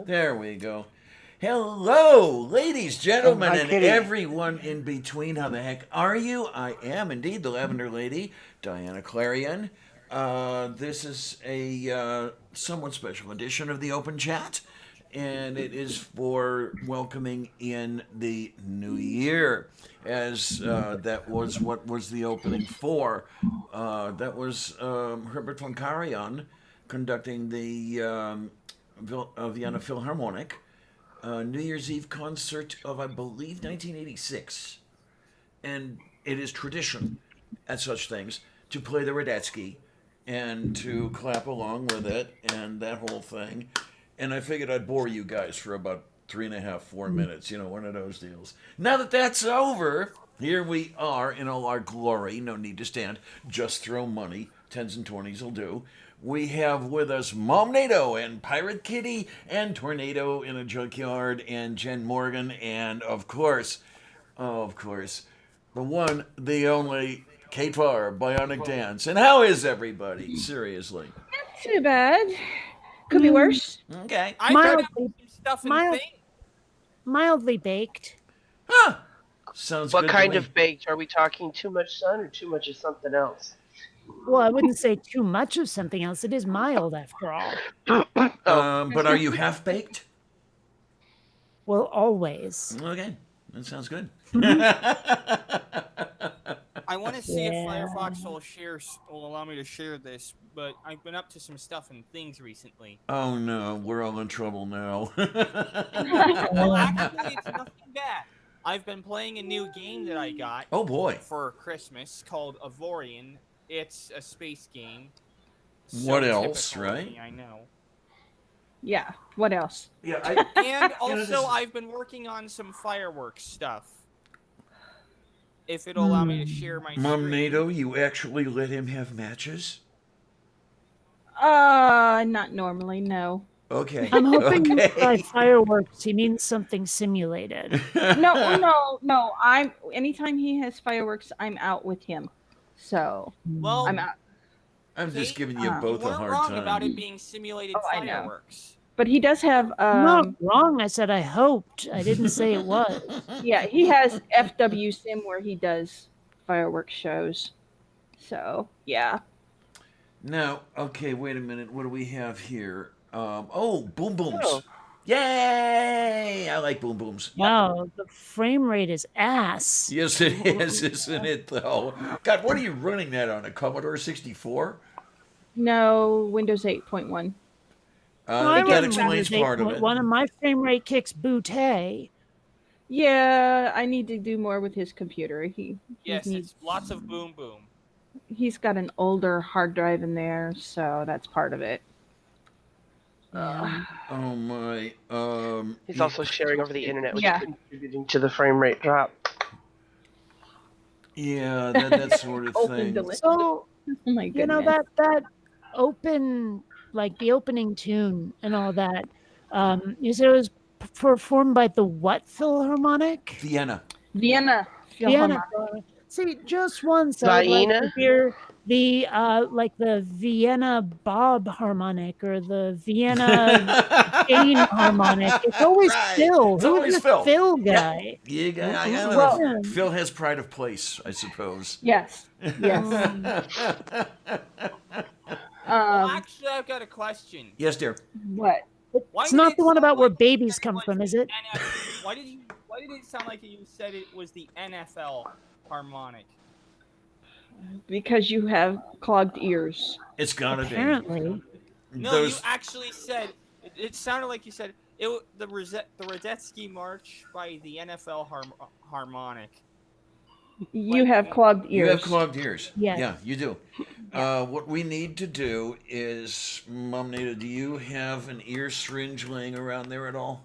There we go. Hello, ladies, gentlemen, Hi, and Kitty. everyone in between. How the heck are you? I am indeed the Lavender Lady, Diana Clarion. This is a somewhat special edition of the Open Chat, and it is for welcoming in the new year, as that was what was the opening for. That was Herbert von Karajan conducting the Vienna Philharmonic New Year's Eve concert of, I believe, 1986. And it is tradition at such things to play the Radetzky and to clap along with it and that whole thing. And I figured I'd bore you guys for about 3.5, 4 minutes, one of those deals. Now that that's over, here we are in all our glory. No need to stand. Just throw money. Tens and twenties will do. We have with us Momnado and Pirate Kitty and Tornado in a Junkyard and Jen Morgan and of course, the one, the only Kate Farr, Bionic Dance. And how is everybody? Seriously. Too bad. Could be worse. Okay. I found out Mildly, some stuff and mild, things. mildly baked. Huh. Sounds What good kind to me. of baked? Are we talking too much sun or too much of something else? Well, I wouldn't say too much of something else. It is mild after all. But are you half baked? Well, always. Okay. That sounds good. I want to see if Yeah. Firefox will allow me to share this, but I've been up to some stuff and things recently. Oh no, we're all in trouble now. Well, actually, it's nothing bad. I've been playing a new game that I got Oh boy. for Christmas called Avorion. It's a space game. What else, typical of right? me, I know. Yeah. What else? Yeah, And also, this is- I've been working on some fireworks stuff. If it'll allow me to share my Mom screen. NATO, you actually let him have matches? Not normally, no. Okay. I'm hoping okay. by fireworks he means something simulated. No. Anytime he has fireworks, I'm out with him. So Well, I'm out. I'm just Kate, giving you both you a weren't hard wrong time. about it being simulated Oh, I know. fireworks. But he does have I'm not wrong. I said I hoped. I didn't say it was. yeah, he has FW Sim where he does fireworks shows. So yeah. Now, okay, wait a minute. What do we have here? Boom Booms. Oh. Yay! I like Boom Booms. Wow, the frame rate is ass. Yes, it is, isn't it, though? God, what are you running that on? A Commodore 64? No, Windows 8.1. I that run explains Windows part of it. 8.1 and my frame rate kicks bootay. Yeah, I need to do more with his computer. He Yes, needs, it's lots of boom boom. he's got an older hard drive in there, so that's part of it. Yeah. Oh my. He's also sharing over the internet, which Yeah. is contributing to the frame rate drop. Yeah, that sort of Open thing. the list. So, Oh my goodness. you know, that open, like the opening tune and all that, you said it was performed by the what Philharmonic? Vienna. Vienna. Vienna Philharmonic. See, just once I would like to Vienna? hear the like the Vienna Bob harmonic or the Vienna Jane harmonic. It's always Right. Phil. It's Who's always the Phil. Phil Yeah. guy? Yeah, I don't know. Well- Phil has pride of place, I suppose. Yes. Yes. Well, actually, I've got a question. Yes, dear. What? Why It's did not it the one sound about where like babies it come was from, is the it? Why did it sound like you said it was the NFL harmonic? Because you have clogged ears. It's gotta Apparently. be. No, Those- you actually said it sounded like you said the Radetzky March by the NFL harmonic. You have clogged ears. You have clogged ears. Yes. Yeah, you do. What we need to do is, Mom Nita, do you have an ear syringe laying around there at all?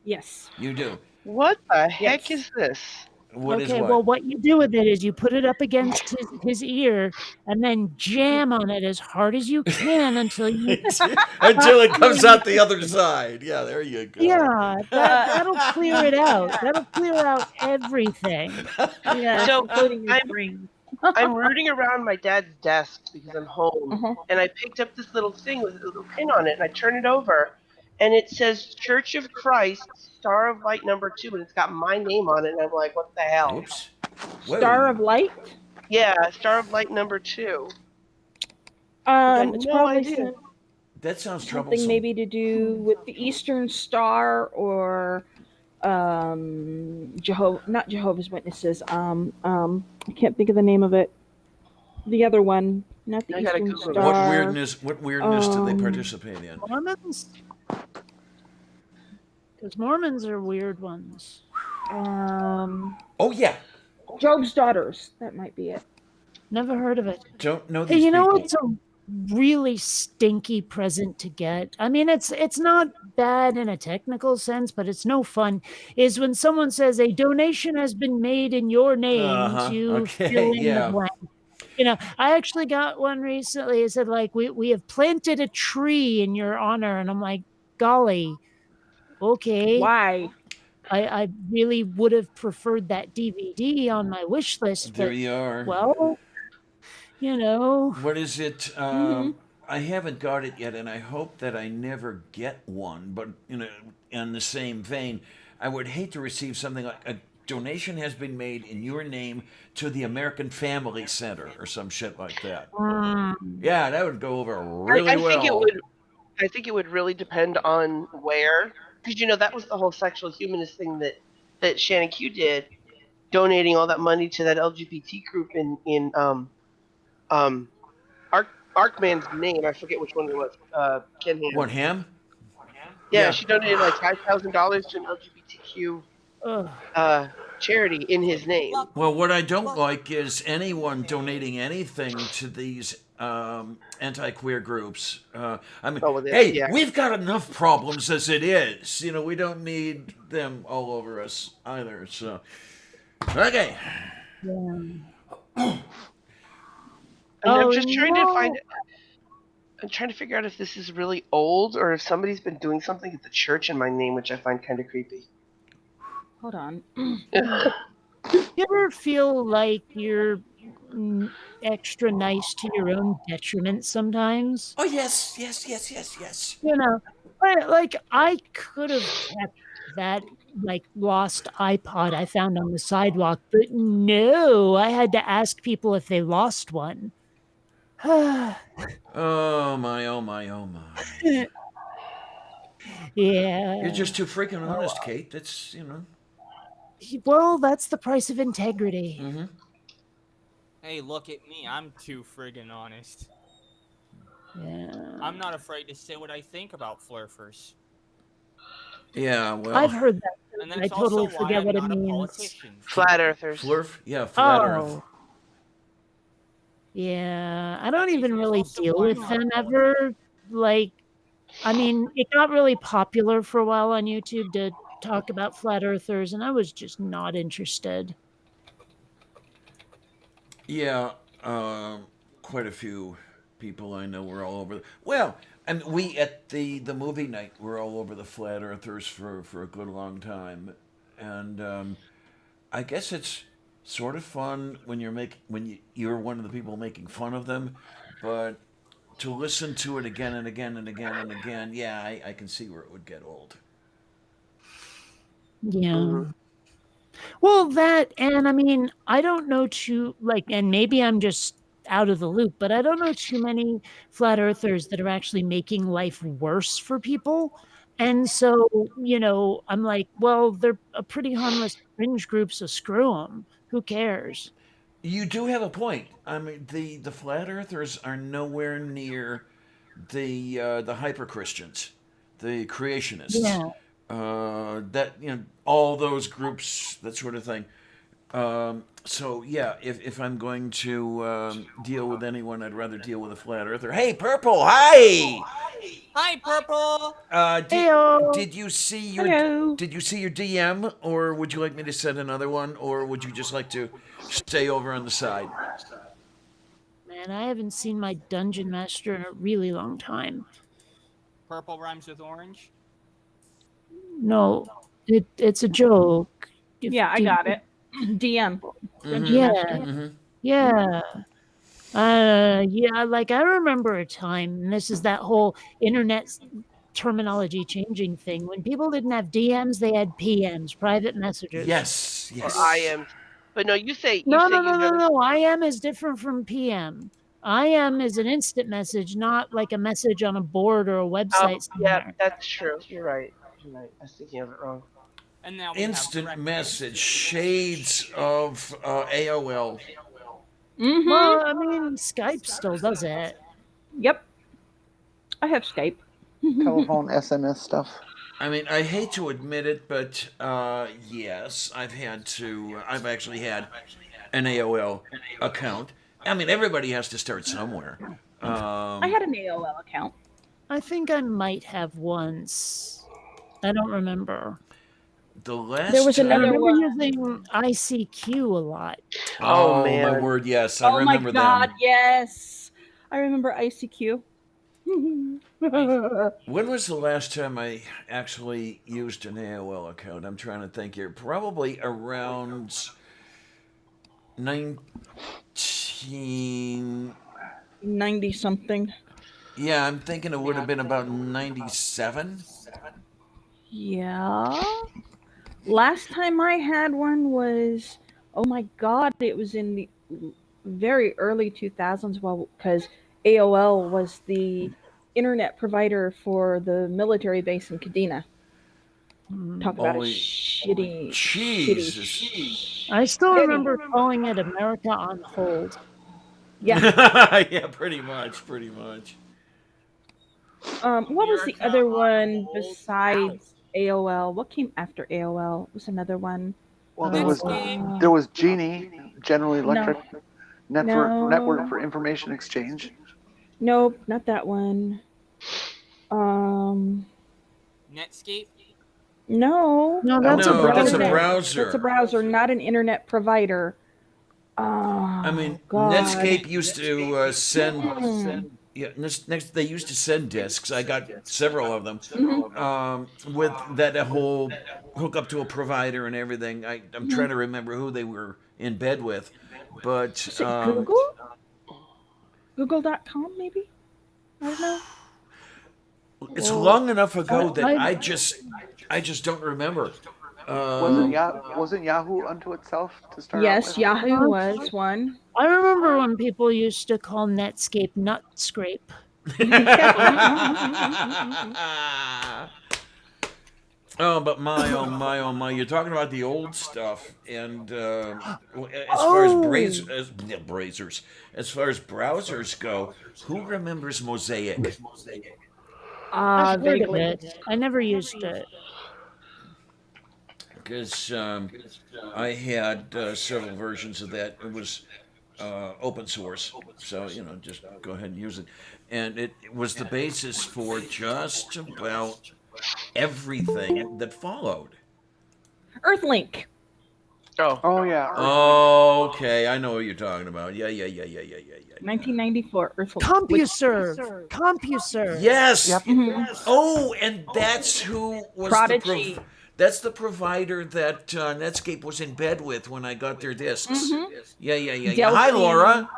Yes. You do. What the heck Yes. is this? What is Okay, what? well, what you do with it is you put it up against his ear and then jam on it as hard as you can until you. Until it comes out the other side. Yeah, there you go. Yeah, that'll clear it out. That'll clear out everything. Yeah. So, including your I'm- brain. I'm rooting around my dad's desk because I'm home, Uh-huh. and I picked up this little thing with a little pin on it, and I turn it over, and it says Church of Christ, Star of Light number 2, and it's got my name on it, and I'm like, what the hell? Whoops. Star of Light. Yeah, Star of Light number 2. It's no probably idea. That sounds something troublesome. maybe to do with the Eastern Star or not Jehovah's Witnesses. I can't think of the name of it. The other one, not the I gotta Eastern Google it. Star. What weirdness do they Um, participate in? Mormons? Because Mormons are weird ones. Oh yeah, Job's Daughters. That might be it. Never heard of it. don't know Hey, these you know people. what's a really stinky present to get? I mean, it's not bad in a technical sense, but it's no fun. Is when someone says a donation has been made in your name Uh-huh. to Okay, fill in yeah. the blank. You know, I actually got one recently. It said like we have planted a tree in your honor, and I'm like, golly, okay. Why? I really would have preferred that DVD on my wish list, There but you are. well, you know. What is it? I haven't got it yet, and I hope that I never get one. But in the same vein, I would hate to receive something like a donation has been made in your name to the American Family Center or some shit like that. Yeah, that would go over really I well. think it would. I think it would really depend on where, because that was the whole sexual humanist thing that Shannon Q did, donating all that money to that LGBT group in Arkman's name. I forget which one it was. Ken Ham. What, Ham? Yeah, she donated like $5,000 to an LGBTQ Ugh. charity in his name. Well, what I don't like is anyone donating anything to these anti-queer groups. I mean, yeah. we've got enough problems as it is. We don't need them all over us either. So, okay. I'm just trying to find. I'm trying to figure out if this is really old or if somebody's been doing something at the church in my name, which I find kind of creepy. Hold on. You ever feel like you're extra nice to your own detriment sometimes? Oh yes. You know, like I could have kept that like lost iPod I found on the sidewalk, but no, I had to ask people if they lost one. Oh my. Yeah. You're just too freaking honest, Kate. That's Well, that's the price of integrity. Mm-hmm. Hey, look at me. I'm too friggin' honest. Yeah. I'm not afraid to say what I think about flurfers. Yeah. Well, I've heard that. And I that's totally also why forget I'm what it not a means. politician. Flat earthers. Flurf? Yeah, flat Earth. Oh. Yeah, I don't That's even really also deal why with I'm them not a ever. Like, I mean, it got really popular for a while on YouTube to talk about flat earthers, and I was just not interested. Yeah, quite a few people I know were all over. Well, and we at the movie night were all over the flat earthers for a good long time, and I guess it's sort of fun when you're one of the people making fun of them, but to listen to it again and again and again and again, yeah, I can see where it would get old. Yeah. Mhm. Well, that, and I mean, I don't know and maybe I'm just out of the loop, but I don't know too many flat earthers that are actually making life worse for people. And so, I'm like, well, they're a pretty harmless fringe group, so screw them. Who cares? You do have a point. I mean, the flat earthers are nowhere near the hyper Christians, the creationists. Yeah. All those groups, that sort of thing. So yeah, if I'm going to deal with anyone, I'd rather deal with a flat earther. Hey, Purple, hi. Hi, Purple. Heyo. Did you see Hello. your DM, or would you like me to set another one, or would you just like to stay over on the side? Man, I haven't seen my dungeon master in a really long time. Purple rhymes with orange. No, it's a joke. Yeah, I got it. DM. Dungeon Yeah. Master. Mm-hmm. Yeah. Like I remember a time, and this is that whole internet terminology changing thing. When people didn't have DMs, they had PMs, private messages. Yes, Or yes. IM. But no, you say No. you have IM is different from PM. IM is an instant message, not like a message on a board or a website yeah, somewhere. that's true. You're right. I was thinking of it wrong. And now we have Instant direct message, shades of AOL. Mm-hmm. Well, I mean, Skype still does it. Yep. I have Skype. Telephone, SMS stuff. I mean, I hate to admit it, but yes, I've actually had an AOL account. I mean, everybody has to start somewhere. I had an AOL account. I think I might have once. I don't remember. The last There was time- I another remember one. using ICQ a lot. Oh, my man. word, yes, I Oh my remember God, them. yes. I remember ICQ. When was the last time I actually used an AOL account? I'm trying to think here. Probably around 19. 90 something. Yeah, I'm thinking it would have been about 97. Yeah. Last time I had one was, oh my God, it was in the very early 2000s. Well, because AOL was the internet provider for the military base in Kadena. Talk about Holy- a shitty, Jesus. shitty. I still remember calling it America on Hold. Yeah. Yeah, pretty much. What was the America other on one Hold. besides AOL? What came after AOL? It was another one. Well, there was Uh, Genie, General Electric No. Network for Information Exchange. Nope, not that one. Netscape. No. No, that's a No, that's a browser. browser. That's a browser, not an internet provider. I mean, God. Netscape used to send. Hmm. Yeah, next they used to send discs. I got several of them. Mhm. With that whole hook up to a provider and everything. I'm trying to remember who they were in bed with, but Is it Google? Google.com, maybe? I don't know. it's long enough ago that I- I just don't remember. Wasn't Yahoo unto itself to start out Yes, with? Yahoo was one. I remember when people used to call Netscape Nutscrape. Oh, but my, oh my, oh my! You're talking about the old stuff, and as far as browsers, as far as browsers go, who remembers Mosaic? I've heard of Vaguely. it. I never used it. Because I had several versions of that. It was open source, so just go ahead and use it, and it was the basis for just about everything that followed. Earthlink. Oh yeah. Okay, I know what you're talking about. Yeah. 1994. Earthlink. CompuServe. Yes. Yep. Mhm. Oh, and that's who was Prodigy. that's the provider that Netscape was in bed with when I got their discs. Mhm. Yeah. Hi, Delphi. Laura.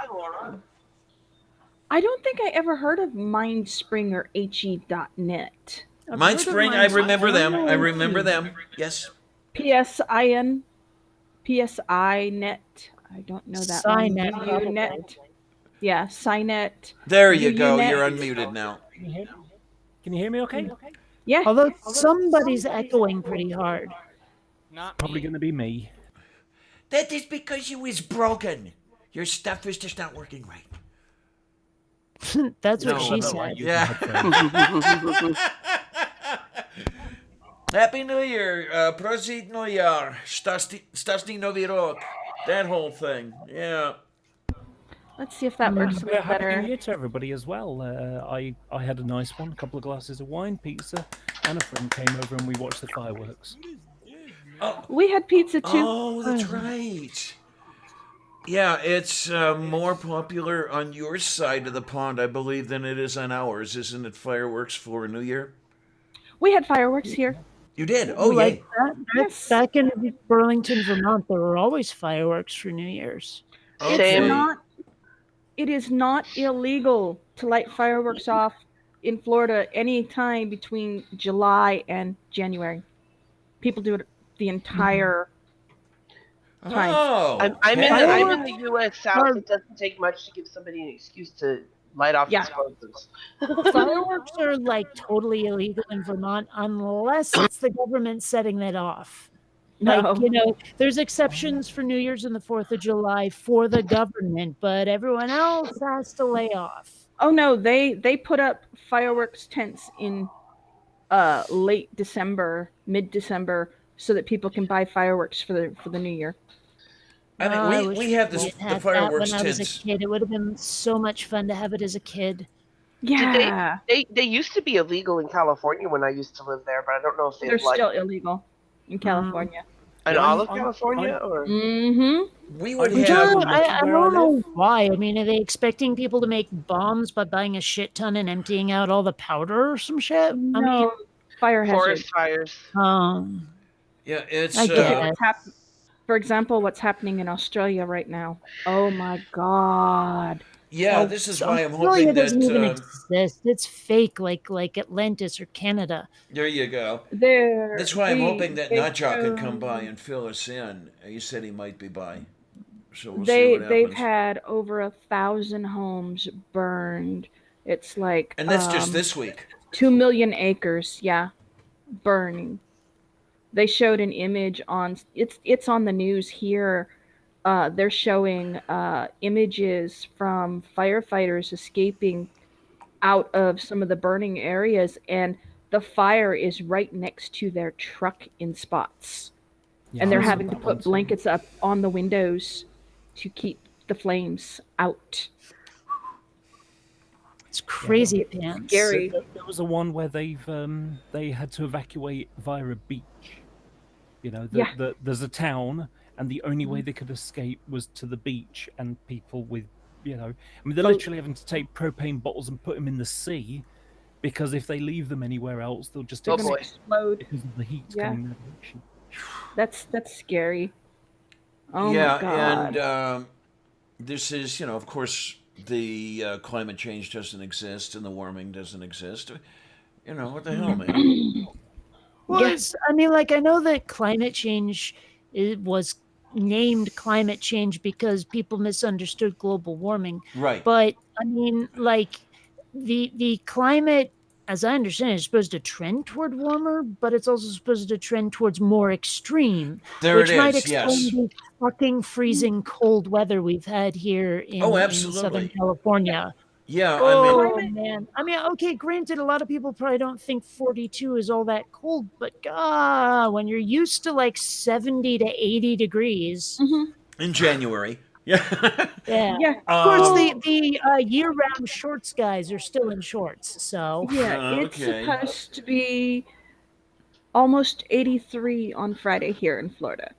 I don't think I ever heard of Mindspring or HE.net. Mindspring, I remember them. I remember them. Yes. PSIN, PSINet. I don't know that Cynet, one. probably. UNet. Yeah, Cynet. There you go. UNet. You're unmuted now. Can you hear me okay? Yeah. Although somebody's echoing pretty hard. Not Probably me. going to be me. That is because you is broken. Your stuff is just not working right. That's what No, she no, said. Yeah. Happy New Year. Prosit Neujahr. Stasny Novi Rok. That whole thing. Yeah. Let's see if that works a bit Happy New better. Year to everybody as well. I had a nice one, a couple of glasses of wine, pizza, and a friend came over and we watched the fireworks. We had pizza too. Oh, that's right. Yeah, it's more popular on your side of the pond, I believe, than it is on ours. Isn't it fireworks for New Year? We had fireworks here. You did? Oh, Like yay. Yes. Back in Burlington, Vermont, there were always fireworks for New Year's. Okay. It is not illegal to light fireworks off in Florida any time between July and January. People do it the entire time. Oh, I'm okay. in the U.S. South. Or- It doesn't take much to give somebody an excuse to light off Yeah. explosives. Fireworks are like totally illegal in Vermont unless it's the government setting that off. No. Like, you know, there's exceptions for New Year's and the 4th of July for the government, but everyone else has to lay off. Oh no, they put up fireworks tents in late December, mid December, so that people can buy fireworks for the new year. I mean, I we wish have we this, had the had that fireworks when I was a tents. kid. It would have been so much fun to have it as a kid. Yeah, They used to be illegal in California when I used to live there, but I don't know if they're they've like still illegal in California. in Yeah, all of I'm- California or Mm-hmm. We would I have. don't- I where I don't know live. why. I mean, are they expecting people to make bombs by buying a shit ton and emptying out all the powder or some shit? No, fire hazard. forest fires. Yeah, it's. I Look get at it. what's happening. For example, what's happening in Australia right now. Oh my God. Yeah, Oh, this is so why I'm Australia hoping that. doesn't even exist. It's fake, like Atlantis or Canada. There you go. There. That's why I'm they- hoping that they've Notjock can come shown- by and fill us in. He said he might be by. So we'll see They've what happens. had over 1,000 homes burned. It's like And that's just this week. 2 million acres, yeah, burning. They showed an image on it's on the news here. They're showing images from firefighters escaping out of some of the burning areas, and the fire is right next to their truck in spots. Yeah, And they're I saw having to that put one too. blankets up on the windows to keep the flames out. It's crazy pants. Scary. There was a one where they had to evacuate via a beach. You know, Yeah. there's a town, and the only way they could escape was to the beach, and people with, you know, I mean, they're Boat. literally having to take propane bottles and put them in the sea, because if they leave them anywhere else, they'll just Oh, They're gonna boy. explode. because of the heat Yeah. coming out of the ocean. That's scary. Oh yeah, my God. and this is, of course, the climate change doesn't exist and the warming doesn't exist. What the hell, man? Well, Yeah. I mean, like, I know that climate change was named climate change because people misunderstood global warming. Right. But I mean, like, the climate, as I understand it, is supposed to trend toward warmer, but it's also supposed to trend towards more extreme, There which it might is, explain yes. the fucking freezing cold weather we've had here in, Oh, in absolutely. Southern California. Yeah, I Oh mean, man! I mean, okay, granted, a lot of people probably don't think 42 is all that cold, but God, when you're used to like 70 to 80 degrees, Mhm. in January. Yeah. yeah. Yeah. Of course, Um, the year-round shorts guys are still in shorts, so Yeah, it's Okay. supposed to be almost 83 on Friday here in Florida.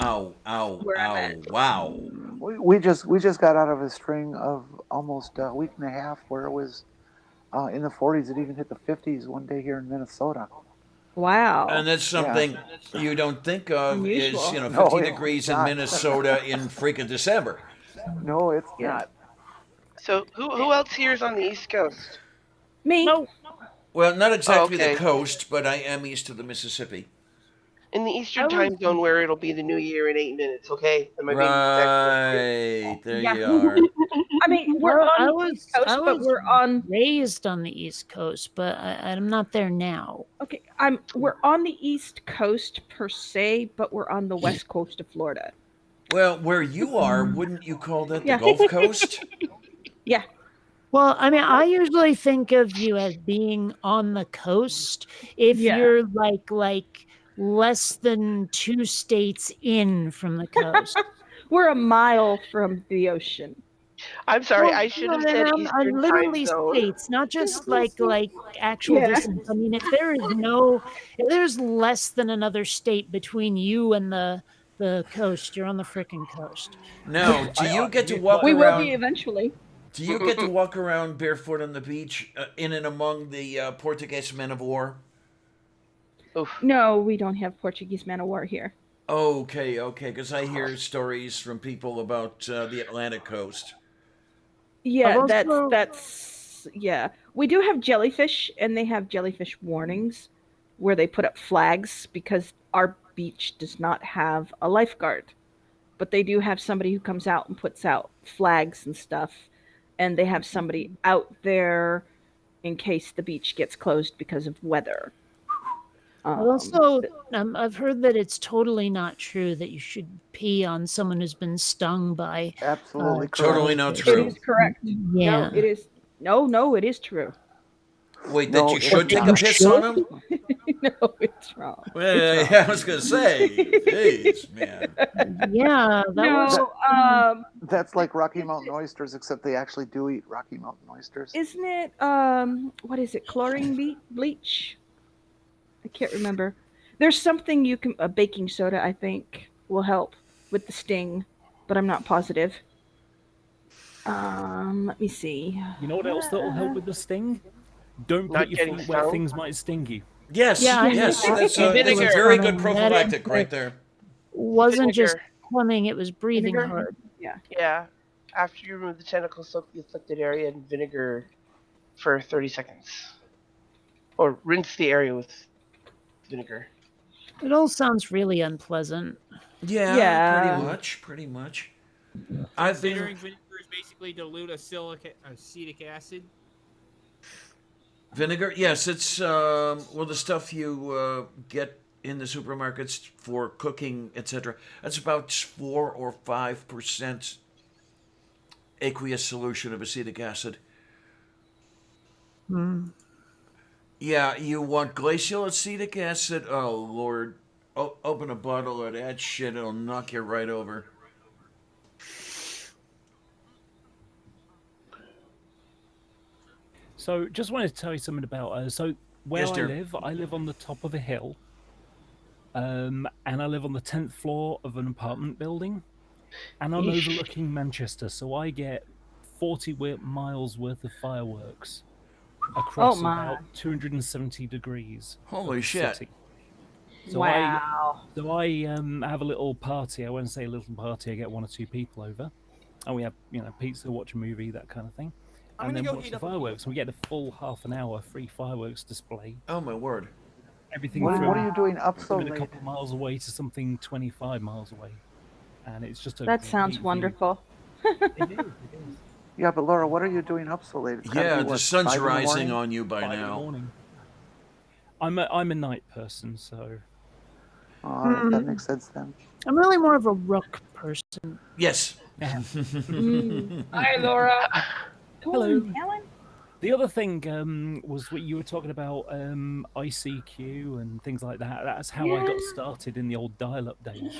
Ow, ow, Where I'm ow, at. wow. We just got out of a string of almost a week and a half where it was in the 40s. It even hit the 50s one day here in Minnesota. Wow. And that's something you don't think of Unusual. is, No, 50 it's degrees in not. Minnesota in freaking December. No, it's Yeah. not. So who else here is on the East Coast? Me? no. Well, not exactly okay. the coast, but I am east of the Mississippi. In the Eastern I was- time zone where it'll be the new year in 8 minutes, okay? Am I being exactly Right, there Yeah. you are. I mean, we're Well, on I the was- East Coast, I but was- we're on. Raised on the East Coast, but I'm not there now. Okay, we're on the East Coast per se, but we're on the West Coast of Florida. Well, where you are, wouldn't you call that the Yeah. Gulf Coast? Yeah. Well, I mean, I usually think of you as being on the coast if Yeah. you're like less than 2 states in from the coast. We're a mile from the ocean. I'm sorry, Well, I should have no, said I'm Eastern time literally zone. states, not just like actual Yeah. distance. I mean, if there's less than another state between you and the coast, you're on the frickin' coast. Now, do you get to walk We will around? be eventually. Do you get to walk around barefoot on the beach, in and among the Portuguese men of war? Oof. No, we don't have Portuguese man of war here. Okay, because I hear stories from people about the Atlantic coast. Yeah, I've also- that's Yeah. We do have jellyfish, and they have jellyfish warnings where they put up flags because our beach does not have a lifeguard. But they do have somebody who comes out and puts out flags and stuff. And they have somebody out there in case the beach gets closed because of weather. Also, I've heard that it's totally not true that you should pee on someone who's been stung by. Absolutely correct. Totally not It true. is correct. Yeah. No, it is. No, it is true. Wait, No, that you it's should take a not. piss on him? No, it's wrong. Well, yeah, I was gonna say, jeez, man. Yeah, that was. No, That's like Rocky Mountain oysters, except they actually do eat Rocky Mountain oysters. isn't it what is it? Chlorine bleach? I can't remember. There's something you can a baking soda I think will help with the sting, but I'm not positive. Let me see. You know what else that'll help with the sting? Don't Not put your getting feet where stung? things might sting you. Yes, Yeah, I yes, know. that's a Vinegar. very good That prophylactic is- right there. Wasn't just Vinegar. plumbing; it was breathing Vinegar? hard. Yeah. After you remove the tentacle, soak the afflicted area in vinegar for 30 seconds. Or rinse the area with vinegar. It all sounds really unpleasant. Yeah, Yeah. pretty much. I've been Considering vinegar is basically dilute acetic acid. vinegar. Yes, it's well the stuff you get in the supermarkets for cooking, etc. That's about 4 or 5% aqueous solution of acetic acid. Yeah, you want glacial acetic acid? Oh Lord! Open a bottle of that shit; it'll knock you right over. So, just wanted to tell you something about. So, where Yes, dear. I live on the top of a hill, and I live on the 10th floor of an apartment building, and I'm Yeesh. overlooking Manchester, so I get 40 miles worth of fireworks across my. about 270 degrees. Holy of shit! city. So Wow. I have a little party. I won't say a little party. I get 1 or 2 people over, and we have pizza, watch a movie, that kind of thing, I'm and gonna then go watch heat the up a fireworks. We get a full half an hour free fireworks display. Oh my word! Everything What from are you doing up so a late? couple miles away to something 25 miles away, and it's just a That sounds great view. wonderful. It is. Yeah, but Laura, what are you doing up so late? It's gotta Yeah, be, the what, sun's 5 in the rising morning? on you by 5 in the now. morning. I'm a night person, so Oh, all right, that makes sense then. I'm really more of a rook person. Yes. Hi, Laura. Hello. Helen. the other thing was what you were talking about ICQ and things like that. That's how I got Yeah. started in the old dial-up days.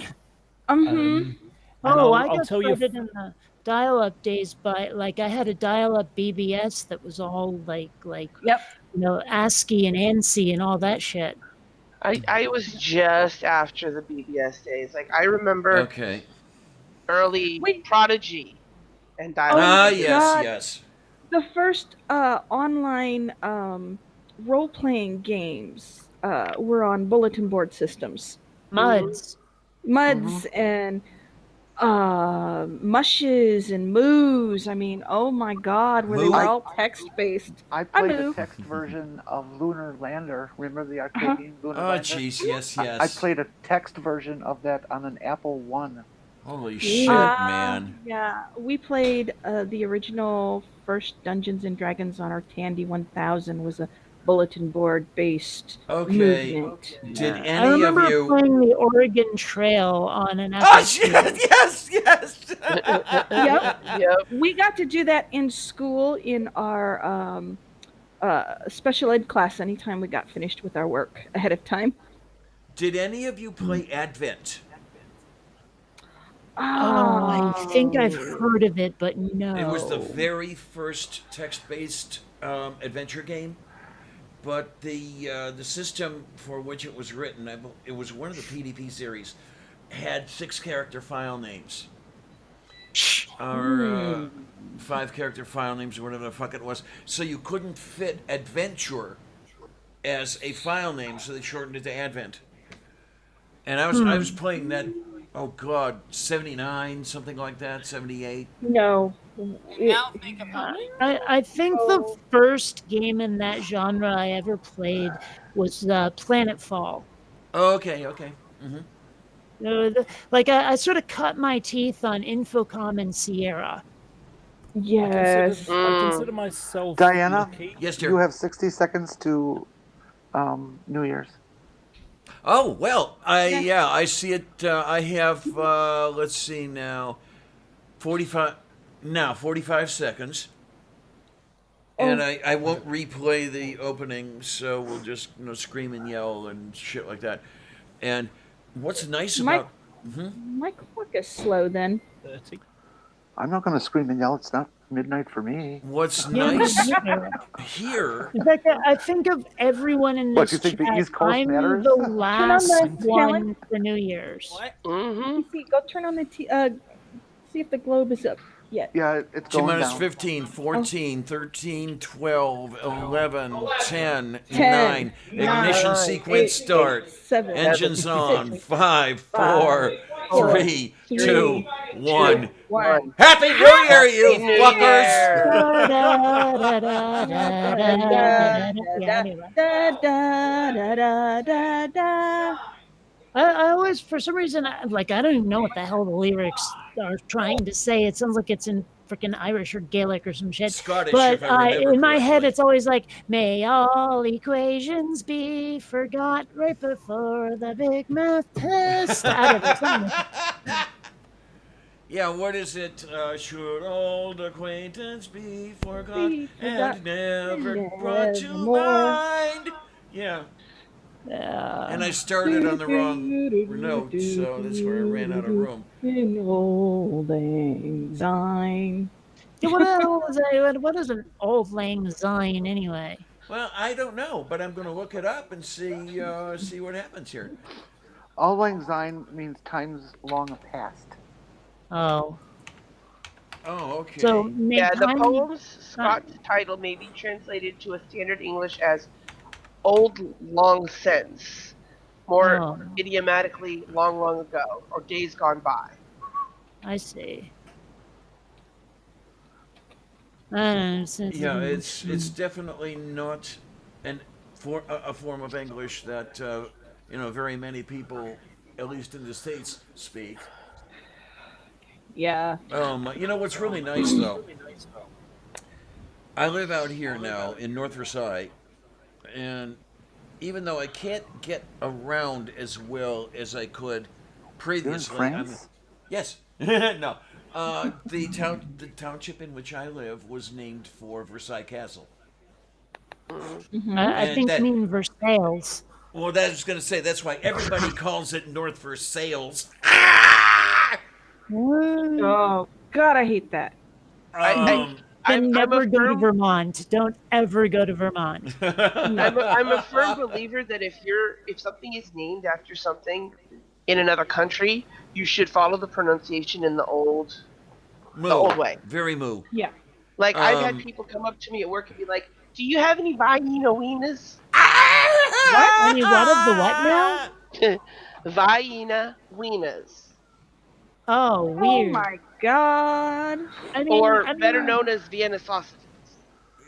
Mm-hmm. And Oh, I I'll got tell you. started in the dial-up days by I had a dial-up BBS that was all like Yep. ASCII and ANSI and all that shit. I was just after the BBS days. Like, I remember Okay. early Wait. Prodigy and Oh, dial-up. Ah, my yes, God. yes. The first online role-playing games were on bulletin board systems. MUDs. Muds and mushes and moos. I mean, oh my God, where they Moo? were all text-based. I played the moved. text version of Lunar Lander. Remember the arcade Uh-huh. game Lunar Oh, Lander? jeez, yes, I yes. played a text version of that on an Apple One. Holy shit, Uh, man. Yeah, we played the original first Dungeons and Dragons on our Tandy 1000 was a bulletin board based Okay. movement. Did I any of remember you? playing the Oregon Trail on an Oh, Apple shit, II. yes, yes. Yep. Yep. We got to do that in school in our special ed class anytime we got finished with our work ahead of time. Did any of you play Advent? Oh, I think I've heard of it, but no. It was the very first text-based adventure game, but the system for which it was written, it was one of the PDP series, had 6-character file names, or 5-character file names, or whatever the fuck it was. So you couldn't fit adventure as a file name, so they shortened it to Advent. And I was playing that. Oh God, 79, something like that, 78. No, Now think of how many. I think the first game in that genre I ever played was Planetfall. Okay. Hmm. Like I sort of cut my teeth on Infocom and Sierra. Yes. I consider myself Diana? lucky. Yes, dear. You have 60 seconds to New Year's. Oh well, I see it. I have let's see now, 45 seconds, and I won't replay the opening, so we'll just scream and yell and shit like that. And what's nice My- about My clock is slow then. 30. I'm not going to scream and yell. It's not midnight for me. what's Yeah, nice yeah. here. In fact, I think of everyone in What, this you think the chat, East Coast I'm matters? the Turn on last the one talent. for New Year's. What? Mm-hmm. See, go turn on the see if the globe is up yet. Yeah, it's T going minus down. 15, 14, 13, 12, 11, 10, 10, 9. Ignition 9, sequence start. 7. Engines on. 6, 5, 4, 4, 3, 2, 1. 1. Happy New Year, you Happy New fuckers! Yeah, anyway. Da da da da da da. I always, for some reason, I don't even know what the hell the lyrics are trying to say. It sounds like it's in freaking Irish or Gaelic or some shit. Scottish, But if I remember in my head, correctly. it's always like, may all equations be forgot right before the big math test. I don't know, something like that. Yeah, what is it? Should old acquaintance be forgot Be and forgot never and brought to nevermore. mind? Yeah. And I started on the wrong note, so that's where I ran out of room. In old lang syne. Yeah, what the hell is that? What is an old lang syne anyway? Well, I don't know, but I'm going to look it up and see what happens here. Auld Lang Syne means times long past. Oh. Oh, okay. So, Yeah, the time- poem's Scots title may be translated to a standard English as "old long since," more Oh. idiomatically "long long ago" or "days gone by." I see. I don't know, Yeah, it's definitely not a form of English that very many people, at least in the States, speak. Yeah. You know what's really nice though? I live out here now in North Versailles, and even though I can't get around as well as I could You're in previously, France? yes, no, the township in which I live was named for Versailles Castle. Mm-hmm. I And think that- you mean Versailles. Well, that I was going to say that's why everybody calls it North Versailles. Oh God, I hate that. Um, Then never a go to firm, Vermont. Don't ever go to Vermont. I'm a firm believer that if something is named after something in another country, you should follow the pronunciation in the old way. Very moo. Yeah. Like I've had Um, people come up to me at work and be like, "Do you have any Vienna wieners?" What? Any what of the what now? Vienna wieners, Oh, Oh weird. my God. I mean, or I mean, better known as Vienna sausages.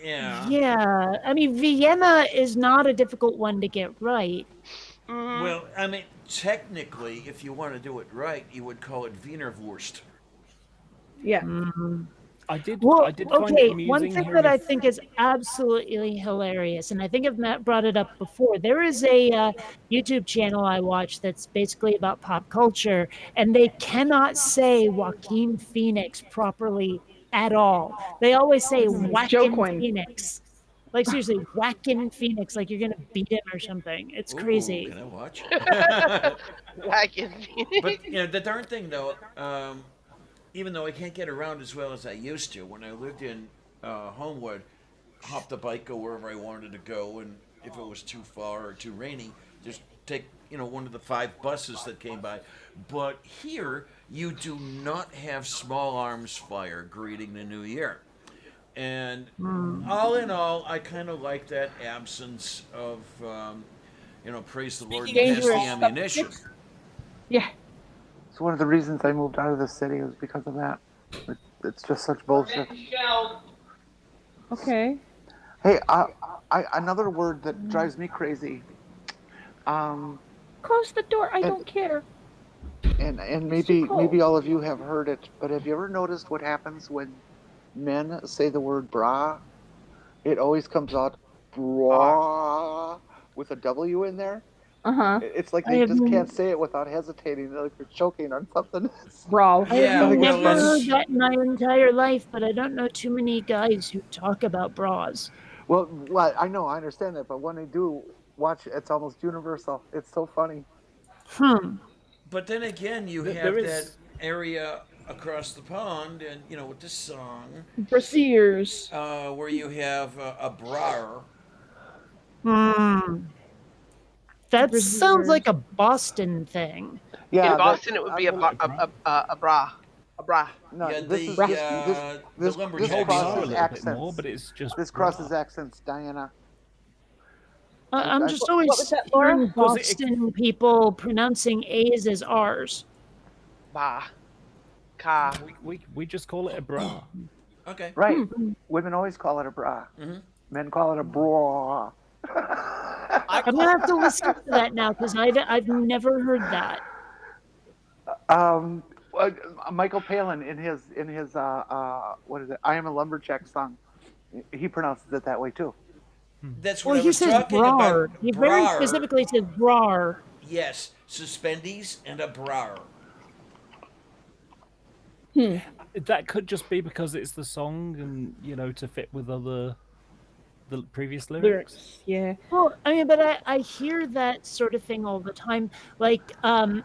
Yeah. Yeah, I mean, Vienna is not a difficult one to get right. Mhm. Well, I mean, technically, if you want to do it right, you would call it Wienerwurst. Yeah. Mhm. I did Well, find it okay, amusing one thing hearing that I a- think is absolutely hilarious, and I think if Matt brought it up before, there is a YouTube channel I watch that's basically about pop culture, and they cannot say Joaquin Phoenix properly at all. They always say Whackin' Joaquin. Phoenix. Like, seriously, Whackin' Phoenix, like you're going to beat him or something. It's crazy. Ooh, can I watch? Wagon But the darn thing though, even though I can't get around as well as I used to, when I lived in Homewood, hop the bike, go wherever I wanted to go, and if it was too far or too rainy, just take one of the 5 buses that came by. But here, you do not have small arms fire greeting the new year. And all in all, I kind of like that absence of, praise the Lord and pass the Dangerous ammunition. Yeah. It's one of the reasons I moved out of the city was because of that. It's just such bullshit. Okay. Hey, another word that drives me crazy. Close the door. I And- don't care. And It's too maybe cold. all of you have heard it, but have you ever noticed what happens when men say the word bra? It always comes out bra with a W in there. Uh-huh. It's like I they have just n- can't say it without hesitating, like they're choking on something. Bro. I have Yeah, well, never it's- heard that in my entire life, but I don't know too many guys who talk about bras. Well, I know, I understand that, but when they do watch, it's almost universal. It's so funny. But then again, you There- have there that is- area across the pond, and with this song, Brasiers. where you have a brar. That Braziers. sounds like a Boston thing. Yeah, In Boston, it would be a bra. A bra. No, Yeah, this is the this lumberjack crosses Maybe are a little bit accents. more, but it's just This crosses bra. accents, Diana. I'm just always What was that, Laura? hearing Was it- Boston people pronouncing A's as R's. Ba. Ka. We just call it a bra. Okay. Right. Women always call it a bra. Men call it a bra. I'm gonna have to listen to that now because I've never heard that. Michael Palin in his what is it? I Am a Lumberjack song. He pronounces it that way too. That's what Well, I he was says talking brar. about. He very Brar. specifically says brar. Yes, suspendies and a brar. That could just be because it's the song, and to fit with the previous lyrics. Lyrics. Yeah. Well, I mean, but I hear that sort of thing all the time. Like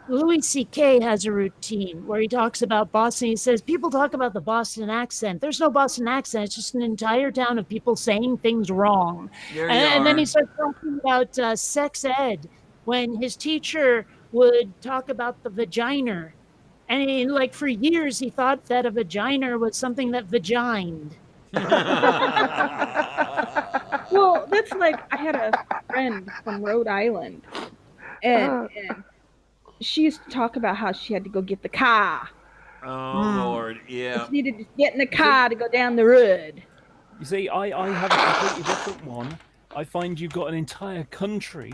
Louis C.K. has a routine where he talks about Boston. He says people talk about the Boston accent. There's no Boston accent. It's just an entire town of people saying things wrong. There you And then are. he starts talking about sex ed when his teacher would talk about the vagina. And like for years, he thought that a vagina was something that vagined. Well, that's like I had a friend from Rhode Island, and she used to talk about how she had to go get the car. Oh Lord, yeah. She needed to get in the car to go down the road. You see, I have a completely different one. I find you've got an entire country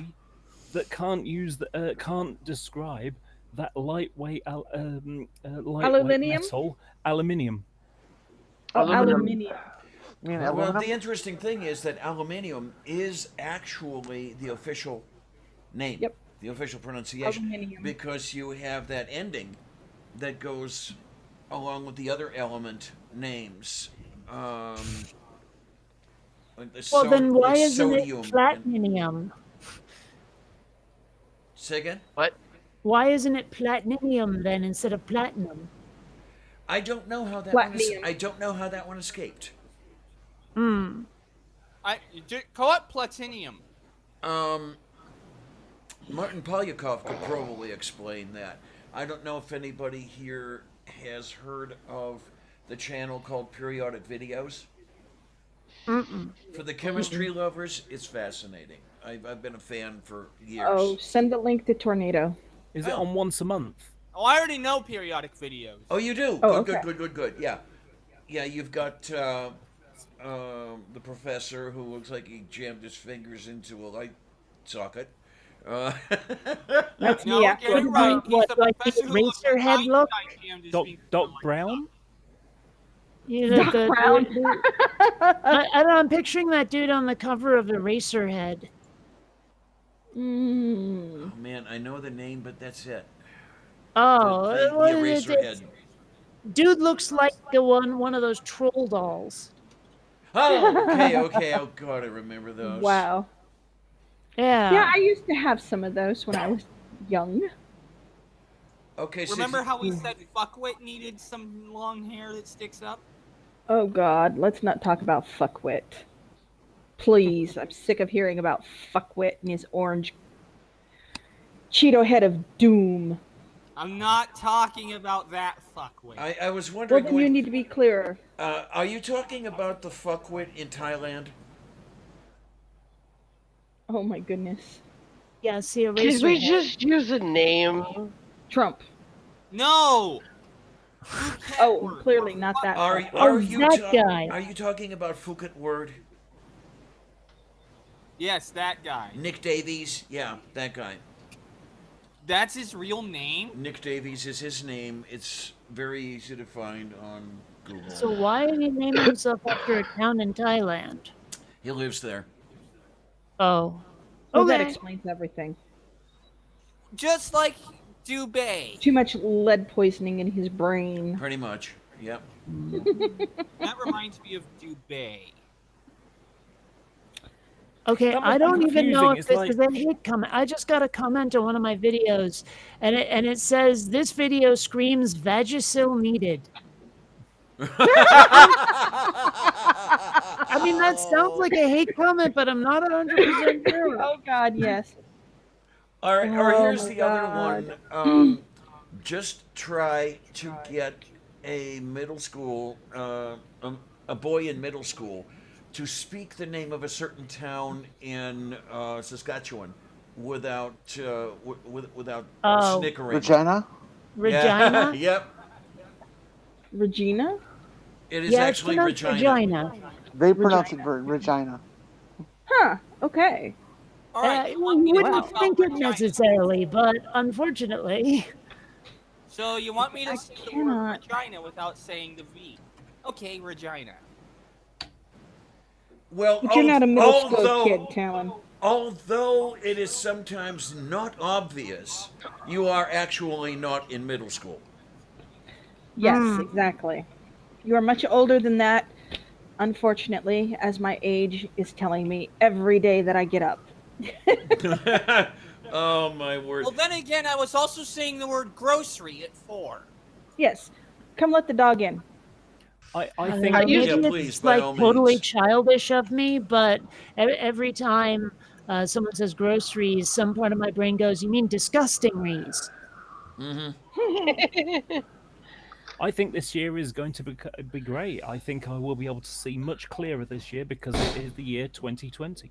that can't describe that lightweight Aluminium? metal, aluminium. Oh, aluminium. I mean, Well, aluminum? the interesting thing is that aluminium is actually the official name, Yep. the official pronunciation, Aluminium. because you have that ending that goes along with the other element names. Like the Well, then why like isn't it sodium and- platinum? Say again? What? Why isn't it platinum then instead of platinum? I don't know how that Platinum. I don't know how that one escaped. Hmm. Call it platinium. Martin Polyakov could probably explain that. I don't know if anybody here has heard of the channel called Periodic Videos. For the chemistry lovers, it's fascinating. I've been a fan for years. Oh, send the link to Tornado. Is it on once a month? Oh, I already know periodic videos. Oh, you do? Oh, Good, okay. good. Yeah. Yeah, you've got the professor who looks like he jammed his fingers into a light socket. That's No, me. get it right. He's What, the like the professor who looks like Razorhead look? Einstein jammed his Doc, finger Doc into a light Brown? You know, Doc Brown. I don't know, I'm picturing that dude on the cover of Eraserhead. Mm. Oh, man, I know the name, but that's it. Oh, the what is it? Eraserhead. Dude looks like the one of those troll dolls. Oh, okay. Oh, God, I remember those. Wow. Yeah. Yeah, I used to have some of those when I was young. Okay, so Remember how we said fuckwit needed some long hair that sticks up? Oh God, let's not talk about fuckwit. Please, I'm sick of hearing about fuckwit and his orange Cheeto head of doom. I'm not talking about that fuckwit. I was Well, wondering, then you need to be clearer. are you talking about the fuckwit in Thailand? Oh my goodness. Yeah, see, Did we Eraserhead. just use a name? Trump. No! Oh, clearly not that. Are fucker. Oh, you that guy. Are you talking about Phuket Word? Yes, that guy. Nick Davies? Yeah, that guy. That's his real name? Nick Davies is his name. It's very easy to find on Google. So why did he name himself after a town in Thailand? He lives there. Oh. Well, that Okay. explains everything. Just like Dubay. Too much lead poisoning in his brain. Pretty much. Yep. That reminds me of Dubay. Okay, That I must be don't even know confusing. if It's this like- is a hate comment. I just got a comment on one of my videos, and it says this video screams Vagisil needed. I mean, that sounds like a hate comment, but I'm not 100% sure. Oh God, yes. Or Oh here's my the God. other one. Just try to get a middle school, a boy in middle school, to speak the name of a certain town in Saskatchewan without without Oh. snickering. Regina? Regina? Yeah. Yep. Regina? It is Yeah, it's actually pronounced Regina. Regina. They pronounce it Regina. Huh. Okay. All right, You you want me to wouldn't talk about think it Regina? necessarily, but unfortunately. So you want me I to say the word cannot. Regina without saying the V? Okay, Regina. Well, But you're not a middle school although- kid, Talon. Although it is sometimes not obvious, you are actually not in middle school. Yes, exactly. You are much older than that, unfortunately, as my age is telling me every day that I get up. Oh my word! Well, then again, I was also saying the word grocery at 4. Yes. Come let the dog in. I I think maybe Yeah, please, it's by like all totally means. childish of me, but every time someone says groceries, some part of my brain goes, "You mean disgusting, Reese?" I think this year is going to be great. I think I will be able to see much clearer this year because it is the year 2020.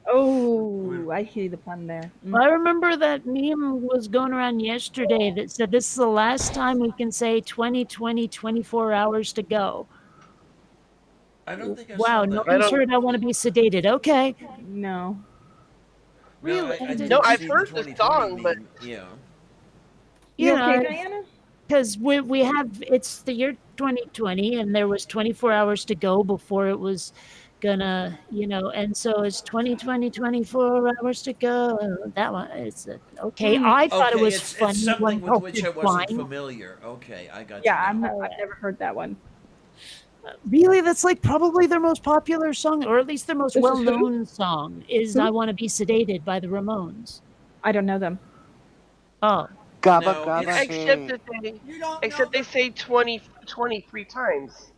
Oh, I see the pun there. I remember that meme was going around yesterday that said this is the last time we can say 2020, 24 hours to go. I don't think I Wow, saw that. nobody's heard I want to be sedated. Okay. No. No, I Really? didn't No, I've see heard the 2020 song, but- meme. Yeah. You You okay, know, Diana? because we have, it's the year 2020 and there was 24 hours to go before it was gonna, and so it's 2020, 24 hours to go. That one, it's okay. I thought Okay, it was it's funny. something when with Hope which is I wasn't flying. familiar. Okay, I got Yeah, you. now. I've never heard that one. Really, that's like probably their most popular song, or at least their most This is who? well-known song is Who? "I Want to Be Sedated" by the Ramones. I don't know them. Oh, Gabba No, gabba it's- Except hey. that they, You don't except know they say 23 times.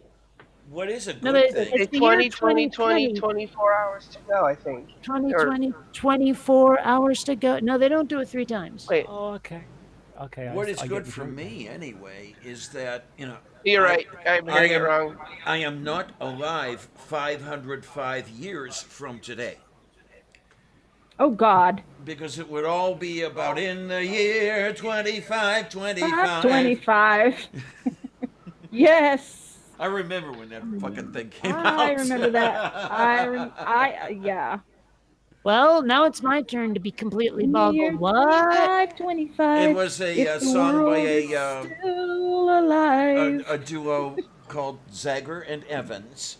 What is a good No, but thing? it's Say the year 20, 2020. 24 hours to go, I think. 2020, 24 hours to go. No, they don't do it 3 times. Wait, Oh, okay. Okay. What is I get good the for joke now. me, anyway, is that, you're right. I'm hearing it wrong. I am not alive 505 years from today. Oh God. Because it would all be about in the year 2525. 25. Yes. I remember when that fucking thing came out. I remember that. Yeah. Well, now it's my turn to be completely Year boggled. What? 25. It was a If the song by world is still alive. a duo called Zager and Evans.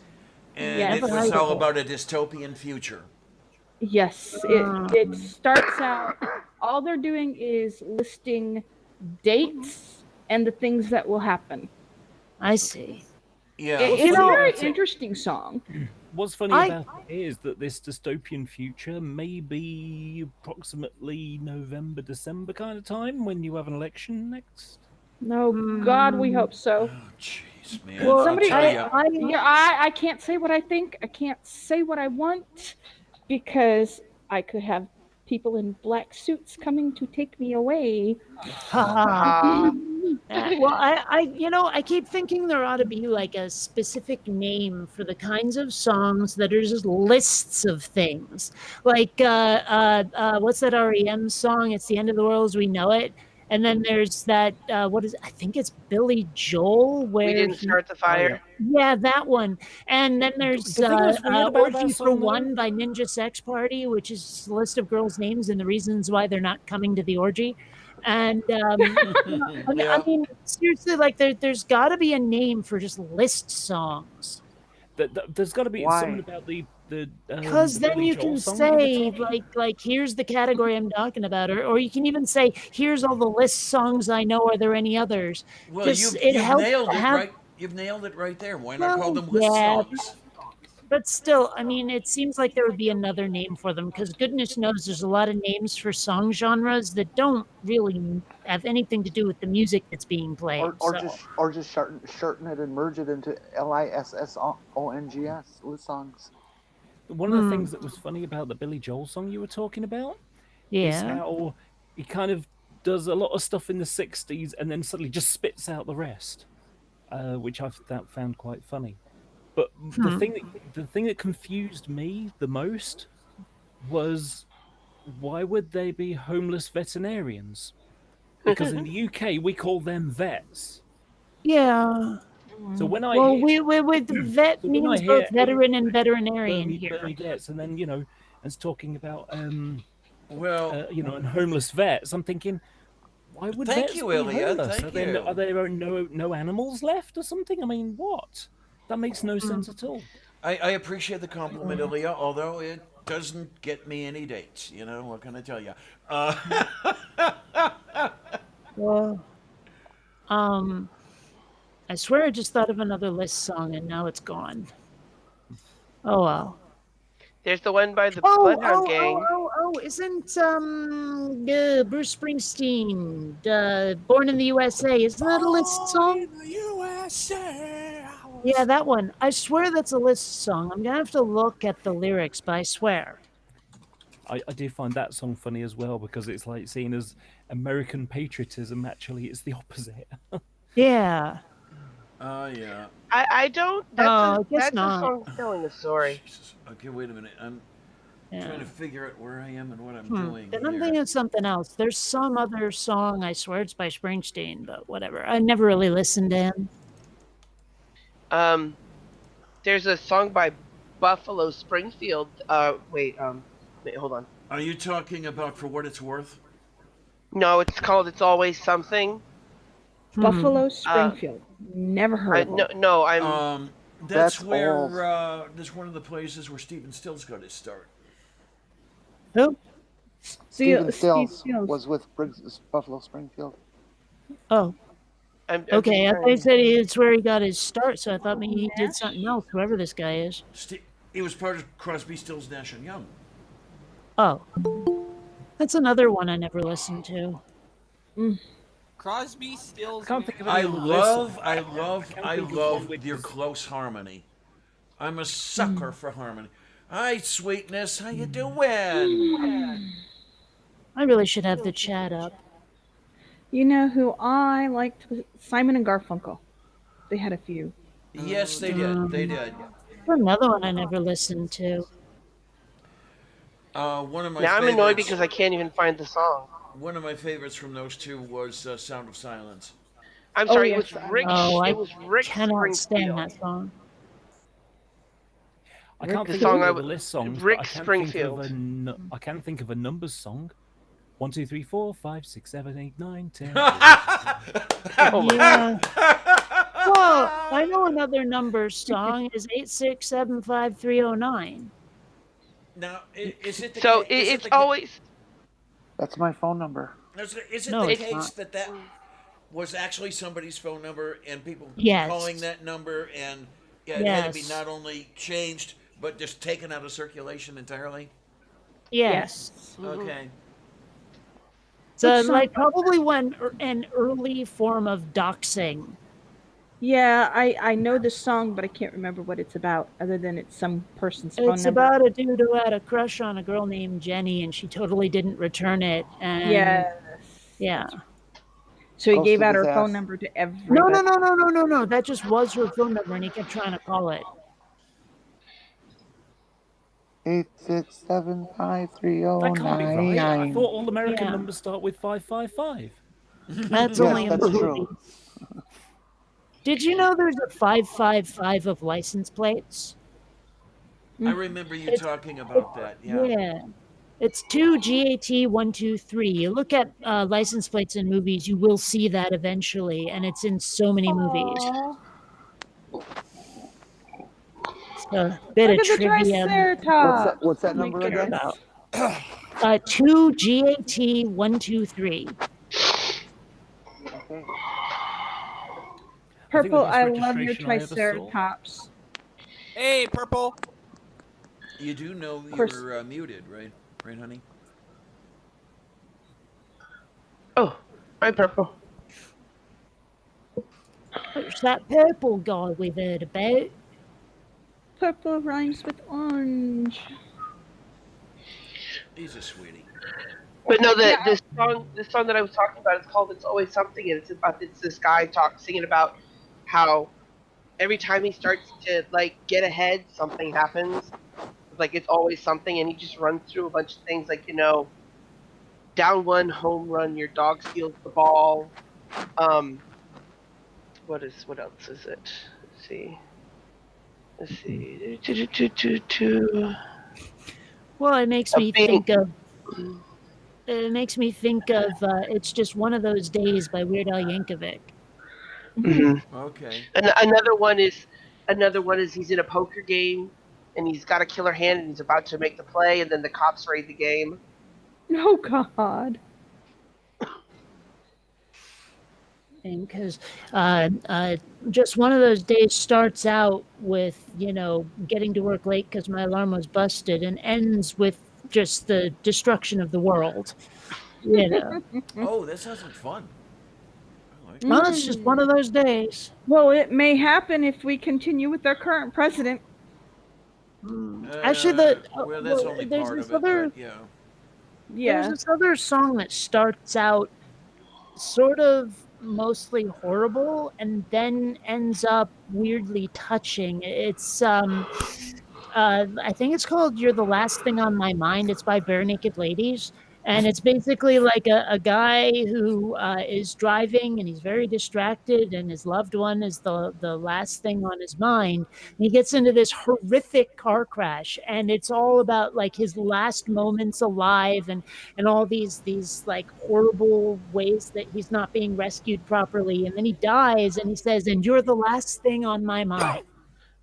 And Yes. it was all about a dystopian future. Yes, it starts out. All they're doing is listing dates and the things that will happen. I see. Yeah. It's a know, very that's it. interesting song. What's funny I- about it is that this dystopian future may be approximately November, December kind of time when you have an election next. No, God, we hope so. Oh, jeez, man. Well, Somebody- I'll tell ya. Yeah, I can't say what I think. I can't say what I want because I could have people in black suits coming to take me away. Ah, Well, I keep thinking there ought to be like a specific name for the kinds of songs that are just lists of things. Like, what's that REM song? It's the end of the world as we know it. And then there's that what is I think it's Billy Joel where We didn't he, start the fire. yeah, that one. And then there's The thing that's weird about that Orgy for song, though- One by Ninja Sex Party, which is a list of girls' names and the reasons why they're not coming to the orgy. And I mean, seriously, like there's got to be a name for just list songs. There's got to be Why? something about the Because the then Billy you Joel can song you were say talking- like here's the category I'm talking about, or you can even say here's all the list songs I know. Are there any others? Well, Just- you've it helps nailed to it have- right. You've nailed it right there. Why not call Well, them list yeah, songs? But still, I mean, it seems like there would be another name for them because goodness knows there's a lot of names for song genres that don't really have anything to do with the music that's being played. Or so. just shorten it and merge it into LISSONGS list songs. One of the things that was funny about the Billy Joel song you were talking about is Yeah. how he kind of does a lot of stuff in the 60s and then suddenly just spits out the rest, which I found quite funny. But the thing that confused me the most was why would they be homeless veterinarians? Because in the UK we call them vets. Yeah. So when I Well, hear- with vet So when I means hear both veteran and veterinarian Bernie here. vets, and then and it's talking about Well, and homeless vets, I'm thinking, why would Thank vets you, be Ilya, homeless? thank Are you. there no animals left or something? I mean, what? That makes no sense at all. I appreciate the compliment, Ilya, although it doesn't get me any dates. You know, what can I tell you? Well, I swear I just thought of another list song and now it's gone. Oh well. There's the one by the Bloodhound Gang. Isn't Bruce Springsteen, Born in the USA, isn't that a list song? Yeah, that one. I swear that's a list song. I'm gonna have to look at the lyrics, but I swear. I do find that song funny as well because it's like seen as American patriotism. Actually, it's the opposite. Yeah. Yeah. I don't. That's Oh, I guess that's not. a song telling a story. Jesus. Okay, wait a minute. I'm Yeah. trying to figure out where I am and what I'm doing Then I'm here. thinking of something else. There's some other song, I swear it's by Springsteen, but whatever. I never really listened to him. There's a song by Buffalo Springfield. Wait, hold on. Are you talking about For What It's Worth? No, it's called "It's Always Something." Buffalo Springfield. Never heard of it. No, I'm. That's That's where old. that's one of the places where Stephen Stills got his start. Who? Stephen Steve Stills Stills. was with Buffalo Springfield. Oh, I'm okay. I just thought you trying- said it's where he got his start, so I thought maybe he did something else, whoever this guy is. He was part of Crosby, Stills, Nash and Young. Oh. That's another one I never listened to. Crosby, Stills. I can't think of I any other love list. can't think of one which your is- close harmony. I'm a sucker for harmony. Hi, sweetness. How you doing? I really should have the chat up. You know who I liked was Simon and Garfunkel. They had a few. Yes, they did. They did. Another one I never listened to. One of my Now I'm favorites, annoyed because I can't even find the song. one of my favorites from those two was Sound of Silence. I'm sorry, yes, it was Rick. Oh, I it was Rick cannot stand Springfield. that song. I can't The think song of I all the would- list songs. Rick but I can't Springfield. Think of I can't think of a numbers song. 1, 2, 3, 4, 5, 6, 7, 8, 9, 10. Yeah. Well, I know another number song is 8675309. Now, is it the So ca- is it it's the ca- always. That's my phone number. Is it No, the it's case not. that was actually somebody's phone number and people Yes. calling that number and it had to be Yes. not only changed but just taken out of circulation entirely? Yes. Okay. So, Which song- like, probably an early form of doxing. Yeah, I know the song, but I can't remember what it's about, other than it's some person's phone It's number. about a dude who had a crush on a girl named Jenny, and she totally didn't return it. And Yes. yeah. So he Goes gave to out her his phone ass. number to everybody. No. That just was her phone number, and he kept trying to call it. 8675309. That can't be right. I thought all American Yeah. numbers start with 555. That's Yes, only in that's the true. movies. Did you know there's a 555 of license plates? I remember you It's- talking about that. Yeah. Yeah. It's 2GAT123. You look at license plates in movies, you will see that eventually, and it's in so many movies. Aw. So a bit Look of at the trivia Triceratops. What's that Oh my number to again? about. 2GAT123. Okay. Purple, the I best love your registration I ever saw. Triceratops. Hey, Purple. You do know course. you're muted, right? Right, honey? Oh, hi, Purple. What's that purple guy we've heard about? Purple rhymes with orange. He's a sweetie. But no, Yeah. this song that I was talking about is called "It's Always Something," and it's this guy singing about how every time he starts to like get ahead, something happens. Like it's always something, and he just runs through a bunch of things, like down one, home run, your dog steals the ball. What else is it? Let's see. Well, it makes A me big- think of. It makes me think of "It's Just One of Those Days" by Weird Al Yankovic. Okay. And another one is he's in a poker game and he's got a killer hand and he's about to make the play and then the cops raid the game. Oh God. Because just one of those days starts out with getting to work late because my alarm was busted, and ends with just the destruction of the world. Oh, that sounds like fun. I like it. Well, it's just one of those days. Well, it may happen if we continue with our current president. Actually, well, that's only there's part this of it, other but yeah. Yeah. there's this other song that starts out sort of mostly horrible and then ends up weirdly touching. It's I think it's called "You're the Last Thing on My Mind." It's by Bare Naked Ladies. And it's basically like a guy who is driving and he's very distracted, and his loved one is the last thing on his mind. And he gets into this horrific car crash, and it's all about like his last moments alive, and all these like horrible ways that he's not being rescued properly. And then he dies, and he says, "And you're the last thing on my mind."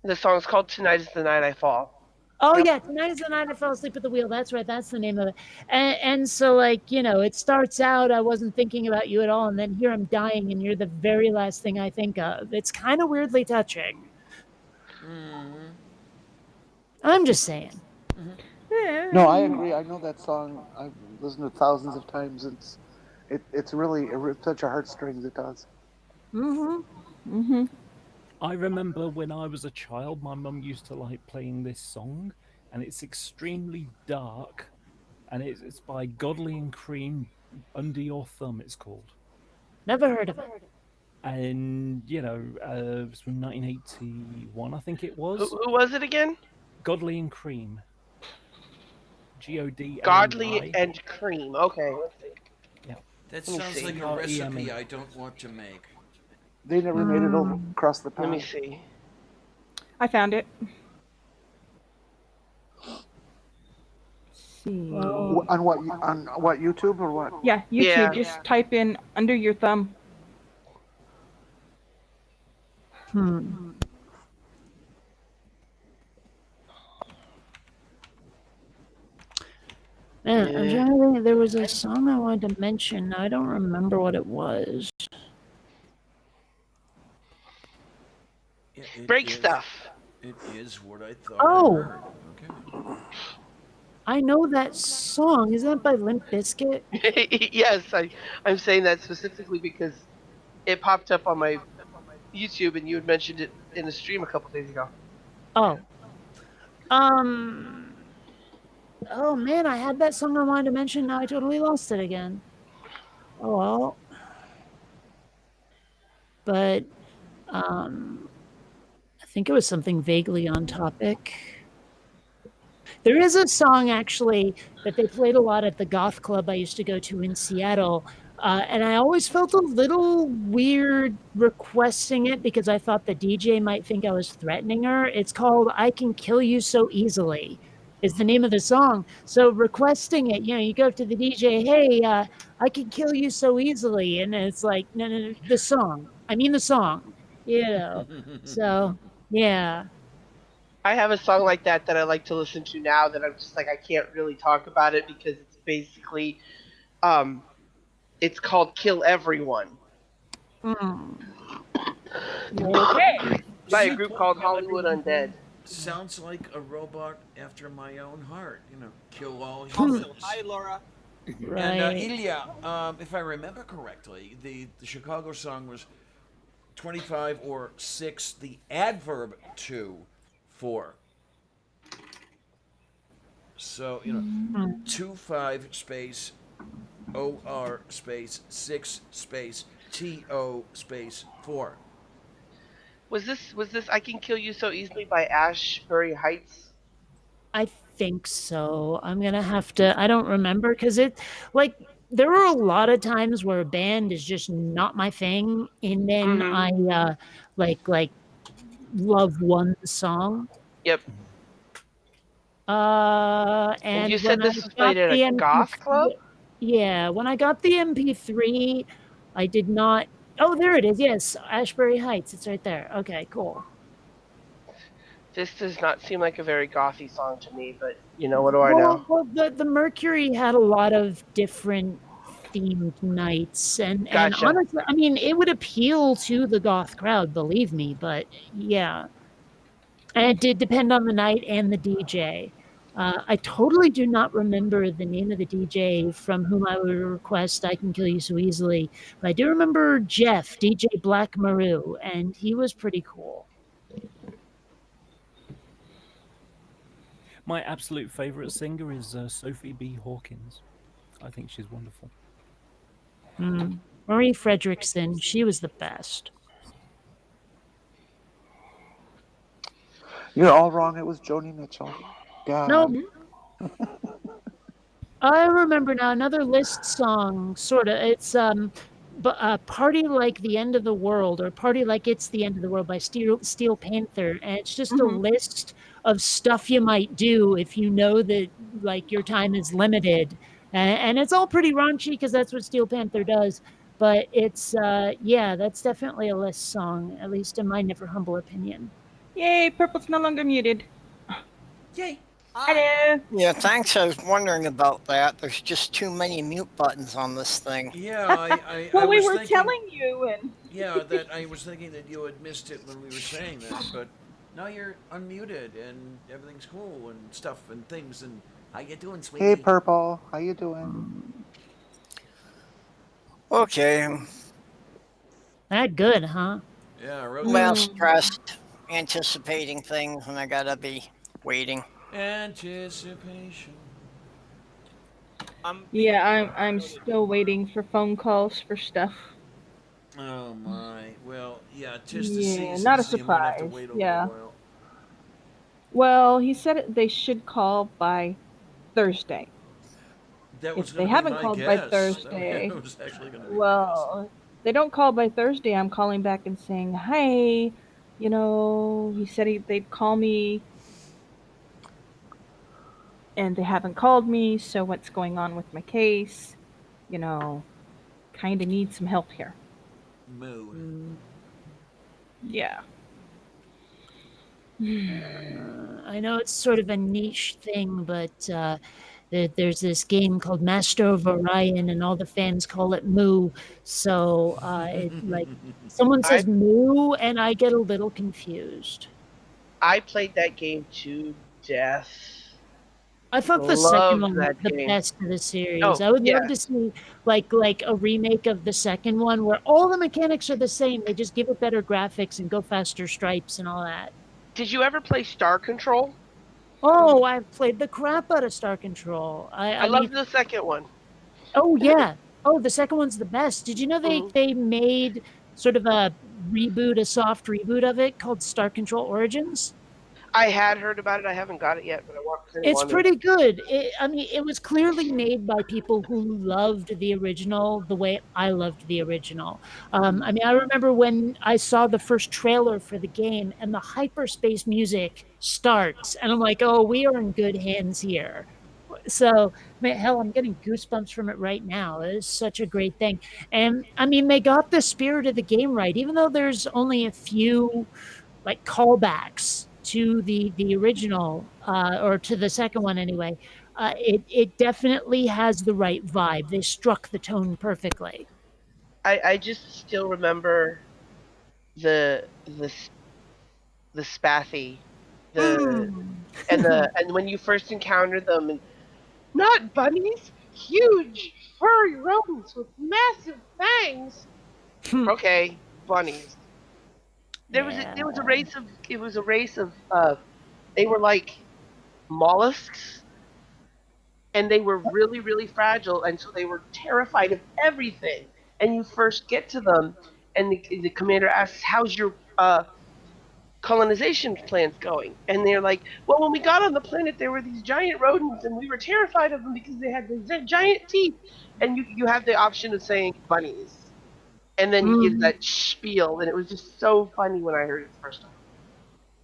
The song's called "Tonight Is the Night I Fall." Oh yeah, "Tonight Is the Night I Fell Asleep at the Wheel." That's right. That's the name of it. And so like, it starts out, I wasn't thinking about you at all, and then here I'm dying, and you're the very last thing I think of. It's kind of weirdly touching. I'm just saying. No, I agree. I know that song. I've listened to it thousands of times. It's really it rips at your heartstrings. It does. I remember when I was a child, my mum used to like playing this song, and it's extremely dark, and it's by Godley and Cream. "Under Your Thumb" it's called. Never heard of it. And it was from 1981, I think it was. Who was it again? Godley and Cream. Godly Godly and Cream. Okay. Let's see. That Let me sounds see. like a R-E-M-E. recipe I don't want to make. They never made it over across the Let pond. me see. I found it. See. On what YouTube or what? Yeah, YouTube. Yeah. Just type in "Under Your Thumb." Man, I'm trying to think. There was a song I wanted to mention. I don't remember what it was. Yeah, it Break is- stuff. It is what I thought Oh. I heard. Okay. I know that song. Isn't that by Limp Bizkit? Yes, I'm saying that specifically because it popped up on my YouTube and you had mentioned it in the stream a couple days ago. Oh. Oh man, I had that song I wanted to mention. Now I totally lost it again. Oh well. But I think it was something vaguely on topic. There is a song actually that they played a lot at the goth club I used to go to in Seattle, And I always felt a little weird requesting it because I thought the DJ might think I was threatening her. It's called I Can Kill You So Easily, is the name of the song. So requesting it, you go to the DJ, hey, I can kill you so easily. And it's like, no, the song. I mean the song, So, yeah. I have a song like that I like to listen to now that I'm just like I can't really talk about it because it's basically, it's called "Kill Everyone" Okay. by a group called Hollywood Undead. Sounds like a robot after my own heart. Kill all Also, humans. hi Laura. Right. And Ilya, if I remember correctly, the Chicago song was 25 or 6, the adverb to 4. So, 25 space OR space 6 space TO space 4. Was this "I Can Kill You So Easily" by Ashbury Heights? I think so. I'm gonna have to. I don't remember because there are a lot of times where a band is just not my thing, and then I like love one song. Yep. And you said when this I was got played at the a goth club? Yeah, when I got the MP3, I did not. Oh, there it is. Yes, Ashbury Heights. It's right there. Okay, cool. This does not seem like a very gothy song to me, but what do I know? Well, the Mercury had a lot of different themed nights, and Gotcha. honestly, I mean, it would appeal to the goth crowd, believe me. But yeah, and it did depend on the night and the DJ. I totally do not remember the name of the DJ from whom I would request "I Can Kill You So Easily," but I do remember Jeff, DJ Black Maru, and he was pretty cool. My absolute favorite singer is Sophie B. Hawkins. I think she's wonderful. Marie Fredriksson, she was the best. You're all wrong. It was Joni Mitchell. God. No. I remember now another List song, sort of. It's "Party Like the End of the World" or "Party Like It's the End of the World" by Steel Panther, and it's just a list of stuff you might do if you know that your time is limited, and it's all pretty raunchy because that's what Steel Panther does. But it's that's definitely a List song, at least in my never humble opinion. Yay, Purple's no longer muted. Yay! Hello. Yeah, thanks. I was wondering about that. There's just too many mute buttons on this thing. Yeah, I Well, we was were thinking, telling you, and Yeah, that I was thinking that you had missed it when we were saying that, but now you're unmuted and everything's cool and stuff and things. And how you doing, sweetie? Hey, Purple. How you doing? Okay. That good, huh? Yeah, really. Well, stressed, anticipating things, and I gotta be waiting. Anticipation. yeah, I'm still waiting for phone calls for stuff. Oh my. Well, yeah, tis the Yeah, season. not a so you might have to surprise, wait a yeah. little while. Well, he said they should call by Thursday. That was If they gonna be haven't my called by guess. Thursday, That was actually gonna be my well, they don't call by Thursday. I'm calling back and saying, "Hey, he said they'd call me, and they haven't called me. So what's going on with my case? Kind of need some help here." guess. Moo. Yeah. I know it's sort of a niche thing, but there's this game called Master of Orion, and all the fans call it Moo. So someone says Moo, and I get a little confused. I played that game to death. I thought the Love second one was that the game. best of the series. Oh, I would yeah. love to see like a remake of the second one where all the mechanics are the same. They just give it better graphics and go faster stripes and all that. Did you ever play Star Control? Oh, I've played the crap out of Star Control. I love the second one. Oh yeah. Oh, the second one's the best. Did you know they made sort of a soft reboot of it called Star Control Origins? I had heard about it. I haven't got it yet, but I want. It's pretty good. I mean, it was clearly made by people who loved the original the way I loved the original. I mean, I remember when I saw the first trailer for the game and the hyperspace music starts, and I'm like, oh, we are in good hands here. So, hell, I'm getting goosebumps from it right now. It is such a great thing. And I mean, they got the spirit of the game right, even though there's only a few like callbacks to the original or to the second one anyway. It definitely has the right vibe. They struck the tone perfectly. I just still remember the Spathy, and when you first encountered them, and not bunnies, huge furry rodents with massive fangs. Okay, bunnies. There was a race of they were like mollusks, and they were really, really fragile, and so they were terrified of everything. And you first get to them, and the commander asks, "How's your colonization plans going?" And they're like, "Well, when we got on the planet, there were these giant rodents, and we were terrified of them because they had these giant teeth." And you have the option of saying bunnies, and then you give that spiel, and it was just so funny when I heard it the first time.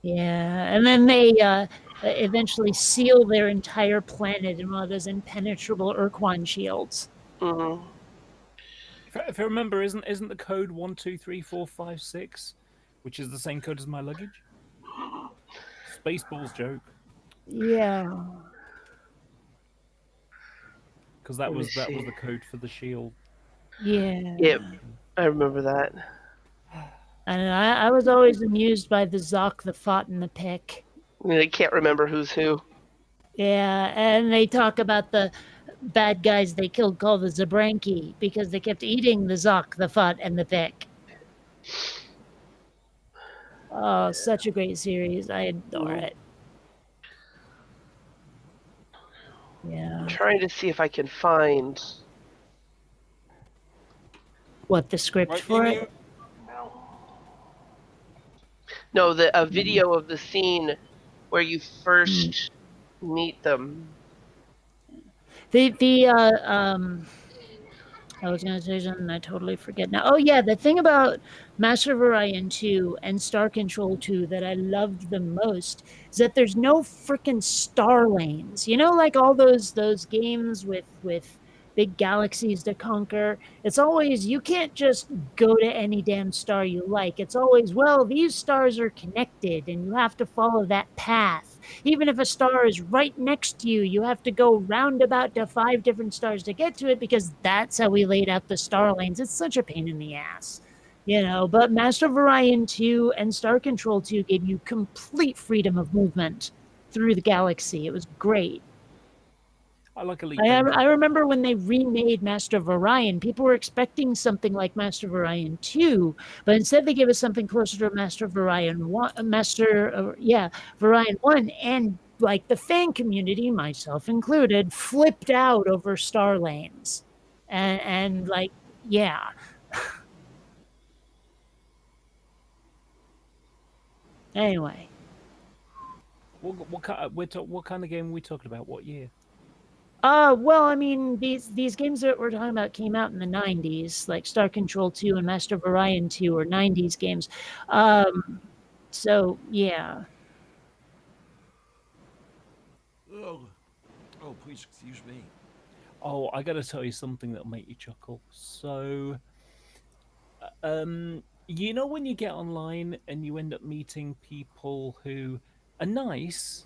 Yeah, and then they eventually seal their entire planet in one of those impenetrable Urquan shields. Mm-hmm. If I remember, isn't the code 123456, which is the same code as my luggage? Spaceballs joke. Yeah. Because that was the code for the shield. Yeah. Yep, I remember that. And I was always amused by the Zoc, the Fought, and the Pick. I can't remember who's who. Yeah, and they talk about the bad guys they killed called the Zabranki because they kept eating the Zoc, the Fought, and the Pick. Oh, such a great series. I adore it. Yeah. I'm trying to see if I can find What, the script for it? No, a video of the scene where you first meet them. I was going to say something I totally forget now. Oh, yeah, the thing about Master of Orion 2 and Star Control 2 that I loved the most is that there's no freaking star lanes. You know, like all those games with big galaxies to conquer. It's always, you can't just go to any damn star you like. It's always, well, these stars are connected and you have to follow that path. Even if a star is right next to you, you have to go roundabout to 5 different stars to get to it because that's how we laid out the star lanes. It's such a pain in the ass, you know. But Master of Orion 2 and Star Control 2 gave you complete freedom of movement through the galaxy. It was great. I like Elite. I remember when they remade Master of Orion, people were expecting something like Master of Orion 2, but instead they gave us something closer to Master of Orion 1, Orion 1, and like the fan community, myself included, flipped out over star lanes. And like, yeah. Anyway. What kind of game are we talking about? What year? Well, I mean, these games that we're talking about came out in the 90s, like Star Control 2 and Master of Orion 2 are 90s games. So, yeah. Oh, please excuse me. Oh, I got to tell you something that'll make you chuckle. So, you know when you get online and you end up meeting people who are nice,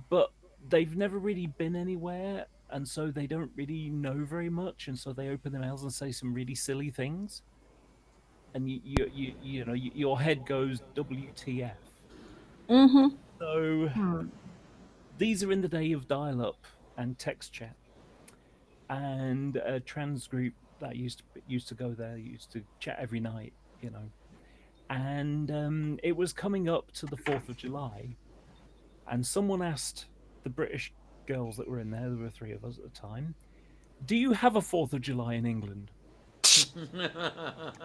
but they've never really been anywhere, and so they don't really know very much, and so they open their mouths and say some really silly things, and your head goes WTF. Mm-hmm. So these are in the day of dial-up and text chat, and a trans group that used to go there, used to chat every night, you know, and it was coming up to the 4th of July, and someone asked the British girls that were in there were 3 of us at the time, do you have a 4th of July in England?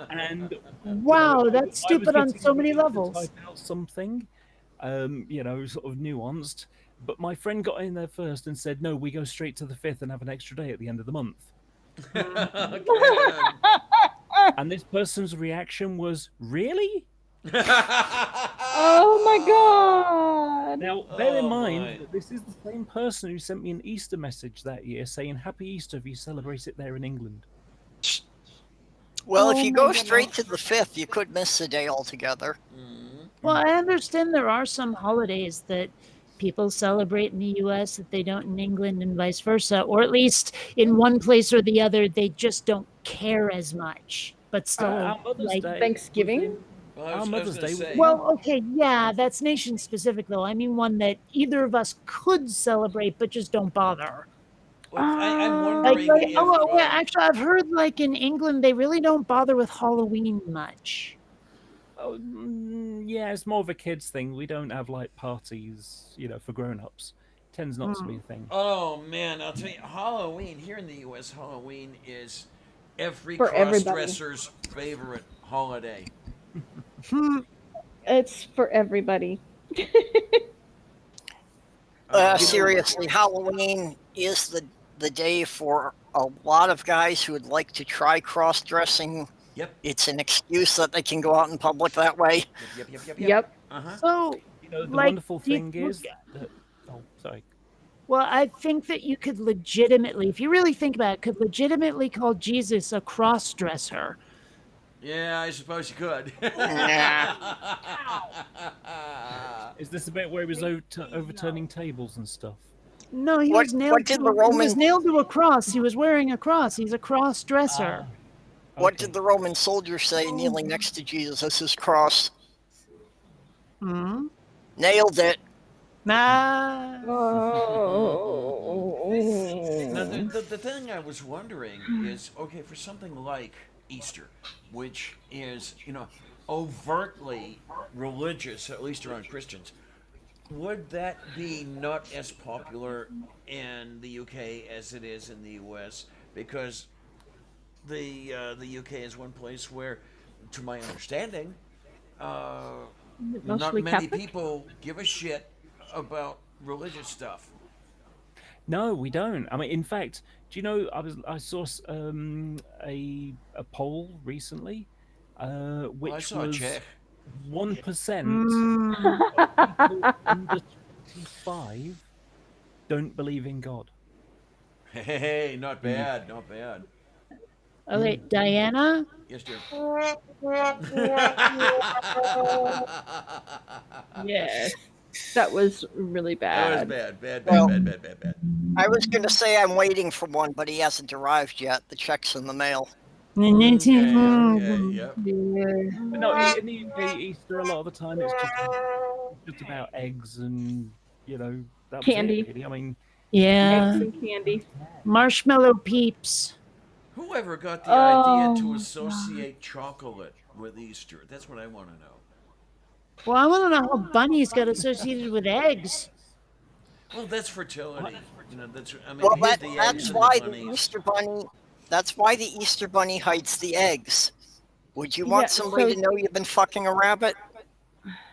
And wow, that's stupid on so many levels. Type out something, you know, sort of nuanced. But my friend got in there first and said, "No, we go straight to the 5th and have an extra day at the end of the month." Okay. And this person's reaction was, "Really?" Oh my god! Now, bear in Oh, mind my. that this is the same person who sent me an Easter message that year saying, "Happy Easter if you celebrate it there in England." Well, Oh if you my go goodness. straight to the 5th, you could miss the day altogether. Well, I understand there are some holidays that people celebrate in the US that they don't in England and vice versa, or at least in one place or the other, they just don't care as much. But still, Our Mother's like, Day was Thanksgiving? in- Well, Our I was Mother's gonna Day was say, in- well, okay, yeah, that's nation specific though. I mean one that either of us could celebrate, but just don't bother. well, I'm Like, wondering if. oh, yeah, actually, I've heard like in England, they really don't bother with Halloween much. Oh, yeah, it's more of a kids thing. We don't have like parties, you know, for grown-ups. Tends not to be a thing. Oh man, I'll tell you, Halloween here in the U.S. Halloween is every For everybody. cross-dresser's favorite holiday. It's for everybody. Seriously, Halloween is the day for a lot of guys who would like to try cross-dressing. Yep. It's an excuse that they can go out in public that way. Yep. Uh-huh. So, You know, the like, wonderful do you- thing is that. Oh, sorry. well, I think that you could legitimately, if you really think about it, could legitimately call Jesus a cross-dresser. Yeah, I suppose you could. Is this a bit where he was overturning tables and stuff? No, he What- was nailed. what did to, the he was Roman- nailed to a cross. He was wearing a cross. He's a cross-dresser. What Okay. did the Roman soldier say kneeling next to Jesus as his cross? Hmm? Nailed it. Nah. Oh. Now, the thing I was wondering is, okay, for something like Easter, which is, you know, overtly religious, at least around Christians, would that be not as popular in the UK as it is in the US? Because the UK is one place where, to my understanding, not Mostly many Catholic? people give a shit about religious stuff. No, we don't. I mean, in fact, do you know? I saw a poll recently, which Well, I saw a was check. 1% Mm. people under 25 don't believe in God. Hey, not bad, not bad. Okay, Diana. Yes, dear. Yes. That was really That was bad. bad. Well- Bad. I was going to say I'm waiting for one, but he hasn't arrived yet. The check's in the mail. Okay, Mm. yep. But no, in the UK, Easter a lot of the time it's just about eggs and, you know, that was Candy. it, really. I mean, Yeah. Eggs and candy. Marshmallow peeps. Whoever got the idea Oh, to my associate chocolate with Easter? That's what I want to know. Well, I want to know how bunnies got associated with eggs. Well, that's fertility. You know, that's. I mean, Well, here's the eggs that's and why the the bunnies. Easter Bunny. That's why the Easter Bunny hides the eggs. Would you want Yeah, somebody so- to know you've been fucking a rabbit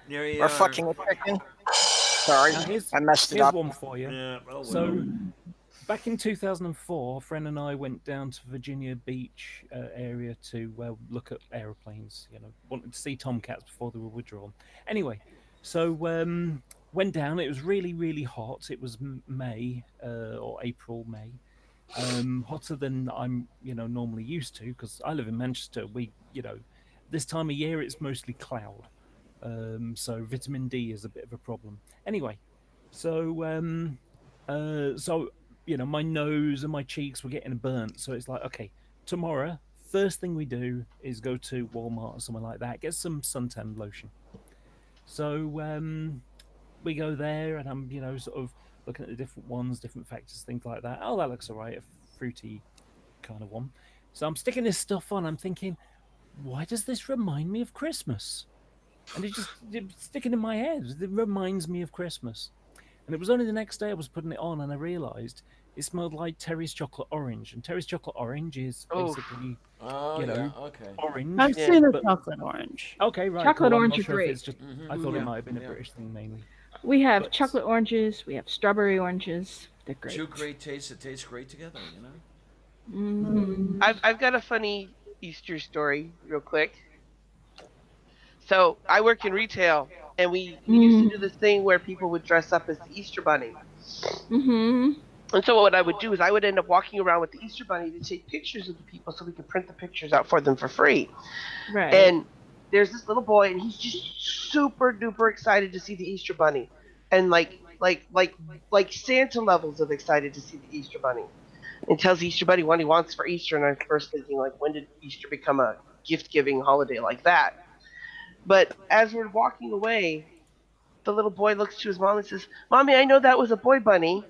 There you or are. fucking a chicken? Sorry, now here's, I messed it here's up. one for you. Yeah. Oh, well. So, back in 2004, a friend and I went down to Virginia Beach area to look at aeroplanes. You know, wanted to see Tomcats before they were withdrawn. Anyway, so went down. It was really, really hot. It was May or April, May. Hotter than I'm, you know, normally used to because I live in Manchester. We, you know, this time of year it's mostly cloud. So vitamin D is a bit of a problem. Anyway, so so you know, my nose and my cheeks were getting burnt. So it's like, okay, tomorrow, first thing we do is go to Walmart or somewhere like that, get some suntan lotion. So we go there, and I'm, you know, sort of looking at the different ones, different factors, things like that. Oh, that looks alright, a fruity kind of one. So I'm sticking this stuff on. I'm thinking, why does this remind me of Christmas? And it's sticking in my head. It reminds me of Christmas. And it was only the next day I was putting it on and I realised it smelled like Terry's chocolate orange, and Terry's chocolate orange is Oof. basically Oh, you know, yeah, okay. orange. I've Yeah. seen a But- chocolate orange. Okay, right. Chocolate cool. I'm orange not are sure if great. it's just. Mhm. I thought Yeah, it might have been a yeah. British thing mainly. We have But- chocolate oranges. We have strawberry oranges. They're great. Two great tastes that taste great together, you know? Mhm. I've got a funny Easter story, real quick. So I work in retail, and we used to do this thing where people would dress up as the Easter Bunny. Mhm. And so what I would do is I would end up walking around with the Easter Bunny to take pictures of the people so we could print the pictures out for them for free. Right. And there's this little boy, and he's just super duper excited to see the Easter Bunny, and like Santa levels of excited to see the Easter Bunny. And tells the Easter Bunny what he wants for Easter, and I'm first thinking like, when did Easter become a gift-giving holiday like that? But as we're walking away, the little boy looks to his mom and says, "Mommy, I know that was a boy bunny."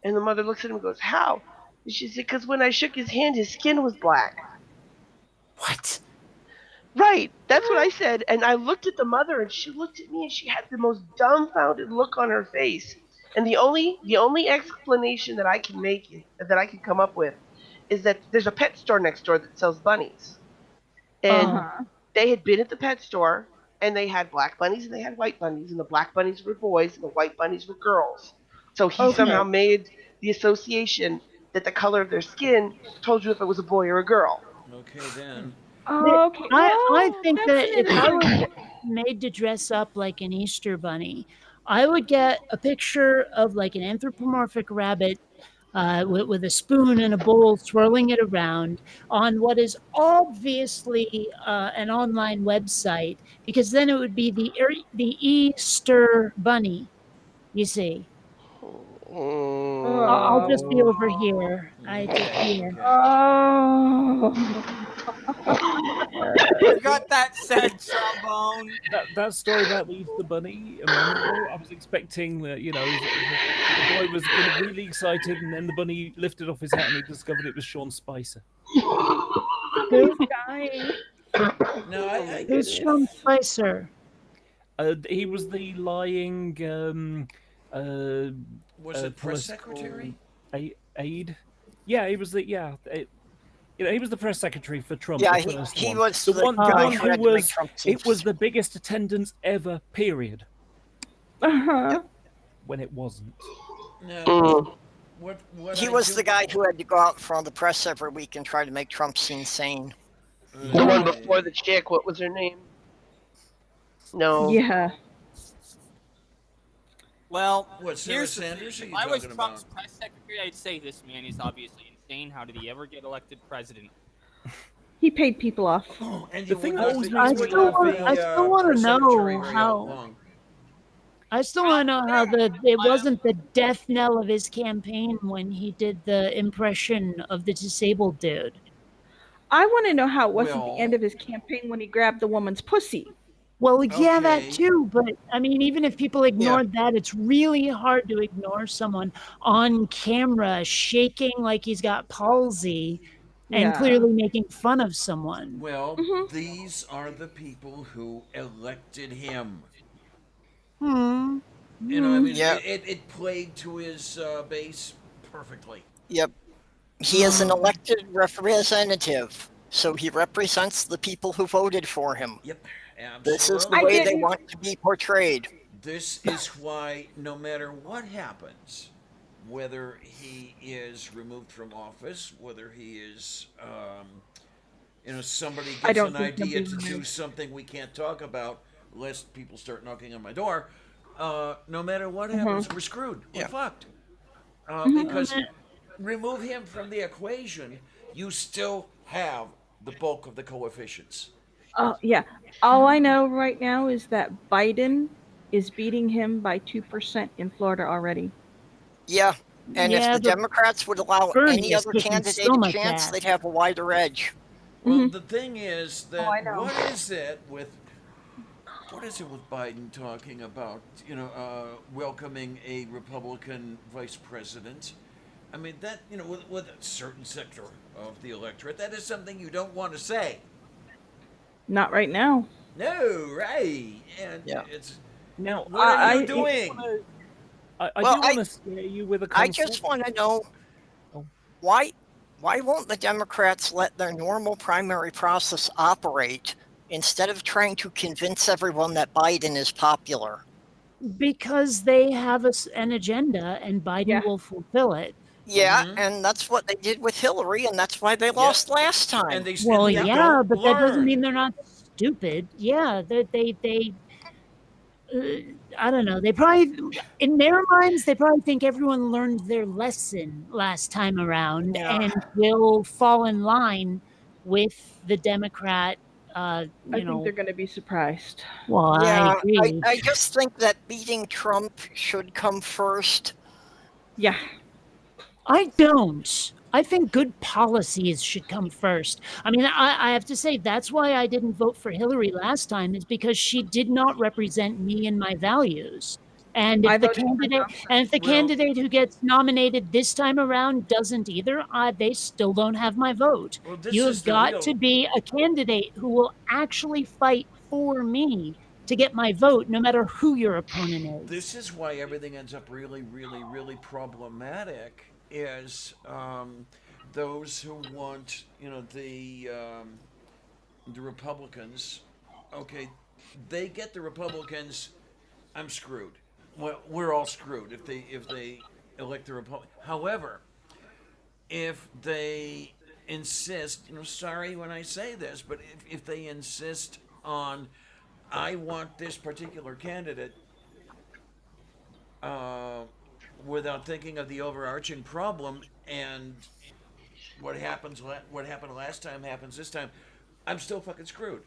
And the mother looks at him and goes, "How?" And she said, "Because when I shook his hand, his skin was black." What? Right, that's what I said. And I looked at the mother, and she looked at me, and she had the most dumbfounded look on her face. And the only explanation that I can make, that I can come up with, is that there's a pet store next door that sells bunnies. And Uh-huh. they had been at the pet store, and they had black bunnies and they had white bunnies, and the black bunnies were boys and the white bunnies were girls. So he Okay. somehow made the association that the color of their skin told you if it was a boy or a girl. Okay, then. Oh, okay. I Well, think that's that an if I was interesting- made to dress up like an Easter bunny, I would get a picture of like an anthropomorphic rabbit with a spoon and a bowl swirling it around on what is obviously an online website, because then it would be the Easter bunny, you see. I'll just be over here. I just here. Oh. You got that said, trombone. That story about the Easter Bunny a moment ago, I was expecting that, the boy was getting really excited, and then the bunny lifted off his hat and he discovered it was Sean Spicer. Who? Dying. No, I get Who's it. Sean Spicer? He was the lying Was it press political secretary? aide. Yeah, he was the he was the press secretary for Trump. Yeah, the first he one. was the the one, guy the who one had who to make was. Trump It was seem- the biggest attendance ever. Period. Uh-huh. When it wasn't. No. What He I was do- the guy who had to go out in front of the press every week and try to make Trump seem sane. The one before the chick, what was her name? No. Yeah. Well, What, Sarah here's the Sanders thing. are you If I was talking Trump's about? press secretary, I'd say this man is obviously insane. How did he ever get elected president? He paid people off. Oh, and The you thing would that not always be- makes you me would laugh not is- be, I still wanna press know secretary very how- long. I still want to know how it wasn't the death knell of his campaign when he did the impression of the disabled dude. I want to know how it wasn't Well- the end of his campaign when he grabbed the woman's pussy. Well, yeah, Okay. that too. But I mean, even if people ignored that, it's really hard to ignore someone on camera shaking like he's got palsy and Yeah. clearly making fun of someone. Well, Mhm. these are the people who elected him. Hmm. You know, I mean, Yeah. it played to his base perfectly. Yep. He is an elected representative, so he represents the people who voted for him. Yep, This is the absolutely. way they didn't- want to be portrayed. This is why no matter what happens, whether he is removed from office, whether he is, somebody I gets don't an think he'll idea be to do removed. something we can't talk about, lest people start knocking on my door. No matter what Mm-hmm. happens, we're screwed. We're Yeah. fucked. Because remove him from the equation, you still have the bulk of the coefficients. Oh, yeah. All I know right now is that Biden is beating him by 2% in Florida already. Yeah. And Yeah, if the but Democrats would allow Bernie any is other kicking candidate so a much chance, ass. they'd have a wider edge. Well, the thing is Mm-hmm. I that know. what is it with Biden talking about, welcoming a Republican vice president? I mean, that, with a certain sector of the electorate, that is something you don't want to say. Not right now. No, right? And Yeah. it's Now, what are you I- doing? I Well, do want to scare you with a I concept. just want to know Oh. why won't the Democrats let their normal primary process operate instead of trying to convince everyone that Biden is popular? Because they have an agenda, and Biden Yeah. will fulfill it. Yeah, Mhm. and that's what they did with Hillary, and that's why they lost last time. And they Well, and they yeah, don't but that doesn't learn. mean they're not stupid. Yeah, they I don't know. They probably, in their minds, they probably think everyone learned their lesson last time around Yeah. and will fall in line with the Democrat. I think they're going to be surprised. Well, I Yeah, agree. I just think that beating Trump should come first. Yeah. I don't. I think good policies should come first. I mean, I have to say that's why I didn't vote for Hillary last time, is because she did not represent me and my values. And I if the voted for candidate Johnson. and if the Well- candidate who gets nominated this time around doesn't either, they still don't have my vote. Well, this You is have the got real- to be a candidate who will actually fight for me to get my vote, no matter who your opponent is. This is why everything ends up really, really, really problematic. Is those who want, the Republicans? Okay, they get the Republicans. I'm screwed. Well, we're all screwed if they elect the Republic. However, if they insist, sorry when I say this, but if they insist on, I want this particular candidate, without thinking of the overarching problem and what happened last time happens this time, I'm still fucking screwed.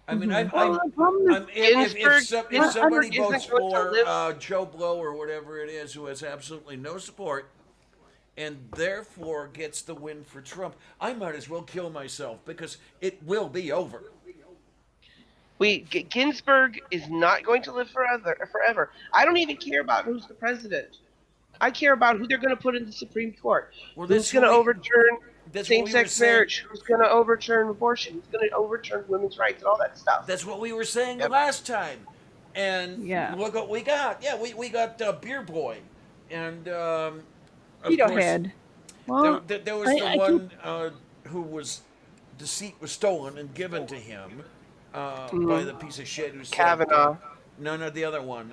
I mean, Well, the problem is if somebody Ginsburg votes isn't going to for live- Joe Blow or whatever it is, who has absolutely no support, and therefore gets the win for Trump, I might as well kill myself because it will be over. Ginsburg is not going to live forever. I don't even care about who's the president. I care about who they're going to put in the Supreme Court. Well, Who's going to overturn that's what we were same-sex saying. marriage? Who's going to overturn abortion? Who's going to overturn women's rights and all that stuff? That's what we were saying Yep. last time. And Yeah. look what we got. Yeah, we got Beer Boy. And of Veto course, head. well, there was I one who was, the seat was stolen and given to him by the piece of shit who said, Kavanaugh. no, not the other one.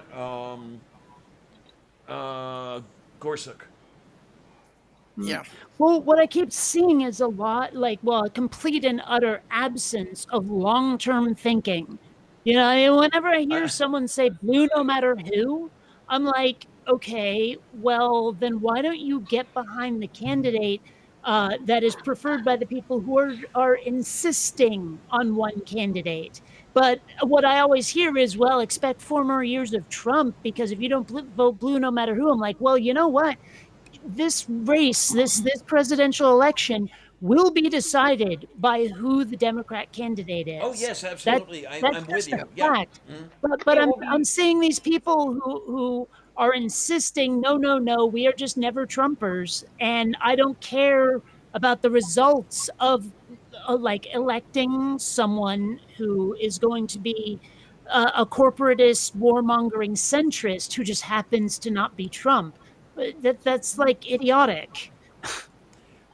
Gorsuch. Yeah. Well, what I keep seeing is a complete and utter absence of long-term thinking. Whenever I hear someone say blue no matter who, I'm like, okay, well, then why don't you get behind the candidate that is preferred by the people who are insisting on one candidate? But what I always hear is, well, expect 4 more years of Trump, because if you don't vote blue no matter who, I'm like, well, you know what? This race, this presidential election will be decided by who the Democrat candidate is. Oh yes, absolutely. I'm with just you. a Yeah. fact. But I'm seeing these people who are insisting, no, we are just never Trumpers, and I don't care about the results of electing someone who is going to be a corporatist, warmongering centrist who just happens to not be Trump. That's like idiotic.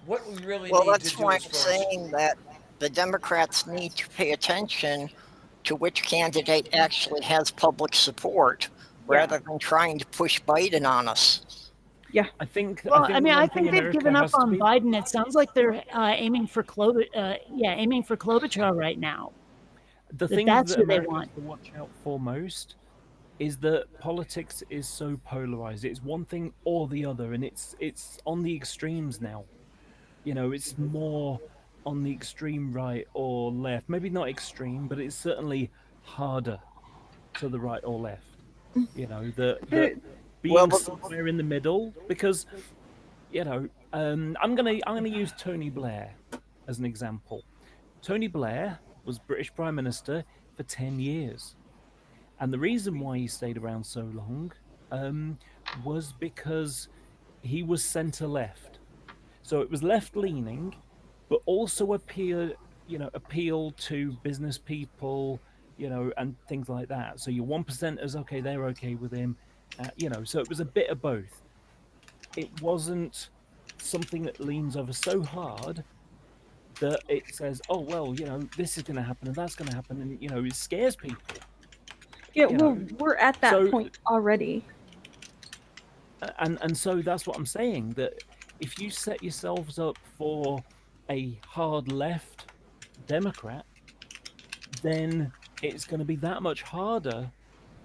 What we really Well, need that's to do why I'm as far as saying that the Democrats need to pay attention to which candidate actually has public support, rather than trying to push Biden on us. I think. Well, I I mean, I one thing think they've America given up has to on be- Biden. It sounds like they're aiming for Klobuchar right now. The thing that's that who they America want. has to watch out for most is that politics is so polarized. It's one thing or the other, and it's on the extremes now. It's more on the extreme right or left. Maybe not extreme, but it's certainly harder to the right or left. The being Well, but- somewhere in the middle, because I'm gonna use Tony Blair as an example. Tony Blair was British Prime Minister for 10 years. And the reason why he stayed around so long was because he was centre-left. So it was left-leaning, but also appeal to business people, and things like that. So your 1%ers, okay, they're okay with him. So it was a bit of both. It wasn't something that leans over so hard that it says, "Oh well, this is going to happen and that's going to happen," and it scares people. Yeah, You well, know, we're at that so- point already. And so that's what I'm saying, that if you set yourselves up for a hard left Democrat, then it's going to be that much harder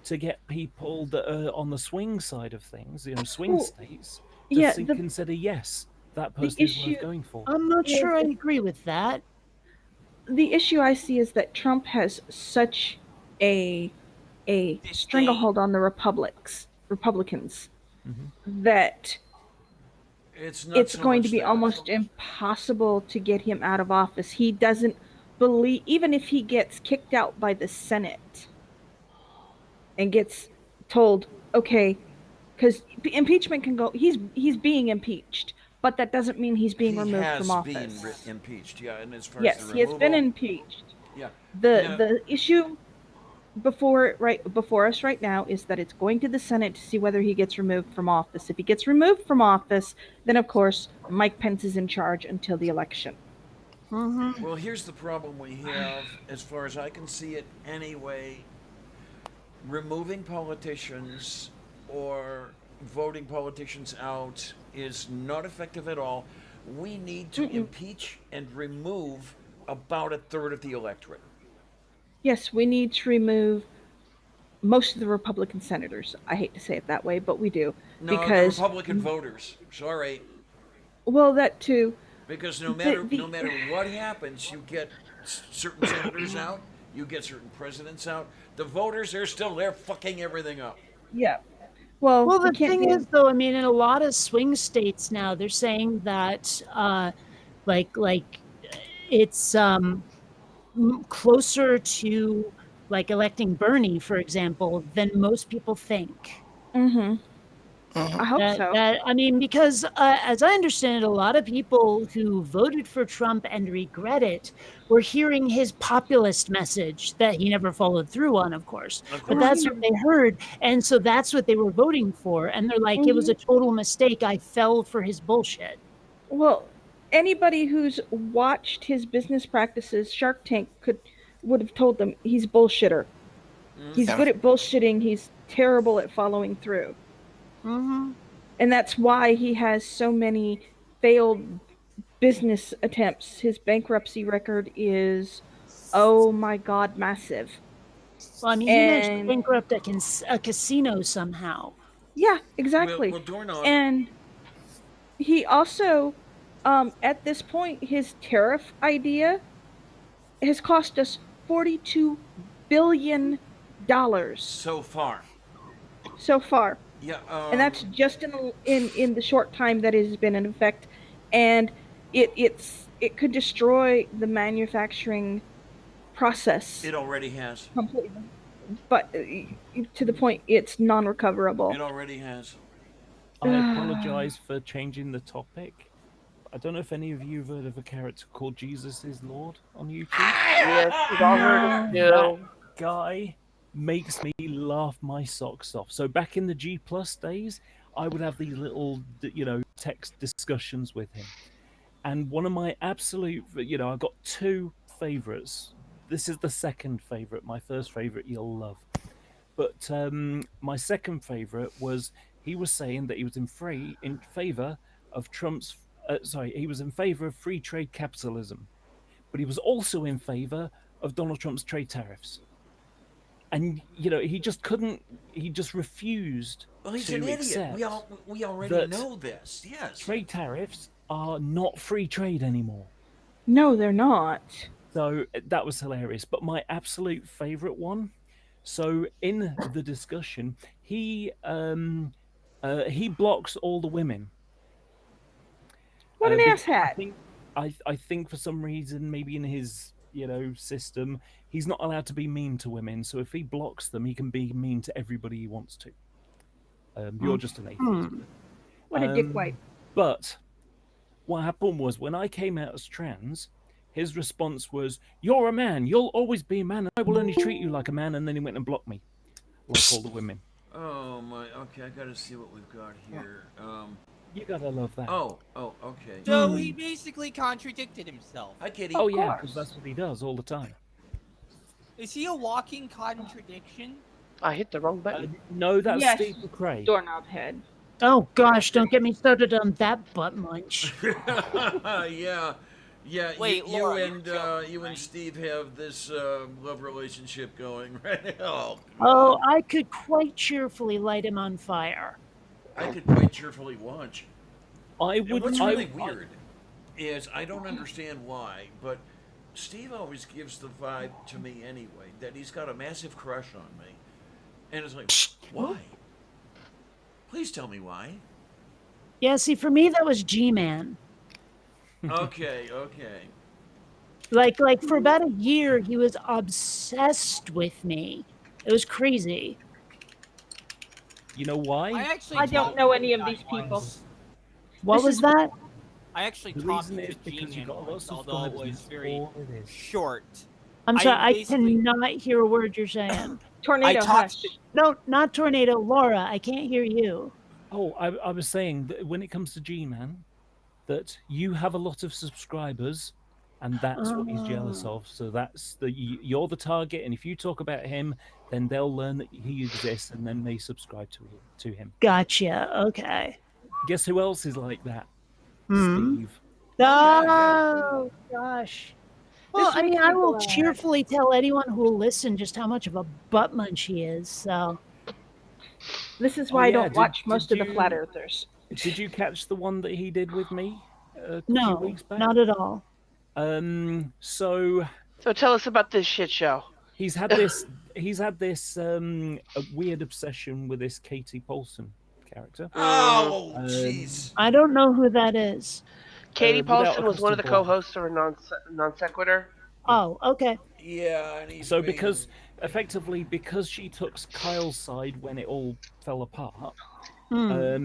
to get people that are on the swing side of things, swing Well, states, to yeah, consider, yes, that person is issue- worth going for. I'm not Yeah, sure I agree with that. The issue I see is that Trump has such a stranglehold on the Republicans Mhm. that It's not it's so going much to be that. almost impossible to get him out of office. He doesn't believe, even if he gets kicked out by the Senate and gets told, okay, because impeachment can go, he's being impeached, but that doesn't mean he's being He removed has from office. been impeached, yeah, and as far Yes, as the he has been removal, impeached. yeah. The issue before us right now is that it's going to the Senate to see whether he gets removed from office. If he gets removed from office, then of course Mike Pence is in charge until the election. Mm-hmm. Well, here's the problem we have, as far as I can see it anyway. Removing politicians or voting politicians out is not effective at all. We need to impeach and remove about a third of the electorate. Yes, we need to remove most of the Republican senators. I hate to say it that way, but we do. No, because the Republican voters. Sorry. well, that too. Because no matter the- no matter what happens, you get certain senators out, you get certain presidents out. The voters are still there fucking everything up. Yeah. Well, Well, we the can't thing do- is, though, I mean, in a lot of swing states now, they're saying that, like it's closer to like electing Bernie, for example, than most people think. Mhm. I hope so. I mean, because as I understand it, a lot of people who voted for Trump and regret it were hearing his populist message that he never followed through on, of course. But that's what they heard. And so that's what they were voting for. And they're like, it was a total mistake. I fell for his bullshit. Well, anybody who's watched his business practices, Shark Tank would have told them he's a bullshitter. He's Yeah. good at bullshitting. He's terrible at following through. Mm-hmm. And that's why he has so many failed business attempts. His bankruptcy record is, oh my god, massive. Well, I mean, he managed to And- bankrupt a casino somehow. Yeah, exactly. Well, doorknob. And he also, at this point, his tariff idea has cost us $42 billion So far. so far. Yeah. And that's just in the short time that it has been in effect, and it could destroy the manufacturing process It already has. completely. But to the point, it's non-recoverable. It already has. I apologize for changing the topic. I don't know if any of you have heard of a character called Jesus is Lord on YouTube. Yes, we've all heard of That guy makes me laugh my socks off. So back in the G Plus days, I would have these little, text discussions with him. And one of my absolute, I've got two favorites. This is the second favorite. My first favorite you'll love. But my second favorite was he was saying that he was in favor of Trump's. He was in favor of free trade capitalism, but he was also in favor of Donald Trump's trade tariffs. And he just couldn't. He just refused. Well, he's to an idiot. accept We already that know this. Yes. trade tariffs are not free trade anymore. No, they're not. So that was hilarious. But my absolute favorite one. So in the discussion, he blocks all the women. What an Because asshat. I think for some reason, maybe in his system, he's not allowed to be mean to women. So if he blocks them, he can be mean to everybody he wants to. You're just an atheist. What a dickwipe. But what happened was when I came out as trans, his response was, "You're a man. You'll always be a man. I will only treat you like a man." And then he went and blocked me, like all the women. Oh my. Okay, I gotta see what we've got here. You gotta love that. Oh. Okay. So he basically contradicted himself. Hi, Kitty. Oh yeah, because that's what he does all the time. Is he a walking contradiction? I hit the wrong button. No, that's Yes. Steve McRae. Doorknob head. Oh gosh, don't get me started on that butt munch. Yeah. Wait, you Laura, and you're joking, you and right? Steve have this love relationship going right now. Oh, I could quite cheerfully light him on fire. I could quite cheerfully watch. I And would. what's I- really weird is I don't understand why, but Steve always gives the vibe to me anyway that he's got a massive crush on me, and it's like, why? Please tell me why. Yeah, see, for me that was G-Man. Okay. Like for about a year, he was obsessed with me. It was crazy. You know why? I don't know any of these people. What was that? I actually The talked reason to is because G-Man you got a lot of once, although it subscribers. was and that's very all it is. short. I'm I sorry, I basically- cannot hear a word you're saying. Tornado talked hush. to- No, not Tornado. Laura, I can't hear you. Oh, I was saying that when it comes to G-Man, that you have a lot of subscribers, and that's what he's jealous of. So that's you're the target, and if you talk about him, then they'll learn that he exists, and then they subscribe to him. Gotcha. Okay. Guess who else is like that? Hmm. Steve. Oh, gosh. Well, This I mean, makes I me will glad. cheerfully tell anyone who will listen just how much of a butt munch he is. So, This is Oh, why I yeah, don't did- watch did most of the you- flat earthers. Did you catch the one that he did with me a few no, weeks back? not at all. So So tell us about this shit show. he's had this a weird obsession with this Katie Paulson character. Oh, jeez. I don't know who that is. Katie without a Paulson was one of the crystal ball. co-hosts or a non sequitur. Oh, okay. Yeah, and he's So been- because she took Kyle's side when it all fell apart,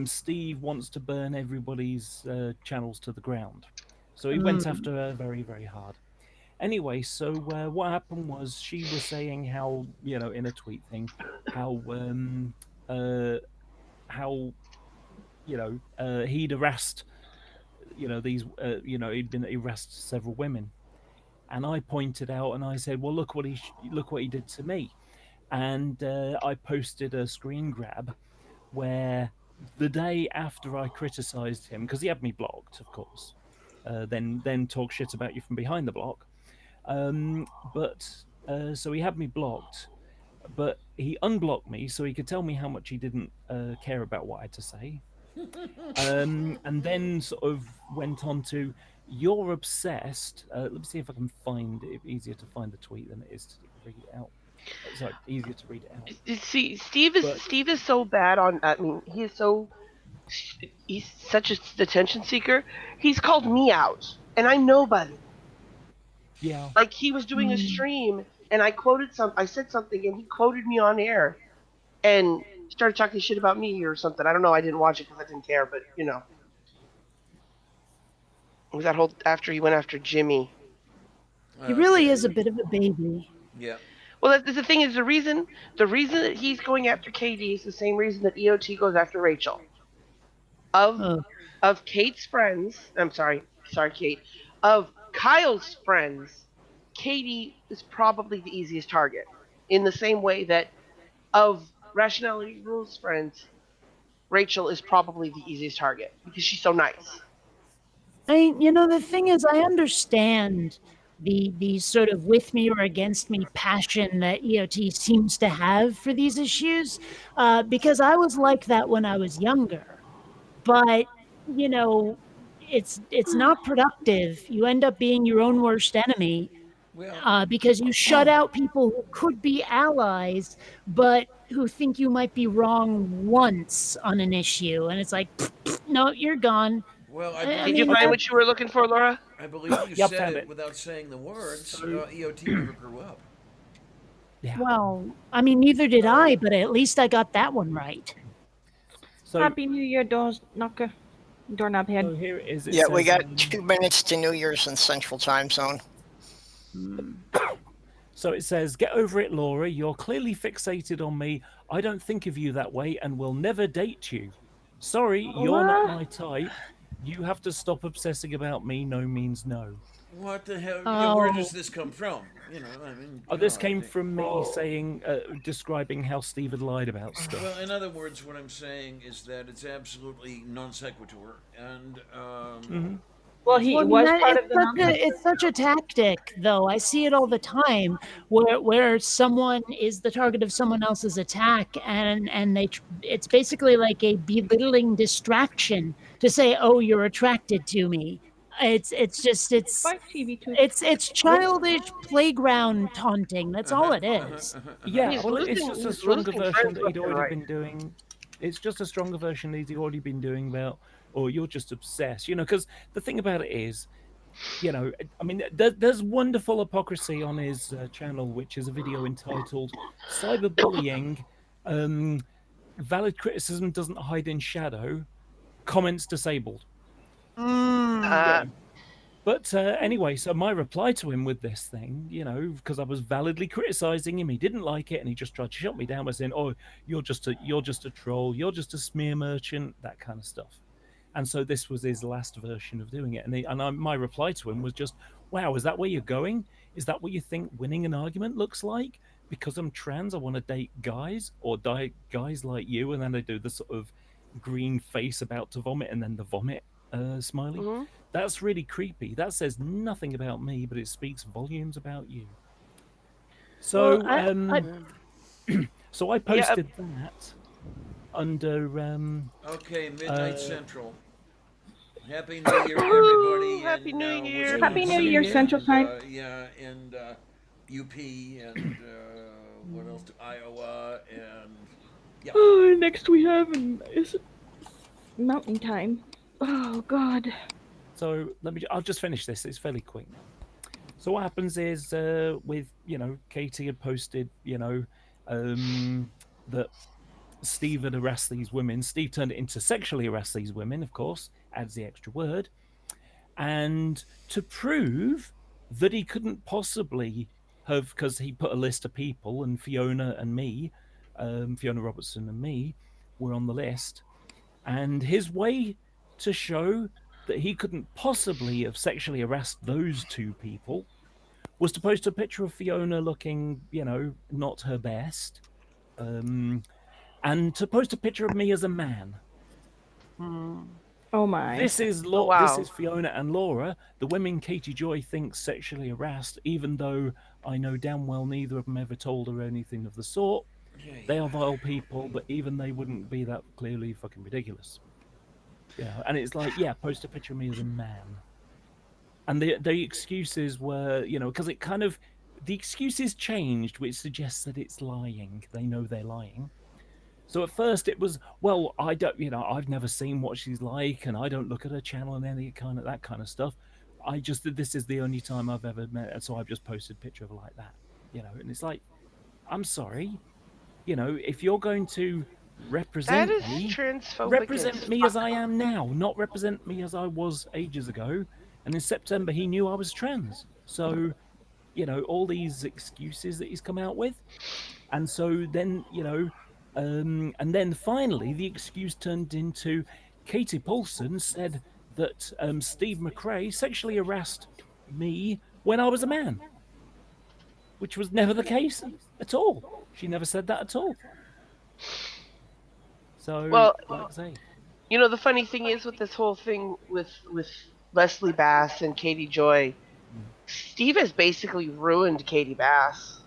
Steve wants to burn everybody's channels to the ground. So he went after her very, very hard. Anyway, so what happened was she was saying how, in a tweet thing, how he'd harassed, he'd been harassed several women. And I pointed out and I said, well, look what he did to me. And I posted a screen grab where the day after I criticized him, because he had me blocked, of course, then talk shit about you from behind the block. So he had me blocked, but he unblocked me so he could tell me how much he didn't care about what I had to say. And then sort of went on to, you're obsessed. Let me see if I can find it. Easier to find the tweet than it is to read it out. Sorry, easier to read it out. You see, Steve is But- so bad on. I mean, he's such a attention seeker. He's called me out, and I'm nobody. Yeah. Like he was doing a stream, and I said something, and he quoted me on air, and started talking shit about me or something. I don't know. I didn't watch it because I didn't care, but it was that whole after he went after Jimmy. He really is a bit of a baby. Yeah. Well, that's the thing is the reason that he's going after KD is the same reason that EOT goes after Rachel. Of Kate's friends, I'm sorry, Kate. Of Kyle's friends, Katie is probably the easiest target. In the same way that of Rationality Rules friends, Rachel is probably the easiest target because she's so nice. The thing is, I understand the sort of with me or against me passion that EOT seems to have for these issues, because I was like that when I was younger. But it's not productive. You end up being your own worst enemy, because you shut out people who could be allies, but who think you might be wrong once on an issue, and it's like, no, you're gone. Well, Did you find what you were looking for, Laura? I believe you Yep, said found it it. without saying the words. EOT never grew up. Yeah. Well, I mean, neither did I, but at least I got that one right. So, Happy New Year, doorknob head. so here it is. It Yeah, we says, got 2 minutes to New Year's in Central Time Zone. So it says, "Get over it, Laura. You're clearly fixated on me. I don't think of you that way and will never date you. Sorry, you're not my type. You have to stop obsessing about me. No means no." What the hell? Oh. Where does this come from? I mean. Oh, this God. came from me saying, describing how Steve had lied about stuff. Well, in other words, what I'm saying is that it's absolutely non sequitur, and Well, he Well, was that- part it's of the such nomination. it's such a tactic, though. I see it all the time, where someone is the target of someone else's attack, and it's basically like a belittling distraction to say, "Oh, you're attracted to me." It's Fight TV too. it's childish playground taunting. That's all it is. Yeah, He's well, it's losing- just a he's stronger losing version friends that he'd left and already right. been doing. It's just a stronger version that he'd already been doing about, or you're just obsessed, because the thing about it is, I mean, there's wonderful hypocrisy on his channel, which is a video entitled "Cyberbullying, Valid Criticism Doesn't Hide in Shadow, Comments Disabled." But anyway, so my reply to him with this thing, because I was validly criticizing him, he didn't like it, and he just tried to shut me down by saying, "Oh, you're just a troll, you're just a smear merchant," that kind of stuff. And so this was his last version of doing it, and my reply to him was just, "Wow, is that where you're going? Is that what you think winning an argument looks like? Because I'm trans, I want to date guys, or date guys like you," and then they do the sort of green face about to vomit, and then the vomit smiley. Mhm. That's really creepy. That says nothing about me, but it speaks volumes about you. So, Well, so I posted that under. okay, Midnight Uh, Central. Happy New Year, everybody! Happy New we'll Year. see you Happy New soon, Year, Central Time. Yeah, and UP and what else? Iowa and yeah. Oh, next we have is Mountain Time. Oh God. So I'll just finish this. It's fairly quick. So what happens is with Katie had posted that Steve had harassed these women. Steve turned it into sexually harass these women, of course, adds the extra word. And to prove that he couldn't possibly have, because he put a list of people, and Fiona and me, Fiona Robertson and me, were on the list. And his way to show that he couldn't possibly have sexually harassed those two people was to post a picture of Fiona looking, not her best, and to post a picture of me as a man. Oh my. This is wow. This is Fiona and Laura, the women Katie Joy thinks sexually harassed, even though I know damn well neither of them ever told her anything of the sort. They are vile people, but even they wouldn't be that clearly fucking ridiculous. And it's like, post a picture of me as a man. And the excuses were, because it kind of, the excuses changed, which suggests that it's lying. They know they're lying. So at first it was, well, I don't, I've never seen what she's like, and I don't look at her channel and any kind of that kind of stuff. This is the only time I've ever met her, so I've just posted a picture of her like that, and it's like, I'm sorry, if you're going to represent That is me, transphobic. represent me as I am now, not represent me as I was ages ago. And in September, he knew I was trans. So, all these excuses that he's come out with. And so then, and then finally, the excuse turned into Katie Paulson said that Steve McRae sexually harassed me when I was a man, which was never the case at all. She never said that at all. So, Well, like I say, the funny thing is with this whole thing with Leslie Bass and Katie Joy, Steve has basically ruined Katie Bass.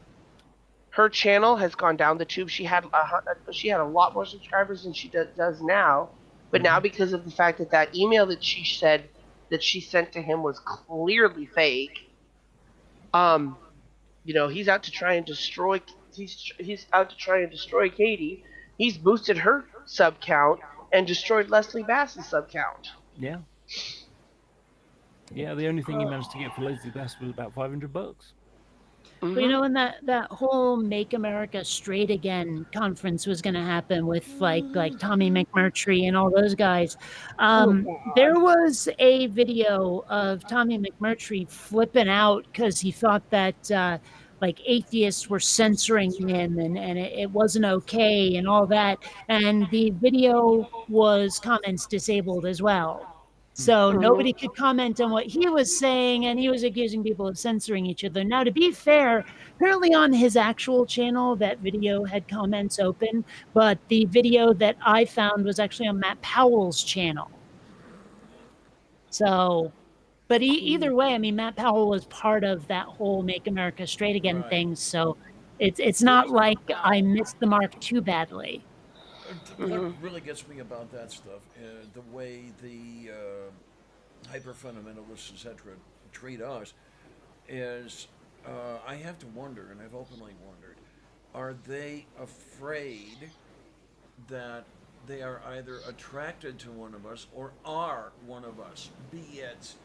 Her channel has gone down the tube. She had a lot more subscribers than she does now, but now because of the fact that email that she said that she sent to him was clearly fake, he's out to try and destroy. He's out to try and destroy Katie. He's boosted her sub count and destroyed Leslie Bass's sub count. yeah. Yeah, the only thing he managed to get for Leslie Bass was about $500. But when that whole Make America Straight Again conference was going to happen with like Tommy McMurtry and all those guys, there was a video of Tommy McMurtry flipping out because he thought that like atheists were censoring him and it wasn't okay and all that. And the video was comments disabled as well. So nobody could comment on what he was saying, and he was accusing people of censoring each other. Now, to be fair, apparently on his actual channel, that video had comments open, but the video that I found was actually on Matt Powell's channel. So, but either way, I mean, Matt Powell was part of that whole "Make America Straight Again" Right. thing, so it's not like I missed the mark too badly. What really gets me about that stuff, the way the hyper fundamentalists, etc., treat us, is I have to wonder, and I've openly wondered, are they afraid that they are either attracted to one of us or are one of us, be it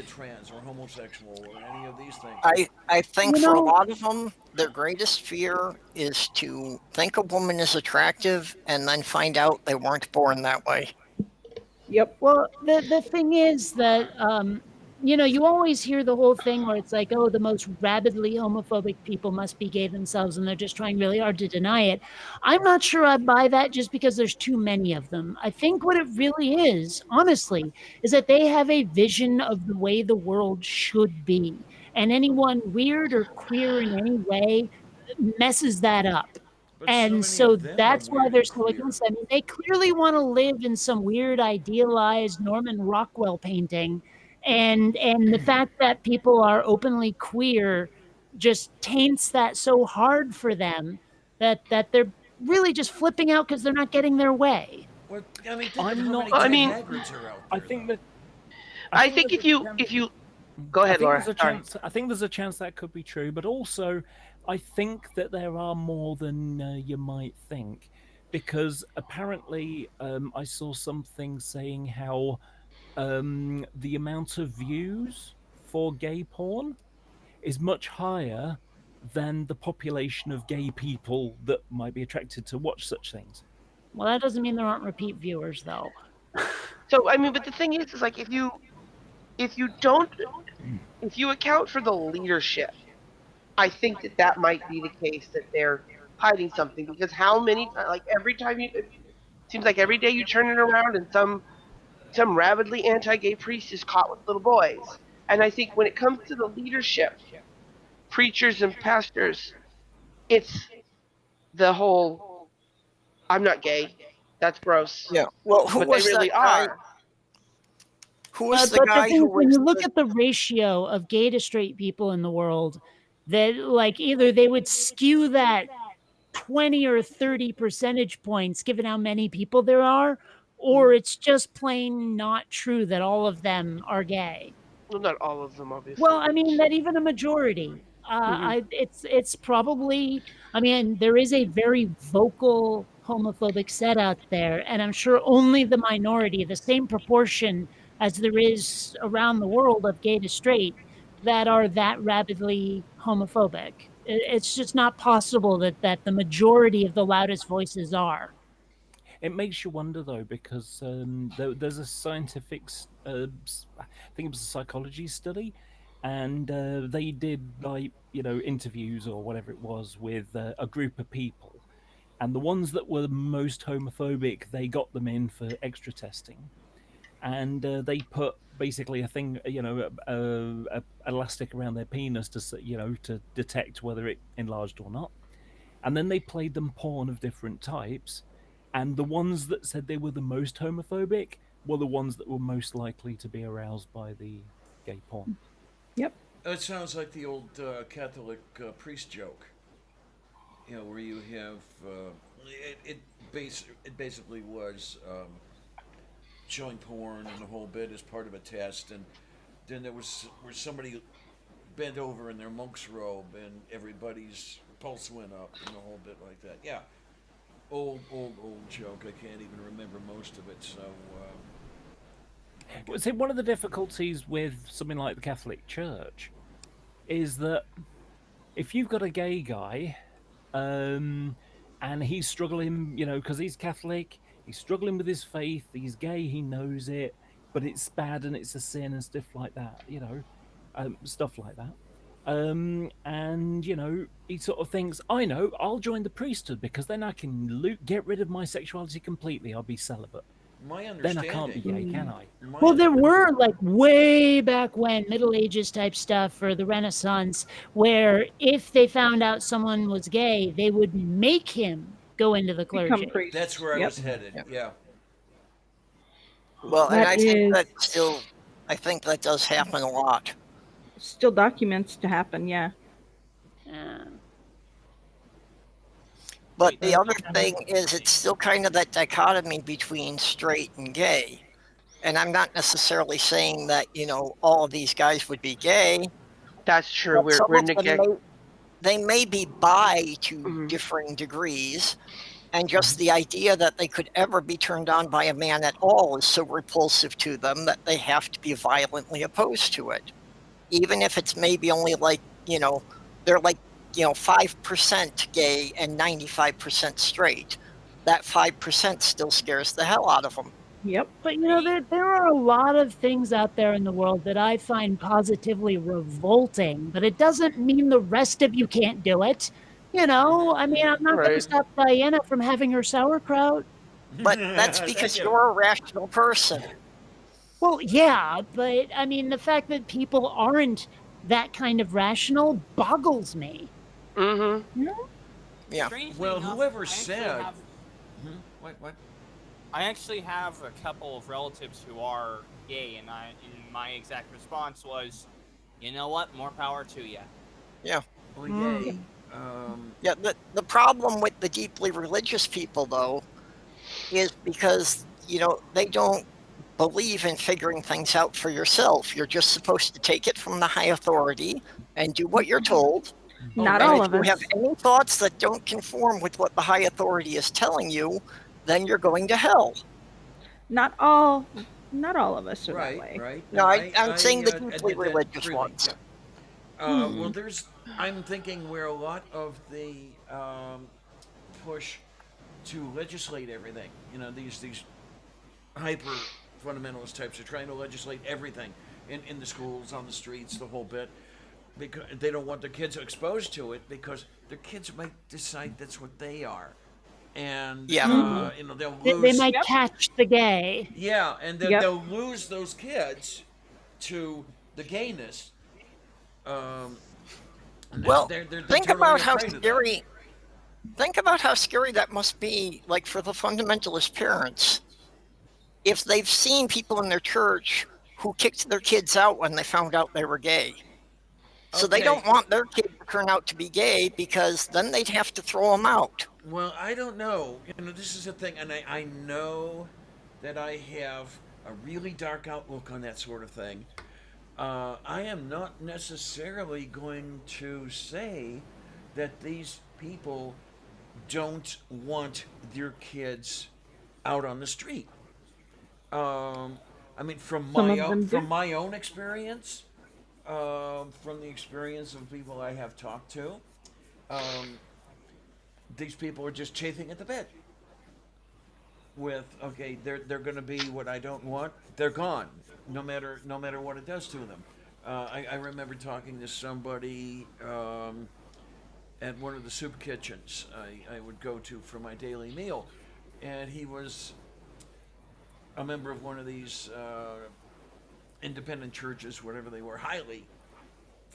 trans or homosexual or any of these things? I think You for a know- lot of them, their greatest fear is to think a woman is attractive and then find out they weren't born that way. Yep. Well, the thing is that you always hear the whole thing where it's like, oh, the most rabidly homophobic people must be gay themselves, and they're just trying really hard to deny it. I'm not sure I buy that just because there's too many of them. I think what it really is, honestly, is that they have a vision of the way the world should be, and anyone weird or queer in any way messes that up. But so And many so of them are that's why weird they're and so queer. against it. I mean, they clearly want to live in some weird idealized Norman Rockwell painting, and the fact that people are openly queer just taints that so hard for them that they're really just flipping out because they're not getting their way. Well, I mean, think I'm of how not- many I Ted mean- Hagrids are out I there, think though. that. I think if there's a chance- you go ahead, Laura. there's a Sorry. chance. I think there's a chance that could be true, but also, I think that there are more than you might think, because apparently, I saw something saying how the amount of views for gay porn is much higher than the population of gay people that might be attracted to watch such things. Well, that doesn't mean there aren't repeat viewers, though. So I mean, but the thing is like if you account for the leadership, I think that might be the case, that they're hiding something, because how many like every time it seems like every day you turn it around and some rabidly anti-gay priest is caught with little boys. And I think when it comes to the leadership, preachers and pastors, it's the whole "I'm not gay, that's gross." Yeah. Well, who But was they really that guy? are. Who was the But guy thing who is, when was you look the- at the ratio of gay to straight people in the world, that like either they would skew that 20 or 30 percentage points given how many people there are, or it's just plain not true that all of them are gay. Well, not all of them, obviously. Well, I mean that even a majority. It's probably. I mean, there is a very vocal homophobic set out there, and I'm sure only the minority, the same proportion as there is around the world of gay to straight, that are that rabidly homophobic. It's just not possible that the majority of the loudest voices are. It makes you wonder, though, because there's a scientific, I think it was a psychology study, and they did interviews or whatever it was with a group of people, and the ones that were most homophobic, they got them in for extra testing, and they put basically a thing, a elastic around their penis to detect whether it enlarged or not, and then they played them porn of different types. And the ones that said they were the most homophobic were the ones that were most likely to be aroused by the gay porn. It sounds like the old Catholic priest joke. Where you have it basically was showing porn and the whole bit as part of a test, and then there was where somebody bent over in their monk's robe and everybody's pulse went up and the whole bit like that. Yeah. Old joke. I can't even remember most of it. So, Well, see, one of the difficulties with something like the Catholic Church is that if you've got a gay guy, and he's struggling, because he's Catholic, he's struggling with his faith, he's gay, he knows it, but it's bad and it's a sin and stuff like that, stuff like that. And he sort of thinks, I know, I'll join the priesthood because then I can get rid of my sexuality completely. I'll be celibate. My Then I can't be understanding. gay, can I? Well, there were like way back when Middle Ages type stuff or the Renaissance, where if they found out someone was gay, they would make him go into the Become clergy. priest. That's where I Yep. was headed. Yeah. Well, and That I think is- that still, I think that does happen a lot. Still documents to happen, yeah. But Wait, the other thing is, it's still kind of that dichotomy between straight and gay. And I'm not necessarily saying that, all of these guys would be gay. That's true. but We're some of them negating. they may be bi to Mhm. differing degrees. And just the idea that they could ever be turned on by a man at all is so repulsive to them that they have to be violently opposed to it. Even if it's maybe only like, they're like, 5% gay and 95% straight. That 5% still scares the hell out of them. Yep. But there are a lot of things out there in the world that I find positively revolting, but it doesn't mean the rest of you can't do it. I mean, I'm not going to Right. stop Diana from having her sauerkraut. But that's because Thank you. you're a rational person. Well, yeah, but I mean, the fact that people aren't that kind of rational boggles me. Mm-hmm. Yeah. Strangely Well, enough, whoever I actually said- have- What? I actually have a couple of relatives who are gay, and my exact response was, you know what? More power to you. Well, yay. Yeah, the problem with the deeply religious people, though, is because, they don't believe in figuring things out for yourself. You're just supposed to take it from the high authority and do what you're told. Not And all if of you us. have any thoughts that don't conform with what the high authority is telling you, then you're going to hell. Not all of us are that way. Right. No, I'm saying the deeply admit that religious freely, ones. yeah. Well, I'm thinking where a lot of the push to legislate everything. These hyper fundamentalist types are trying to legislate everything in the schools, on the streets, the whole bit, because they don't want their kids exposed to it because their kids might decide that's what they are, and Yeah. they'll They lose. might catch the gay. Yeah, and then Yep. they'll lose those kids to the gayness. And Well, they're think totally about how afraid of that. scary. Think about how scary that must be, like for the fundamentalist parents, if they've seen people in their church who kicked their kids out when they found out they were gay. So they Okay. don't want their kid to turn out to be gay because then they'd have to throw them out. Well, I don't know. This is the thing, and I know that I have a really dark outlook on that sort of thing. I am not necessarily going to say that these people don't want their kids out on the street. I mean, from Some my of them own do. from my own experience, from the experience of people I have talked to, these people are just chafing at the bit. With okay, they're going to be what I don't want. They're gone, no matter what it does to them. I remember talking to somebody at one of the soup kitchens I would go to for my daily meal, and he was a member of one of these independent churches, whatever they were, highly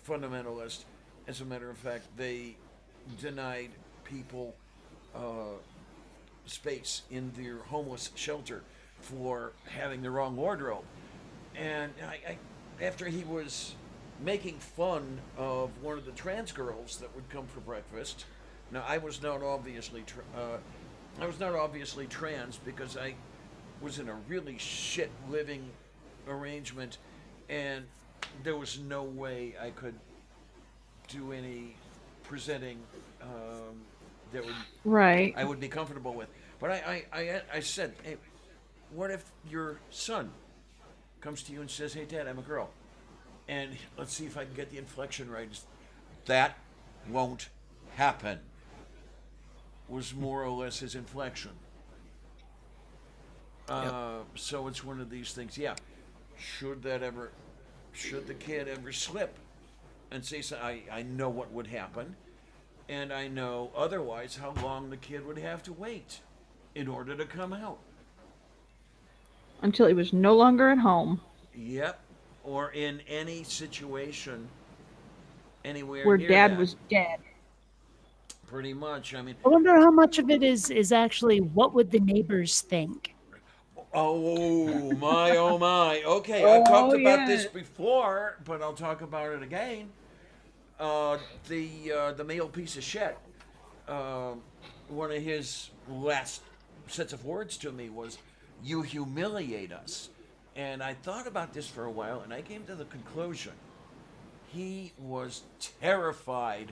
fundamentalist. As a matter of fact, they denied people space in their homeless shelter for having the wrong wardrobe. And I after he was making fun of one of the trans girls that would come for breakfast. Now I was not obviously trans because I was in a really shit living arrangement, and there was no way I could do any presenting that would Right. I would be comfortable with. But I said, hey, what if your son comes to you and says, hey, Dad, I'm a girl. And let's see if I can get the inflection right. That won't happen, was more or less his inflection. So it's one of these things. Yeah, should the kid ever slip and see, so I know what would happen, and I know otherwise how long the kid would have to wait in order to come out. Until he was no longer at home, Yep. Or in any situation anywhere where near Dad that. was dead. Pretty much. I mean, I wonder how much of it is actually what would the neighbors think? oh my, oh my. Okay, I've talked Oh, about this yeah. before, but I'll talk about it again. The male piece of shit. One of his last sets of words to me was, "You humiliate us." And I thought about this for a while, and I came to the conclusion he was terrified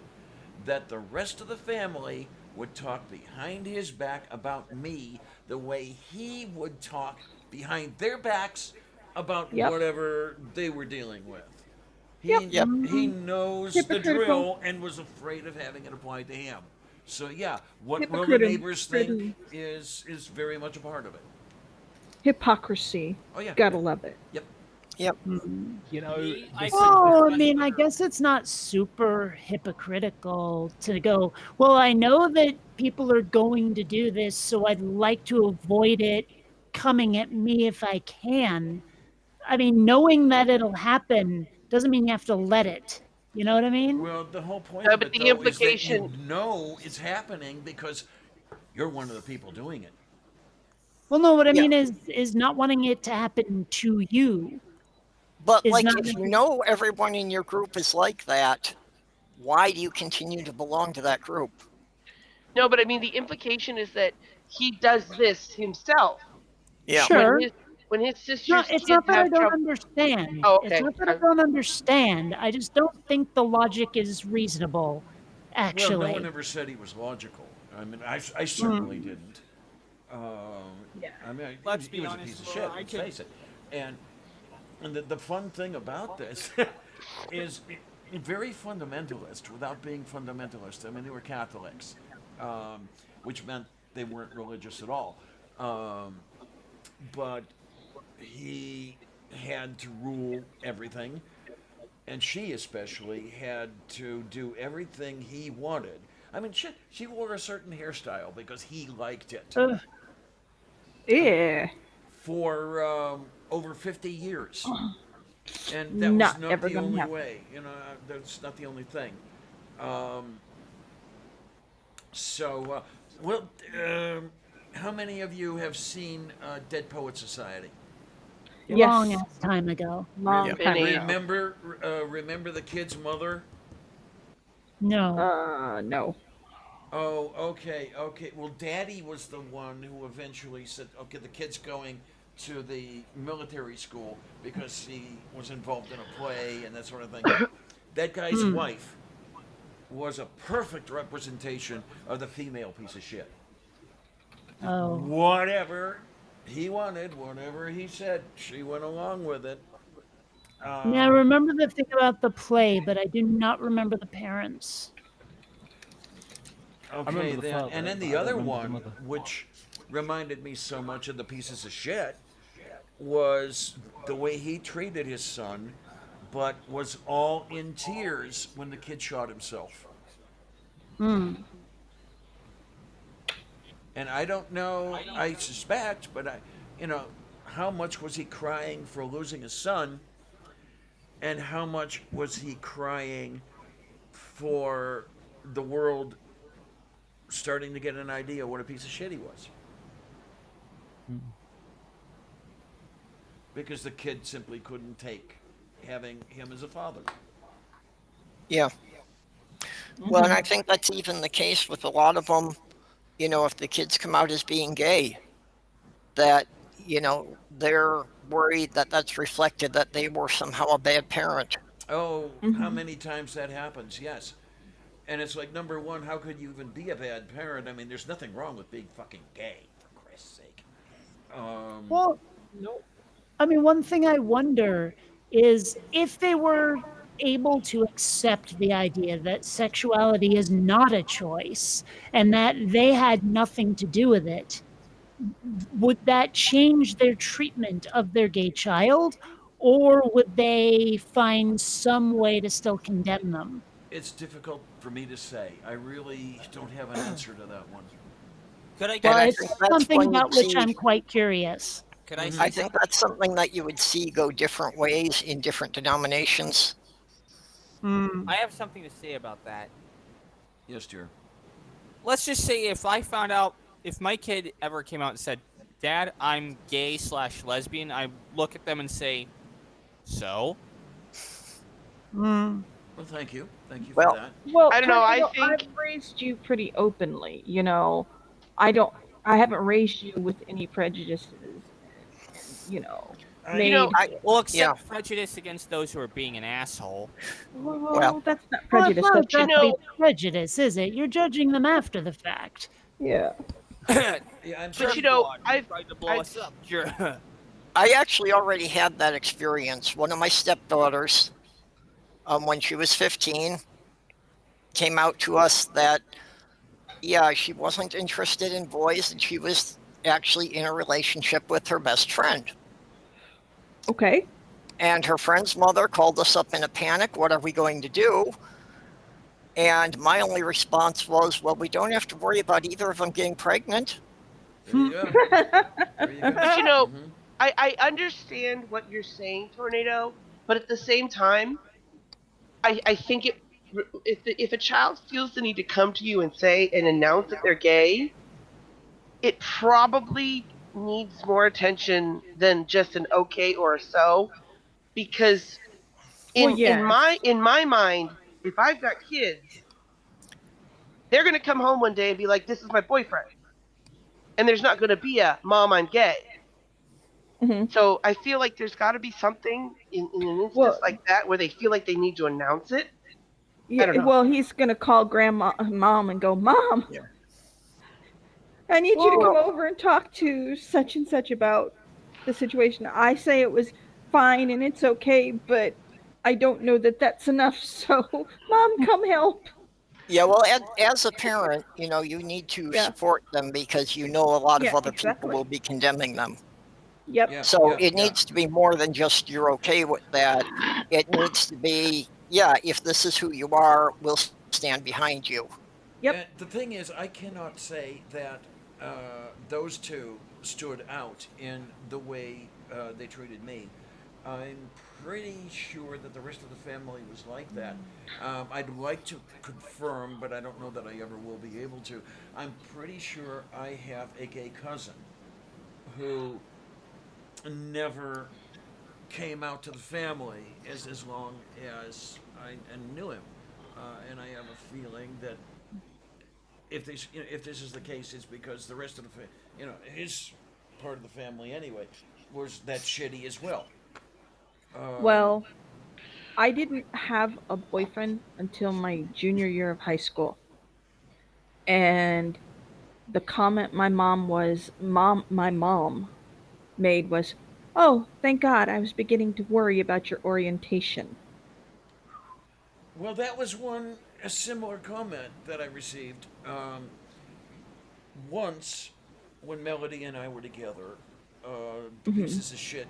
that the rest of the family would talk behind his back about me the way he would talk behind their backs about Yep. whatever they were dealing with. Yep. He knows the Hypocritical. drill and was afraid of having it applied to him. So yeah, what will the Hypocritical. neighbors think is very much a part of it. Hypocrisy. Oh yeah. Gotta love it. Yep. Yep. You know, Me, I this- think- Well, I mean, I guess it's not super hypocritical to go, well, I know that people are going to do this, so I'd like to avoid it coming at me if I can. I mean, knowing that it'll happen doesn't mean you have to let it. You know what I mean? Well, the whole point No, of but it, the though, is that implication- you know it's happening because you're one of the people doing it. Well, no, what I Yeah. mean is not wanting it to happen to you. But Is like, not if you making- know everyone in your group is like that, why do you continue to belong to that group? No, but I mean, the implication is that he does this himself. Yeah. Sure. When his sisters No, it's kids not that I have don't trouble. understand. Oh, okay. It's not that I don't understand. I just don't think the logic is reasonable, actually. Well, no one ever said he was logical. I mean, I certainly didn't. Yeah. I mean, Let's he be was a honest, piece of Laura, shit. I Let's could- face it. And the fun thing about this is very fundamentalist without being fundamentalist. I mean, they were Catholics, which meant they weren't religious at all. But he had to rule everything, and she especially had to do everything he wanted. I mean, shit, she wore a certain hairstyle because he liked it Ugh. Yeah. for over 50 years. And that Not was not ever the gonna only happen. way. You know, that's not the only thing. How many of you have seen Dead Poet Society? Yes. Long ass time ago. Long Yeah. time ago. Remember the kid's mother? No. No. Oh, okay. Well, Daddy was the one who eventually said, "Okay, the kid's going to the military school because he was involved in a play and that sort of thing." That guy's wife was a perfect representation of the female piece of shit. Oh. Whatever he wanted, whatever he said, she went along with it. Yeah, I remember the thing about the play, but I do not remember the parents. Okay, remember the then, father, and then but the I other don't remember the one, mother. which reminded me so much of the pieces of shit, was the way he treated his son, but was all in tears when the kid shot himself. And I don't know, I suspect, but how much was he crying for losing his son, and how much was he crying for the world starting to get an idea what a piece of shit he was? Because the kid simply couldn't take having him as a father. Yeah. Well, and I think that's even the case with a lot of them. You know, if the kids come out as being gay, that, they're worried that that's reflected that they were somehow a bad parent. Oh, how many times that happens, yes. And it's like, number one, how could you even be a bad parent? I mean, there's nothing wrong with being fucking gay, for Christ's sake. Well, I mean, one thing I wonder is if they were able to accept the idea that sexuality is not a choice and that they had nothing to do with it, would that change their treatment of their gay child? or would they find some way to still condemn them? It's difficult for me to say. I really don't have an answer to that one. Could I And Well, I get? think it's that's something when you about which see. I'm quite curious. Could I Mhm. say I think that's something that you would see go different ways in different denominations. Hmm. I have something to say about that. Yes, dear. Let's just say if I found out, if my kid ever came out and said, "Dad, I'm gay/lesbian," I look at them and say, "So?" Hmm. Well, thank you. Thank you for Well, that. Well, I don't know, I Tornado, think- I've raised you pretty openly. You know, I haven't raised you with any prejudices. You know, You know, Well, except prejudice against those who are being an asshole. well, that's not Well, it's prejudice. not That's you exactly know- prejudice, is it? You're judging them after the fact. yeah. Yeah, I'm But sure. you know, God, I've tried to blow I've- us up. Sure. I actually already had that experience. One of my stepdaughters, when she was 15, came out to us that, yeah, she wasn't interested in boys and she was actually in a relationship with her best friend. Okay. And her friend's mother called us up in a panic. What are we going to do? And my only response was, well, we don't have to worry about either of them getting pregnant. There you go. There you go. But you know, Mhm. I understand what you're saying, Tornado, but at the same time, I think if a child feels the need to come to you and say and announce that they're gay, it probably needs more attention than just an okay or a so, because in Well, yes. in my mind, if I've got kids, they're gonna come home one day and be like, "This is my boyfriend," and there's not gonna be a "Mom, I'm gay." Mhm. So I feel like there's got to be something in an instance Well- like that where they feel like they need to announce it. Yeah. don't know. Well, he's gonna call mom and go, "Mom, Yeah. I need you to come Well- over and talk to such and such about the situation. I say it was fine and it's okay, but I don't know that that's enough. So, Mom, come help." Yeah, well, as a parent, you need to Yeah. support them because a lot of Yeah, other people exactly. will be condemning them. Yep. Yeah, So yeah, it needs to be more than just you're okay with that. It needs to be, yeah, if this is who you are, we'll stand behind you. Yep. And the thing is, I cannot say that those two stood out in the way they treated me. I'm pretty sure that the rest of the family was like that. I'd like to confirm, but I don't know that I ever will be able to. I'm pretty sure I have a gay cousin who never came out to the family as long as I knew him, and I have a feeling that if this is the case, it's because the rest of the his part of the family anyway was that shitty as well. Well, I didn't have a boyfriend until my junior year of high school. And the comment my mom made was, "Oh, thank God, I was beginning to worry about your orientation." Well, that was a similar comment that I received once when Melody and I were together. The pieces of shit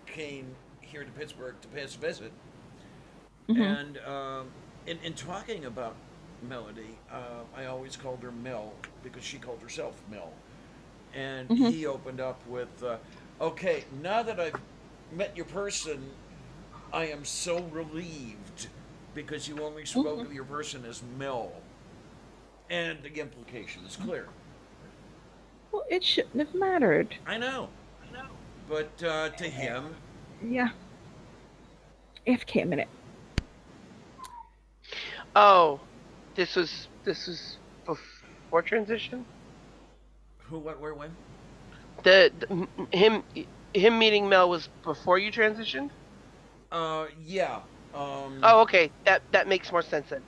came here to Pittsburgh to pay us a visit, and in talking about Melody, I always called her Mel because she called herself Mel, and he opened up with, "Okay, now that I've met your person, I am so relieved because you only spoke of your person as Mel." And the implication is clear. Well, it shouldn't have mattered. I know. But to him, Yeah. AFK a minute. Oh, this was before transition. who, what, where, when? Him meeting Mel was before you transitioned. Yeah. Oh, okay. That makes more sense then.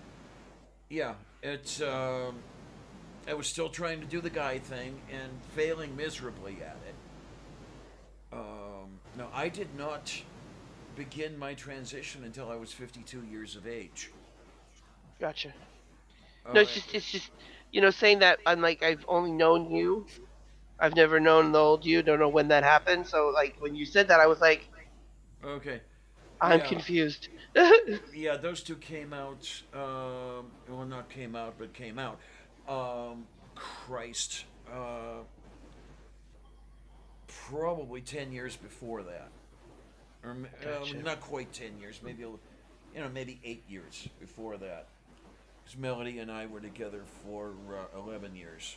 Yeah. It's I was still trying to do the guy thing and failing miserably at it. No, I did not begin my transition until I was 52 years of age. Gotcha. No, it's just saying that I'm like I've only known you. I've never known the old you. Don't know when that happened. So like when you said that, I was like, Okay. I'm Yeah. confused. Yeah, those two came out. Well, not came out, but came out. Christ. Probably 10 years before that. Or Gotcha. not quite 10 years. Maybe 8 years before that. Because Melody and I were together for 11 years.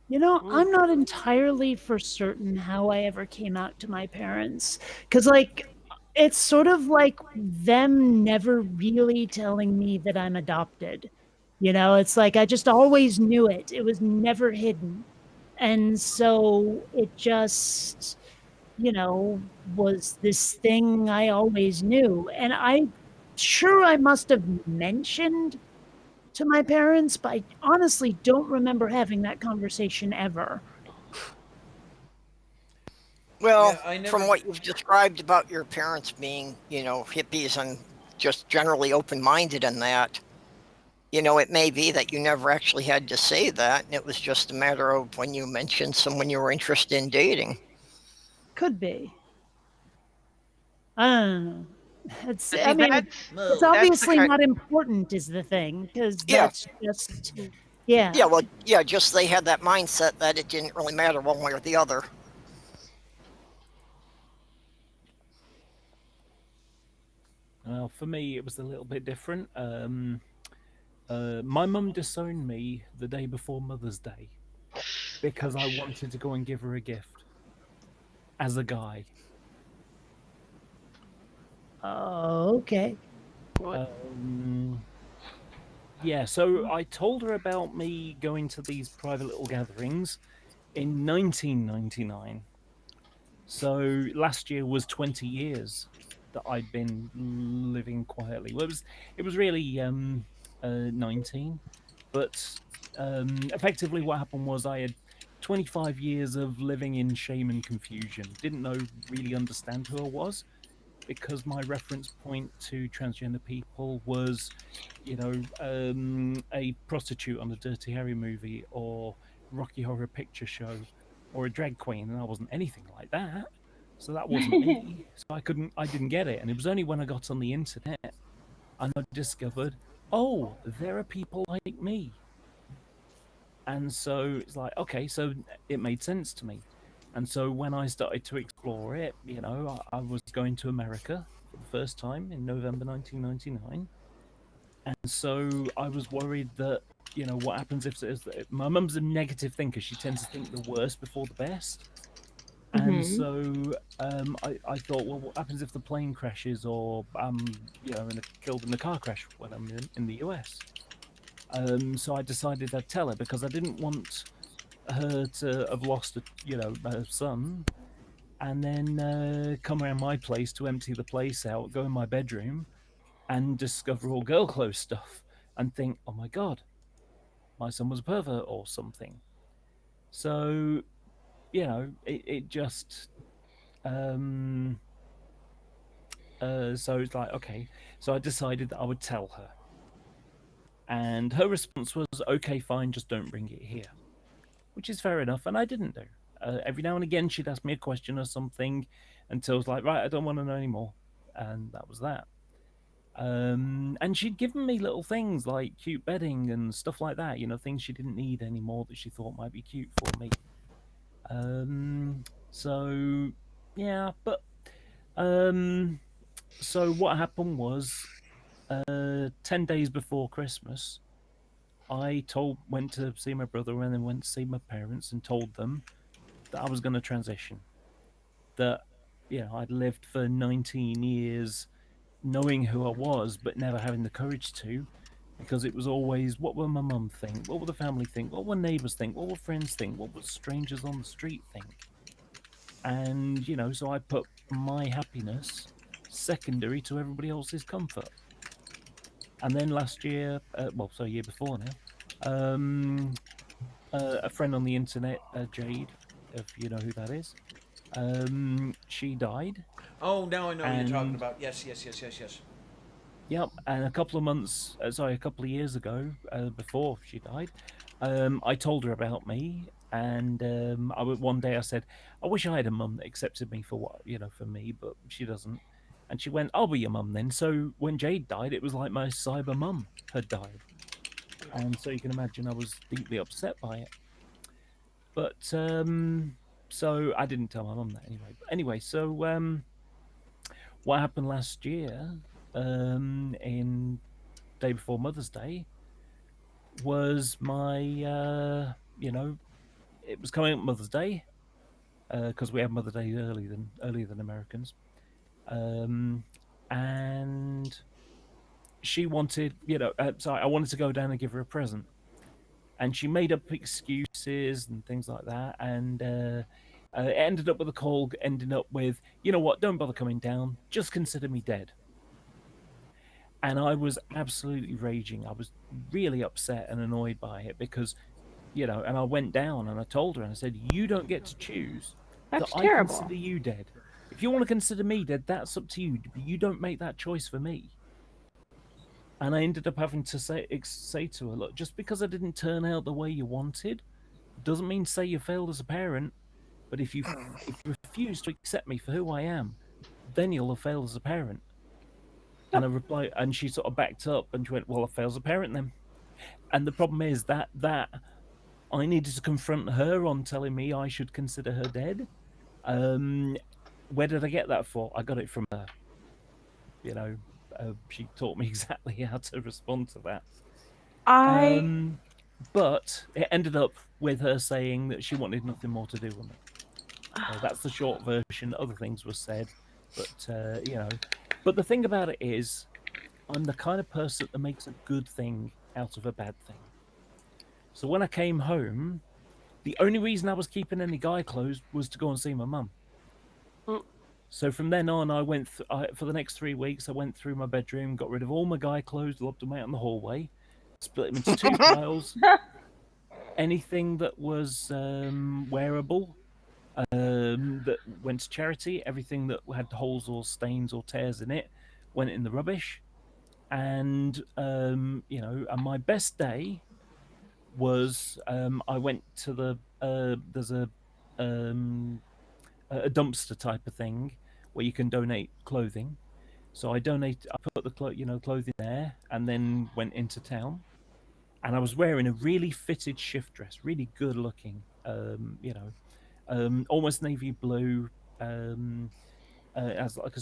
You know, I'm not entirely for certain how I ever came out to my parents. Because, like, it's sort of like them never really telling me that I'm adopted. You know, it's like I just always knew it, it was never hidden. And so it just, was this thing I always knew. And I'm sure I must have mentioned to my parents, but I honestly don't remember having that conversation ever. Well, Yeah, I never. from what you've described about your parents being, hippies and just generally open-minded in that, it may be that you never actually had to say that, and it was just a matter of when you mentioned someone you were interested in dating. Could be. I don't know. It's, See, I mean, that's it's the obviously kind- not important is the thing, because Yeah. that's just, yeah. Yeah, well, yeah, just they had that mindset that it didn't really matter one way or the other. Well, for me, it was a little bit different. My mum disowned me the day before Mother's Day because I wanted to go and give her a gift as a guy. Oh, okay. Yeah, so I told her about me going to these private little gatherings in 1999. So last year was 20 years that I'd been living quietly. Well, it was really 19, but effectively what happened was I had 25 years of living in shame and confusion. Didn't really understand who I was, because my reference point to transgender people was, a prostitute on a Dirty Harry movie or Rocky Horror Picture Show or a drag queen, and I wasn't anything like that. So that wasn't me. So I didn't get it. And it was only when I got on the internet and I discovered, oh, there are people like me. And so it's like, okay, so it made sense to me. And so when I started to explore it, I was going to America for the first time in November 1999. And so I was worried that, what happens if my mum's a negative thinker. She tends to think the worst before the best. And so I thought, well, what happens if the plane crashes or killed in a car crash when I'm in the US? So I decided I'd tell her, because I didn't want her to have lost her son and then come around my place to empty the place out, go in my bedroom and discover all girl clothes stuff and think, oh my God, my son was a pervert or something. So it just so it's like, okay, so I decided that I would tell her, and her response was, okay, fine, just don't bring it here, which is fair enough. And I didn't do. Every now and again she'd ask me a question or something until I was like, right, I don't want to know anymore, and that was that. And she'd given me little things like cute bedding and stuff like that, things she didn't need anymore that she thought might be cute for me. So yeah, but so what happened was 10 days before Christmas, I went to see my brother and then went to see my parents and told them that I was going to transition. That I'd lived for 19 years knowing who I was, but never having the courage to, because it was always, what will my mum think? What will the family think? What will neighbours think? What will friends think? What will strangers on the street think? And, so I put my happiness secondary to everybody else's comfort. And then last year, a year before now, a friend on the internet, Jade, if you know who that is, she died. Oh, now I know what you're talking about. Yes. Yep, and a couple of years ago, before she died, I told her about me, And one day I said, I wish I had a mum that accepted me for for me, but she doesn't. And she went, I'll be your mum then. So when Jade died, it was like my cyber mum had died. And so you can imagine I was deeply upset by it. But so I didn't tell my mum that anyway. But anyway, so what happened last year, in day before Mother's Day, was my it was coming up Mother's Day, because we have Mother's Day earlier than Americans, and she wanted, I wanted to go down and give her a present, and she made up excuses and things like that, and it ended up with a call ending up with, you know what, don't bother coming down, just consider me dead. And I was absolutely raging. I was really upset and annoyed by it because, and I went down and I told her and I said, you don't get to choose. That's that terrible. I consider you dead. If you want to consider me dead, that's up to you. But you don't make that choice for me. And I ended up having to say to her, look, just because I didn't turn out the way you wanted, doesn't mean say you failed as a parent. But if you refuse to accept me for who I am, then you'll have failed as a parent. And I replied, and she sort of backed up and she went, well, I failed as a parent then. And the problem is that I needed to confront her on telling me I should consider her dead. Where did I get that for? I got it from her. She taught me exactly how to respond to that. But it ended up with her saying that she wanted nothing more to do with me. That's the short version. Other things were said, but But the thing about it is, I'm the kind of person that makes a good thing out of a bad thing. So when I came home, the only reason I was keeping any guy clothes was to go and see my mum. So from then on, I went for the next 3 weeks. I went through my bedroom, got rid of all my guy clothes, lobbed them out in the hallway, split them into 2 piles. Anything that was wearable that went to charity. Everything that had holes or stains or tears in it went in the rubbish. And and my best day was I went to there's a dumpster type of thing where you can donate clothing. So I put the clothing there, and then went into town. And I was wearing a really fitted shift dress, really good looking, almost navy blue, as like a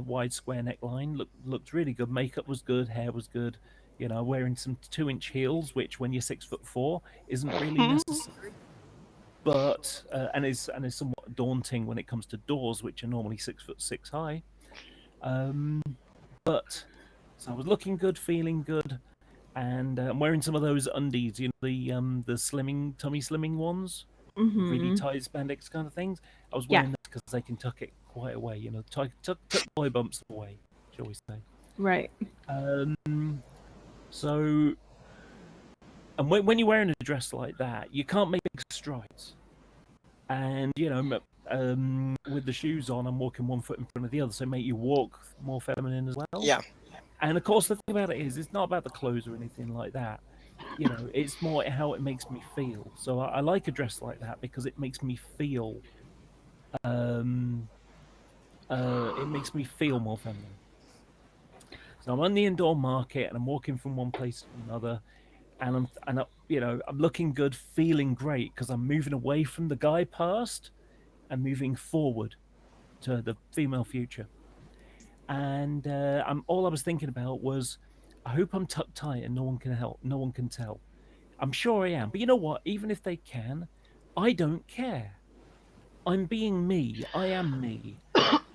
wide square neckline. Looked really good. Makeup was good. Hair was good. Wearing some 2-inch heels, which when you're 6'4" isn't really necessary. But and is somewhat daunting when it comes to doors, which are normally 6'6" high. But so I was looking good, feeling good, and I'm wearing some of those undies, the tummy slimming ones. Really tight spandex kind of things. I was wearing those because they can tuck it quite away, tuck boy bumps away, shall we say. Right. So, and when you're wearing a dress like that, you can't make big strides. And, with the shoes on, I'm walking one foot in front of the other, so make you walk more feminine as well. Yeah. And of course, the thing about it is, it's not about the clothes or anything like that. It's more how it makes me feel. So I like a dress like that because it makes me feel. It makes me feel more feminine. So I'm on the indoor market and I'm walking from one place to another, and I'm looking good, feeling great because I'm moving away from the guy past and moving forward to the female future. And all I was thinking about was, I hope I'm tucked tight and no one can tell. I'm sure I am. But you know what? Even if they can, I don't care. I'm being me. I am me.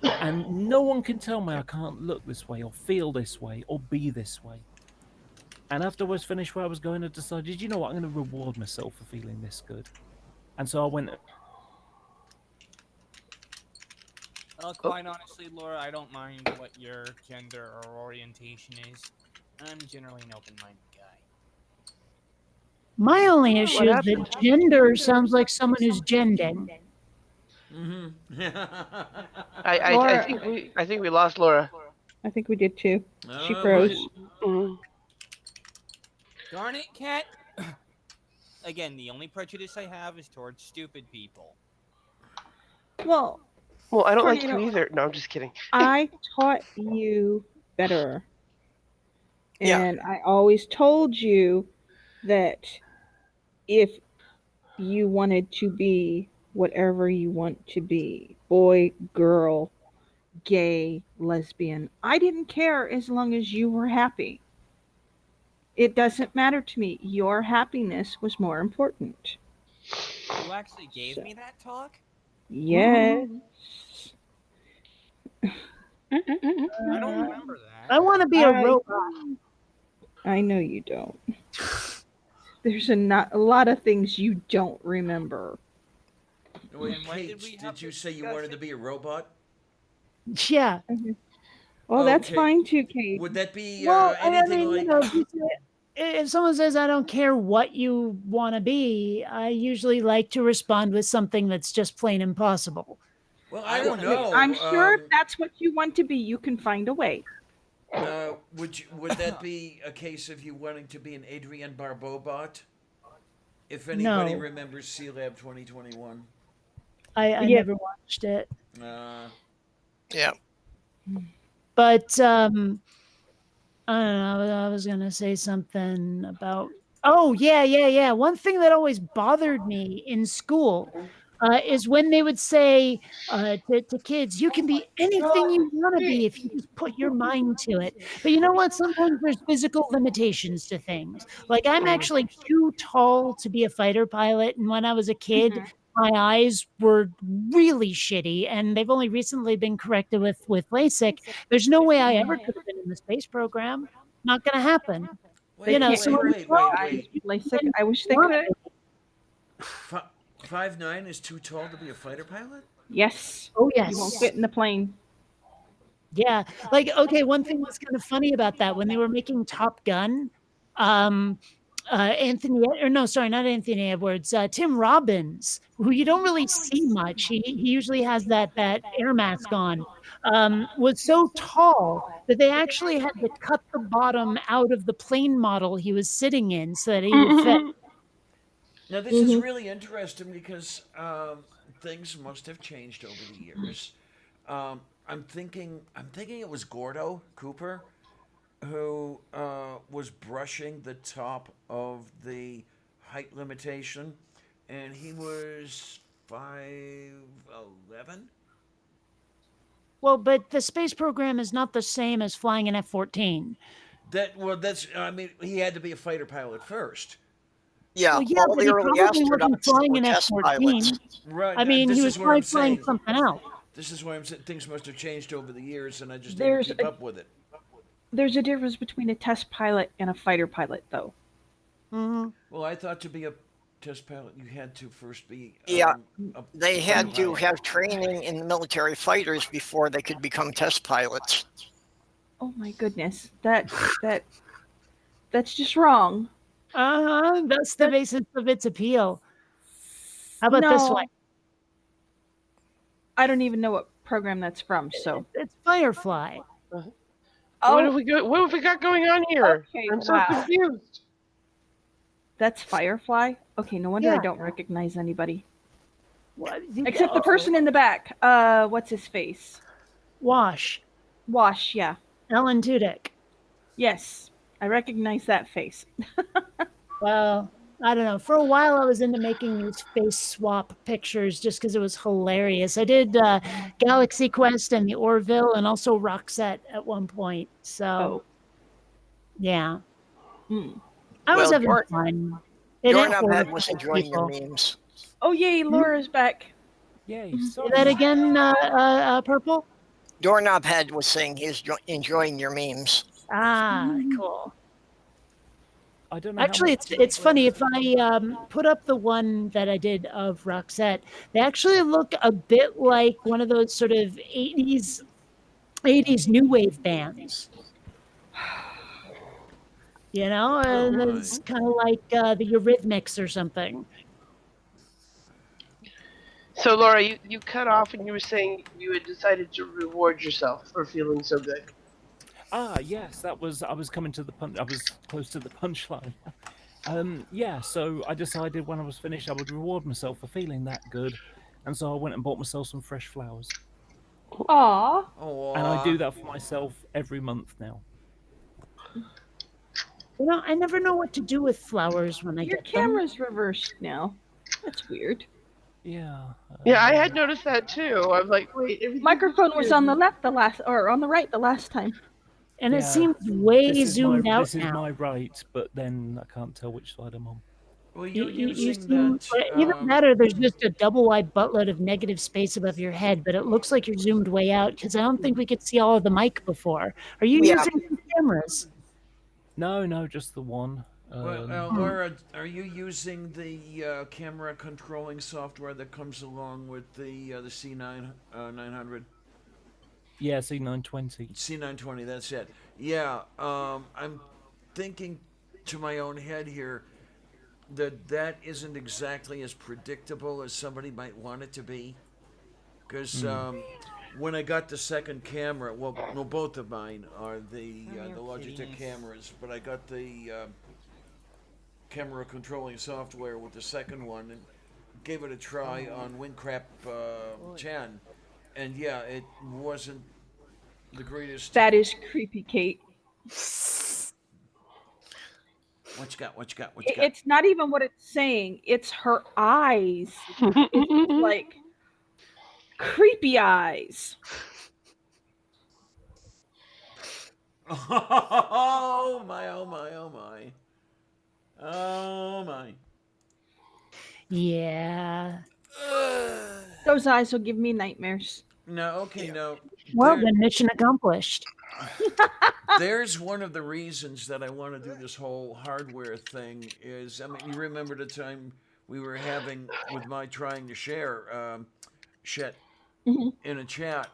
And no one can tell me I can't look this way or feel this way or be this way. And after I was finished where I was going, I decided, you know what? I'm going to reward myself for feeling this good. And so I went... Well, quite honestly, Laura, I don't mind what your gender or orientation is. I'm generally an open-minded guy. My only issue is that gender sounds like someone who's gending. I think we lost Laura. I think we did too. She Oh, froze. Darn it, Cat! again, the only prejudice I have is towards stupid people. Well, Well, I don't like you Tornado, either. No, I'm just kidding. I taught you better. Yeah. And I always told you that if you wanted to be whatever you want to be, boy, girl, gay, lesbian, I didn't care as long as you were happy. It doesn't matter to me. Your happiness was more important. You actually gave So- me that talk? Yes. I don't remember that. I want to be a I- robot. I know you don't. There's a lot of things you don't remember. Wait, And when Kate, did we did have you this say you wanted to discussion? be a robot? Yeah. Well, that's Okay. fine too, Kate. Would that be Well, anything you like? know, if someone says I don't care what you want to be, I usually like to respond with something that's just plain impossible. Well, I I don't wanna be- know. I'm sure if that's what you want to be, you can find a way. Would that be a case of you wanting to be an Adrienne Barbeau bot? If anybody No. remembers C Lab 2021. I Yeah. never watched it. Yeah. But I don't know. I was gonna say something about. Oh yeah. One thing that always bothered me in school is when they would say to kids, "You can be anything you want to be if you just put your mind to it." But you know what? Sometimes there's physical limitations to things. Like I'm actually too tall to be a fighter pilot, and when I was a kid. Mhm. My eyes were really shitty, and they've only recently been corrected with LASIK. There's no way I ever could have been in the space program. Not going to happen. Wait, You know, wait, so wait, wait, wait. LASIK, I wish they could. 5'9" is too tall to be a fighter pilot? Yes. Oh You won't yes, fit in the plane. yeah. Like okay, one thing that's kind of funny about that when they were making Top Gun, not Anthony Edwards, Tim Robbins, who you don't really see much. He usually has that air mask on. Was so tall that they actually had to cut the bottom out of the plane model he was sitting in so that he would fit. Now, this is really interesting because things must have changed over the years. I'm thinking it was Gordo Cooper who was brushing the top of the height limitation, and he was 5'11". Well, but the space program is not the same as flying an F-14. I mean, he had to be a fighter pilot first. Yeah. Well, yeah, all but the he early probably wasn't astronauts flying were an test F-14. pilots. Right. I mean, this he is was where probably I'm flying saying. something else. This is why I'm saying things must have changed over the years, and I just There's didn't keep a- up with it. There's a difference between a test pilot and a fighter pilot, though. Mhm. Well, I thought to be a test pilot, you had to first be. Yeah, a They fighter had to pilot. have training in the military fighters before they could become test pilots. Oh my goodness, that's just wrong. That's the basis of its appeal. How about this No. one? I don't even know what program that's from. So, It's Firefly. What oh, have we got going on here? Okay, I'm so wow. confused. that's Firefly. Okay, no wonder I Yeah. don't recognize anybody What? except the person in the back. What's his face? Wash. Wash. Yeah. Alan Tudyk. Yes, I recognize that face. Well, I don't know. For a while, I was into making these face swap pictures just because it was hilarious. I did Galaxy Quest and the Orville and also Roxette at one point. So, Oh. yeah. Hmm. I was Well, having fun. It ain't Doorknob Head horrible was for enjoying your people. memes. Oh yay, Laura's back. Yay! Say Sorry. that again, Purple? Doorknob Head was saying he's enjoying your memes. Ah, cool. I don't know. how Actually, much- it's funny if I put up the one that I did of Roxette. They actually look a bit like one of those sort of 80s new wave bands. You know, and right. it's kind of like the Eurythmics or something. So, Laura, you cut off and you were saying you had decided to reward yourself for feeling so good. Yes, that was. I was coming to the punch. I was close to the punchline. Yeah, so I decided when I was finished, I would reward myself for feeling that good, and so I went and bought myself some fresh flowers, Aw. and I Oh, do that for myself every month now. You know, I never know what to do with flowers when I Your get them. camera's reversed now. That's weird. Yeah. Yeah, I had noticed that too. I'm like, wait, everything Microphone looks was good. on the left the last, or on the right the last time. And it Yeah, seems way This is zoomed out This is now. my right, but then I can't tell which side I'm on. well, You, you're you using seem, that. but even better, there's just a double-wide buttload of negative space above your head, but it looks like you're zoomed way out because I don't think we could see all of the mic before. Are you Yeah. using two cameras? No, just the one. Well, Laura, are you using the camera controlling software that comes along with the C9 900? Yeah, C920. C920, that's it. Yeah, I'm thinking to my own head here that isn't exactly as predictable as somebody might want it to be. Because when I got the second camera, well, no, both of mine are the Logitech cameras, but I got the camera controlling software with the second one and gave it a try on Windcrap 10, and yeah, it wasn't the greatest. That is creepy, Kate. What you got? It's not even what it's saying. It's her eyes. It's like creepy eyes. Oh my! Oh my! Oh my! Oh my! Yeah. Those eyes will give me nightmares. No, okay, no. Well, There- then mission accomplished. There's one of the reasons that I want to do this whole hardware thing is, I mean, you remember the time we were having with my trying to share shit Mhm. in a chat,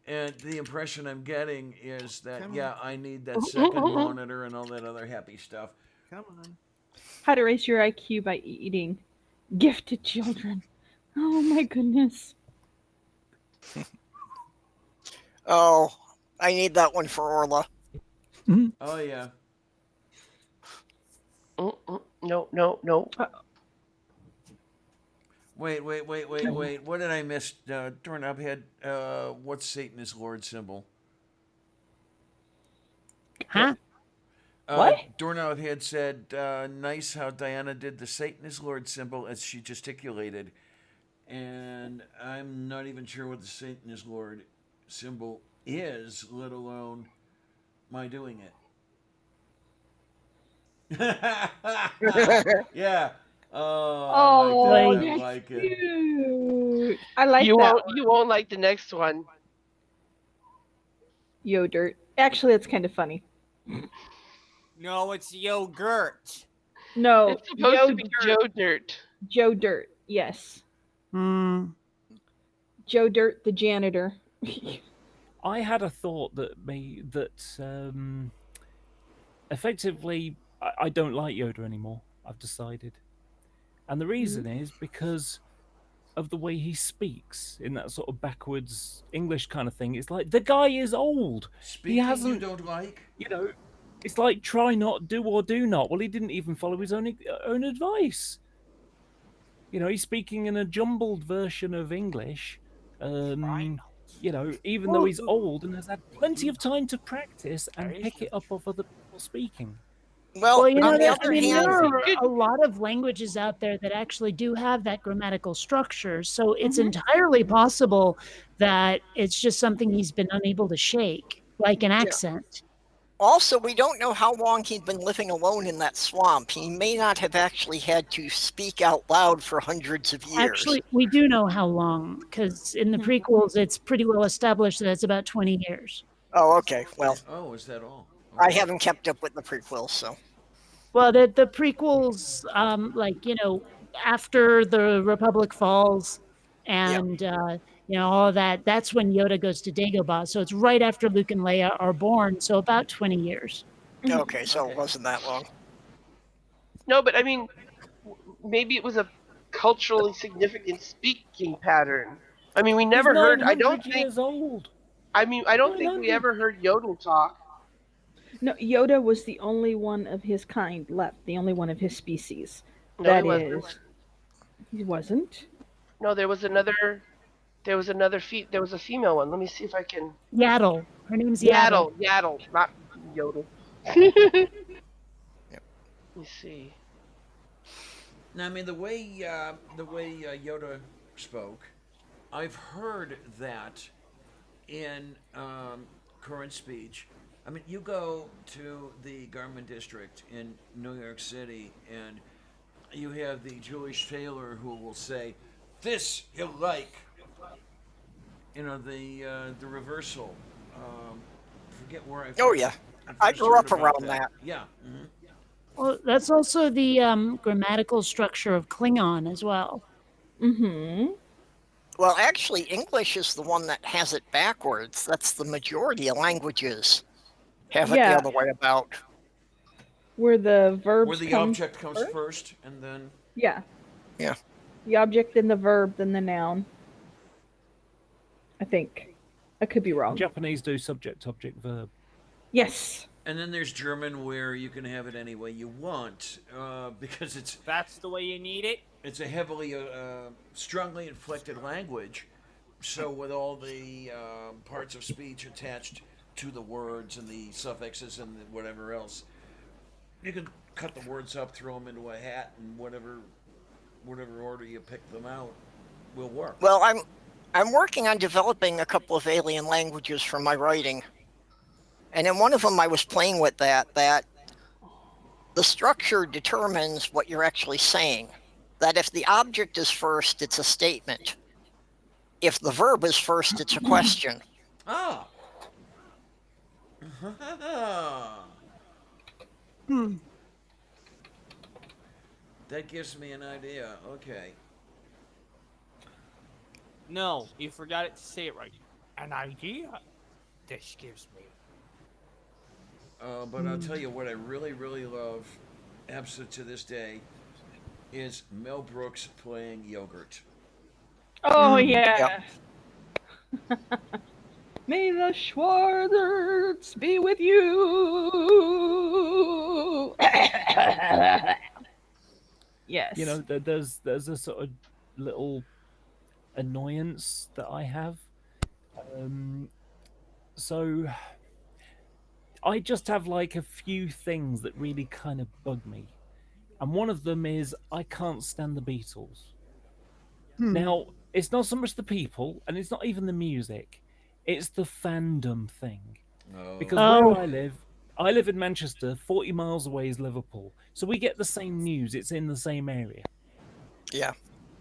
and the impression I'm getting is that yeah, I need that second monitor and all that other happy stuff. Come on. How to raise your IQ by eating gifted children. Oh my goodness. Oh, I need that one for Orla. Oh yeah. No. Wait. What did I miss? Doorknob head. What's Satan's Lord symbol? Huh? What? Doorknob head said, "Nice how Diana did the Satan is Lord symbol as she gesticulated," and I'm not even sure what the Satan is Lord symbol is, let alone my doing it. Yeah. Oh, I like that. I that's like it. cute. I like You that. won't. You won't like the next one. Yo dirt. Actually, it's kind of funny. No, it's yogurt. No, It's supposed Yo to be Dirt. Joe Dirt. Joe Dirt. Yes, Hmm. Joe Dirt, the janitor. I had a thought that effectively I don't like Yoda anymore. I've decided, and the reason is because of the way he speaks in that sort of backwards English kind of thing. It's like the guy is old. Speaking hasn't- you don't like? You know, it's like try not, do or do not. Well, he didn't even follow his own advice. You know, he's speaking in a jumbled version of English. You know, even though he's old and has had plenty of time to practice and pick it up off other people speaking. Well, Well, you know, on the there, other I mean, hand, there are a lot of languages out there that actually do have that grammatical structure. So it's entirely possible that it's just something he's been unable to shake, like an accent. also, we don't know how long he'd been living alone in that swamp. He may not have actually had to speak out loud for hundreds of years. Actually, we do know how long, because in the prequels, it's pretty well established that it's about 20 years. Oh, okay. Well, Oh, is that all? I haven't kept up with the prequels, so. Well, the prequels, like, you know, after the Republic falls and, you know, all of that, that's when Yoda goes to Dagobah. So it's right after Luke and Leia are born. So about 20 years. Okay, so it wasn't that long. No, but I mean, maybe it was a culturally significant speaking pattern. I mean, we never heard. I don't think. Years old. I mean, I don't think we 900. ever heard Yodel talk. No, Yoda was the only one of his kind left, the only one of his species. No, he That wasn't. is, he wasn't. No, there was another. There was another There was a female one. Let me see if I can. Yaddle. Her name's Yaddle. Yaddle, not Yodel. Let me see. Now, I mean, the way Yoda spoke, I've heard that in current speech. I mean, you go to the Garment District in New York City, and you have the Jewish tailor who will say, "This he'll like." You know, the reversal. Forget where I. Oh yeah, I first grew heard up about around that. Yeah. Hmm. Well, that's also the grammatical structure of Klingon as well. Mm-hmm. Well, actually, English is the one that has it backwards. That's the majority of languages have it Yeah. the other way about. Where the verbs Where the come object comes first, and then. Yeah. Yeah. The object, then the verb, then the noun. I think. I could be wrong. Japanese do subject, object, verb. Yes. And then there's German where you can have it any way you want, because That's the way you need it. it's a heavily strongly inflected language. So with all the parts of speech attached to the words and the suffixes and whatever else, you can cut the words up, throw them into a hat, and whatever order you pick them out will work. Well, I'm working on developing a couple of alien languages for my writing. And in one of them I was playing with that the structure determines what you're actually saying. That if the object is first, it's a statement. If the verb is first, it's a question. Ah. That gives me an idea. Okay. No, you forgot it to say it right. An idea. This gives me. But I'll tell you what I really, really love, absolute to this day, is Mel Brooks playing Yogurt. Oh, yeah. May the Schwarzers be with you. Yes. You know, there's a sort of little annoyance that I have. So I just have like a few things that really kind of bug me. And one of them is I can't stand the Beatles. Now, it's not so much the people, and it's not even the music. It's the fandom thing. Oh. Because Oh. where I live in Manchester, 40 miles away is Liverpool. So we get the same news. It's in the same area. Yeah.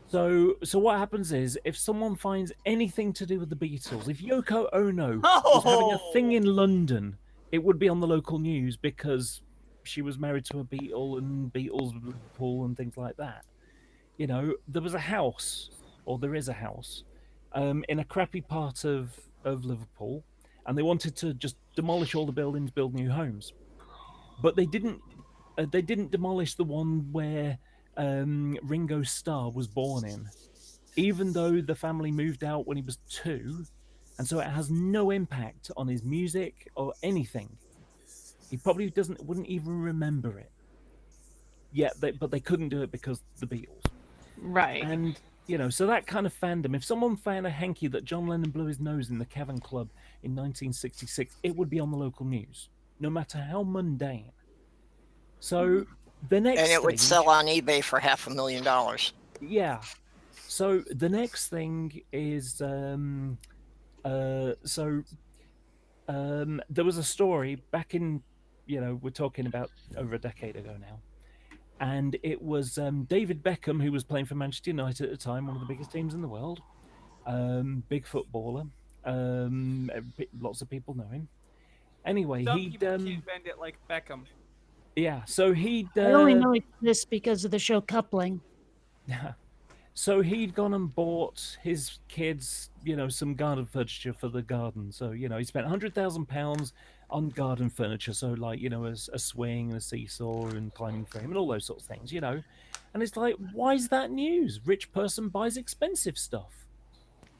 So what happens is if someone finds anything to do with the Beatles, if Yoko Ono was having a thing in London, it would be on the local news because she was married to a Beatle and Beatles with Liverpool and things like that. You know, there was a house, or there is a house, in a crappy part of Liverpool, and they wanted to just demolish all the buildings, build new homes. But they didn't demolish the one where Ringo Starr was born in, even though the family moved out when he was 2, and so it has no impact on his music or anything. He probably wouldn't even remember it. But they couldn't do it because the Beatles. Right. And you know, so that kind of fandom. If someone found a hanky that John Lennon blew his nose in the Cavern Club in 1966, it would be on the local news, no matter how mundane. So the next And it would stage- sell on eBay for $500,000. Yeah. So the next thing is there was a story back in, you know, we're talking about over a decade ago now, and it was David Beckham, who was playing for Manchester United at the time, one of the biggest teams in the world, big footballer. Lots of people know him. Anyway, Some he'd people can't bend it like Beckham. yeah, so he'd I only know this because of the show Coupling. So he'd gone and bought his kids, you know, some garden furniture for the garden. So, you know, he spent £100,000 on garden furniture. So, like, you know, a swing and a seesaw and climbing frame and all those sorts of things, you know. And it's like, why is that news? Rich person buys expensive stuff.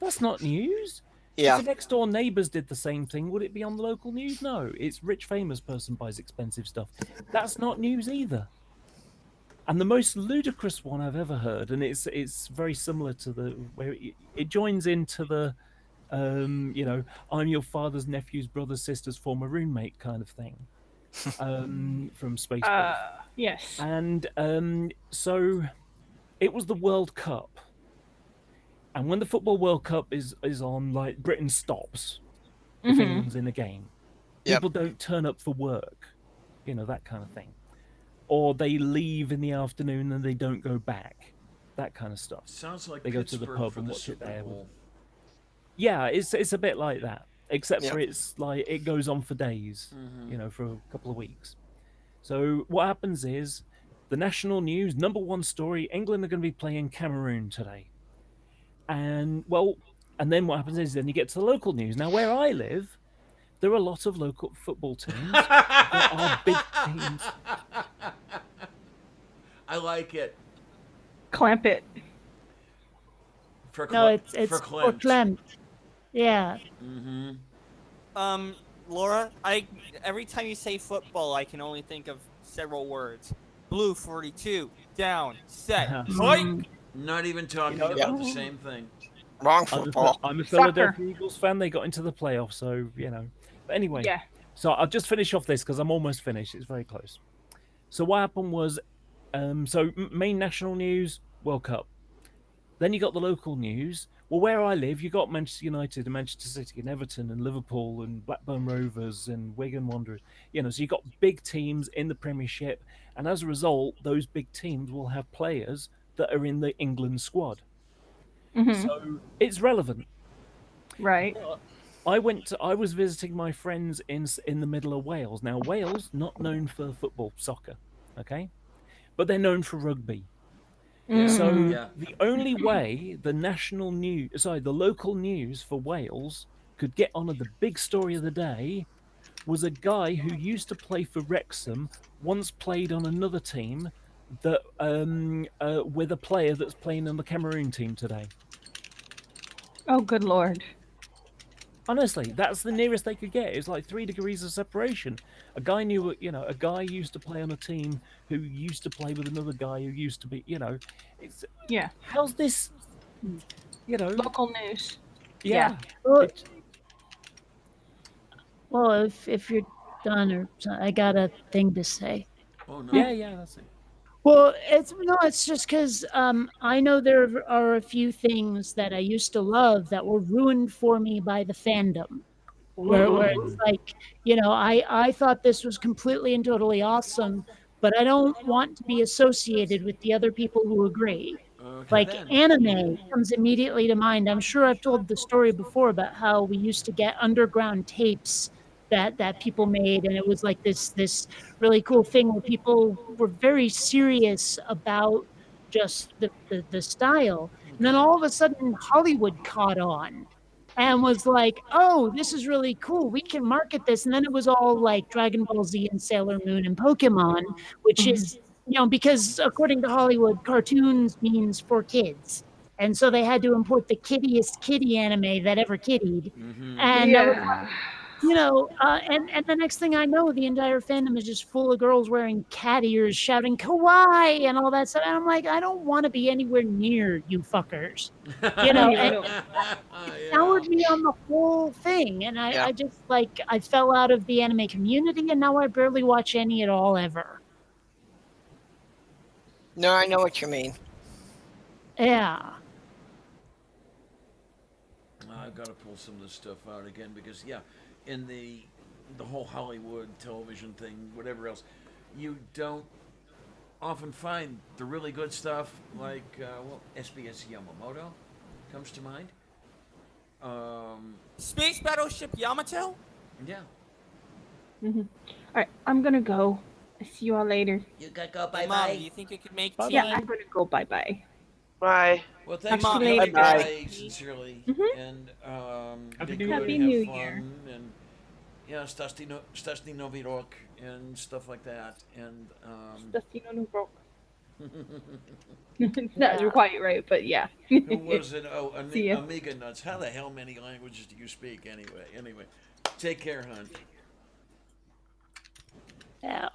That's not news. Yeah. If the next door neighbors did the same thing, would it be on the local news? No, it's rich famous person buys expensive stuff. That's not news either. And the most ludicrous one I've ever heard, and it's very similar to the where it joins into the you know, I'm your father's nephew's brother's sister's former roommate kind of thing. From Spaceballs. Yes. And so it was the World Cup. And when the Football World Cup is on, like, Britain stops if Mhm. England's in a game. Yep. People don't turn up for work, you know, that kind of thing. Or they leave in the afternoon and they don't go back, that kind of stuff. Sounds like They go to the Pittsburgh pub for and the watch it Super there. Bowl. Yeah, it's a bit like that, except Yep. for it's like it goes on for days, you know, for a couple of weeks. So what happens is the national news, number one story, England are going to be playing Cameroon today. And then what happens is then you get to the local news. Now, where I live, there are a lot of local football teams that are big teams. I like it. Clamp it. For No, it's for for Clint. Clem. Yeah. Laura, every time you say football, I can only think of several words. Blue 42, down, set, right? Not even talking You know- about the same thing. Wrong I'm football. a Soccer. Philadelphia Eagles fan. They got into the playoffs, so you know. But anyway, Yeah. so I'll just finish off this because I'm almost finished. It's very close. So what happened was, main national news, World Cup. Then you got the local news. Well, where I live, you got Manchester United and Manchester City and Everton and Liverpool and Blackburn Rovers and Wigan Wanderers. You know, so you got big teams in the Premiership, and as a result, those big teams will have players that are in the England squad. Mhm. So it's relevant. Right. I was visiting my friends in the middle of Wales. Now, Wales not known for football, soccer, okay, but they're known for rugby. So Yeah. the only way the local news for Wales could get on the big story of the day was a guy who used to play for Wrexham, once played on another team that with a player that's playing on the Cameroon team today. Oh, good lord. Honestly, that's the nearest they could get. It's like 3 degrees of separation. A guy a guy used to play on a team who used to play with another guy who used to be, it's Yeah. how's this, Local news. yeah. Well, It- well, if you're done, or I got a thing to say. Oh no. yeah, that's it. Well, it's just because I know there are a few things that I used to love that were ruined for me by the fandom. Where it's like, I thought this was completely and totally awesome, but I don't want to be associated with the other people who agree. Okay, Like then. anime comes immediately to mind. I'm sure I've told the story before about how we used to get underground tapes that people made, and it was like this really cool thing where people were very serious about just the style. And then all of a sudden Hollywood caught on and was like, oh, this is really cool. We can market this. And then it was all like Dragon Ball Z and Sailor Moon and Pokemon, which is, because according to Hollywood, cartoons means for kids. And so they had to import the kiddiest kitty anime that ever kiddied. And that was and the next thing I know, the entire fandom is just full of girls wearing cat ears, shouting kawaii and all that stuff. And I'm like, I don't want to be anywhere near you fuckers. And it soured me on the whole thing. And I just I fell out of the anime community, and now I barely watch any at all ever. No, I know what you mean. Yeah. I've got to pull some of this stuff out again because in the whole Hollywood television thing, whatever else, you don't often find the really good stuff like SBS Yamamoto comes to mind. Space Battleship Yamato? Yeah. All right, I'm gonna go. See you all later. You gotta go. Hey, Mom, do you think you could make tea? Yeah, I'm gonna go. Bye bye. Bye. Well, thanks Talk for to you coming later. by, sincerely, and Happy be New good, Happy have New fun, Year. and Stasny Novi Rok and stuff like that, and Destino New Broke. No, you're quite right, but yeah. Who was it? Oh, See ya. Amiga Nuts. How the hell many languages do you speak anyway? Anyway, take care, hon.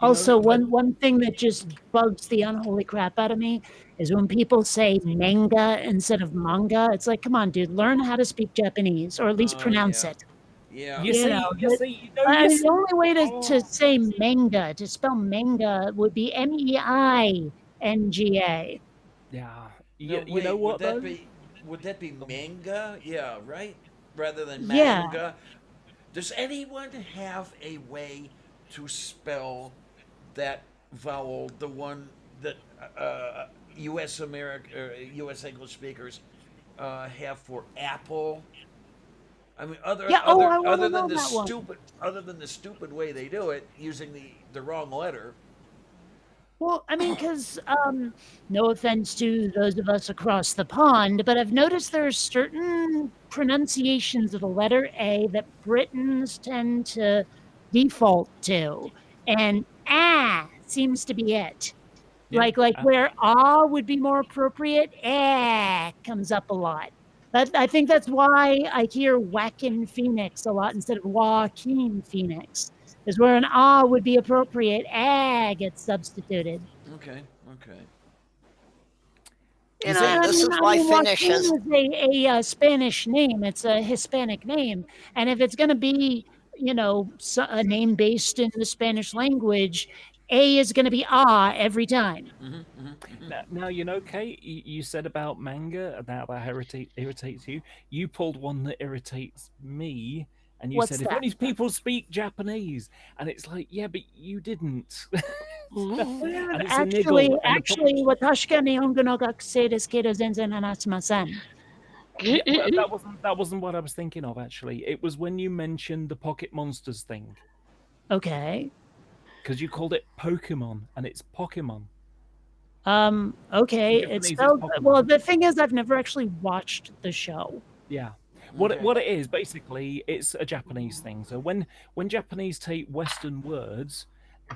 Also, one thing that just bugs the unholy crap out of me is when people say manga instead of manga. It's like, come on, dude, learn how to speak Japanese or at least Oh, pronounce yeah. it. Yeah. You You see, know, you but- see, you know, I you mean, see. the only way to Oh. say manga, to spell manga, would be MEINGA. Yeah. No, You wait, know what would that though? be manga? Yeah, right. Rather than Yeah. manga. Does anyone have a way to spell that vowel, the one that U.S. U.S. English speakers have for apple? I mean, Yeah, I wanna know that one. other than the stupid way they do it, using the wrong letter. Well, I mean, because no offense to those of us across the pond, but I've noticed there are certain pronunciations of the letter A that Britons tend to default to, and seems to be it. Yeah, Like where would be more appropriate, comes up a lot. I think that's why I hear Whackin' Phoenix a lot instead of Joaquin Phoenix. Is where an would be appropriate, gets substituted. Okay. Okay. You know, this is why Finnish has. Joaquin is a Spanish name. It's a Hispanic name, and if it's going to be, a name based in the Spanish language, A is going to be every time. Now you know, Kate. You said about manga and that irritates you. You pulled one that irritates me, and you What's said that? if only people speak Japanese, and it's like, yeah, but you didn't. And it's a niggle, and the Actually, 私が日本語の学生ですけど全然話しません。Yeah, well, that wasn't what I was thinking of. Actually, it was when you mentioned the Pocket Monsters thing, Okay. because you called it Pokemon, and it's Pokemon. Okay. Japanese It's is spelled. Pokemon. Well, the thing is, I've never actually watched the show. Yeah. Okay. What it is basically, it's a Japanese thing. So when Japanese take Western words,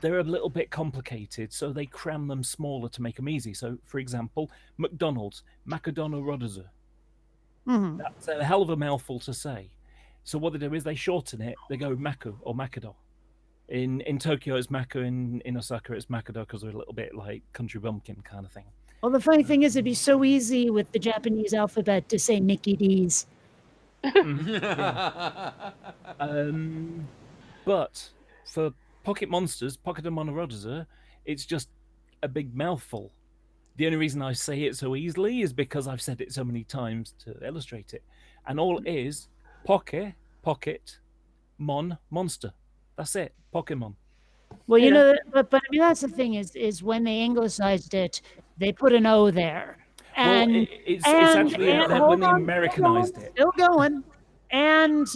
they're a little bit complicated, so they cram them smaller to make them easy. So, for example, McDonald's, Makadona Rodozu. Mhm. That's a hell of a mouthful to say. So what they do is they shorten it. They go Maku or Makado. In Tokyo, it's Maku. In Osaka, it's Makado because they're a little bit like country bumpkin kind of thing. Well, the funny thing is, it'd be so easy with the Japanese alphabet to say Mickey D's. But for Pocket Monsters, Pocket of Monorodza, it's just a big mouthful. The only reason I say it so easily is because I've said it so many times to illustrate it. And all it is pocket, monster. That's it. Pokemon. Well, you Yeah. know, but I mean, that's the thing is when they anglicized it, they put an O there. And Well, it's and- actually and when hold they on, Americanized it. Still going. And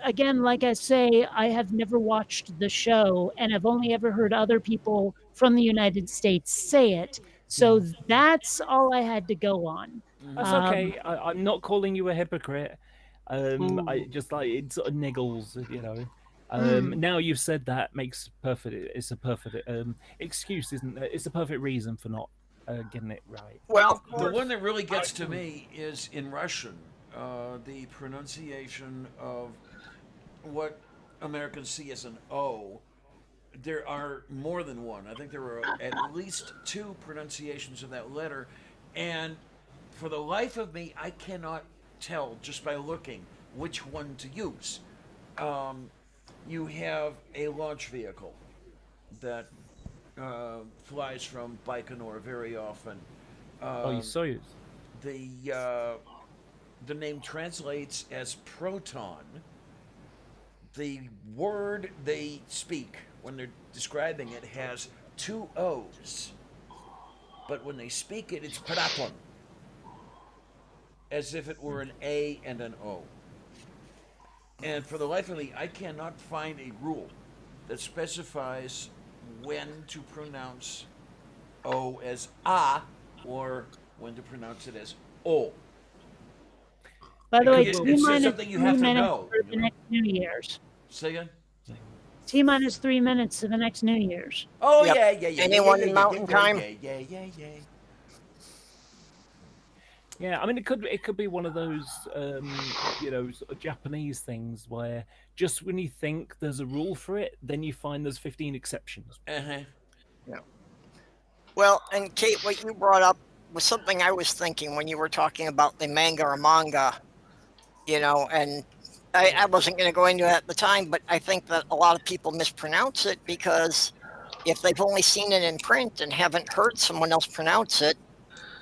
again, like I say, I have never watched the show, and I've only ever heard other people from the United States say it. So that's all I had to go on. That's okay. I'm not calling you a hypocrite. I just like it sort of niggles, you know. Now you've said that makes perfect. It's a perfect excuse, isn't it? It's a perfect reason for not getting it right. Well, The one that really gets to me is in Russian, the pronunciation of what Americans see as an O. There are more than one. I think there are at least two pronunciations of that letter, and for the life of me, I cannot tell just by looking which one to use. You have a launch vehicle that flies from Baikonur very often. Oh, you Soyuz. The name translates as proton. The word they speak when they're describing it has two O's, but when they speak it, it's proton, as if it were an A and an O. And for the life of me, I cannot find a rule that specifies when to pronounce O as A or when to pronounce it as O. By the way, It's T-minus something you 3 have to minutes know, for the next New Year's. Say again? T-minus 3 minutes to the next New Year's. Oh Yep. yeah, yeah, yeah. Anyone yeah, in Mountain Time? Yeah. Yeah, I mean, it could be one of those, sort of Japanese things where just when you think there's a rule for it, then you find there's 15 exceptions. Uh-huh. Well, and Kate, what you brought up was something I was thinking when you were talking about the manga or manga, and I wasn't going to go into it at the time, but I think that a lot of people mispronounce it because if they've only seen it in print and haven't heard someone else pronounce it,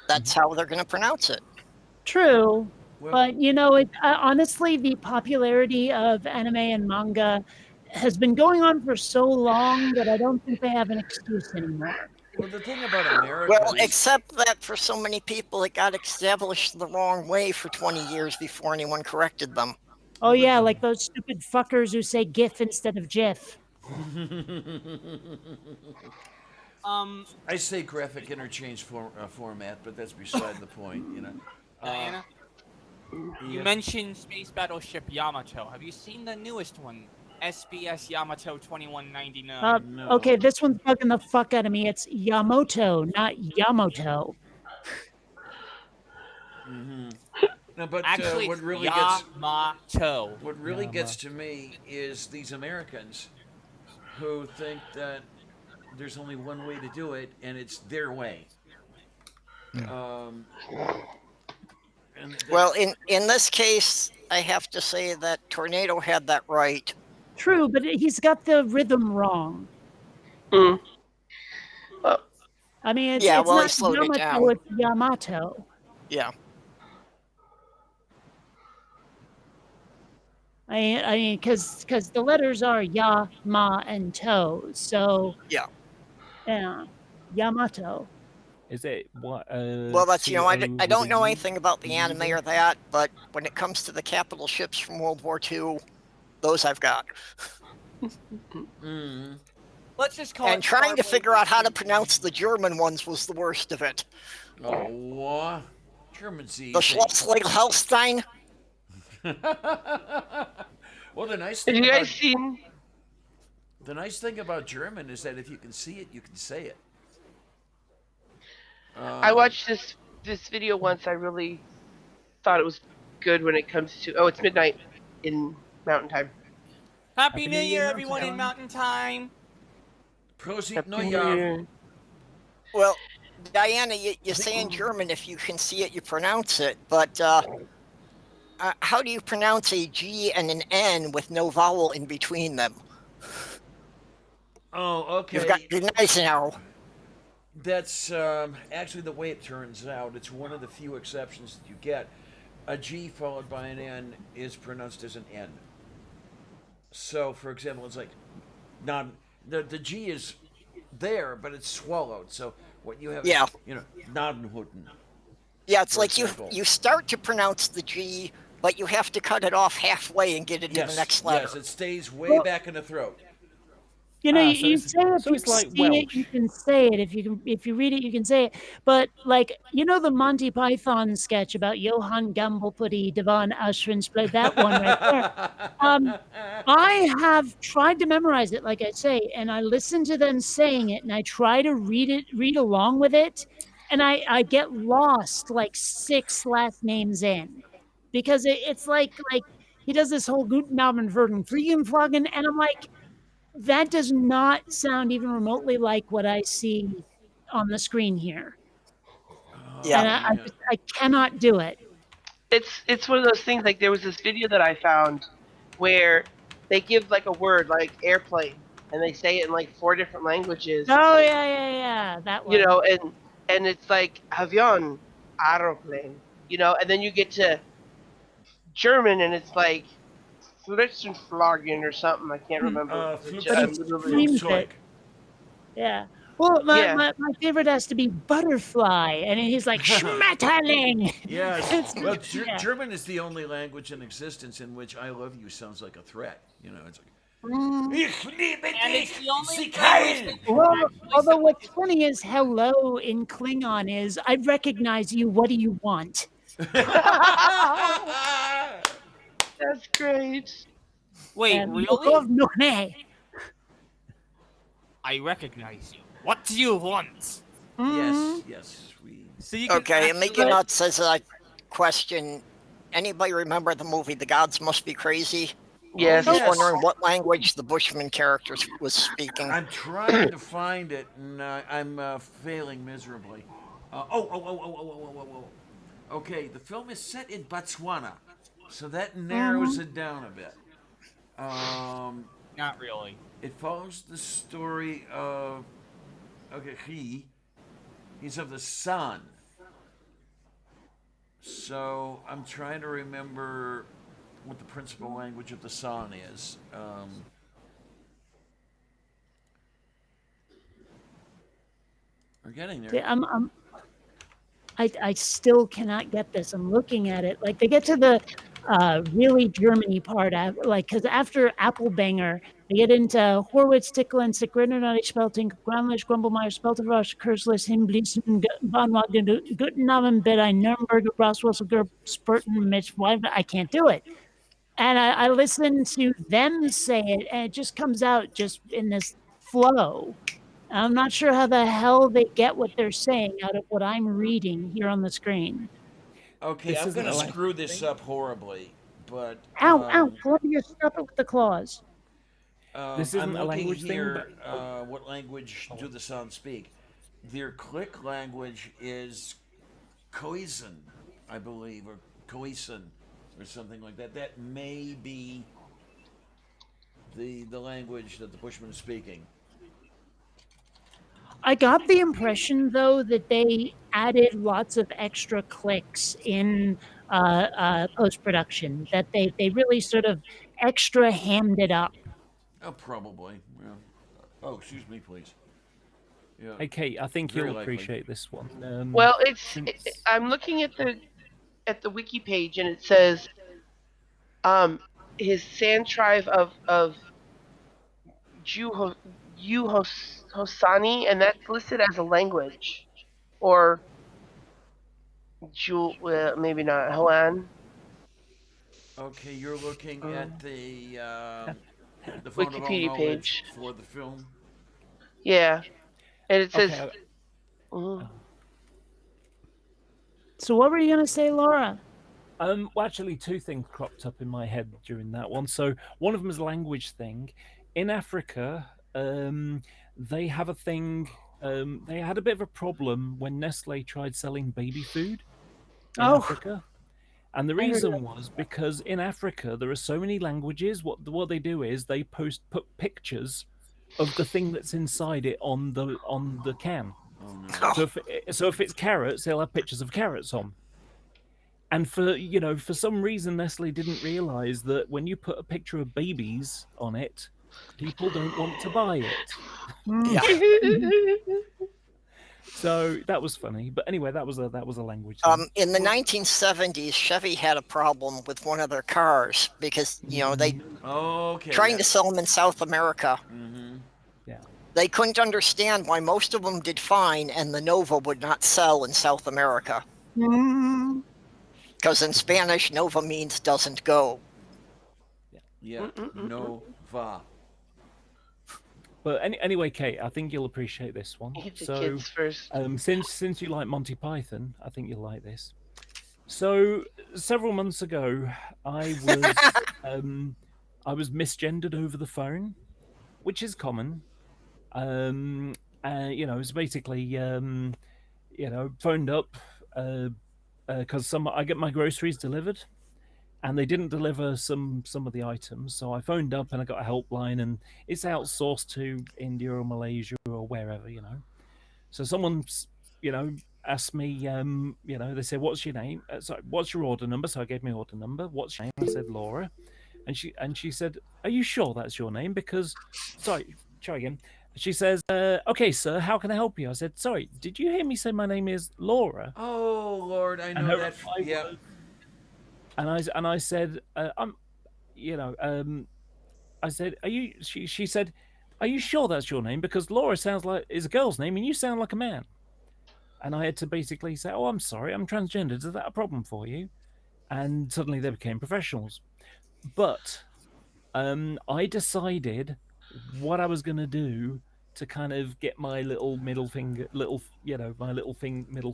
that's how they're going to pronounce it. True, Well- but honestly, the popularity of anime and manga has been going on for so long that I don't think they have an excuse anymore. Well, the thing about America Well, is, except that for so many people, it got established the wrong way for 20 years before anyone corrected them. Oh yeah, like those stupid fuckers who say GIF instead of GIF. I say graphic interchange format, but that's beside the point. Diana, you mentioned Space Battleship Yamato. Have you seen the newest one, SBS Yamato 2199? No. Okay, this one's bugging the fuck out of me. It's Yamoto, not Yamato. No, but Actually, what it's really gets Yamato. what really gets to me is these Americans who think that there's only one way to do it, and it's their way. And Well, in this case, I have to say that Tornado had that right. True, but he's got the rhythm wrong. Mm. I mean, it's, Yeah, it's well, he not slowed it Yamato, down. it's Yamato. Yeah. I mean, because the letters are Ya, Ma, and To. So Yeah. yeah, Yamato. Is it what? Well, that's, I don't know CO anything about the anime or that, but when it comes to the capital ships from World War II, those I've got. Let's just call And it trying to Starblade figure out how to Racing. pronounce the German ones was the worst of it. oh, German's easy. The Schlosslegelstein. Well, the nice Have thing you about guys seen? the nice thing about German is that if you can see it, you can say it. I watched this video once. I really thought it was good when it comes to. Oh, it's midnight in Mountain Time. Happy New Year, Mountain everyone in Time. Mountain Time. Prosit Happy New Neujahr. Year. Well, Diana, you say in German if you can see it, you pronounce it. But how do you pronounce a G and an N with no vowel in between them? Oh, okay. You've got Gneisenau. That's actually the way it turns out. It's one of the few exceptions that you get. A G followed by an N is pronounced as an N. So, for example, it's like the G is there, but it's swallowed. So what you have Yeah. is, Nadenhutten. Yeah, it's For like example. you start to pronounce the G, but you have to cut it off halfway and get it to the next letter. Yes, it stays way back in the throat. You know, Ah, you so say if so you it's like see it, Welsh. you can say it. If you read it, you can say it. But like, the Monty Python sketch about Johann Gambleputty, Devon Auschwitz, that one right there. I have tried to memorize it, like I say, and I listen to them saying it, and I try to read along with it, and I get lost like 6 last names in, because it's like he does this whole Guten Abend, Verden, Fliegenflogen, and I'm like, that does not sound even remotely like what I see on the screen here. Yeah. And I cannot do it. It's one of those things. Like there was this video that I found where they give like a word like airplane, and they say it in like 4 different languages. Oh yeah, that one. And it's like avion, aeroplane, and then you get to German and it's like Flitzenflogen or something. I can't remember. It's just- Seems it. Yeah. Well, Yeah. my favorite has to be butterfly, and he's like Schmetterling. Yes. Well, Yeah. German is the only language in existence in which "I love you" sounds like a threat. It's like. Ich liebe And dich, it's the only Sie language kein. that Well, actually although what's funny is hello in Klingon is I recognize you. What do you want? That's great. Wait, And really? Yokov Nokne. I recognize you. What do you want? Yes, yes. So you can Okay, and Mickey actually- Nuts says a question. Anybody remember the movie The Gods Must Be Crazy? Yes. Just Yes. wondering what language the Bushman characters was speaking. I'm trying to find it, and I'm failing miserably. Okay, the film is set in Botswana, so that narrows it down a bit. Not really. It follows the story of he's of the sun. So I'm trying to remember what the principal language of the sun is. We're getting there. Yeah, I still cannot get this. I'm looking at it. Like they get to the really Germany part, because after Applebanger, they get into Horwitz, Ticklen, Sigrindernati, Spelting, Gramlich, Grumbelmeyer, Spelterosch, Kurzlis, Hinbliesen, Bahnwagen, Guten Abend, Bedei, Nürnberg, Braswasser, Spurten, Mitch. I can't do it. And I listen to them say it, and it just comes out just in this flow. I'm not sure how the hell they get what they're saying out of what I'm reading here on the screen. Okay, This I'm isn't going to a screw this up horribly, but Ow, Columbia, stop it with the claws. This I'm isn't a looking language thing, here, but- what language do the Sound speak? Their click language is Khoisan, I believe, or Khoisan, or something like that. That may be the language that the Bushmen are speaking. I got the impression, though, that they added lots of extra clicks in post-production, that they really sort of extra hammed it up. Oh, probably. Yeah. Oh, excuse me, please. Yeah. Hey, Kate, I think Very you'll likely. appreciate this one. Well, since- I'm looking at the wiki page, and it says his Sand tribe of Hosani, and that's listed as a language, or maybe not Hoan. Okay, you're looking at the font of all Wikipedia knowledge page. for the film. Yeah, and it says. Okay, Mhm. So what were you going to say, Laura? well, actually, two things cropped up in my head during that one. So one of them is a language thing. In Africa, they have a thing. They had a bit of a problem when Nestle tried selling baby food in Oh. Africa, and the I heard reason was because in Africa there are so many languages. What they do is they put pictures of the thing that's inside it on the can. Oh no. So if it's carrots, they'll have pictures of carrots on. And for some reason, Nestle didn't realize that when you put a picture of babies on it, people don't want to buy it. So that was funny. But anyway, that was a language thing. In the 1970s, Chevy had a problem with one of their cars because they Okay. trying to sell them in South America. Mm-hmm. They couldn't understand why most of them did fine and the Nova would not sell in South America. Because in Spanish, Nova means doesn't go. Yeah. No va. But anyway, Kate, I think you'll appreciate this one. Get the So kids first. since you like Monty Python, I think you'll like this. So several months ago, I was misgendered over the phone, which is common. It's basically phoned up because I get my groceries delivered, and they didn't deliver some of the items, so I phoned up and I got a helpline, and it's outsourced to India or Malaysia or wherever, So someone's asked me, they said, "What's your name? Sorry, what's your order number?" So I gave my order number. "What's your name?" I said, "Laura," and she said, "Are you sure that's your name? Because," sorry, try again. She says, "Okay, sir, how can I help you?" I said, "Sorry, did you hear me say my name is Laura?" Oh Lord, I And know her that. reply Yeah. was- And I said, I said, "Are you?" She said, "Are you sure that's your name? Because Laura sounds like is a girl's name, and you sound like a man." And I had to basically say, "Oh, I'm sorry, I'm transgender. Is that a problem for you?" And suddenly they became professionals. But I decided what I was going to do to kind of get my little middle finger, middle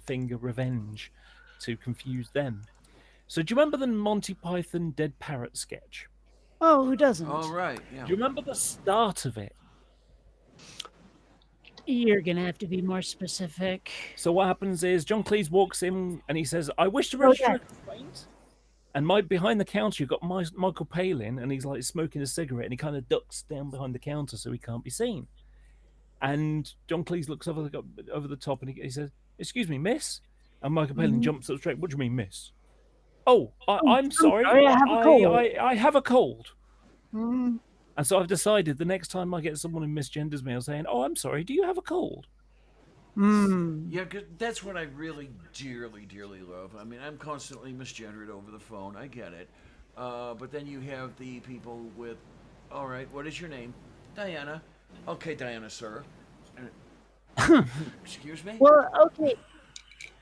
finger revenge, to confuse them. So do you remember the Monty Python Dead Parrot sketch? Oh, who doesn't? All right. Yeah. Do you remember the start of it? You're gonna have to be more specific. So what happens is John Cleese walks in and he says, "I wish to Oh, register yeah. a complaint." And behind the counter, you've got Michael Palin, and he's like smoking a cigarette, and he kind of ducks down behind the counter so he can't be seen. And John Cleese looks over the top, and he says, "Excuse me, miss." And Michael Palin jumps up straight. "What do you mean, miss?" "Oh, I'm sorry. sorry, I have a cold." I have a cold." Mm. And so I've decided the next time I get someone who misgenders me, I'm saying, "Oh, I'm sorry. Do you have a cold?" Mm. Yeah, 'cause that's what I really dearly, dearly love. I mean, I'm constantly misgendered over the phone. I get it. But then you have the people with, all right, what is your name? Diana. Okay, Diana, sir. Excuse me? Well, okay.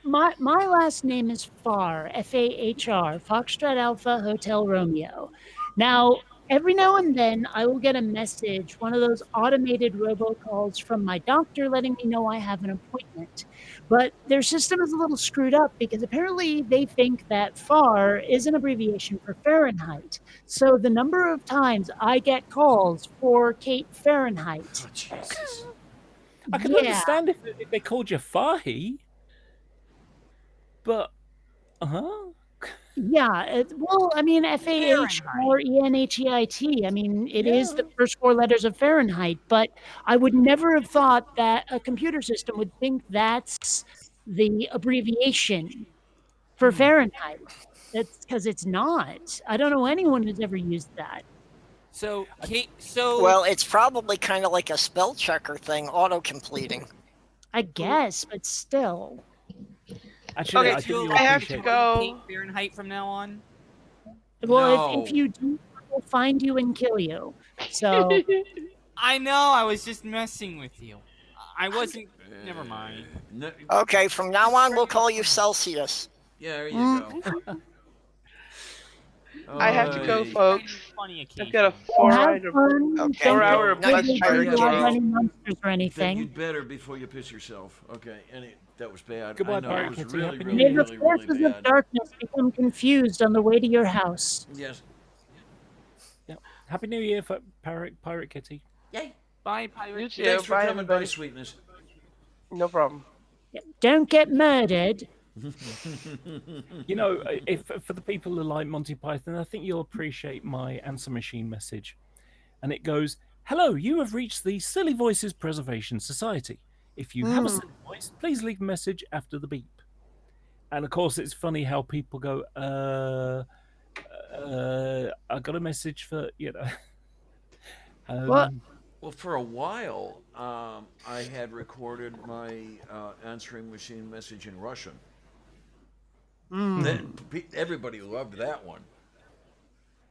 My last name is Fahr, Fahr, Foxtrot Alpha Hotel Romeo. Now, every now and then, I will get a message, one of those automated robocalls from my doctor letting me know I have an appointment. But their system is a little screwed up because apparently they think that FAR is an abbreviation for Fahrenheit. So the number of times I get calls for Kate Fahrenheit. Oh, Jesus. I can Yeah. understand if they called you Fahi, but Yeah, well, I mean, FAHRENHEIT. I mean, it is the first four letters of Fahrenheit, but I would never have thought that a computer system would think that's the abbreviation for Fahrenheit. That's because it's not. I don't know anyone who's ever used that. So, Kate, so Well, it's probably kind of like a spell checker thing, auto-completing. I guess, but still. actually, Okay, I think so you'll I have to appreciate go. Kate Fahrenheit from now on. Well, if No. you do, we'll find you and kill you. So, I know. I was just messing with you. I wasn't. Never mind. No, Okay, from now on, we'll call you Celsius. yeah, there you go. I have to go, Alright. folks. Funny occasion. I've got a have fun. Okay. Don't 4-hour get Night really pirate big game. any monsters or Then anything. you'd better before you piss yourself. Okay, that was bad. Goodbye, I know, Pirate it was Kitty. really, Happy New really, May Year. the really, forces really of bad. darkness become confused on the way to your house. Yes. Happy New Year, for Pirate Kitty. Yay. Bye, pirate. You too. Thanks for Bye, coming by, everybody. sweetness. No problem. Don't get murdered. You know, if for the people who like Monty Python, I think you'll appreciate my answer machine message. And it goes, "Hello, you have reached the Silly Voices Preservation Society. If you have a silly voice, please leave a message after the beep." And of course, it's funny how people go, I got a message for, What? Well, for a while, I had recorded my answering machine message in Russian. Everybody loved that one.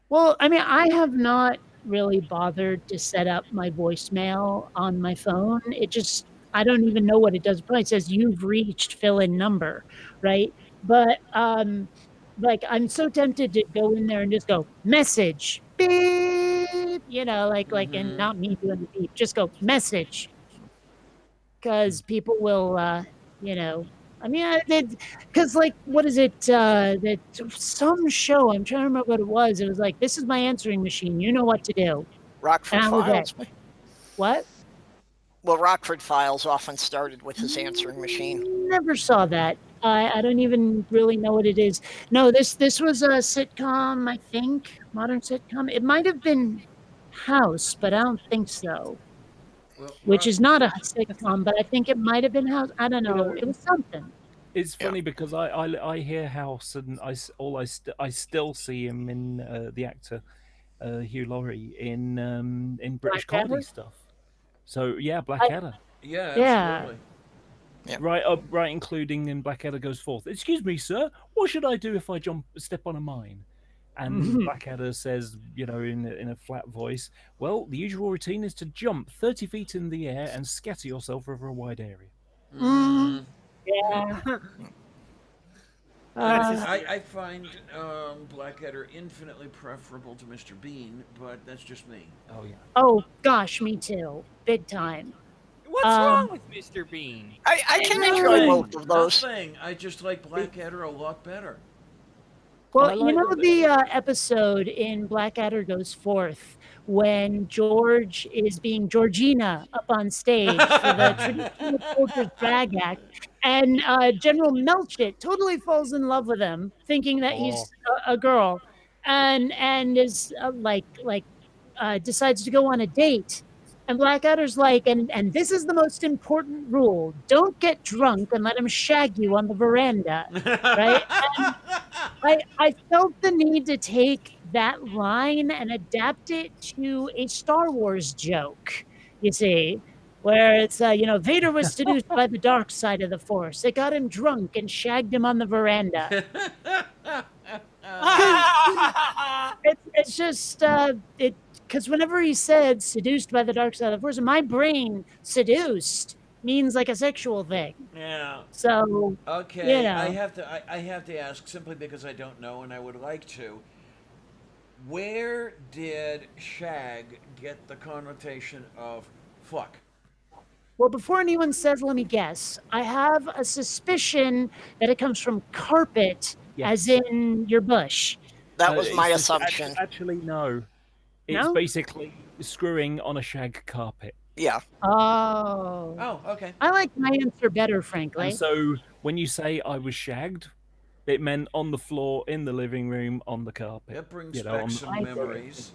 Well, I mean, I have not really bothered to set up my voicemail on my phone. It just, I don't even know what it does. It probably says you've reached fill-in number, right? But like, I'm so tempted to go in there and just go message, beep, and not me doing the beep. Just go message, because people will, I mean, because like, what is it? That some show. I'm trying to remember what it was. It was like, "This is my answering machine. You know what to do." Rockford And I was Files. What? Well, Rockford Files often started with his answering machine. Never saw that. I don't even really know what it is. No, this was a sitcom. I think modern sitcom. It might have been House, but I don't think so. Well, Which is not a sitcom, but I think it might have been House. I don't know. It was something. It's funny because I hear House and I still see him in the actor Hugh Laurie in British Blackadder? comedy stuff. So yeah, Blackadder. yeah, Yeah. absolutely. Yeah. Right, including in Blackadder goes forth. "Excuse me, sir. What should I do if I step on a mine?" And Blackadder says, in a flat voice, "Well, the usual routine is to jump 30 feet in the air and scatter yourself over a wide area." Yeah. I find Blackadder infinitely preferable to Mr. Bean, but that's just me. Oh yeah. Oh gosh, me too. Big time. What's wrong with Mr. Bean? I can Nothing. enjoy both of those. Nothing. I just like Blackadder a lot better. Well, I you like know what the episode in Blackadder Goes Forth when George is being Georgina up on stage for the traditional soldiers drag act, and General Melchett totally falls in love with him, thinking that he's a girl, and is decides to go on a date. And Blackadder's like, and this is the most important rule: don't get drunk and let him shag you on the veranda, right? I felt the need to take that line and adapt it to a Star Wars joke, you see, where it's, Vader was seduced by the dark side of the Force. It got him drunk and shagged him on the veranda. It's just, because whenever he said seduced by the dark side of the Force, in my brain, seduced means like a sexual thing. Yeah. So, Okay. you know. I have to ask simply because I don't know and I would like to. Where did shag get the connotation of fuck? Well, before anyone says, let me guess. I have a suspicion that it comes from carpet, as Yes. in your bush. That was my it's just- assumption. Actually, no. It's No? basically screwing on a shag carpet. Yeah. Oh. Oh, okay. I like my answer better, frankly. And so when you say I was shagged, it meant on the floor, in the living room, on the carpet. It brings You know, back on the- some I see. memories.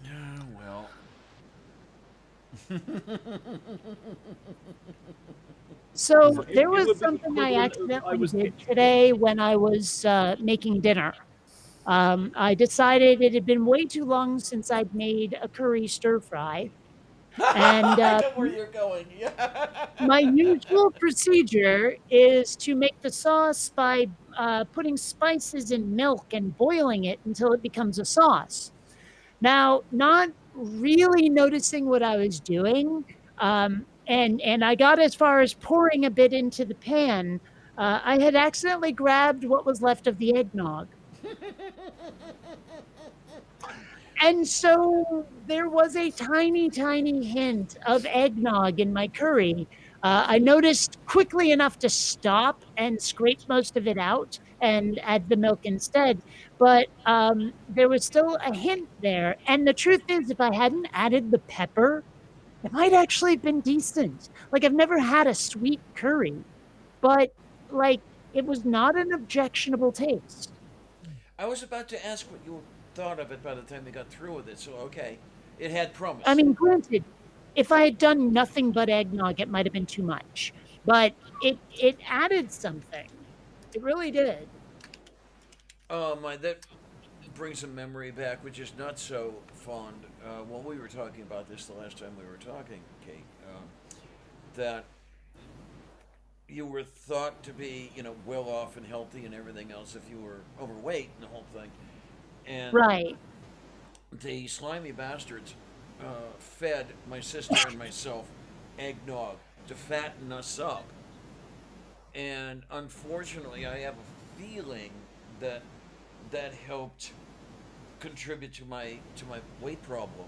Yeah, well. So It- there it was would be something I equivalent of I accidentally was did kitchen. today when I was making dinner. I decided it had been way too long since I'd made a curry stir fry. And I know where you're going. my usual procedure is to make the sauce by putting spices in milk and boiling it until it becomes a sauce. Now, not really noticing what I was doing, and I got as far as pouring a bit into the pan. I had accidentally grabbed what was left of the eggnog. And so there was a tiny, tiny hint of eggnog in my curry. I noticed quickly enough to stop and scrape most of it out and add the milk instead. But there was still a hint there. And the truth is, if I hadn't added the pepper, it might actually have been decent. Like, I've never had a sweet curry, but like, it was not an objectionable taste. I was about to ask what you thought of it by the time we got through with it, so okay. It had promise. I mean, granted, if I had done nothing but eggnog, it might have been too much. But it added something. It really did. Oh my, that brings a memory back, which is not so fond. When we were talking about this the last time we were talking, Kate, that you were thought to be, well off and healthy and everything else if you were overweight and the whole thing. And Right. the slimy bastards fed my sister and myself eggnog to fatten us up. And unfortunately, I have a feeling that that helped contribute to my weight problem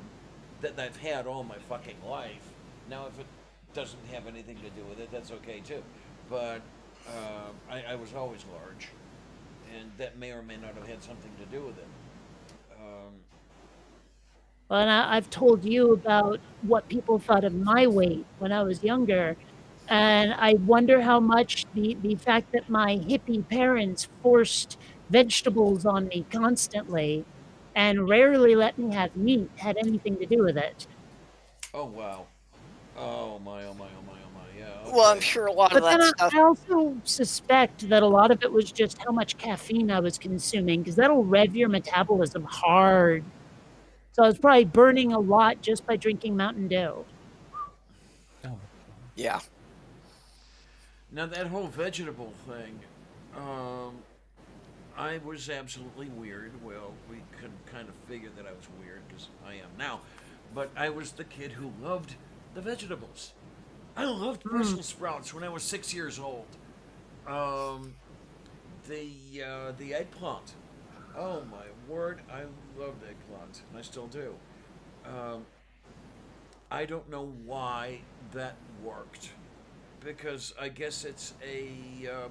that I've had all my fucking life. Now, if it doesn't have anything to do with it, that's okay too. But I was always large, and that may or may not have had something to do with it. Well, and I've told you about what people thought of my weight when I was younger. And I wonder how much the fact that my hippie parents forced vegetables on me constantly and rarely let me have meat had anything to do with it. Oh wow! Oh my! Oh my! Oh my! Oh my! Yeah. Well, I'm okay. sure a lot But of that then stuff. I also suspect that a lot of it was just how much caffeine I was consuming, because that'll rev your metabolism hard. So I was probably burning a lot just by drinking Mountain Dew. Oh. Yeah. Now that whole vegetable thing, I was absolutely weird. Well, we could kind of figure that I was weird because I am now, but I was the kid who loved the vegetables. I loved Brussels sprouts when I was 6 years old. The eggplant. Oh my word, I loved eggplant, and I still do. I don't know why that worked. Because I guess it's a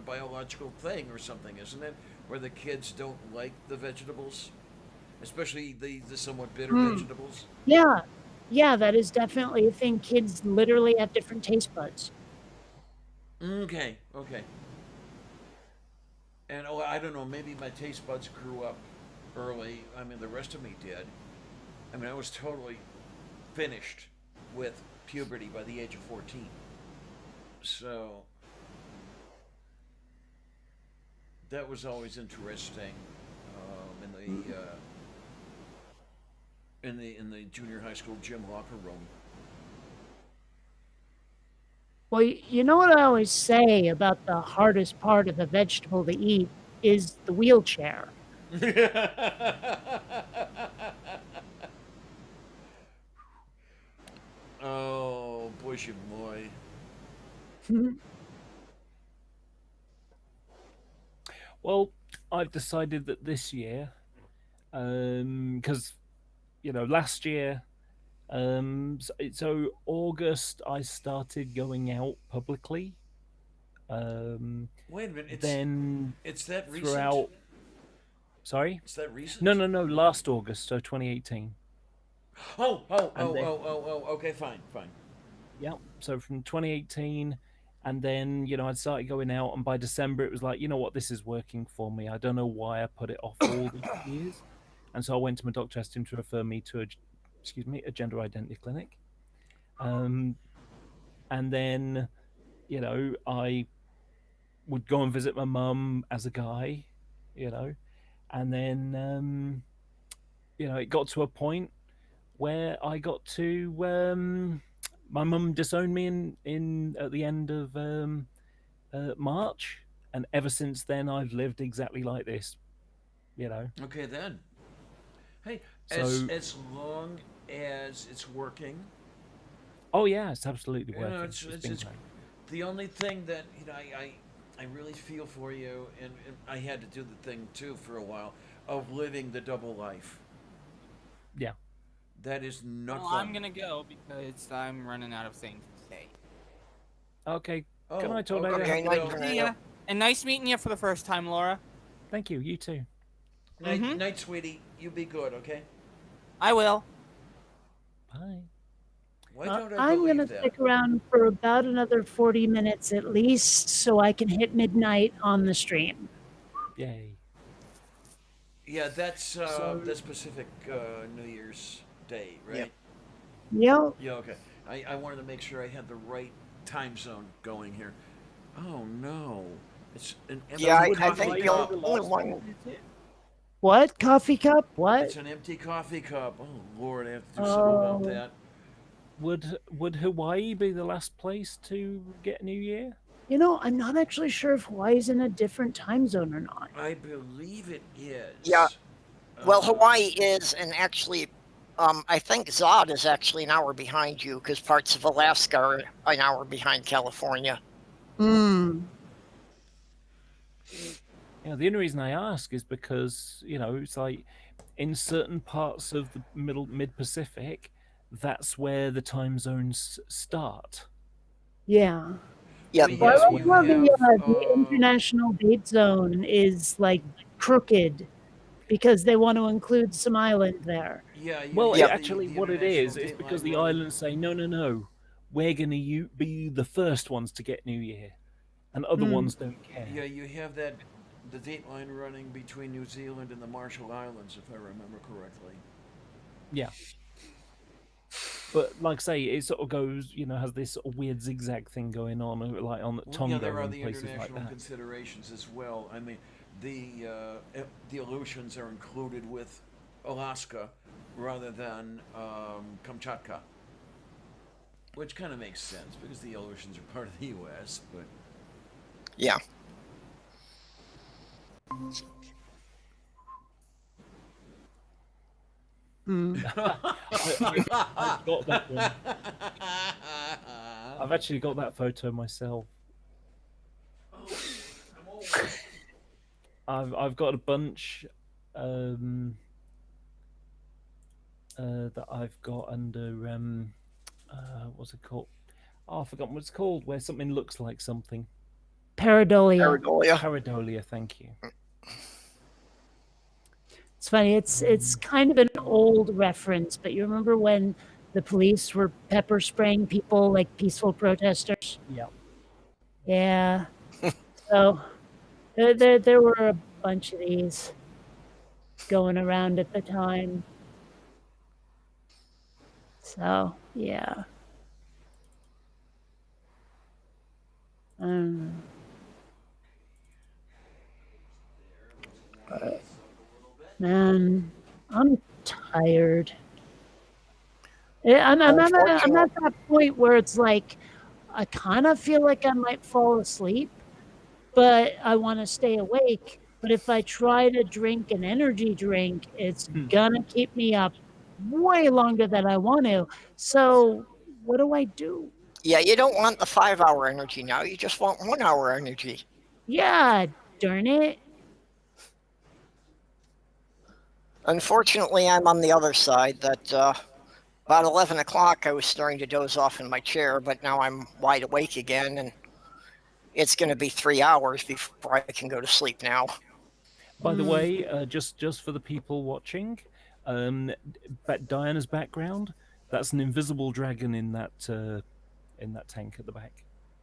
biological thing or something, isn't it? Where the kids don't like the vegetables, especially the somewhat bitter vegetables. Yeah. Yeah, that is definitely a thing. Kids literally have different taste buds. Okay, okay. And oh, I don't know, maybe my taste buds grew up early. I mean, the rest of me did. I mean, I was totally finished with puberty by the age of 14. So that was always interesting in the junior high school gym locker room. Well, you know what I always say about the hardest part of a vegetable to eat is the wheelchair. Oh, bushy boy. Well, I've decided that this year, because last year, so August I started going out publicly. Wait a minute. Then It's that recent. throughout. Sorry. It's that recent. No. Last August, so 2018. Oh. And then- Okay, fine. Yeah. So from 2018, and then I started going out, and by December it was like, you know what, this is working for me. I don't know why I put it off all these years, and so I went to my doctor, asked him to refer me to a gender identity clinic, and then I would go and visit my mum as a guy, and then it got to a point where I got to my mum disowned me in at the end of March, and ever since then I've lived exactly like this. Okay then. Hey, So- as long as it's working, Oh yeah, it's absolutely You know, working. it's- It's it's- been it's- great. the only thing that I really feel for you, and I had to do the thing too for a while of living the double life. Yeah. That is not Well, fun. I'm gonna go because I'm running out of things to say. Okay. Oh, Good night, Tornado. Okay, well, night, See ya. And nice meeting you for the first time, Laura. Thank you. You too. night, Mhm. night, sweetie. You be good, okay? I will. Bye. Why don't I I'm believe going to that? stick around for about another 40 minutes at least so I can hit midnight on the stream. Yay. Yeah, that's So- that's Pacific New Year's Day, right? Yep. Yeah, okay. I wanted to make sure I had the right time zone going here. Oh no, it's an empty Yeah, I coffee think the cup. only one. What? Coffee cup? What? It's an empty coffee cup. Oh Lord, I have to do something about Oh. that. Would Hawaii be the last place to get New Year? You know, I'm not actually sure if Hawaii's in a different time zone or not. I believe it is. Yeah. Well, Uh, Hawaii is, and actually, I think Zod is actually an hour behind you because parts of Alaska are an hour behind California. Hmm. The only reason I ask is because it's like in certain parts of the mid Pacific, that's where the time zones start. Yeah. Yeah, But Well, yes, I we like how the have, international date zone is like crooked because they want to include some island there. Yeah. You Well, have actually, the what it is international because dateline the running. islands say no, we're gonna be the first ones to get New Year, and other Hmm. ones don't care. Yeah, you have the dateline running between New Zealand and the Marshall Islands, if I remember correctly. Yeah. But like I say, it sort of goes, has this sort of weird zigzag thing going on, like on Well, Tonga yeah, there are and the places like international that. considerations as well. I mean, the Aleutians are included with Alaska rather than Kamchatka, which kind of makes sense because the Aleutians are part of the U.S. But yeah. Hmm. I've got that one. I've actually got that photo myself. I've got a bunch that I've got under What's it called? Oh, I've forgotten what it's called. Where something looks like something. Pareidolia. Pareidolia. Pareidolia. Thank you. It's funny. It's kind of an old reference, but you remember when the police were pepper spraying people like peaceful protesters? Yeah. Yeah. So there were a bunch of these going around at the time. So yeah. Man, I'm tired. I'm at that point where it's like I kind of feel like I might fall asleep, but I want to stay awake. But if I try to drink an energy drink, it's gonna keep me up way longer than I want to. So what do I do? Yeah, you don't want the 5-hour energy now. You just want 1-hour energy. Yeah, darn it. Unfortunately, I'm on the other side. That about 11 o'clock, I was starting to doze off in my chair, but now I'm wide awake again, and it's going to be 3 hours before I can go to sleep now. By the way, just for the people watching, Diana's background, that's an invisible dragon in that tank at the back.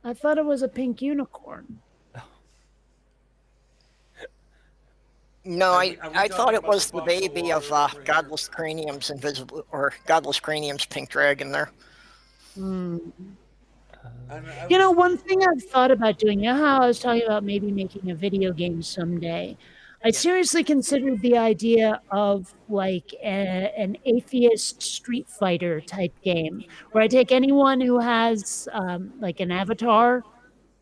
I thought it was a pink unicorn. No, I talking thought it about was the the baby of buffalo Godless Cranium's invisible or Godless Cranium's pink dragon there. You know, one thing I've thought about doing, you know how I was talking about maybe making a video game someday? I seriously considered the idea of like an atheist Street Fighter type game where I take anyone who has like an avatar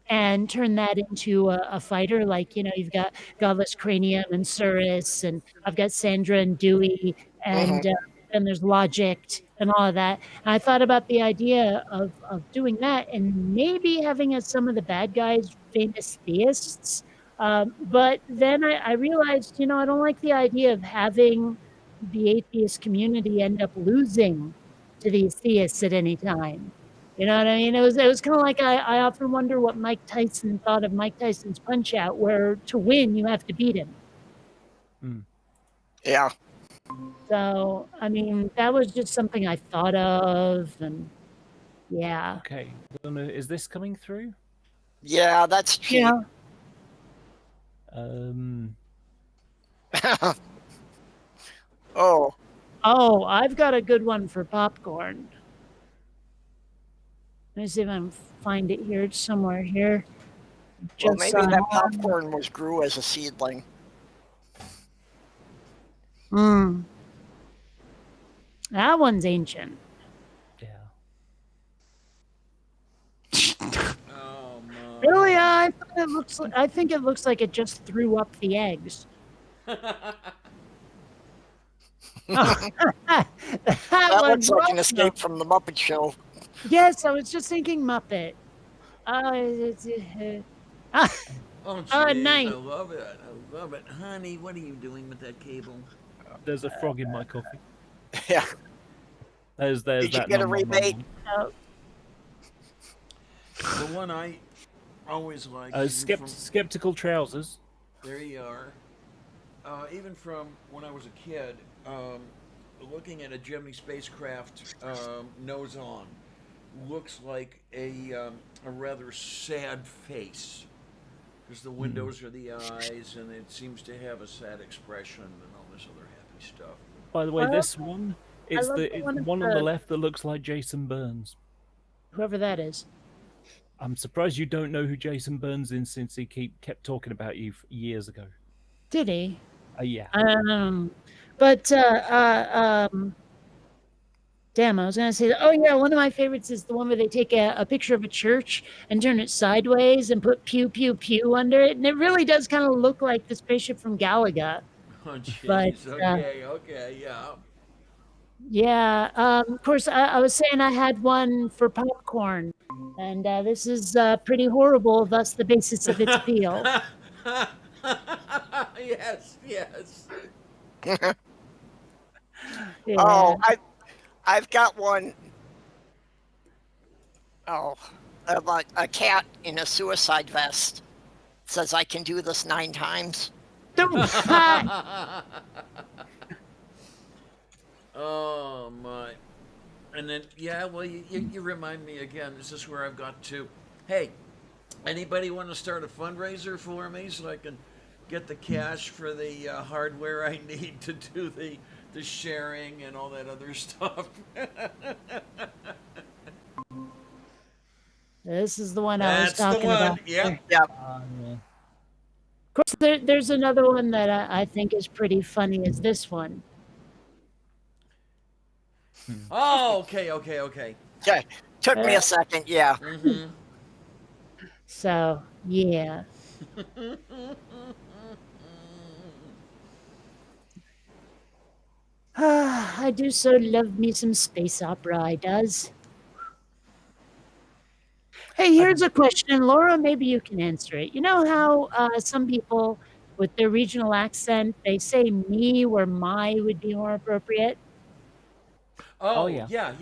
and turn that into a fighter. Like, you know, you've got Godless Cranium and Cirrus, and I've got Sandra and Dewey, and then there's Logic and all of that. And I thought about the idea of doing that and maybe having as some of the bad guys famous theists. But then I realized, you know, I don't like the idea of having the atheist community end up losing to these theists at any time. You know what I mean? It was kind of like I often wonder what Mike Tyson thought of Mike Tyson's Punch Out, where to win you have to beat him. Yeah. So I mean, that was just something I thought of, and yeah. Okay, is this coming through? Yeah, that's cheap. Yeah. Oh. Oh, I've got a good one for popcorn. Let me see if I can find it here. It's somewhere here. Well, maybe that popcorn grew as a seedling. That one's ancient. Yeah. Oh, no. Really? I think it looks like it just threw up the eggs. that looks like an escape from the Muppet Show. Yes, I was just thinking Muppet. Oh, geez, nice. I love it. I love it. Honey, what are you doing with that cable? There's a frog in my coffee. Yeah. There's Did you that get a nom, nom, nom, rebate? nom. The one I always like. Skeptical trousers. There you are. Even from when I was a kid, looking at a Gemini spacecraft nose on looks like a rather sad face, because the windows are the eyes, and it seems to have a sad expression and all this other happy stuff. By the way, this one, it's love the the one one of on the the- left that looks like Jason Burns. Whoever that is. I'm surprised you don't know who Jason Burns is, since he kept talking about you years ago. Did he? Yeah. Damn, I was gonna say, oh yeah, one of my favorites is the one where they take a picture of a church and turn it sideways and put pew pew pew under it, and it really does kind of look like the spaceship from Galaga. Oh, jeez. But, Okay, yeah. Yeah, of course, I was saying I had one for popcorn, and this is pretty horrible, thus the basis of its appeal. Yes. Yeah. Oh, I've got one. Oh, about a cat in a suicide vest says I can do this 9 times. Oh my. And then, yeah, well, you remind me again. This is where I've got to. Hey, anybody want to start a fundraiser for me so I can get the cash for the hardware I need to do the sharing and all that other stuff? This is the one I was That's the talking one. about. Yep. Of Yep. Yeah. course, there's another one that I think is pretty funny. Is this one? Oh, okay. Okay. Took me a second. Yeah. Mm-hmm. So yeah. I do so love me some space opera. I does. Hey, here's a question, Laura. Maybe you can answer it. You know how some people, with their regional accent, they say "me" where "my" would be more appropriate. Oh, yeah. yeah.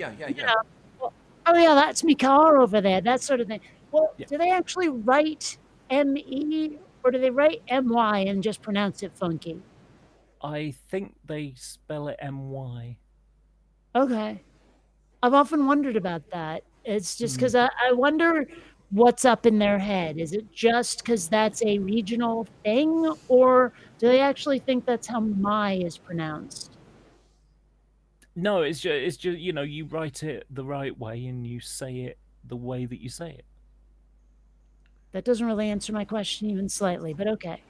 Well, oh yeah, that's me car over there. That sort of thing. Well, Yeah. do they actually write "me" or do they write "my" and just pronounce it funky? I think they spell it MY. Okay. I've often wondered about that. It's just because I wonder what's up in their head. Is it just because that's a regional thing, or do they actually think that's how "my" is pronounced? No, it's just you write it the right way and you say it the way that you say it. That doesn't really answer my question even slightly, but okay.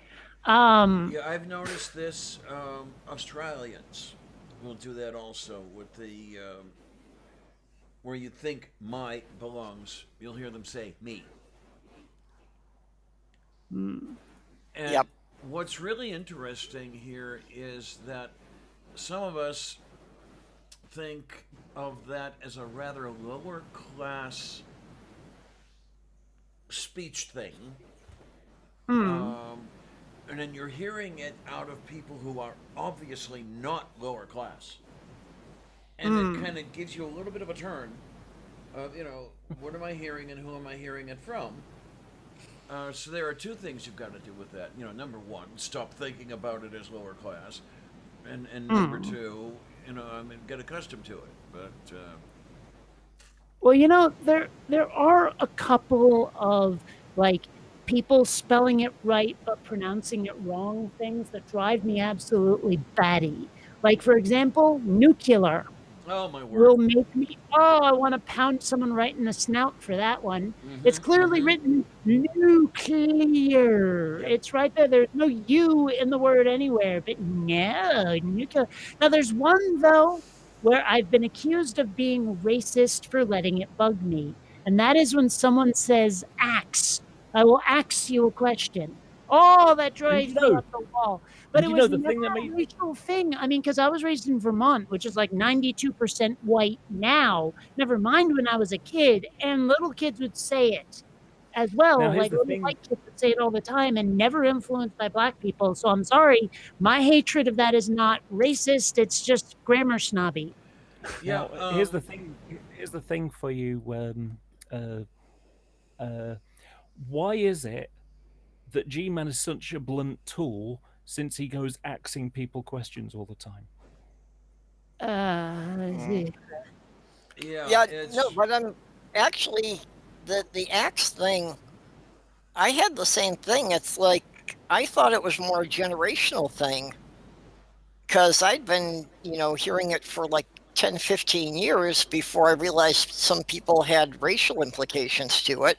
Yeah, I've noticed this. Australians will do that also with the where you think "my" belongs. You'll hear them say "me." And Yep. what's really interesting here is that some of us think of that as a rather lower class speech thing. And then you're hearing it out of people who are obviously not lower class. And it kind of gives you a little bit of a turn of, what am I hearing and who am I hearing it from? So there are two things you've got to do with that. Number one, stop thinking about it as lower class. And number two, get accustomed to it. But Well, there are a couple of like people spelling it right but pronouncing it wrong things that drive me absolutely batty. Like for example, nuclear oh my will word. make me I want to pound someone right in the snout for that one. It's clearly written nuclear. Yep. It's right there. There's no U in the word anywhere, but no, nuclear. Now there's one though where I've been accused of being racist for letting it bug me, and that is when someone says axe. I will axe you a question. Oh, that drives me up the wall. But it was the never thing that a made racial thing. I mean, because I was raised in Vermont, which is like 92% white now. Never mind when I was a kid, and little kids would say it as well. Now, here's Like the little thing. white kids would say it all the time, and never influenced by black people. So I'm sorry, my hatred of that is not racist. It's just grammar snobby. Yeah. Now, here's the thing. Here's the thing for you. Why is it that G-Man is such a blunt tool since he goes axing people questions all the time? Yeah. Yeah. It's, No, but I'm actually the axe thing. I had the same thing. It's like I thought it was more a generational thing because I'd been, hearing it for like 10, 15 years before I realized some people had racial implications to it.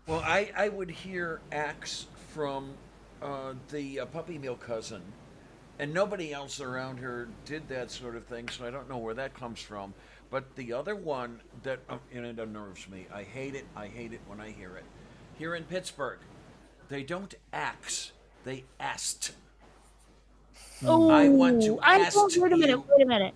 Well, I would hear axe from the puppy mill cousin, and nobody else around her did that sort of thing, so I don't know where that comes from. But the other one that and it unnerves me. I hate it. I hate it when I hear it. Here in Pittsburgh, they don't axe. They asked. Oh, I want to ask wait a minute. you. Wait a minute.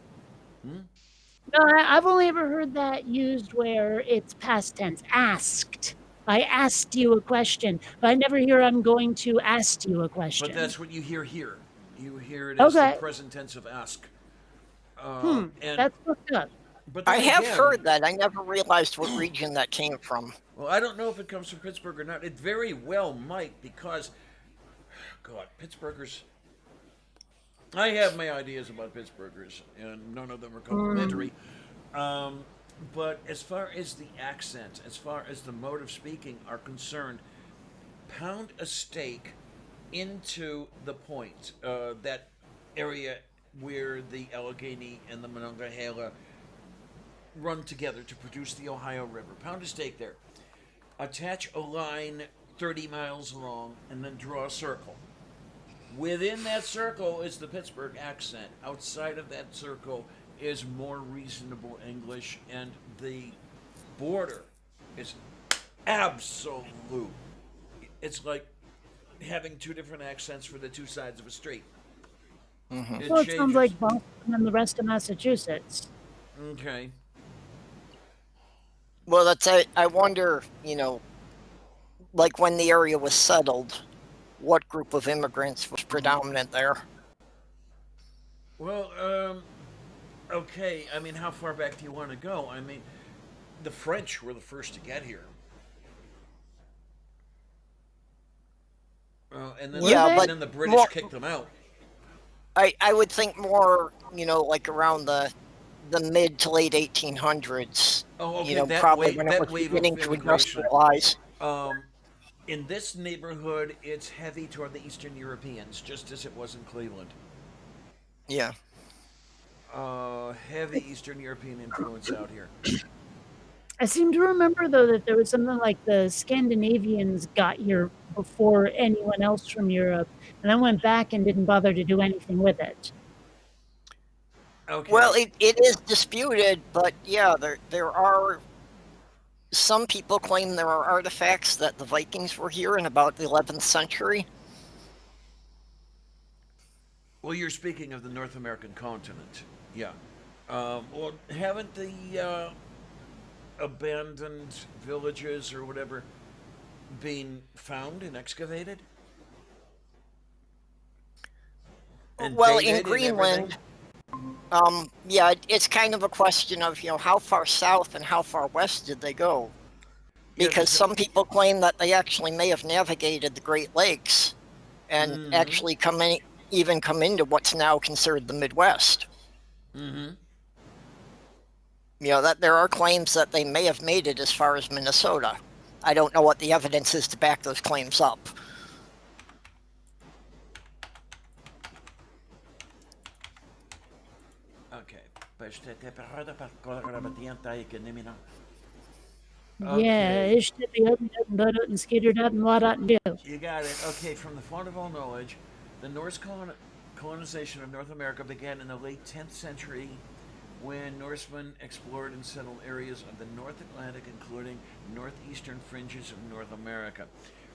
No, I've only ever heard that used where it's past tense. Asked. I asked you a question, but I never hear I'm going to ask you a question. But that's what you hear here. You hear it as Okay. the present tense of ask. That's fucked up. But I then have again, heard that. I never realized what region that came from. Well, I don't know if it comes from Pittsburgh or not. It very well might because, God, Pittsburghers. I have my ideas about Pittsburghers, and none of them are complimentary. But as far as the accent, as far as the mode of speaking are concerned, pound a steak into the point, that area where the Allegheny and the Monongahela run together to produce the Ohio River. Pound a steak there. Attach a line 30 miles long and then draw a circle. Within that circle is the Pittsburgh accent. Outside of that circle is more reasonable English, and the border is absolute. It's like having two different accents for the two sides of a street. It Well, it sounds changes. like Boston and the rest of Massachusetts. Okay. Well, I wonder, like when the area was settled, what group of immigrants was predominant there? Well, okay. I mean, how far back do you want to go? I mean, the French were the first to get here. And then, Yeah, and but then the British more- kicked them out. I would think more, like around the mid to late 1800s. Oh, okay. Probably when it that was wave beginning of to immigration. industrialize. In this neighborhood, it's heavy toward the Eastern Europeans, just as it was in Cleveland. Yeah. Heavy Eastern European influence out here. I seem to remember, though, that there was something like the Scandinavians got here before anyone else from Europe, and then went back and didn't bother to do anything with it. Okay. Well, it is disputed, but yeah, there are some people claim there are artifacts that the Vikings were here in about the 11th century. Well, you're speaking of the North American continent. Yeah. Well, haven't the abandoned villages or whatever been found and excavated? And Well, dated in and Greenland, everything? yeah, it's kind of a question of, how far south and how far west did they go? Yeah, Because there's a- some people claim that they actually may have navigated the Great Lakes and actually even come into what's now considered the Midwest. Mm-hmm. That there are claims that they may have made it as far as Minnesota. I don't know what the evidence is to back those claims up. Okay. Yeah, ish did the other and skater and what do. You got it. Okay, from the font of all knowledge, the Norse colonization of North America began in the late 10th century when Norsemen explored and settled areas of the North Atlantic, including northeastern fringes of North America.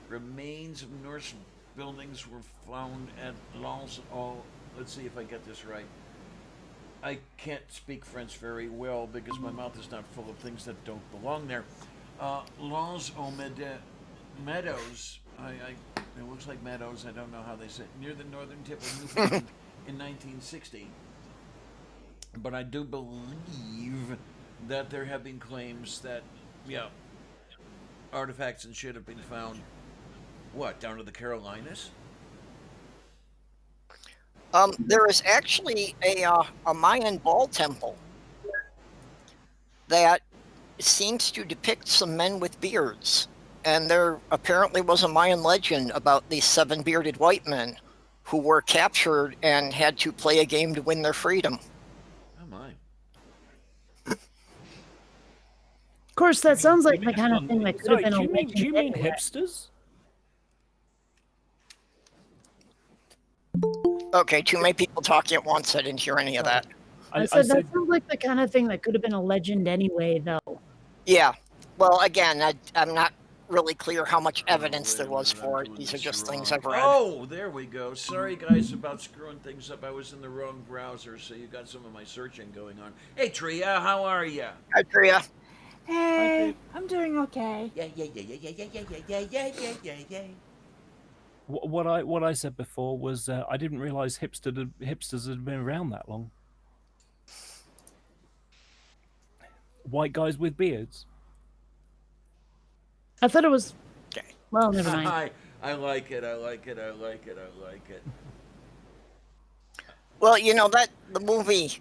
Remains of Norse buildings were found at Lens. Let's see if I get this right. I can't speak French very well because my mouth is not full of things that don't belong there. Lens aux Meadows. It looks like meadows. I don't know how they say it. Near the northern tip of Newfoundland in 1960. But I do believe that there have been claims that, artifacts and shit have been found. What, down to the Carolinas? There is actually a Mayan ball temple that seems to depict some men with beards. And there apparently was a Mayan legend about these 7 bearded white men who were captured and had to play a game to win their freedom. Oh my. Of course, that sounds like the kind of thing that could Sorry, have been a do you mean legend anyway. hipsters? Okay, too many people talking at once. I didn't hear any of that. I said that sounds like the kind of thing that could have been a legend anyway, though. Yeah. Well, again, I'm not really clear how much evidence there was for it. These are just things I've read. Oh, there we go. Sorry, guys, about screwing things up. I was in the wrong browser, so you got some of my searching going on. Hey, Tria, how are you? Hi, Priya. Hey, I'm doing okay. Yeah. What I said before was I didn't realize hipsters had been around that long. white guys with beards. I thought it was. Okay. Well, never mind. I like it. I like it. I like it. I like it. Well, that the movie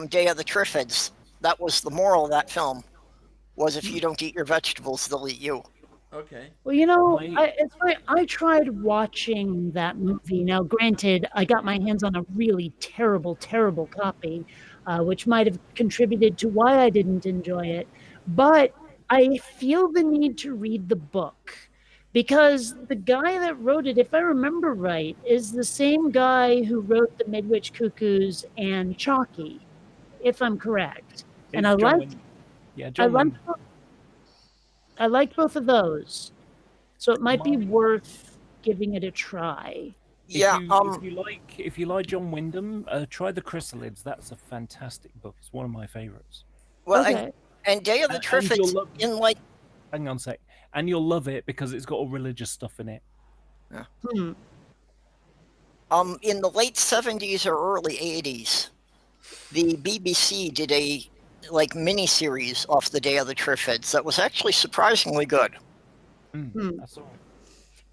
Day of the Triffids, that was the moral of that film, was if you don't eat your vegetables, they'll eat you. Okay. Well, My- it's funny. I tried watching that movie. Now, granted, I got my hands on a really terrible, terrible copy, which might have contributed to why I didn't enjoy it. But I feel the need to read the book because the guy that wrote it, if I remember right, is the same guy who wrote The Midwich Cuckoos and Chalky, if I'm correct. And It's I John liked, Wyndham. Yeah, I John liked, Wyndham. I liked both of those, so it might be Mine- worth giving it a try. Yeah. If you like John Wyndham, try The Chrysalids. That's a fantastic book. It's one of my favorites. Well, Okay. and Day of the And you'll Triffids love- in like Hang on a sec, and you'll love it because it's got all religious stuff in it. Hmm. in the late 70s or early 80s, the BBC did a mini-series off the Day of the Triffids that was actually surprisingly good. That's all.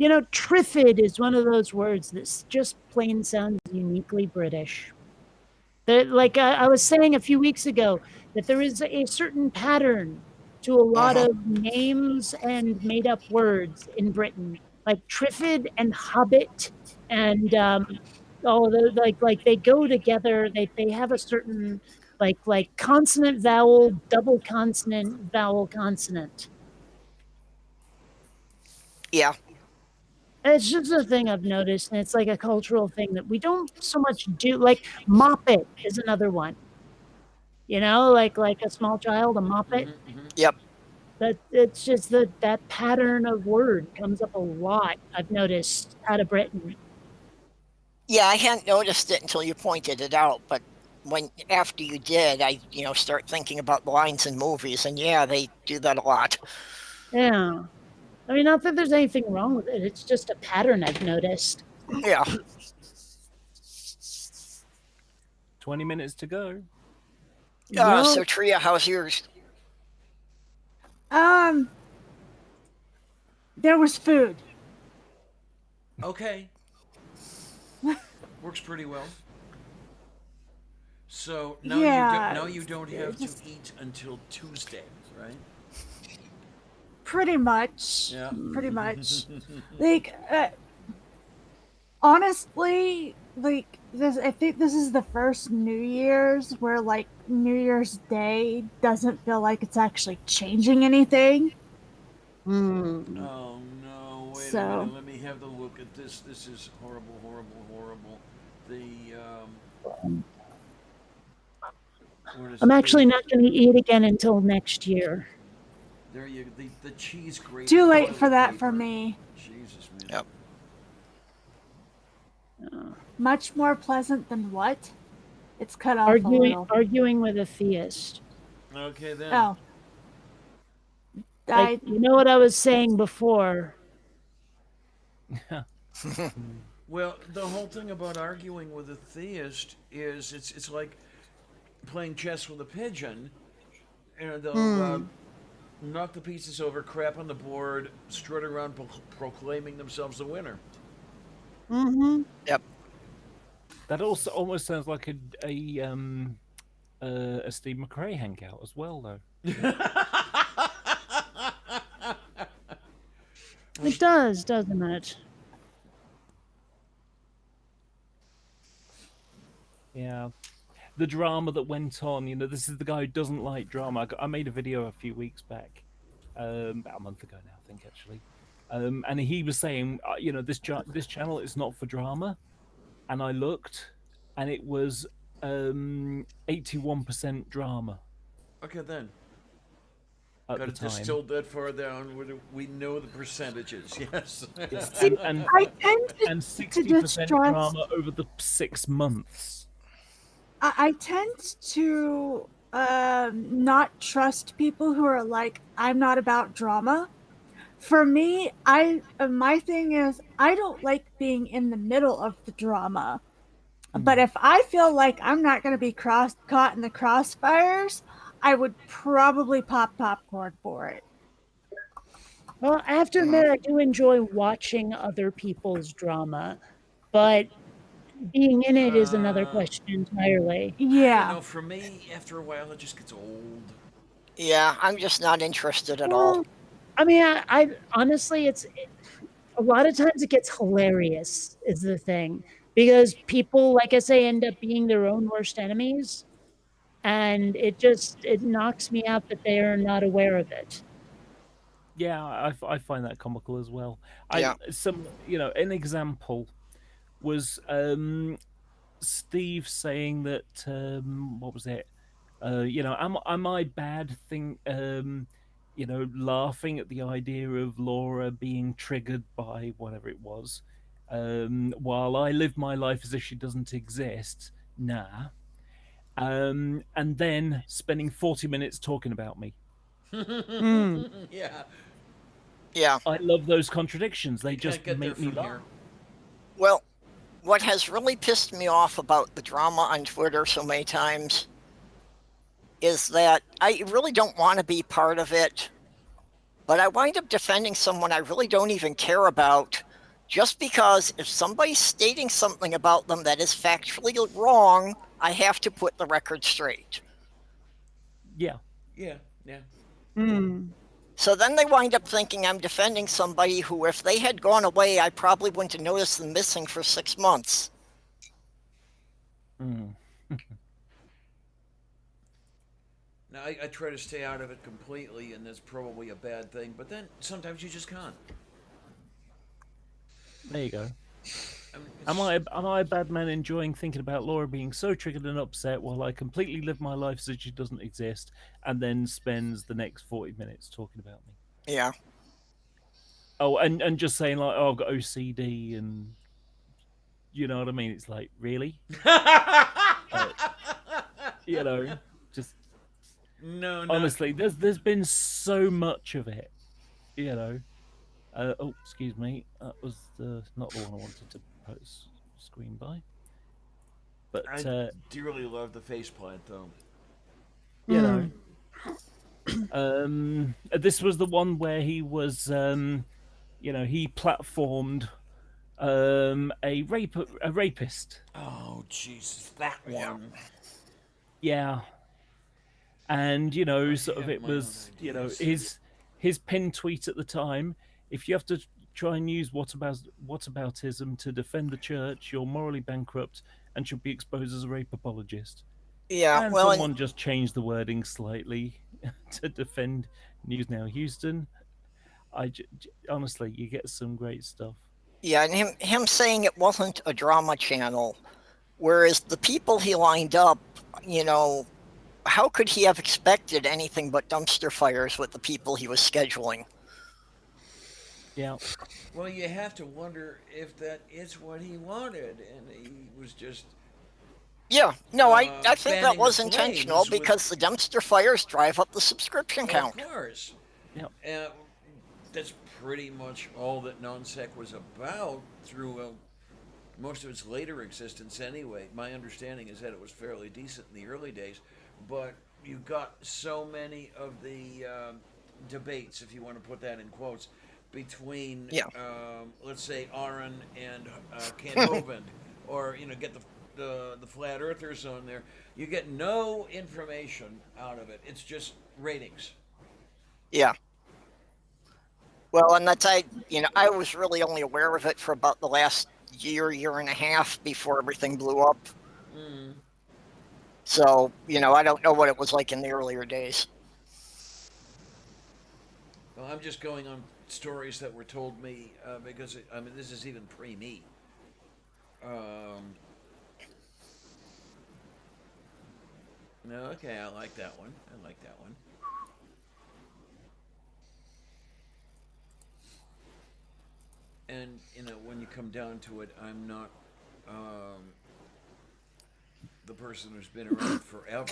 Triffid is one of those words that just plain sounds uniquely British. Like I was saying a few weeks ago, that there is a certain pattern to a lot of names and made-up words in Britain, like Triffid and Hobbit, and they go together. They have a certain like consonant vowel, double consonant vowel consonant. Yeah. It's just a thing I've noticed, and it's like a cultural thing that we don't so much do. Like Moppet is another one. Like a small child, a Moppet. Yep. That it's just that pattern of word comes up a lot. I've noticed out of Britain. Yeah, I hadn't noticed it until you pointed it out, but after you did, I start thinking about lines in movies, and yeah, they do that a lot. Yeah, I mean, not that there's anything wrong with it. It's just a pattern I've noticed. Yeah. 20 minutes to go. So Tria, how's yours? There was food. Okay. Works pretty well. So now you don't have to eat until Tuesday, right? Pretty much. Yeah. Pretty much. Like, honestly, like this. I think this is the first New Year's where like New Year's Day doesn't feel like it's actually changing anything. Oh no! Wait a So- minute. Let me have the look at this. This is horrible, horrible, horrible. Where does I'm it actually go? not going to eat again until next year. There you the cheese grate. Too late toilet for that paper. for me. Jesus, man. Yep. Much more pleasant than what? It's cut off a little. Arguing with a theist. Okay then. Oh. Like, you know what I was saying before? Well, the whole thing about arguing with a theist is it's like playing chess with a pigeon, and they'll knock the pieces over, crap on the board, strut around proclaiming themselves the winner. Mm-hmm. Yep. That also almost sounds like a Steve McRae hangout as well, though. It does, doesn't it? Yeah. The drama that went on, this is the guy who doesn't like drama. I made a video a few weeks back, about a month ago now, I think, actually. And he was saying, this channel is not for drama. And I looked, and it was 81% drama Okay then. at Got the it time. distilled that far down. We know the percentages. Yes. And I tend to, and to 60% distrust. drama over the 6 months. I tend to not trust people who are like, I'm not about drama. For me, my thing is I don't like being in the middle of the drama. But if I feel like I'm not going to be caught in the crossfires, I would probably pop popcorn for it. Well, I have to admit, I do enjoy watching other people's drama, but being in it is another question entirely. I don't Yeah. know. For me, after a while, it just gets old. Yeah, I'm just not interested at all. Well, I mean, I honestly, a lot of times it gets hilarious, is the thing, because people, like I say, end up being their own worst enemies, and it knocks me out that they are not aware of it. Yeah, I find that comical as well. Yeah. An example was Steve saying that what was it? Am I bad laughing at the idea of Laura being triggered by whatever it was, while I live my life as if she doesn't exist? Nah. And then spending 40 minutes talking about me. Yeah. Yeah. I love those contradictions. They Can't just get there make me from laugh. here. Well, what has really pissed me off about the drama on Twitter so many times is that I really don't want to be part of it, but I wind up defending someone I really don't even care about just because if somebody's stating something about them that is factually wrong, I have to put the record straight. Yeah. Yeah. Yeah. So then they wind up thinking I'm defending somebody who, if they had gone away, I probably wouldn't have noticed them missing for 6 months. Now, I try to stay out of it completely, and that's probably a bad thing, but then sometimes you just can't. There you go. I mean, Am I a bad man enjoying thinking about Laura being so triggered and upset while I completely live my life as if she doesn't exist, and then spends the next 40 minutes talking about me? Yeah. Oh, and just saying like, oh, I've got OCD, and you know what I mean? It's like, really? Just no. honestly, there's been so much of it, Oh, excuse me, that was not the one I wanted to post screen by. But I dearly love the faceplant, though. This was the one where he was, he platformed a rapist. Oh, Jesus, that one. Yeah. And sort of have it my was, own ideas. his pinned tweet at the time. If you have to try and use whataboutism to defend the church, you're morally bankrupt and should be exposed as a rape apologist. Yeah, And well, someone just changed the wording slightly to defend News Now Houston. Honestly, you get some great stuff. yeah, and him saying it wasn't a drama channel, whereas the people he lined up, how could he have expected anything but dumpster fires with the people he was scheduling? Yeah. Well, you have to wonder if that is what he wanted, and he was just. Yeah, no, I think fanning that was the intentional flames with- because the dumpster fires drive up the subscription count. Of course. Yeah. That's pretty much all that NonSec was about through most of its later existence anyway. My understanding is that it was fairly decent in the early days, but you got so many of the debates, if you want to put that in quotes, between, let's say, Aaron and Ken Hovind, or, get the flat earthers on there. You get no information out of it. It's just ratings. Yeah. Well, and that's I was really only aware of it for about the last year and a half before everything blew up. So, I don't know what it was like in the earlier days. Well, I'm just going on stories that were told me because this is even pre-me. No, okay, I like that one. And when you come down to it, I'm not the person who's been around forever.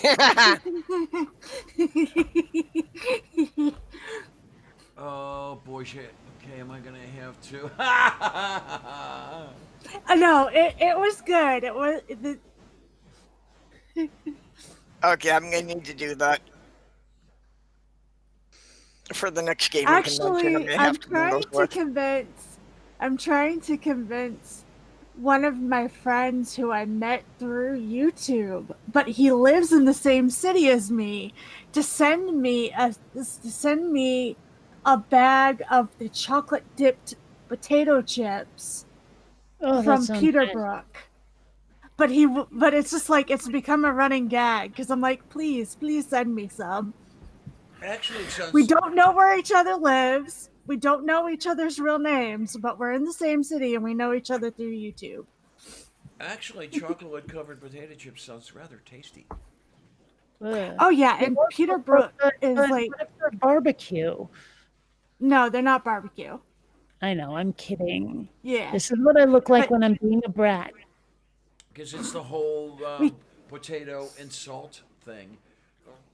Oh boy, shit. Okay, am I gonna have to? No, it was good. It was. Okay, I'm gonna need to do that. for the next gaming convention. Actually, I'm trying to convince one of my friends who I met through YouTube, but he lives in the same city as me, to send me a bag of the chocolate dipped potato chips from Peterbrook. But it's just like it's become a running gag because I'm like, please send me some. Actually, it sounds. We don't know where each other lives. We don't know each other's real names, but we're in the same city and we know each other through YouTube. Actually, chocolate-covered potato chips sounds rather tasty. Oh yeah, and Peterbrook is like barbecue. No, they're not barbecue. I know, I'm kidding. Yeah. This is what I look like when I'm being a brat. Because it's the whole potato and salt thing.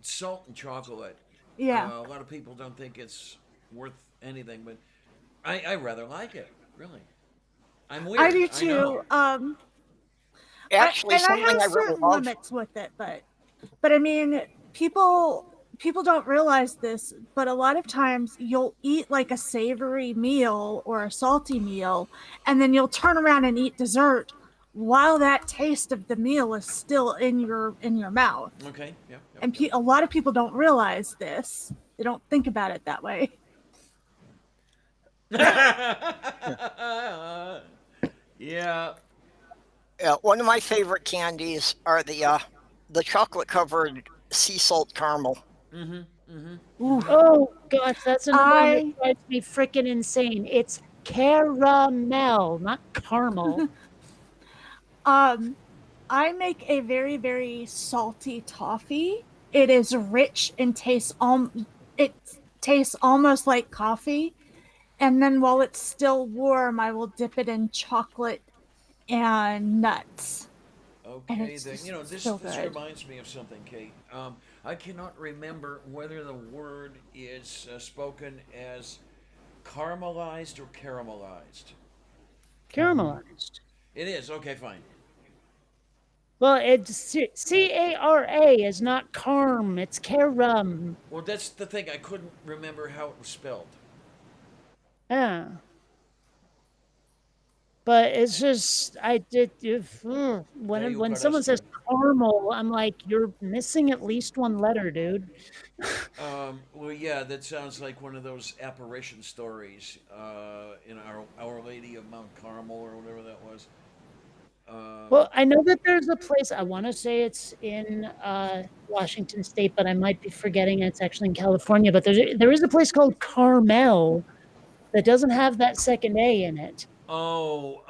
Salt and chocolate. Yeah. A lot of people don't think it's worth anything, but I rather like it, really. I'm weird. I do too. Actually, I something have I really certain love. limits with it, but I mean, people don't realize this, but a lot of times you'll eat like a savory meal or a salty meal, and then you'll turn around and eat dessert while that taste of the meal is still in your mouth. Okay. Yeah. And a lot of people don't realize this. They don't think about it that way. Yeah. One of my favorite candies are the chocolate-covered sea salt caramel. Oh gosh, that's another one that drives me freaking insane. It's caramel, not caramel. I make a very, very salty toffee. It is rich and tastes almost like coffee. And then while it's still warm, I will dip it in chocolate and nuts. Okay, then this so this good. reminds me of something, Kate. I cannot remember whether the word is spoken as caramelized or caramelized. Caramelized. It is. Okay, fine. Well, it's C-A-R-A is not carm, it's caram. Well, that's the thing. I couldn't remember how it was spelled. Yeah. But it's just when someone says caramel, I'm like, you're missing at least one letter, dude. Well, yeah, that sounds like one of those apparition stories in Our Lady of Mount Carmel or whatever that was. Well, I know that there's a place, I want to say it's in Washington State, but I might be forgetting it's actually in California. But there is a place called Carmel that doesn't have that second A in it. Oh,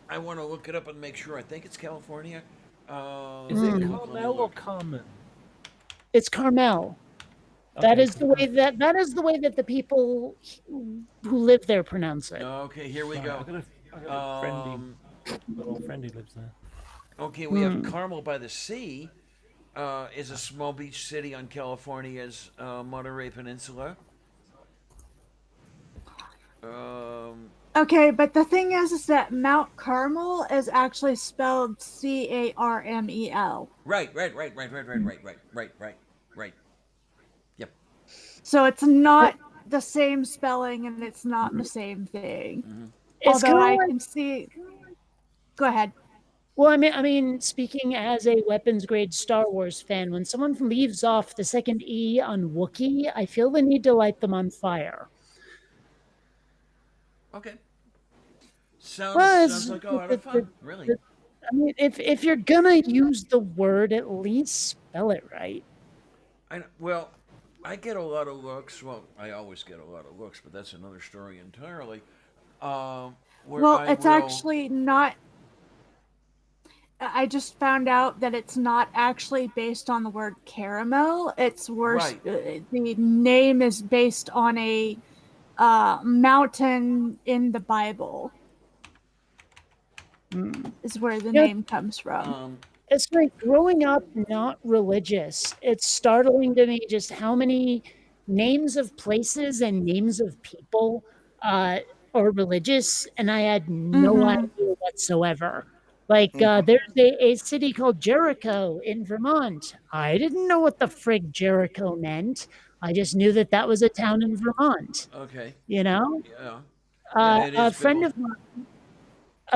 I want to look it up and make sure. I think it's California. Is it Carmel or Carmen? It's Carmel. Okay. That is the way that the people who live there pronounce it. Okay, here we go. I got a little friend who lives there. Okay, we have Carmel by the Sea. Is a small beach city on California's Monterey Peninsula. Okay, but the thing is that Mount Carmel is actually spelled Carmel. Right. Yep. So it's not the same spelling and it's not the same thing. It's Although I kinda can see. Go ahead. Well, I mean, speaking as a weapons grade Star Wars fan, when someone leaves off the second E on Wookiee, I feel the need to light them on fire. Okay. Sounds like a lot of fun, really. I mean, if you're gonna use the word, at least spell it right. Well, I get a lot of looks. Well, I always get a lot of looks, but that's another story entirely. It's actually not. I just found out that it's not actually based on the word caramel. It's worse. Right. The name is based on a mountain in the Bible. Is where the name comes from. It's like growing up not religious. It's startling to me just how many names of places and names of people are religious, and I had no idea whatsoever. Like there's a city called Jericho in Vermont. I didn't know what the frig Jericho meant. I just knew that that was a town in Vermont. Okay. You know, Yeah. Yeah, it is a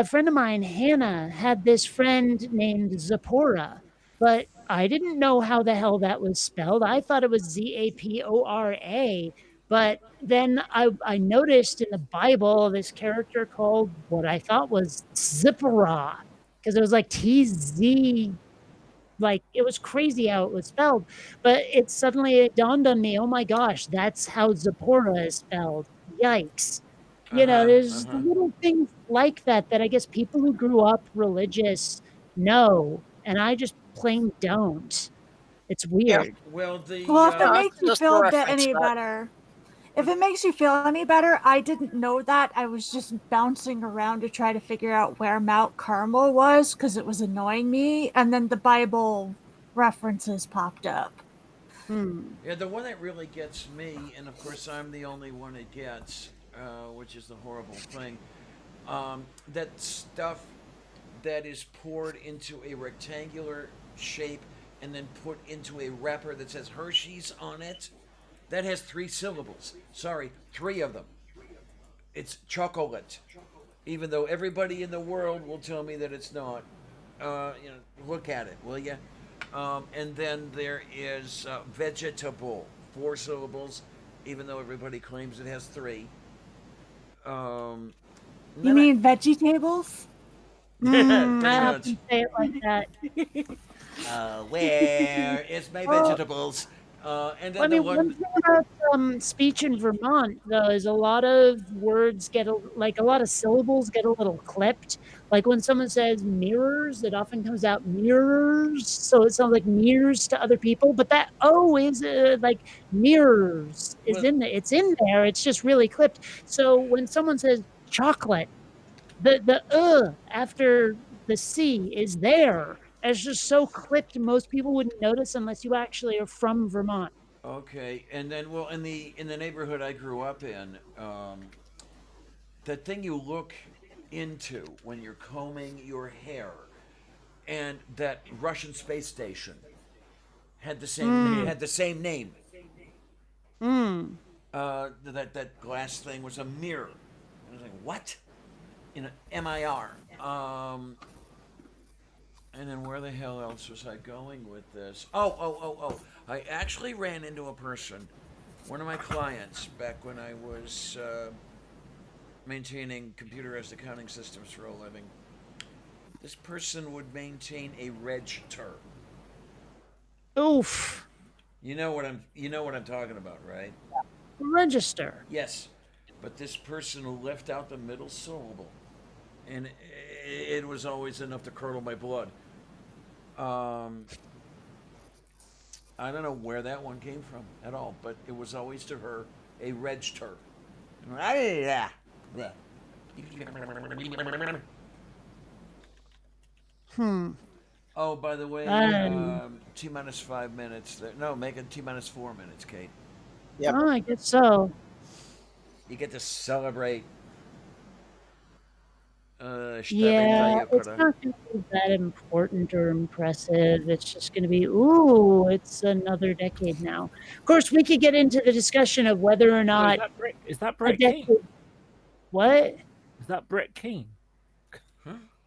friend of mine, Hannah, had this friend named Zipporah, but I didn't know how the hell that was spelled. I thought it was Zapora. But then I noticed in the Bible this character called what I thought was Zipporah, because it was like TZ, like it was crazy how it was spelled. But it dawned on me, oh my gosh, that's how Zipporah is spelled. Yikes. You know, there's little things like that that I guess people who grew up religious know, and I just plain don't. It's weird. Well, if it makes you just feel to any reference that. better, if it makes you feel any better, I didn't know that. I was just bouncing around to try to figure out where Mount Carmel was because it was annoying me, and then the Bible references popped up. Yeah, the one that really gets me, and of course I'm the only one it gets, which is the horrible thing, that stuff that is poured into a rectangular shape and then put into a wrapper that says Hershey's on it, that has 3 syllables. Sorry, 3 of them. It's chocolate. Even though everybody in the world will tell me that it's not. Look at it, will you? And then there is vegetable, 4 syllables, even though everybody claims it has 3. You mean veggie tables? I often say it like that. Where is my vegetables? And then I mean, one thing about speech in Vermont, though, is a lot of words a lot of syllables get a little clipped. Like when someone says mirrors, it often comes out mirrors, so it sounds like mirrors to other people. But that O is like mirrors is in there. It's in there. It's just really clipped. So when someone says chocolate, the after the C is there. It's just so clipped, most people wouldn't notice unless you actually are from Vermont. Okay, and then in the neighborhood I grew up in, the thing you look into when you're combing your hair, and that Russian space station had the same name. That glass thing was a mirror. I was like, what? MIR. And then where the hell else was I going with this? Oh. I actually ran into a person, one of my clients, back when I was maintaining computerized accounting systems for a living. This person would maintain a register. Oof. You know what I'm talking about, right? Register. Yes. But this person left out the middle syllable. And it was always enough to curdle my blood. I don't know where that one came from at all, but it was always to her a register. Oh, by the way, T-minus 5 minutes. No, make it T-minus 4 minutes, Kate. Yep. Oh, I guess so. You get to celebrate. Yeah, it's not going to be that important or impressive. It's just going to be, it's another decade now. Of course, we could get into the discussion of whether or not... Is that Brett Keane? What? Is that Brett Keane?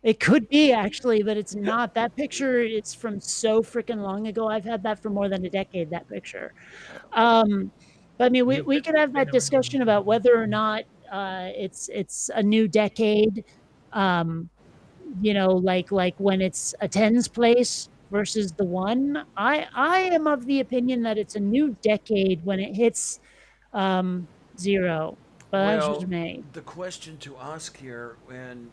It could be, actually, but it's not. That picture is from so freaking long ago. I've had that for more than a decade, that picture. But I mean, we could have that discussion about whether or not it's a new decade. Like when it's a tens place versus the 1. I am of the opinion that it's a new decade when it hits 0. But the question to ask here, and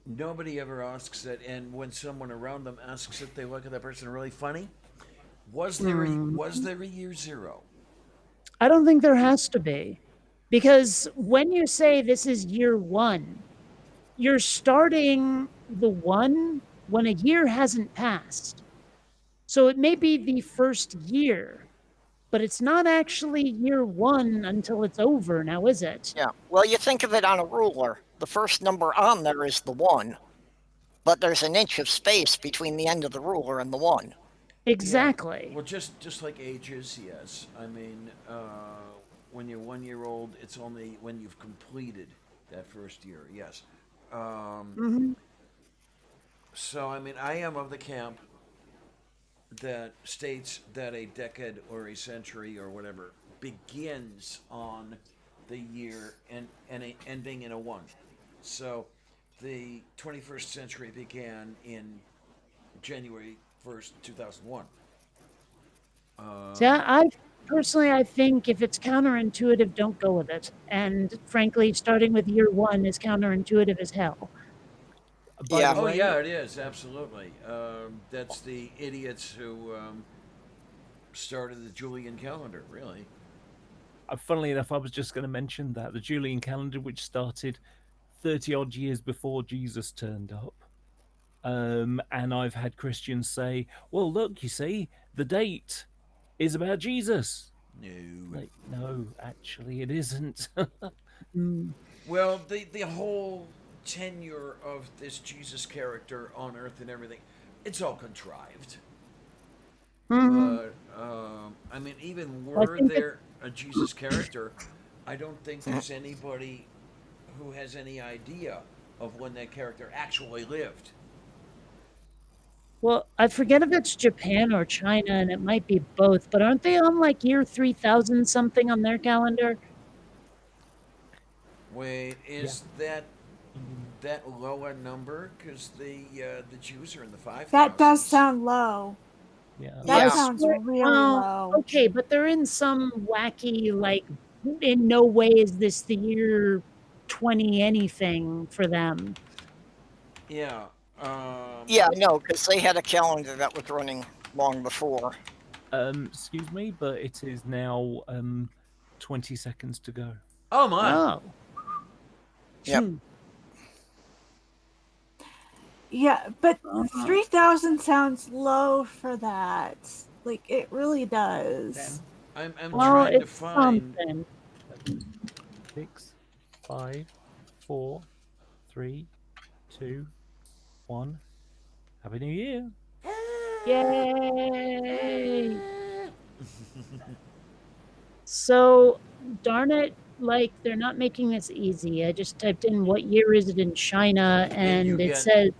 nobody ever asks it, and when someone around them asks it, they look at that person really funny. Was there a year 0? I don't think there has to be, because when you say this is year 1, you're starting the 1 when a year hasn't passed. So it may be the first year, but it's not actually year 1 until it's over now, is it? Yeah. Well, you think of it on a ruler. The first number on there is the 1. but there's an inch of space between the end of the ruler and the 1. Exactly. Well, just like ages, yes. I mean, when you're 1 year old, it's only when you've completed that first year. Yes. So, I mean, I am of the camp that states that a decade or a century or whatever begins on the year and ending in a 1. So, the 21st century began in January 1st, 2001. So I think if it's counterintuitive, don't go with it. And frankly, starting with year 1 is counterintuitive as hell. By Yeah. the Oh way, yeah, it is absolutely. That's the idiots who started the Julian calendar. Really? funnily enough, I was just going to mention that the Julian calendar, which started 30 odd years before Jesus turned up. And I've had Christians say, well, look, you see, the date is about Jesus. No. Like, no, actually, it isn't. Well, the whole tenure of this Jesus character on Earth and everything, it's all contrived. But I mean, even were there a Jesus character, I don't think there's anybody who has any idea of when that character actually lived. Well, I forget if it's Japan or China, and it might be both, but aren't they on like year 3000 something on their calendar? Wait, is that low a number? Because the Jews are in the 5,000s. That does sound low. Yeah. That Yeah. sounds really low. Okay, but they're in some wacky, like, in no way is this the year 20 anything for them. Yeah. Yeah, no, because they had a calendar that was running long before. Excuse me, but it is now 20 seconds to go. Oh my. Oh. Yep. Yeah, but 3,000 sounds low for that. Like, it really does. I'm Well, trying to it's find. something. 6, 5, 4, 3, 2, 1. Happy New Year. Yay! So, darn it, like, they're not making this easy. I just typed in what year is it in China, and you it get- says,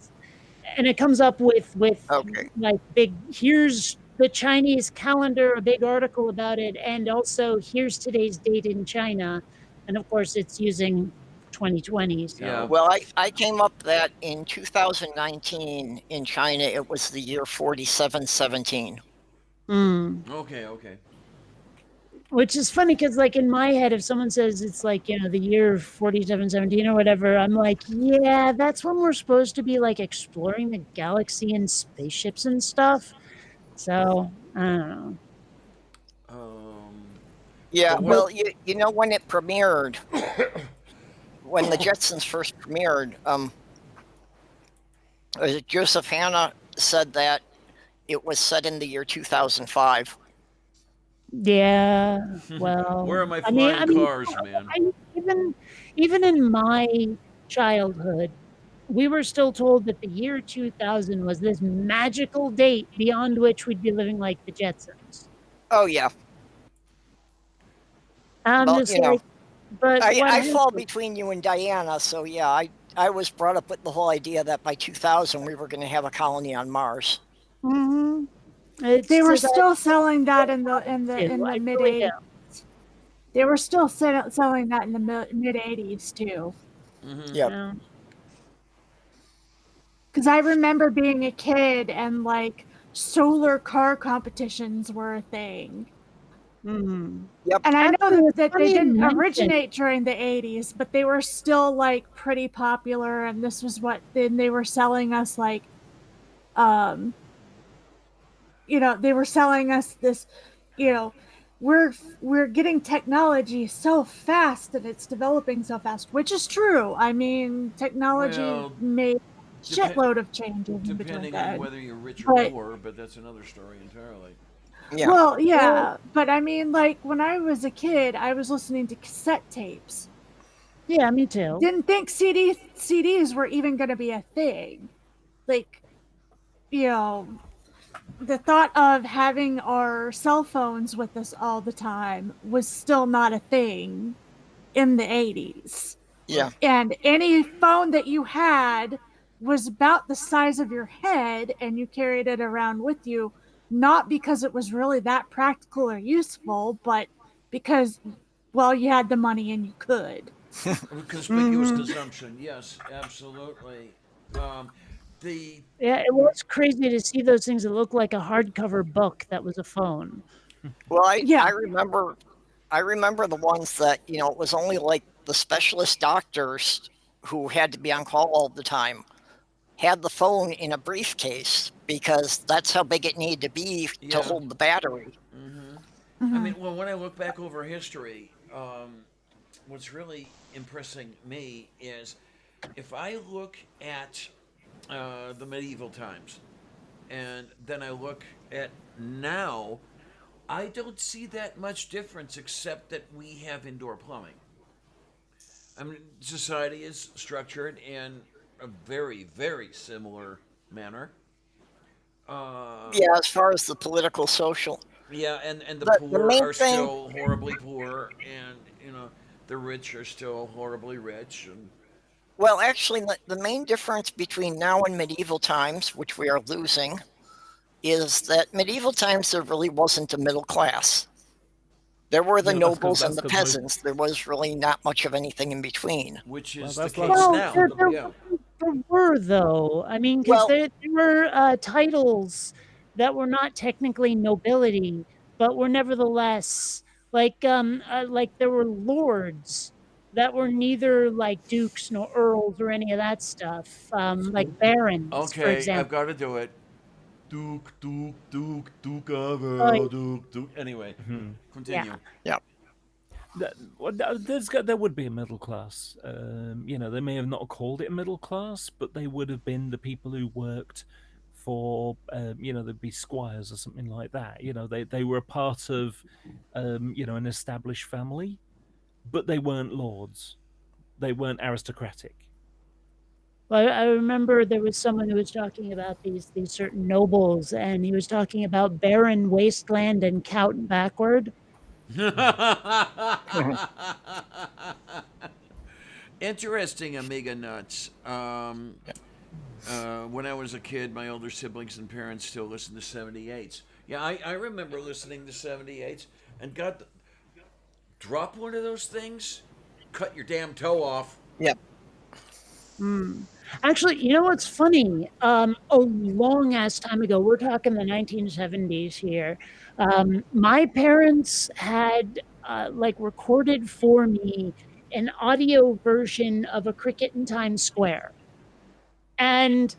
and it comes up with Okay. like big, here's the Chinese calendar, a big article about it, and also here's today's date in China. And of course, it's using 2020. So. Yeah. Well, I came up that in 2019 in China, it was the year 4717. Okay. Which is funny because, like, in my head, if someone says it's like, you know, the year 4717 or whatever, I'm like, yeah, that's when we're supposed to be like exploring the galaxy and spaceships and stuff. So, I don't know. Yeah, But what- well, you know when it premiered, when the Jetsons first premiered, Joseph Hanna said that it was set in the year 2005. Yeah, well, Where are my I flying mean, cars, man? even in my childhood, we were still told that the year 2000 was this magical date beyond which we'd be living like the Jetsons. Oh yeah, I'm Well, just you know, like, but what I fall happened? between you and Diana, so yeah, I was brought up with the whole idea that by 2000 we were going to have a colony on Mars. Mhm. It's They were just- still selling that in the I mid really 80s. They were still selling that in the mid 80s too. Mm-hmm. Yep. Yeah. Because I remember being a kid and like solar car competitions were a thing. Mhm. And I know Actually, that funny they you didn't mention- originate during the 80s, but they were still like pretty popular. And this was what then they were selling us like, you know, they were selling us this, you know, we're getting technology so fast and it's developing so fast, which is true. I mean, technology Well, made depe- shitload of changes in between Depending that. on whether you're rich or But- poor, but that's another story entirely. Yeah. Well, yeah, but I mean, like when I was a kid, I was listening to cassette tapes. Yeah, me too. Didn't think CDs were even going to be a thing. like, you know, the thought of having our cell phones with us all the time was still not a thing in the 80s. Yeah. And any phone that you had was about the size of your head, and you carried it around with you, not because it was really that practical or useful, but because, well, you had the money and you could. Conspicuous consumption. Yes, absolutely. The Yeah, it was crazy to see those things that looked like a hardcover book that was a phone. Well, Yeah. I remember the ones that, you know, it was only like the specialist doctors who had to be on call all the time had the phone in a briefcase because that's how big it needed to be Yeah. to hold the battery. I mean, well, when I look back over history, what's really impressing me is if I look at the medieval times and then I look at now, I don't see that much difference except that we have indoor plumbing. I mean, society is structured in a very, very similar manner. Yeah, as far as the political, social. Yeah, and the The poor main are thing- still horribly poor, and the rich are still horribly rich, and Well, actually, the main difference between now and medieval times, which we are losing, is that medieval times there really wasn't a middle class. There were the No, that's 'cause- nobles that's and the 'cause most- peasants. There was really not much of anything in between. which Well, is the that's case like- Well, now. there were, though. I mean, because Well- there were titles that were not technically nobility, but were nevertheless like there were lords that were neither like dukes nor earls or any of that stuff. Like barons, for Okay, I've example. got to do it. Duke of Oh, Duke. Anyway, continue. There would be a middle class. They may have not called it a middle class, but they would have been the people who worked for, there'd be squires or something like that. They were a part of, an established family, but they weren't lords. They weren't aristocratic. Well, I remember there was someone who was talking about these certain nobles, and he was talking about Baron Wasteland and Count Backward. Interesting, Amiga Nuts. When I was a kid, my older siblings and parents still listened to 78s. Yeah, I remember listening to 78s and drop one of those things, cut your damn toe off. Yep. Actually, you know what's funny? A long ass time ago, we're talking the 1970s here. My parents had recorded for me an audio version of a cricket in Times Square. And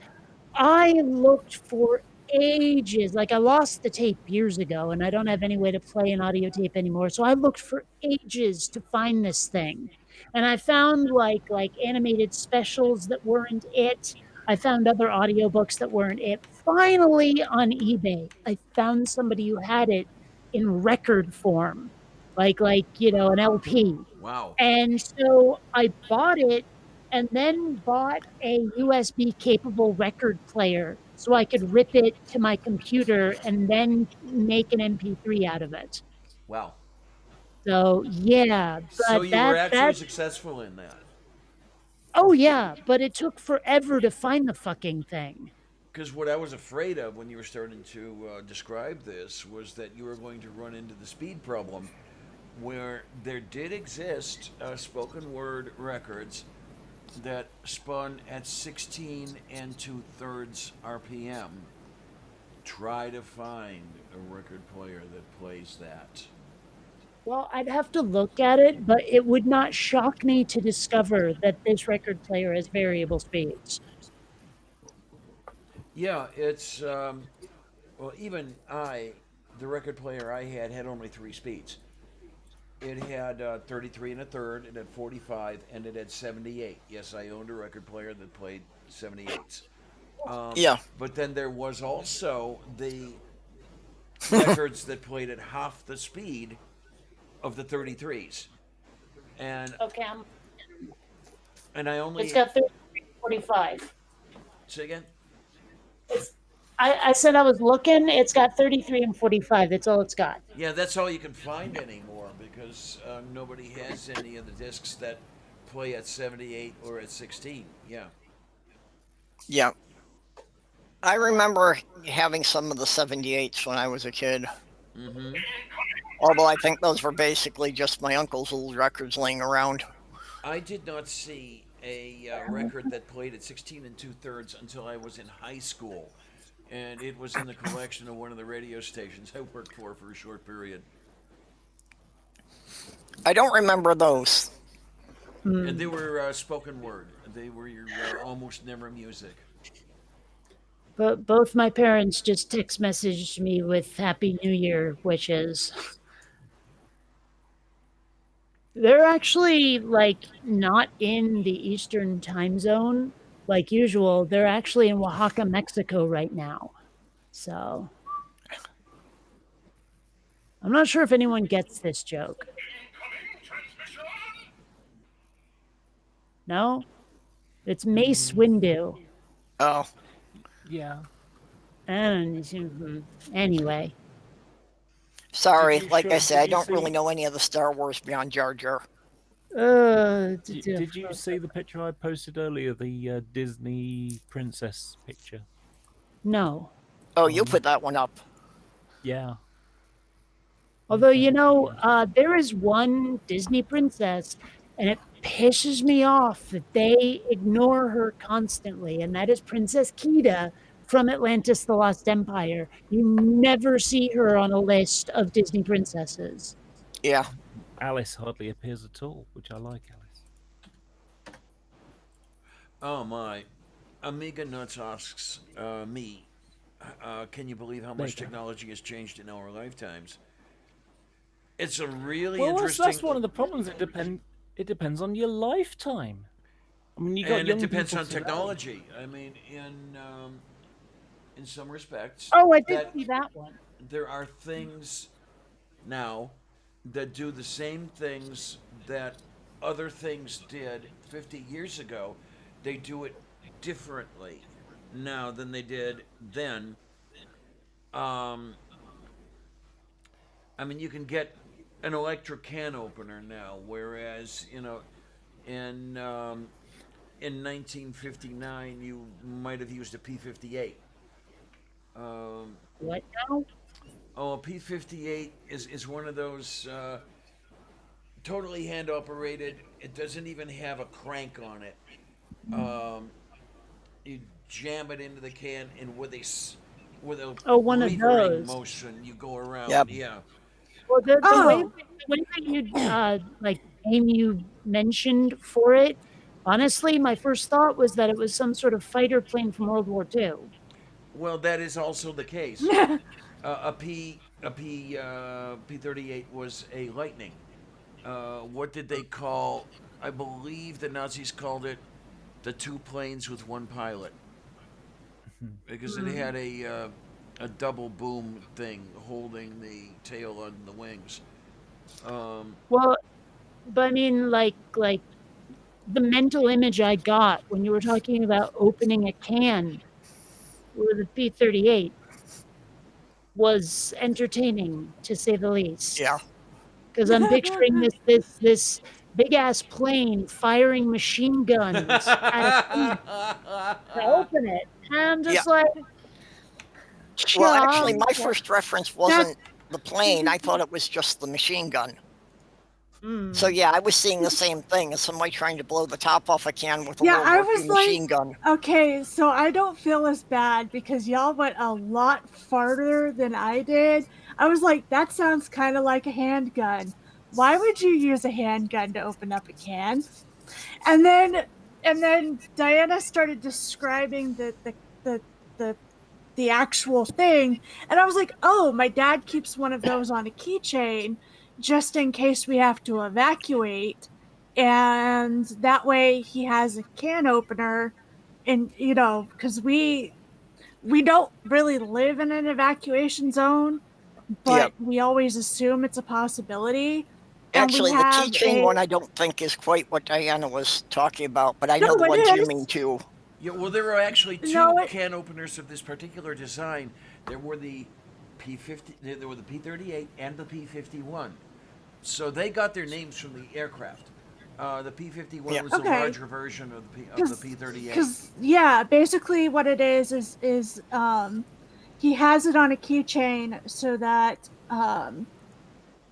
I looked for ages. Like, I lost the tape years ago, and I don't have any way to play an audio tape anymore. So I looked for ages to find this thing. And I found like animated specials that weren't it. I found other audiobooks that weren't it. Finally, on eBay, I found somebody who had it in record form, like an LP. Wow. And so I bought it and then bought a USB capable record player so I could rip it to my computer and then make an MP3 out of it. Wow. So yeah, but So you were actually successful in that. Oh yeah, but it took forever to find the fucking thing. Because what I was afraid of when you were starting to describe this was that you were going to run into the speed problem, where there did exist spoken word records that spun at 16 2/3 RPM. Try to find a record player that plays that. Well, I'd have to look at it, but it would not shock me to discover that this record player has variable speeds. Yeah, it's even the record player I had only 3 speeds. It had 33 1/3, it had 45, and it had 78. Yes, I owned a record player that played 78s. Yeah. But then there was also the records that played at half the speed of the 33s. And Okay, I only it's got 33, 45. say again. I said I was looking. It's got 33 and 45. That's all it's got. Yeah, that's all you can find anymore because nobody has any of the discs that play at 78 or at 16. Yeah. Yeah. I remember having some of the 78s when I was a kid. Mm-hmm. Although I think those were basically just my uncle's old records laying around. I did not see a record that played at 16 and 2/3 until I was in high school, and it was in the collection of one of the radio stations I worked for a short period. I don't remember those. And they were spoken word. They were your almost never music. But both my parents just text messaged me with Happy New Year wishes. They're actually like not in the Eastern time zone like usual. They're actually in Oaxaca, Mexico right now. So I'm not sure if anyone gets this joke. No? It's Mace Windu. Oh. Yeah. Anyway. Sorry, Did you like I show- said, did I you don't see- really know any of the Star Wars beyond Jar Jar. Did you see the picture I posted earlier? The Disney princess picture. No. Oh, you put that one up. Yeah. Although, there is one Disney princess, and it pisses me off that they ignore her constantly, and that is Princess Kida from Atlantis the Lost Empire. You never see her on a list of Disney princesses. Yeah. Alice hardly appears at all, which I like, Alice. Oh my. Amiga Nuts asks me, can you believe how much technology has changed in our lifetimes? It's a really interesting. That's one of the problems. It depends on your lifetime. I mean, you got and young it depends people on today. technology. I mean, in some respects. Oh, I did see that one. There are things now that do the same things that other things did 50 years ago. They do it differently now than they did then. I mean, you can get an electric can opener now, whereas in 1959 you might have used a P58. What now? Oh, a P58 is one of those totally hand operated. It doesn't even have a crank on it. You jam it into the can, and with a one of levering those. motion, you go around. Yep. Yeah. Well, the way that you name you mentioned for it, honestly, my first thought was that it was some sort of fighter plane from World War II. Well, that is also the case. A P-38 was a Lightning. What did they call? I believe the Nazis called it the two planes with one pilot, because it had a double boom thing holding the tail on the wings. Well, but I mean, like the mental image I got when you were talking about opening a can with a P-38 was entertaining, to say the least. Yeah. Because I'm picturing this big ass plane firing machine guns at a to open it, and I'm just Yeah. like, Well, actually, my yeah. first reference wasn't the plane. I thought it was just the machine gun. So yeah, I was seeing the same thing as somebody trying to blow the top off a can with a Yeah, World I War was II like- machine gun. Okay, so I don't feel as bad because y'all went a lot farther than I did. I was like, that sounds kind of like a handgun. Why would you use a handgun to open up a can? And then Diana started describing the actual thing, and I was like, oh, my dad keeps one of those on a keychain just in case we have to evacuate, and that way he has a can opener, and because we don't really live in an evacuation zone, but we always assume it's a possibility. And Actually, we the have keychain one I don't think is quite what Diana was talking about, but I know No, the it ones you is. mean too. Yeah, well, there are actually two No, it- can openers of this particular design. There were the P-50, there were the P-38 and the P-51. So they got their names from the aircraft. The P-51 Yeah. was a Okay. larger version of the P-38. Because yeah, basically what it is he has it on a keychain so that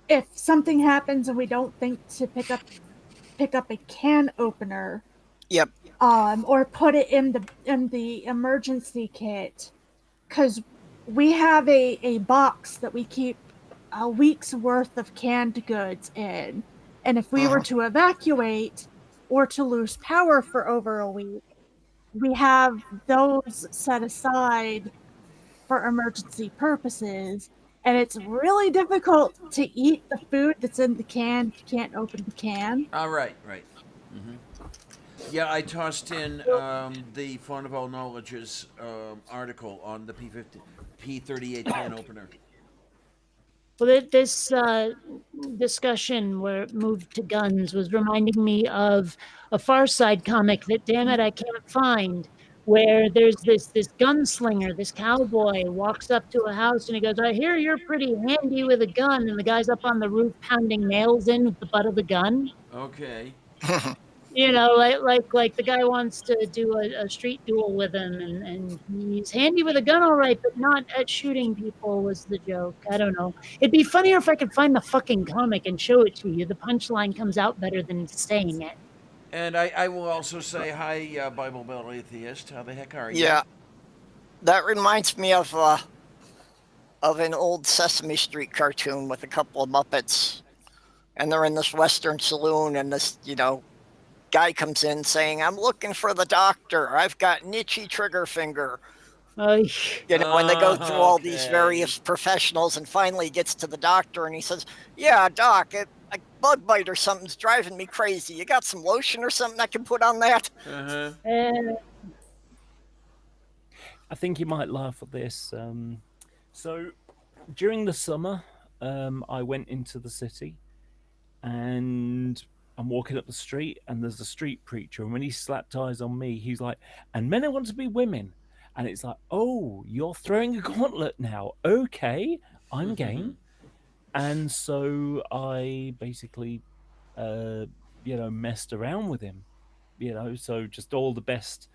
if something happens and we don't think to pick up a can opener, Yep. or put it in the emergency kit, because we have a box that we keep a week's worth of canned goods in, and if we were to evacuate or to lose power for over a week, we have those set aside for emergency purposes. And it's really difficult to eat the food that's in the can if you can't open the can. Right. Hmm. Yeah, I tossed in the Font of All Knowledge's article on the P-38 can opener. Well, this discussion where it moved to guns was reminding me of a Far Side comic that, damn it, I can't find, where there's this gunslinger, this cowboy walks up to a house and he goes, I hear you're pretty handy with a gun. And the guy's up on the roof pounding nails in with the butt of the gun. Okay. You know, like the guy wants to do a street duel with him, and he's handy with a gun, all right, but not at shooting people was the joke. I don't know. It'd be funnier if I could find the fucking comic and show it to you. The punchline comes out better than saying it. And I will also say hi, Bible Belt Atheist. How the heck are you? Yeah. That reminds me of an old Sesame Street cartoon with a couple of Muppets. And they're in this Western saloon, and this, guy comes in saying, I'm looking for the doctor. I've got an itchy trigger finger. When they go through all these Okay. various professionals, and finally gets to the doctor, and he says, yeah, doc, a bug bite or something's driving me crazy. You got some lotion or something I can put on that? Uh-huh. I think you might laugh at this. So during the summer, I went into the city and I'm walking up the street and there's a street preacher. And when he slapped eyes on me, he's like, and men want to be women. And it's like, oh, you're throwing a gauntlet now. Okay, I'm game. And so I basically, messed around with him, so just all the best,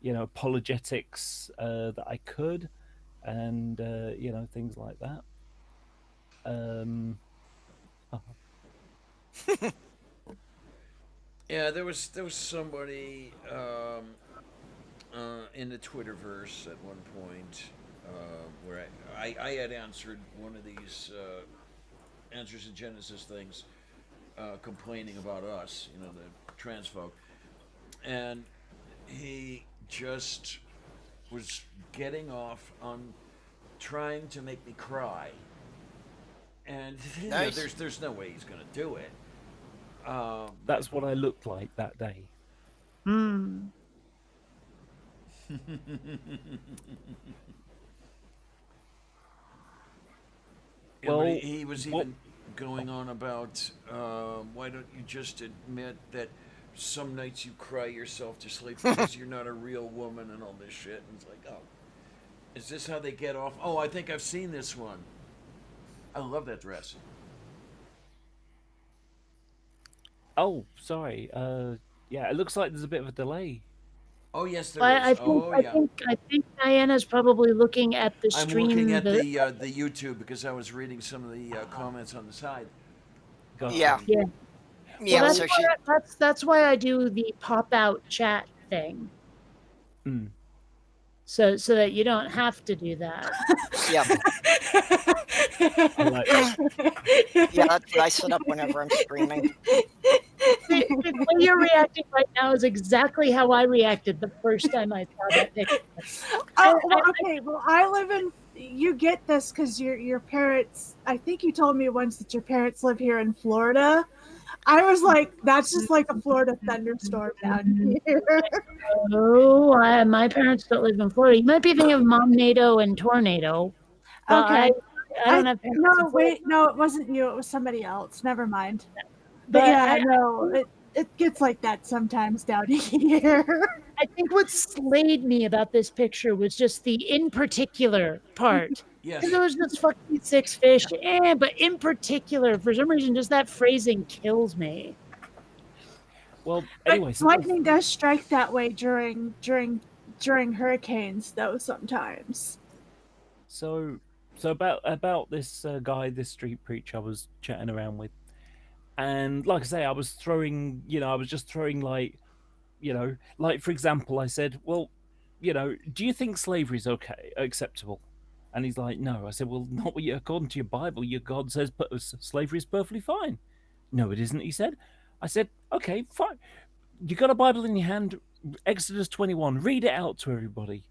apologetics that I could, and, things like that. Yeah, there was somebody in the Twitterverse at one point where I had answered one of these Answers in Genesis things, complaining about us, the trans folk, and he just was getting off on trying to make me cry, and Nice. there's no way he's gonna do it. That's what I looked like that day. Yeah, but Well, he was even going on about why don't you just admit that some nights you cry yourself to sleep because you're not a real woman and all this shit. And it's like, oh, is this how they get off? Oh, I think I've seen this one. I love that dress. Oh, sorry. Yeah, it looks like there's a bit of a delay. Oh yes, there I is. think, Oh I yeah. think Diana's probably looking at the I'm stream. looking at that- the YouTube because I was reading some of the comments on the side. Gotcha. Yeah. Yeah. Yeah, Well, so she, that's why I do the pop out chat thing, Mm. so that you don't have to do that. yeah, I like that. yeah, that's what I set up whenever I'm streaming. The way you're reacting right now is exactly how I reacted the first time I saw that picture. Oh, well, okay. Well, I live in. You get this because your parents. I think you told me once that your parents live here in Florida. I was like, that's just like a Florida thunderstorm down here. Oh, my parents don't live in Florida. You might be thinking of Momnado and Tornado. but Okay. I don't have parents. No, in Florida. wait, no, it wasn't you. It was somebody else. Never mind. But But yeah, I- no. it gets like that sometimes down here. I think what slayed me about this picture was just the in particular part. Yes. Because it was just fucking 6 fish, but in particular, for some reason, just that phrasing kills me. Well, But anyway, so lightning does strike that way during hurricanes, though sometimes. So about this guy, this street preacher I was chatting around with, and like I say, I was just throwing like, like for example, I said, well, do you think slavery is acceptable? And he's like, no. I said, well, not what according to your Bible, your God says slavery is perfectly fine. No, it isn't. He said. I said, okay, fine. You got a Bible in your hand, Exodus 21. Read it out to everybody.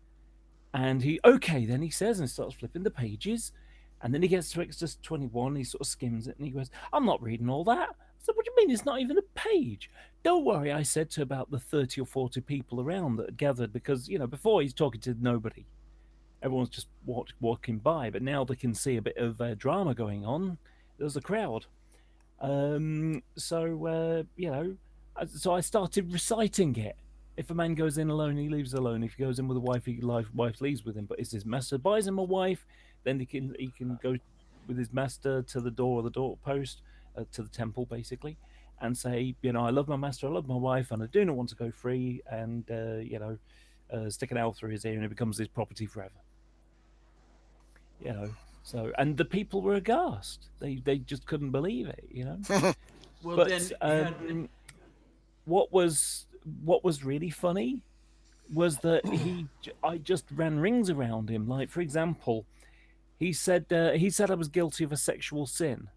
And then he says, and starts flipping the pages. And then he gets to Exodus 21, he sort of skims it, and he goes, I'm not reading all that. I said, what do you mean? It's not even a page. Don't worry, I said to about the 30 or 40 people around that had gathered, because, before he's talking to nobody. Everyone's just walking by, but now they can see a bit of drama going on. There's a crowd. So I started reciting it. If a man goes in alone, he leaves alone. If he goes in with a wife, wife leaves with him. But if his master buys him a wife, then he can go with his master to the door or the doorpost, to the temple, basically, and say, I love my master, I love my wife, and I do not want to go free, and stick an owl through his ear, and it becomes his property forever. So, and the people were aghast. They just couldn't believe it. Well, But then what was really funny was that I just ran rings around him. Like, for example, he said I was guilty of a sexual sin.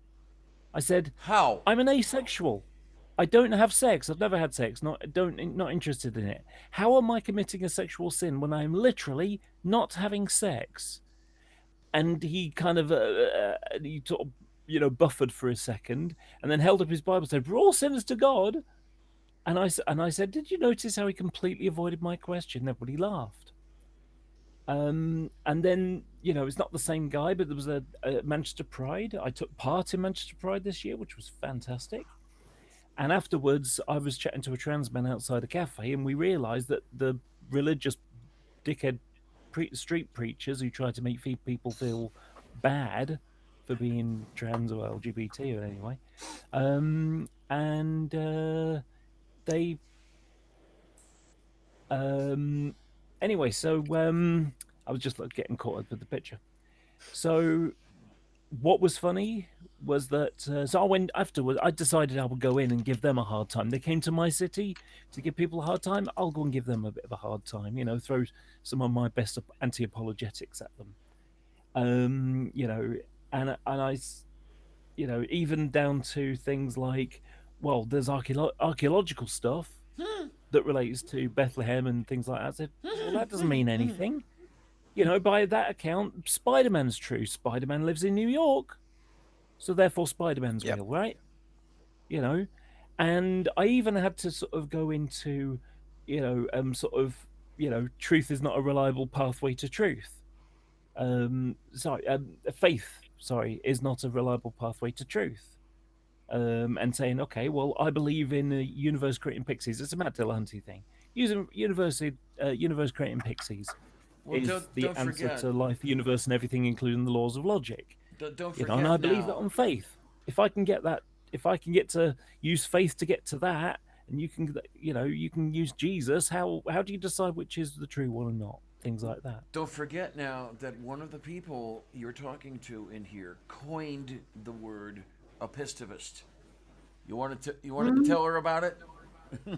I said, how? I'm an asexual. I don't have sex. I've never had sex. Not interested in it. How am I committing a sexual sin when I'm literally not having sex? And he kind of he sort of buffered for a second, and then held up his Bible and said, "We're all sinners to God." And I said, "Did you notice how he completely avoided my question?" Everybody laughed. And then it's not the same guy, but there was a Manchester Pride. I took part in Manchester Pride this year, which was fantastic. And afterwards, I was chatting to a trans man outside a cafe, and we realised that the religious dickhead street preachers who try to make people feel bad for being trans or LGBT or anyway, they anyway. So I was just getting caught up with the picture. So what was funny was that so I went afterwards. I decided I would go in and give them a hard time. They came to my city to give people a hard time. I'll go and give them a bit of a hard time. Throw some of my best anti-apologetics at them. And I, even down to things like, well, there's archaeological stuff that relates to Bethlehem and things like that. I said, well, that doesn't mean anything. By that account, Spider-Man's true. Spider-Man lives in New York, so therefore Spider-Man's real, right? And I even had to sort of go into, truth is not a reliable pathway to truth. Faith, is not a reliable pathway to truth. And saying, okay, well, I believe in a universe creating pixies. It's a Matt Dillahunty thing. Using universe creating pixies is the answer to life, the universe, and everything, including the laws of logic. Don't forget. And I believe that on faith. If I can get to use faith to get to that, and you can use Jesus, how do you decide which is the true one or not? Things like that. Don't forget now that one of the people you're talking to in here coined the word epistivist. You wanted to tell her about it?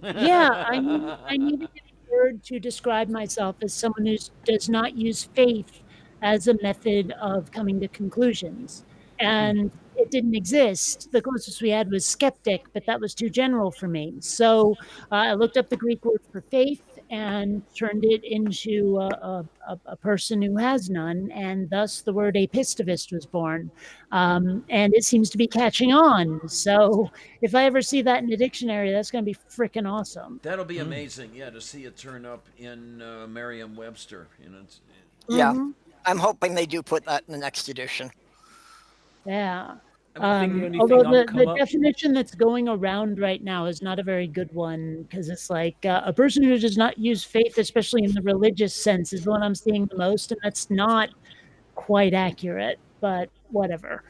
Yeah, I needed a word to describe myself as someone who does not use faith as a method of coming to conclusions. And it didn't exist. The closest we had was skeptic, but that was too general for me. So I looked up the Greek word for faith and turned it into a person who has none, and thus the word epistivist was born. And it seems to be catching on. So if I ever see that in a dictionary, that's going to be freaking awesome. That'll be amazing, to see it turn up in Merriam-Webster. Yeah, I'm hoping they do put that in the next edition. Yeah. I think the only Although thing I've the come up. definition that's going around right now is not a very good one, because it's like a person who does not use faith, especially in the religious sense, is the one I'm seeing the most, and that's not quite accurate. But whatever.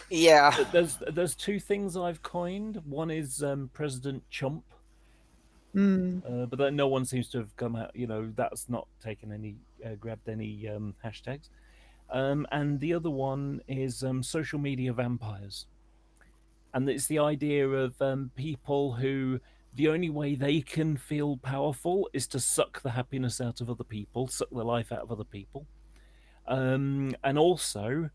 Yeah. There's two things I've coined. One is President Chump, but then no one seems to have come out. That's not taken any grabbed any hashtags. And the other one is social media vampires, and it's the idea of people who the only way they can feel powerful is to suck the happiness out of other people, suck the life out of other people, and also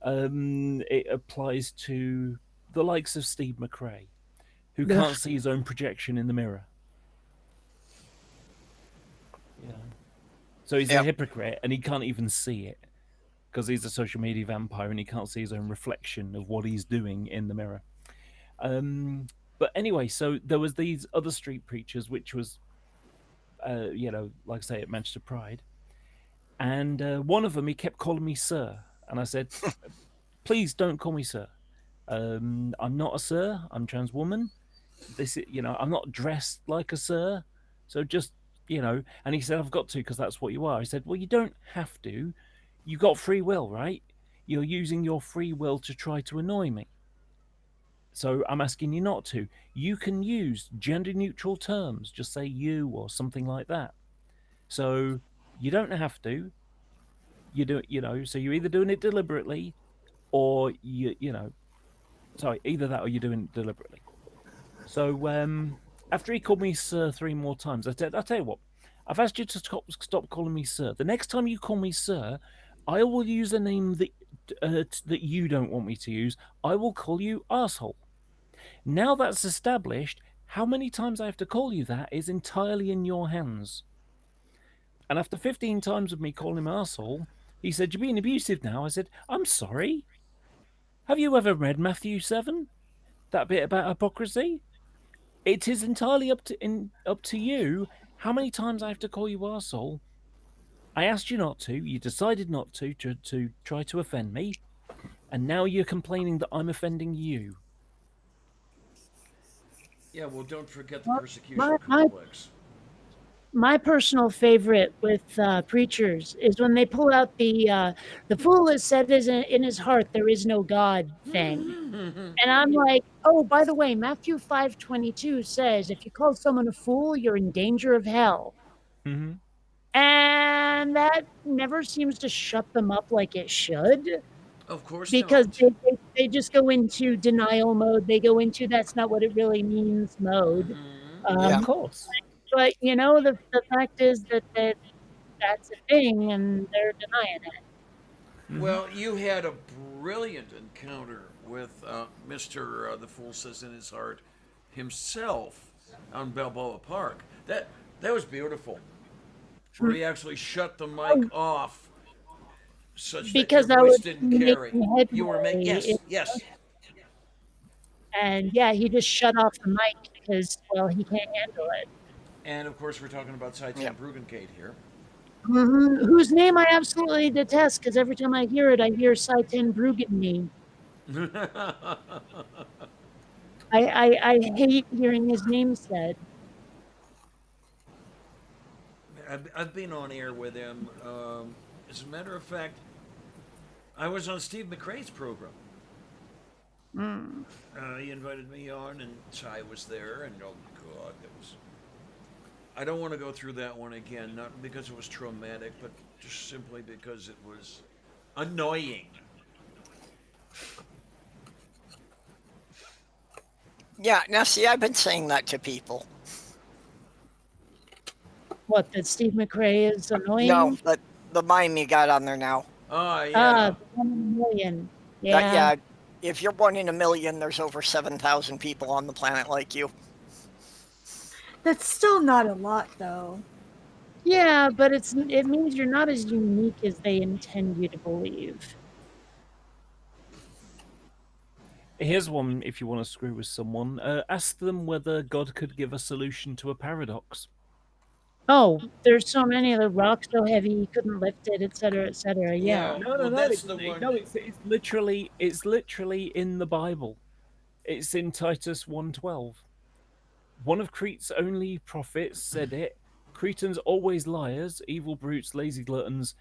it applies to the likes of Steve McRae, who can't see his own projection in the mirror. So he's a hypocrite, and he can't even see it because he's a social media vampire and he can't see his own reflection of what he's doing in the mirror. But anyway, so there was these other street preachers, which was, like I say, at Manchester Pride, and one of them, he kept calling me sir, and I said, please don't call me sir. I'm not a sir. I'm trans woman. I'm not dressed like a sir. So just, and he said, I've got to, because that's what you are. I said, well, you don't have to. You got free will, right? You're using your free will to try to annoy me. So I'm asking you not to. You can use gender neutral terms. Just say you or something like that. So you don't have to. You do, so you're either doing it deliberately or either that or you're doing it deliberately. So after he called me sir 3 more times, I said, I'll tell you what, I've asked you to stop calling me sir. The next time you call me sir, I will use a name that you don't want me to use. I will call you arsehole. Now that's established, how many times I have to call you that is entirely in your hands. And after 15 times of me calling him arsehole, he said, you're being abusive now. I said, I'm sorry. Have you ever read Matthew 7? That bit about hypocrisy? It is entirely up to you how many times I have to call you arsehole. I asked you not to. You decided not to try to offend me. And now you're complaining that I'm offending you. Yeah, well, don't forget the persecution my- complex. My personal favorite with preachers is when they pull out the fool has said in his heart there is no God thing. And I'm like, oh, by the way, Matthew 5:22 says if you call someone a fool, you're in danger of hell. Mm-hmm. And that never seems to shut them up like it should. Of course because not. they just go into denial mode. They go into that's not what it really means mode. Of course. But the fact is that that's a thing, and they're denying it. Well, you had a brilliant encounter with Mr. The Fool Says in His Heart himself on Balboa Park. That was beautiful. Where he actually shut the mic off such because that I your voice was didn't carry. headway. You were making yes. And yeah, he just shut off the mic because he can't handle it. And of course, we're talking about Saitan Bruggencade here. Whose name I absolutely detest because every time I hear it, I hear Saitan Bruggen name. I hate hearing his name said. I've been on air with him. As a matter of fact, I was on Steve McRae's program. He invited me on, and Ty was there, and oh God, that was. I don't want to go through that one again, not because it was traumatic, but just simply because it was annoying. Yeah, now see, I've been saying that to people. What, that Steve McRae is annoying? No, the mime you got on there now. Oh, yeah. The 1 in a million. Yeah. If you're 1 in a million, there's over 7,000 people on the planet like you. That's still not a lot, though. Yeah, but it means you're not as unique as they intend you to believe. Here's one if you want to screw with someone. Ask them whether God could give a solution to a paradox. Oh, there's so many. The rock's so heavy you couldn't lift it, etc., etc. Yeah. No, well, no, no. that's the one. No, it's literally in the Bible. It's in Titus 1:12. One of Crete's only prophets said it. Cretans always liars, evil brutes, lazy gluttons.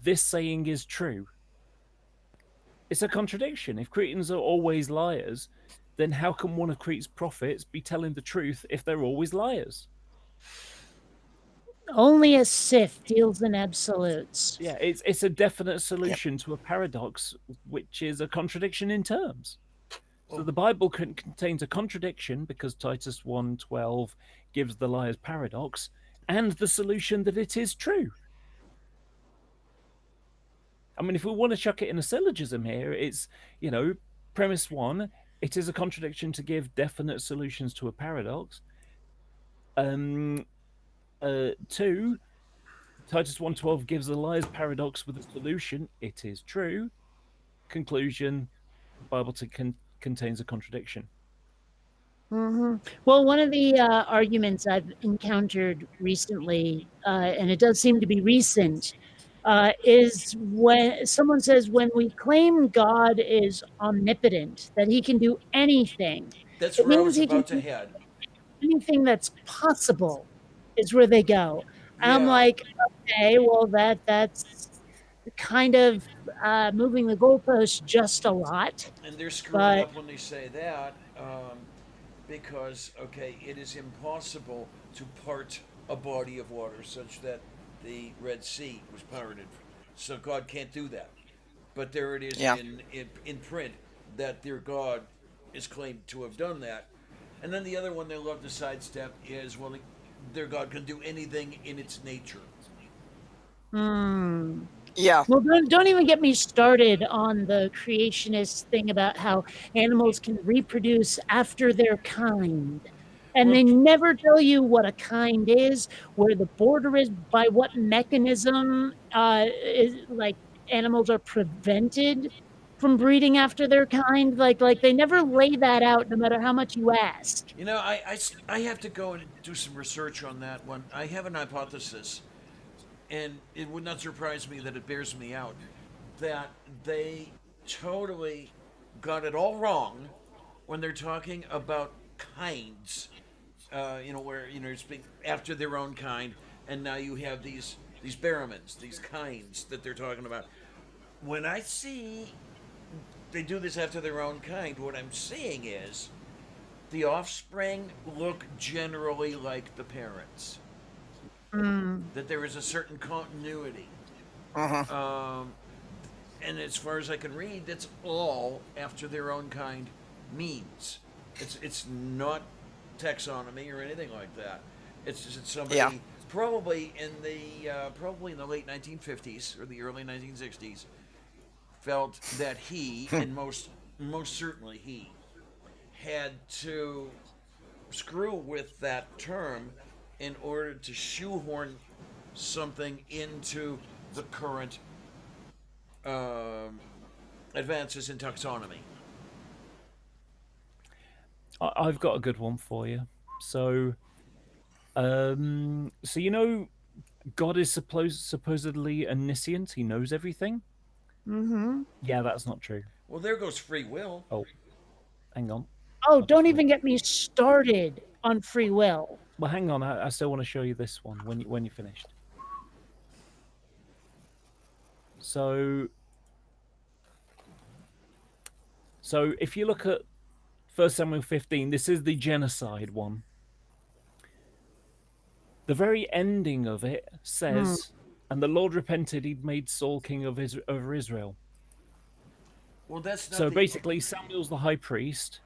This saying is true. It's a contradiction. If Cretans are always liars, then how can one of Crete's prophets be telling the truth if they're always liars? Only a Sith deals in absolutes. Yeah, it's a definite solution to a paradox, which is a contradiction in terms. So the Bible contains a contradiction because Titus 1:12 gives the liar's paradox, and the solution that it is true. I mean, if we want to chuck it in a syllogism here, it's, premise one, it is a contradiction to give definite solutions to a paradox. Two, Titus 1:12 gives the liar's paradox with a solution. It is true. Conclusion, the Bible contains a contradiction. Well, one of the arguments I've encountered recently, and it does seem to be recent, is when someone says when we claim God is omnipotent, that he can do anything. That's it where I means was he can about to do head. anything that's possible is where they go. And I'm Yeah. like, okay, well, that's kind of moving the goalposts just a lot. And they're screwing But- up when they say that, because, it is impossible to part a body of water such that the Red Sea was parted. So God can't do that. But there it is Yeah. in print that their God is claimed to have done that. And then the other one they love to sidestep is, well, their God can do anything in its nature. Yeah. Well, don't even get me started on the creationist thing about how animals can reproduce after their kind. And they never tell you what a kind is, where the border is, by what mechanism is like animals are prevented from breeding after their kind. Like they never lay that out, no matter how much you ask. I have to go and do some research on that one. I have an hypothesis, and it would not surprise me that it bears me out, that they totally got it all wrong when they're talking about kinds. Where speak after their own kind, and now you have these Barrowmans, these kinds that they're talking about. When I see they do this after their own kind, what I'm seeing is the offspring look generally like the parents. That there is a certain continuity. And as far as I can read, that's all after their own kind means. It's not taxonomy or anything like that. It's just somebody probably in the late 1950s or the early 1960s felt that he and most certainly he had to screw with that term in order to shoehorn something into the current advances in taxonomy. I've got a good one for you. So, God is supposedly omniscient. He knows everything. Yeah, that's not true. Well, there goes free will. Oh, hang on. Oh, don't even get me started on free will. Well, hang on. I still want to show you this one when you're finished. So if you look at 1 Samuel 15, this is the genocide one. The very ending of it says, "And the Lord repented; He'd made Saul king over Israel." Well, that's not So basically, Samuel's the high priest,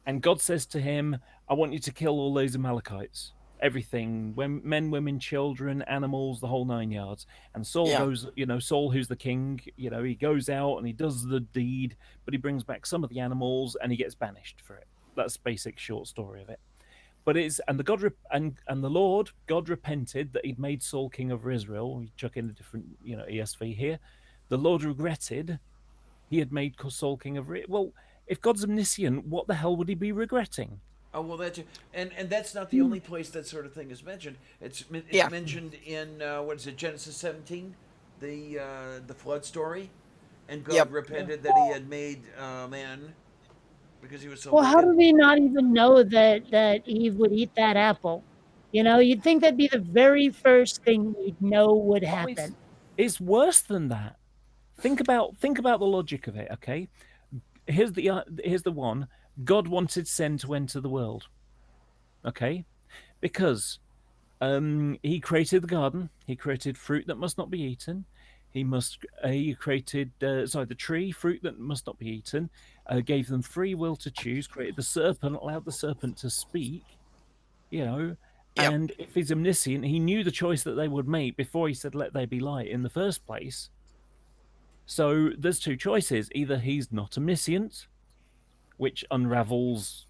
and God says to him, "I want you to kill all those Amalekites, everything, men, women, children, animals, the whole 9 yards." And Saul goes, Saul, who's the king, he goes out and he does the deed, but he brings back some of the animals and he gets banished for it. That's the basic short story of it. But the Lord God repented that He'd made Saul king over Israel. We chuck in a different, ESV here. The Lord regretted He had made Saul king over it. Well, if God's omniscient, what the hell would He be regretting? Oh well, and that's not the only place that sort of thing is mentioned. It's Yeah. mentioned in what is it, Genesis 17, the flood story, and God Yep. repented that He had made man because he was so Well, how wicked. do we not even know that Eve would eat that apple? You know, you'd think that'd be the very first thing we'd know would Oh, happen. it's worse than that. Think about the logic of it. Okay, here's the one. God wanted sin to enter the world. Okay, because he created the garden. He created fruit that must not be eaten. He created the tree, fruit that must not be eaten. Gave them free will to choose. Created the serpent, allowed the serpent to speak. You know, Yep. and if he's omniscient, he knew the choice that they would make before he said, "Let there be light" in the first place. So there's two choices: either he's not omniscient, which unravels,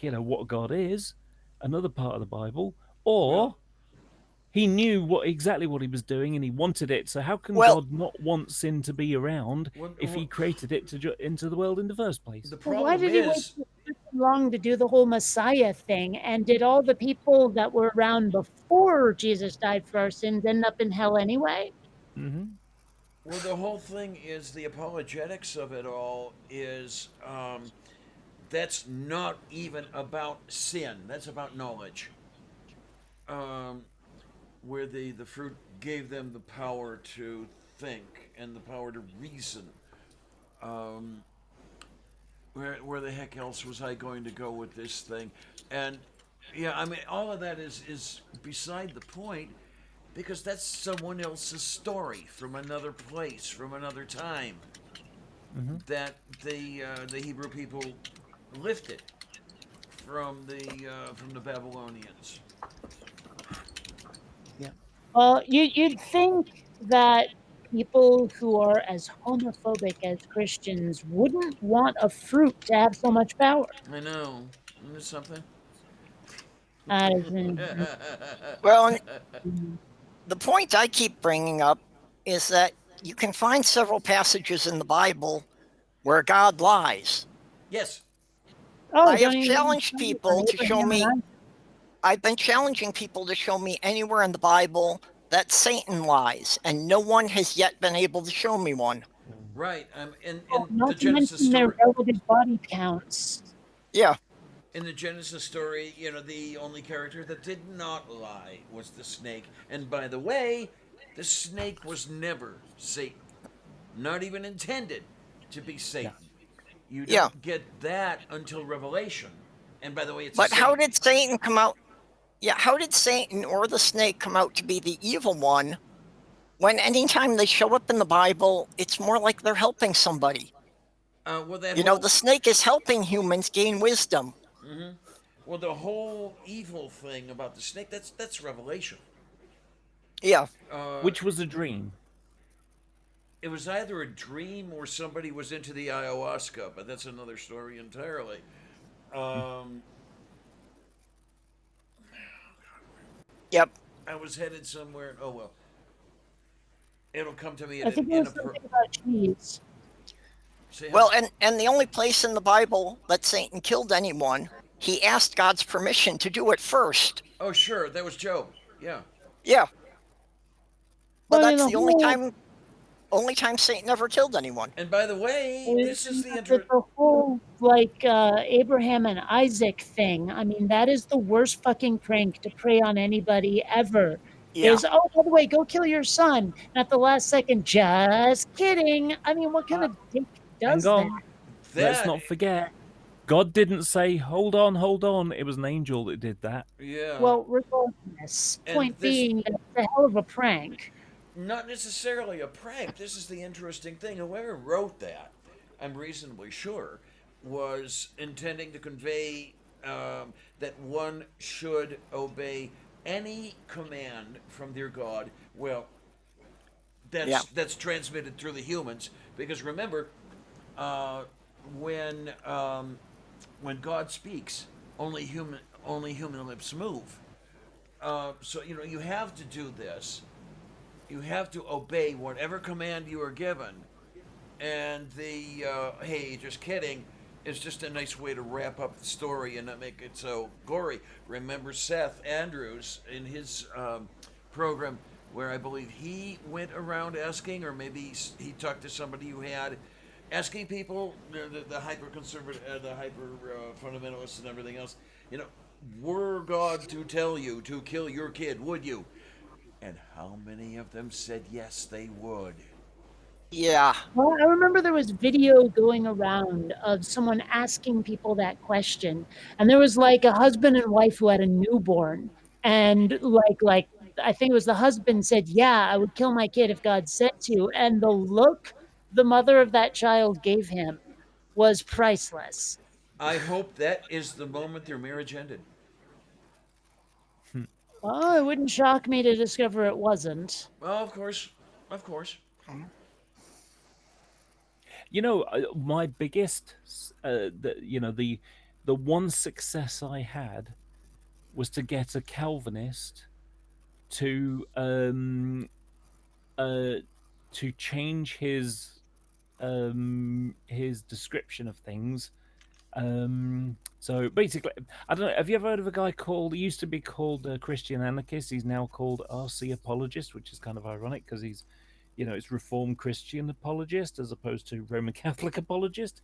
what God is, another part of the Bible, or he knew exactly what he was doing and he wanted it. So how can Well- God not want sin to be around if he created it into the world in the first place? The Well, why problem did he wait is, so long to do the whole Messiah thing? And did all the people that were around before Jesus died for our sins end up in hell anyway? Mm-hmm. well, the whole thing is the apologetics of it all is that's not even about sin. That's about knowledge. Where the fruit gave them the power to think and the power to reason. Where the heck else was I going to go with this thing? And yeah, I mean, all of that is beside the point because that's someone else's story from another place, from another time that the Hebrew people lifted from the Babylonians. Well, you'd think that people who are as homophobic as Christians wouldn't want a fruit to have so much power. I know. Isn't it something? As in, Well, and the point I keep bringing up is that you can find several passages in the Bible where God lies. Yes. oh, I have don't even challenged tell me people about to show Abraham me. and Isaac. I've been challenging people to show me anywhere in the Bible that Satan lies, and no one has yet been able to show me one. Right. In Not the to Genesis mention their story. relative body counts. Yeah, In the Genesis story, the only character that did not lie was the snake. And by the way, the snake was never Satan. Not even intended to be Satan. You Yeah. don't get that until Revelation. And by the way, it's but a how Satan. did Satan come out? Yeah, how did Satan or the snake come out to be the evil one when anytime they show up in the Bible, it's more like they're helping somebody? Well, that You know, the snake is helping humans gain wisdom. well, the whole evil thing about the snake, that's Revelation. Yeah, Which was a dream. It was either a dream or somebody was into the ayahuasca, but that's another story entirely. yep. I was headed somewhere. Oh well, it'll come to me I at think an it was something about cheese. Say Well, and the only place in the Bible that Satan killed anyone, he asked God's permission to do it first. oh sure, that was Job. Yeah. Yeah. But Well, that's the the only whole- time Satan ever killed anyone. And by the way, this is the The whole Abraham and Isaac thing. I mean, that is the worst fucking prank to prey on anybody ever. Yeah. Is, oh, by the way, go kill your son. And at the last second, just kidding. I mean, what kind of dick does Hang on. that? Let's not forget, God didn't say, hold on. It was an angel that did that. Yeah. Well, regardless, And point this- being, that it's a hell of a prank. Not necessarily a prank. This is the interesting thing. Whoever wrote that, I'm reasonably sure, was intending to convey that one should obey any command from their God. Well, that's transmitted through the humans because remember, when God speaks, only human lips move. So you have to do this. You have to obey whatever command you are given. And the hey, just kidding, it's just a nice way to wrap up the story and not make it so gory. Remember Seth Andrews in his program, where I believe he went around asking, or maybe he talked to somebody who had, asking people, the hyper conservative, the hyper fundamentalists, and everything else, were God to tell you to kill your kid, would you? And how many of them said yes, they would? Yeah. Well, I remember there was video going around of someone asking people that question, and there was like a husband and wife who had a newborn, and like I think it was the husband said, "Yeah, I would kill my kid if God said to," and the look the mother of that child gave him was priceless. I hope that is the moment their marriage ended. Well, it wouldn't shock me to discover it wasn't. Well, of course. Of course. My biggest, the one success I had was to get a Calvinist to change his description of things. So basically, I don't know. Have you ever heard of a guy called? He used to be called Christian Anarchist. He's now called RC Apologist, which is kind of ironic because he's, it's Reformed Christian apologist as opposed to Roman Catholic apologist.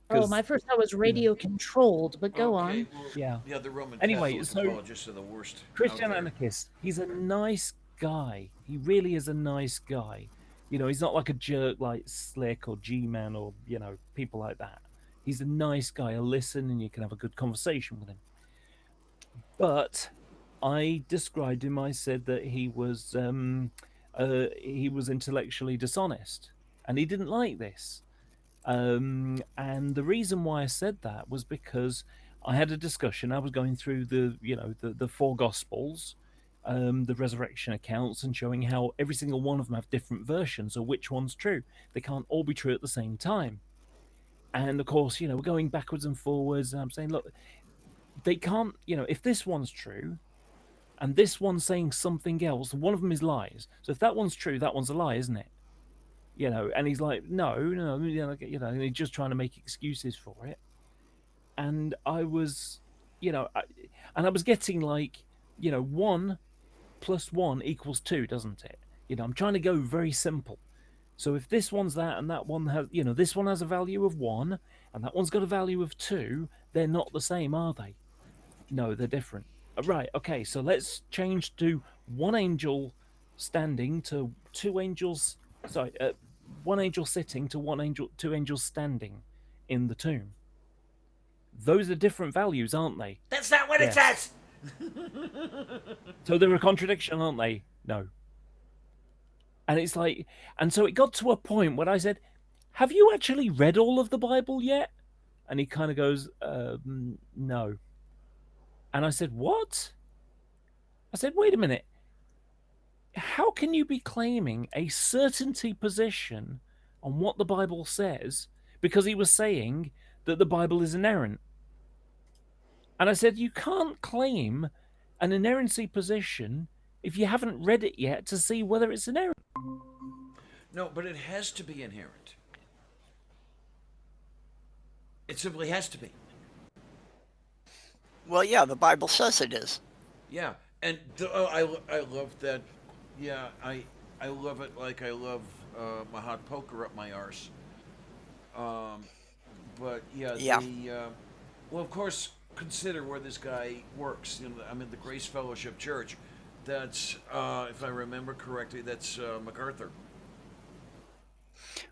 Oh, my first thought was radio controlled, but go on. Well, yeah, the Roman Anyway, Catholic so apologists are the worst. Christian Anarchist. He's a nice guy. He really is a nice guy. He's not like a jerk like Slick or G-Man or people like that. He's a nice guy. I'll listen and you can have a good conversation with him. But I described him. I said that he was intellectually dishonest, and he didn't like this. And the reason why I said that was because I had a discussion. I was going through the four Gospels, the resurrection accounts, and showing how every single one of them have different versions of which one's true. They can't all be true at the same time. And of course, we're going backwards and forwards. And I'm saying, look, they can't, if this one's true and this one's saying something else, one of them is lies. So if that one's true, that one's a lie, isn't it? And he's like, no, and he's just trying to make excuses for it. And I was, I was getting like, 1 + 1 = 2, doesn't it? I'm trying to go very simple. So if this one's that and that one has, this one has a value of 1 and that one's got a value of 2, they're not the same, are they? No, they're different. Right, okay, so let's change to one angel standing to two angels, one angel sitting to two angels standing in the tomb. Those are different values, aren't they? That's not what it says! So they're a contradiction, aren't they? No. And it's like, and so it got to a point when I said, have you actually read all of the Bible yet? And he kind of goes, no. And I said, what? I said, wait a minute. How can you be claiming a certainty position on what the Bible says? Because he was saying that the Bible is inerrant. And I said, you can't claim an inerrancy position if you haven't read it yet to see whether it's inerrant. No, but it has to be inherent. It simply has to be. Well, yeah, the Bible says it is. Yeah, and I love that. Yeah, I love it like I love my hot poker up my arse. But yeah. Well, of course, consider where this guy works. I'm in the Grace Fellowship Church. That's, if I remember correctly, that's MacArthur.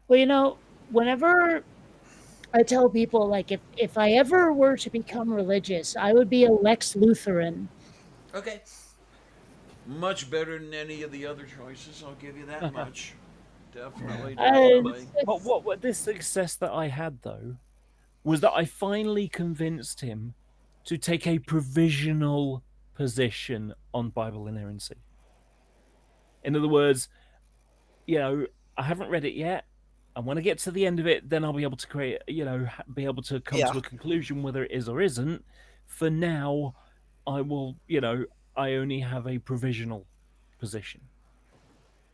Well, whenever I tell people, like, if I ever were to become religious, I would be a Lex Lutheran. Okay. Much better than any of the other choices, I'll give you that much. Definitely. But what this success that I had, though, was that I finally convinced him to take a provisional position on Bible inerrancy. In other words, I haven't read it yet, and when I get to the end of it, then I'll be able to be able to come to a conclusion whether it is or isn't. For now, I will, I only have a provisional position.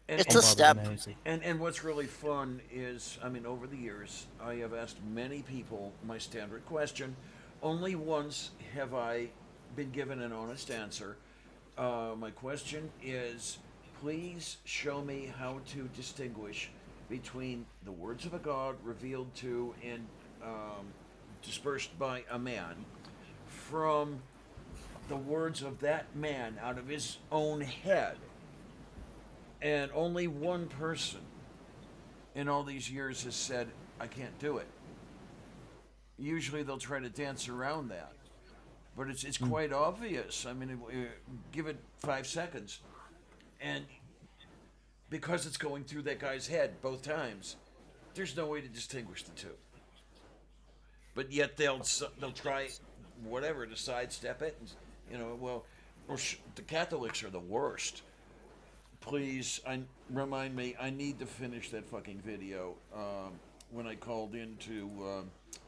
And, It's and, a step. Nosy. and what's really fun is, I mean, over the years, I have asked many people my standard question. Only once have I been given an honest answer. My question is, please show me how to distinguish between the words of a god revealed to and dispersed by a man from the words of that man out of his own head. And only one person in all these years has said, I can't do it. Usually they'll try to dance around that. But it's quite obvious. I mean, give it 5 seconds. And because it's going through that guy's head both times, there's no way to distinguish the two. But yet they'll try whatever to sidestep it. And, the Catholics are the worst. Please, remind me. I need to finish that fucking video when I called into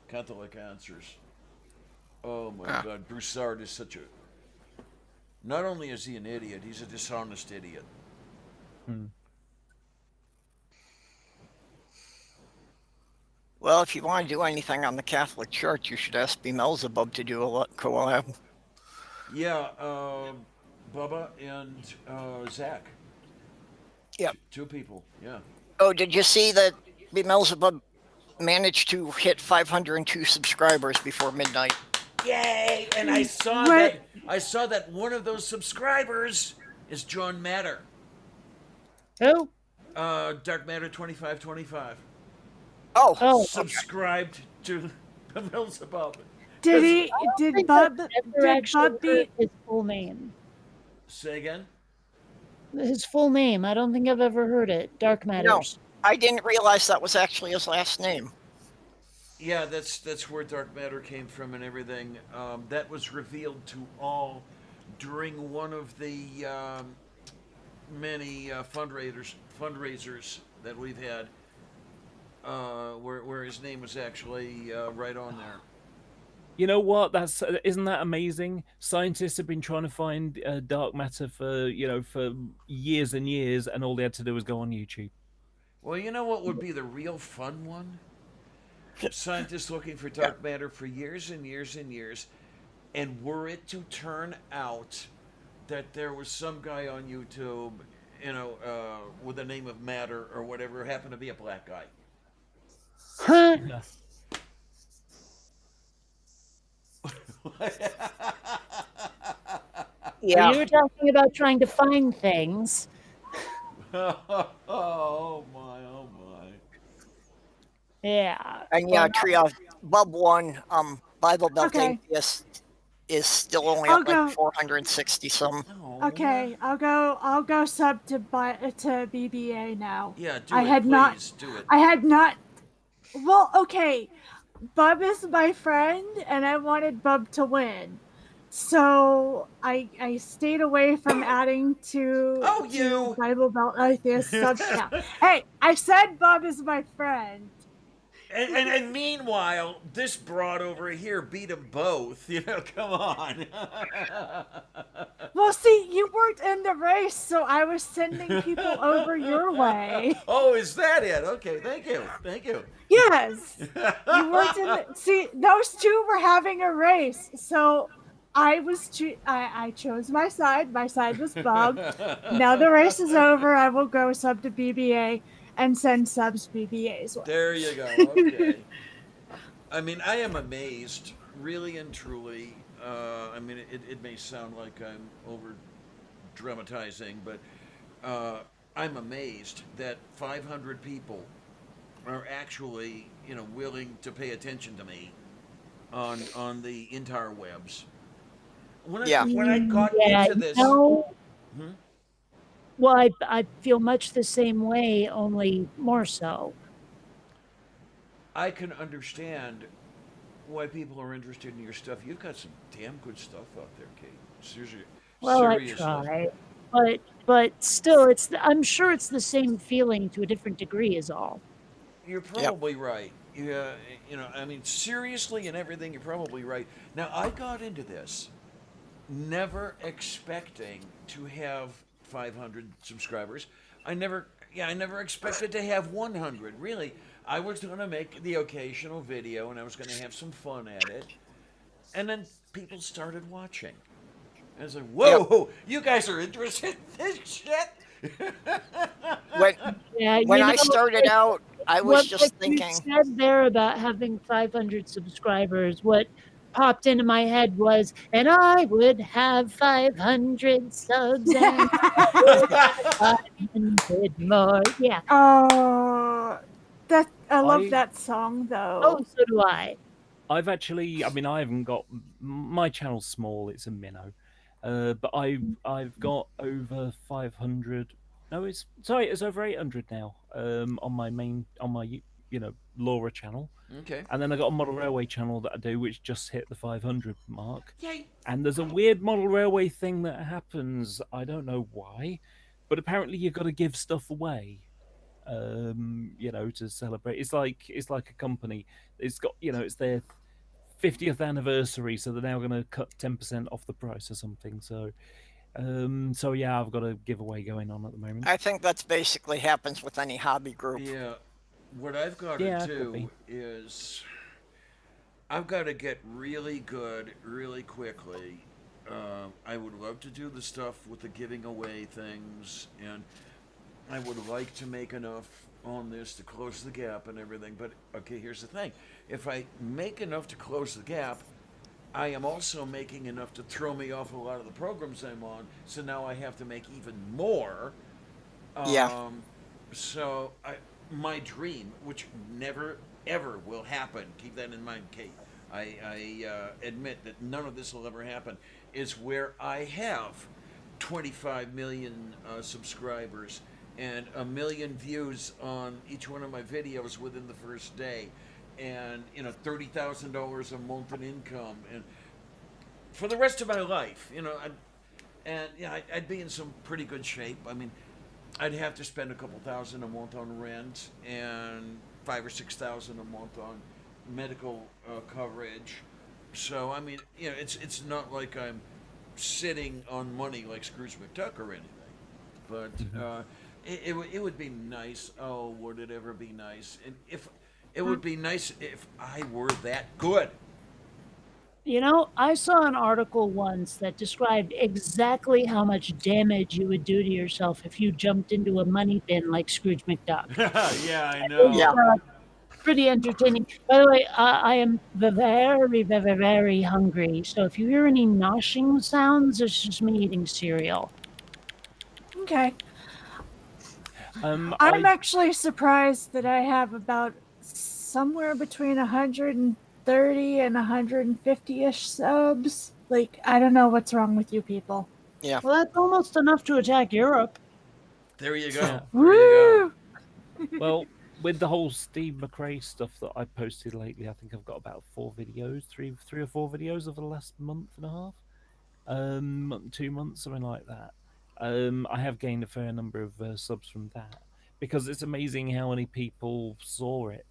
Catholic Answers. Oh my God, Broussard is such a. Not only is he an idiot, he's a dishonest idiot. Well, if you want to do anything on the Catholic Church, you should ask Beelzebub to do a collab. Yeah, Bubba and Zach. Yep. Two people. Yeah. Oh, did you see that Beelzebub managed to hit 502 subscribers before midnight? Yay! And I saw Right. that one of those subscribers is John Matter. Who? Dark Matter 2525. Oh, Oh, Subscribed to Beelzebub. Did Bub never actually beat? heard his full name. Say again? His full name. I don't think I've ever heard it. Dark Matters. I didn't realize that was actually his last name. Yeah, that's where Dark Matter came from and everything. That was revealed to all during one of the many fundraisers that we've had, where his name was actually right on there. You know what? Isn't that amazing? Scientists have been trying to find dark matter for years and years, and all they had to do was go on YouTube. Well, you know what would be the real fun one? Scientists looking for dark matter for years and years and years, and were it to turn out that there was some guy on YouTube, with the name of Matter or whatever, happened to be a black guy. Huh? Yeah. You were talking about trying to find things. Oh my! Yeah. And yeah, Trio Bub 1, Bible Belt Okay. Atheist is still only I'll up like go. 460 some. Okay, I'll go sub to BBA now. Yeah, do I it. had Please not- do it. I had not. Well, okay. Bub is my friend, and I wanted Bub to win. So I stayed away from adding to, Oh, to you! Bible Belt Atheist Substack. Hey, I said Bub is my friend. And meanwhile, this broad over here beat them both. Come on. Well, see, you weren't in the race, so I was sending people over your way. Oh, is that it? Okay, thank you. Yes, you weren't in the. See, those two were having a race, so I chose my side. My side was Bob. Now the race is over. I will go sub to BBA and send subs BBA's way. There you go. Okay. I mean, I am amazed, really and truly. I mean, it may sound like I'm over dramatizing, but I'm amazed that 500 people are actually, willing to pay attention to me on the entire webs. When I got into this, Hmm? Well, I feel much the same way, only more so. I can understand why people are interested in your stuff. You've got some damn good stuff out there, Kate. Seriously. Well, seriously. I try, but still, I'm sure it's the same feeling to a different degree, is all. You're probably right. Yeah, I mean, seriously and everything, you're probably right. Now, I got into this never expecting to have 500 subscribers. I never expected to have 100. Really, I was going to make the occasional video, and I was going to have some fun at it, and then people started watching. I was like, "Whoa, you guys are interested in this shit?" Yeah, When you I know, started out, I was just what thinking. you said there about having 500 subscribers, what popped into my head was, and I would have 500 subs and 500 more. Yeah. Oh, that I love I- that song Oh, though. so do I. I've actually, I mean, I haven't got my channel's small; it's a minnow, but I've got over 500. No, it's over 800 now. On my Laura channel, Okay. and then I got a model railway channel that I do, which just hit the 500 mark. Yay. And there's a weird model railway thing that happens. I don't know why, but apparently you've got to give stuff away. To celebrate. It's like a company. It's got, it's their 50th anniversary, so they're now going to cut 10% off the price or something. So, yeah, I've got a giveaway going on at the moment. I think that's basically happens with any hobby group. Yeah. What I've got Yeah, to it could be. do is I've got to get really good really quickly. I would love to do the stuff with the giving away things, and I would like to make enough on this to close the gap and everything. But okay, here's the thing: if I make enough to close the gap, I am also making enough to throw me off a lot of the programs I'm on. So now I have to make even more. Yeah. So my dream, which never ever will happen, keep that in mind, Kate. I admit that none of this will ever happen. Is where I have 25 million subscribers and 1 million views on each one of my videos within the first day, and $30,000 a month in income, and for the rest of my life, I'd be in some pretty good shape. I mean, I'd have to spend a couple thousand a month on rent and 5,000 or 6,000 a month on medical coverage. So I mean, it's not like I'm sitting on money like Scrooge McDuck or anything, but it would be nice. Oh, would it ever be nice? And if it would be nice if I were that good. I saw an article once that described exactly how much damage you would do to yourself if you jumped into a money bin like Scrooge McDuck. Yeah, I know. Yeah. Pretty entertaining. By the way, I am very, very, very hungry. So if you hear any noshing sounds, it's just me eating cereal. Okay. I'm actually surprised that I have about somewhere between 130 and 150-ish subs. Like, I don't know what's wrong with you people. Yeah. Well, that's almost enough to attack Europe. There you go. Yeah. There you Woo! Well, with the whole Steve McRae stuff that I posted lately, I think I've got about 4 videos, three or 4 videos over the last month and a half, 2 months, something like that. I have gained a fair number of subs from that, because it's amazing how many people saw it.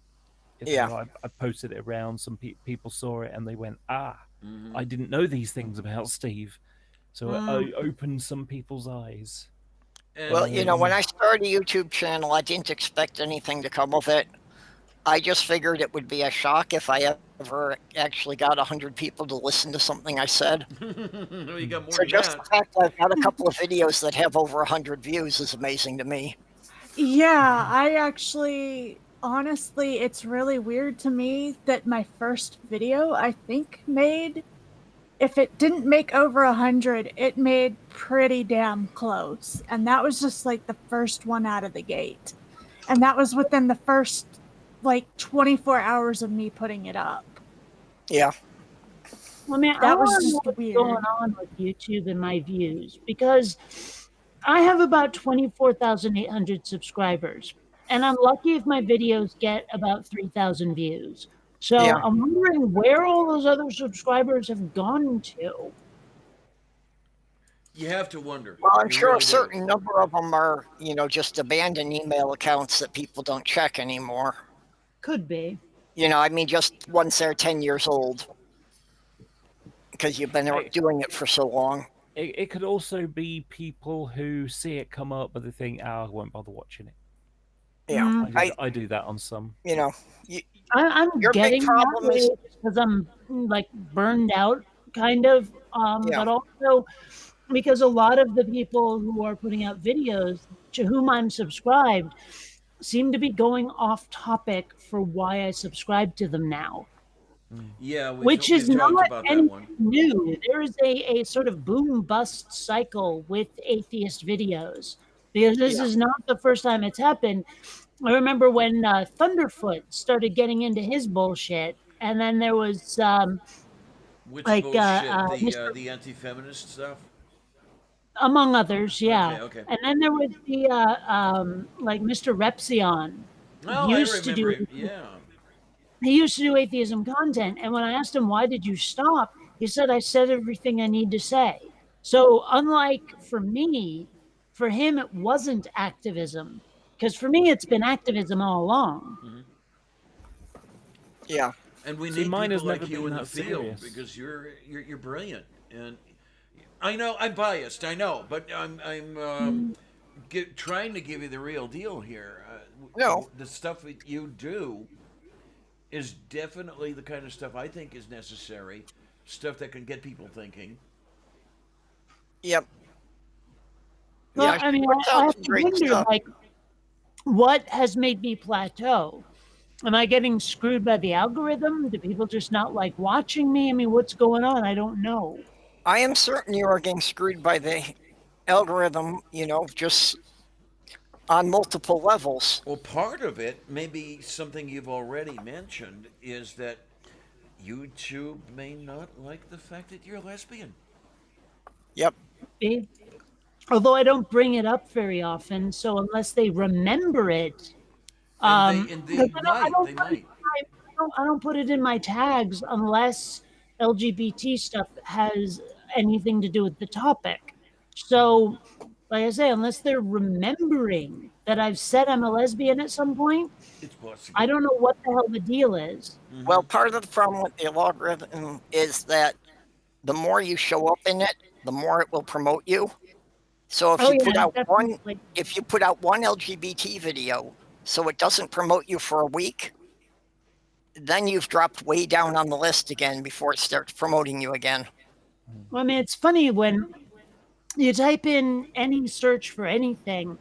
Yeah. I posted it around. Some people saw it and they went, go. I didn't know these things about Steve. So I opened some people's eyes. And Well, when I started a YouTube channel, I didn't expect anything to come of it. I just figured it would be a shock if I ever actually got 100 people to listen to something I said. you got more So than just that. the fact that I've got a couple of videos that have over 100 views is amazing to me. Yeah, I actually, honestly, it's really weird to me that my first video, I think, made, if it didn't make over 100, it made pretty damn close. And that was just like the first one out of the gate. And that was within the first, 24 hours of me putting it up. Yeah. Well, man, That I was want to know just what's weird. going on with YouTube and my views, because I have about 24,800 subscribers, and I'm lucky if my videos get about 3,000 views. So Yeah. I'm wondering where all those other subscribers have gone to. You have to wonder. Well, I'm You sure really a do. certain number of them are, just abandoned email accounts that people don't check anymore. Could be. Just once they're 10 years old. Because you've been Hey. doing it for so long. it could also be people who see it come up, but they think, "Oh, I won't bother watching it." Yeah, I do that on some. you know, you, I'm your big getting that problem is way because I'm like burned out, kind of. Yeah. But also because a lot of the people who are putting out videos to whom I'm subscribed seem to be going off topic for why I subscribe to them now, Yeah, which we've is talked not about that anything one. new. There is a sort of boom bust cycle with atheist videos because this Yeah. is not the first time it's happened. I remember when Thunderfoot started getting into his bullshit, and then there was Which like bullshit? Mr. The anti-feminist stuff. among others, yeah. Okay, okay. And then there was the like Mr. Repzion. Oh, I remember him. Yeah. He used to do atheism content, and when I asked him why did you stop, he said I said everything I need to say. So unlike for me, for him it wasn't activism, because for me it's been activism all along. yeah. And we See, need mine has people like never you been in the that field serious. because you're brilliant. And I know I'm biased. I know, but I'm trying to give you the real deal here. No. The stuff that you do is definitely the kind of stuff I think is necessary. Stuff that can get people thinking. Yep. Well, Yeah, I mean, puts I out have some to great wonder, stuff. like, what has made me plateau? Am I getting screwed by the algorithm? Do people just not like watching me? I mean, what's going on? I don't know. I am certain you are getting screwed by the algorithm, just on multiple levels. Well, part of it, maybe something you've already mentioned, is that YouTube may not like the fact that you're lesbian. Yep. See? Although I don't bring it up very often, so unless they remember it, And they because I don't might. put it in I don't put it in my tags unless LGBT stuff has anything to do with the topic. So, like I say, unless they're remembering that I've said I'm a lesbian at some point, It's possible. I don't know what the hell the deal is. Well, part of the problem with the algorithm is that the more you show up in it, the more it will promote you. So if you put out definitely. if you put out one LGBT video, so it doesn't promote you for a week, then you've dropped way down on the list again before it starts promoting you again. Well, I mean, it's funny when you type in any search for anything,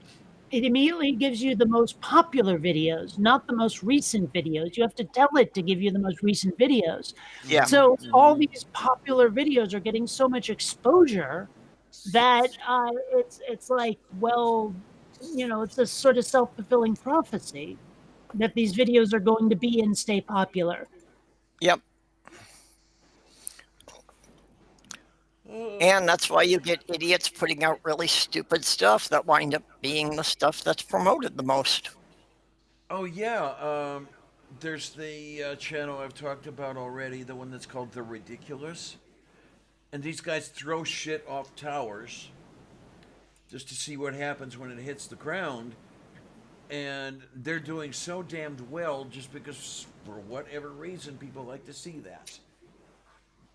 it immediately gives you the most popular videos, not the most recent videos. You have to tell it to give you the most recent videos. Yeah. So all these popular videos are getting so much exposure that it's like, well, it's a sort of self-fulfilling prophecy that these videos are going to be and stay popular. Yep. And that's why you get idiots putting out really stupid stuff that wind up being the stuff that's promoted the most. Oh yeah, there's the channel I've talked about already, the one that's called The Ridiculous, and these guys throw shit off towers just to see what happens when it hits the ground, and they're doing so damned well just because for whatever reason people like to see that.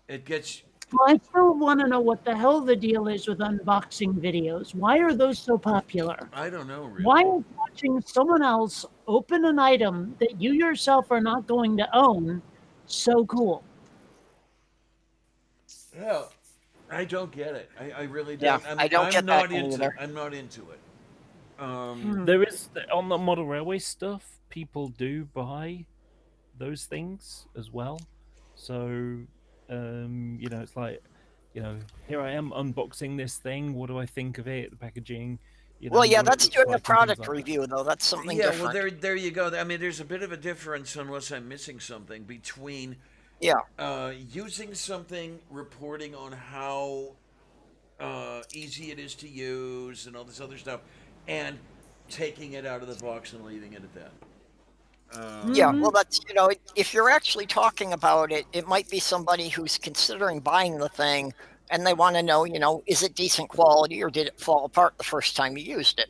It gets. Well, I still want to know what the hell the deal is with unboxing videos. Why are those so popular? I don't know really. Why is watching someone else open an item that you yourself are not going to own so cool? Yeah, I don't get it. I really Yeah, don't. I don't get not that into. either. I'm not into it. There is on the model railway stuff. People do buy those things as well. So, it's like, here I am unboxing this thing. What do I think of it? The packaging. Well, yeah, what it that's looks doing a like and things product like that. review, though. That's something Yeah, different. well, there you go. I mean, there's a bit of a difference, unless I'm missing something, between using something, reporting on how easy it is to use, and all this other stuff, and taking it out of the box and leaving it at that. Yeah, well, that's, if you're actually talking about it, it might be somebody who's considering buying the thing and they want to know, is it decent quality or did it fall apart the first time you used it?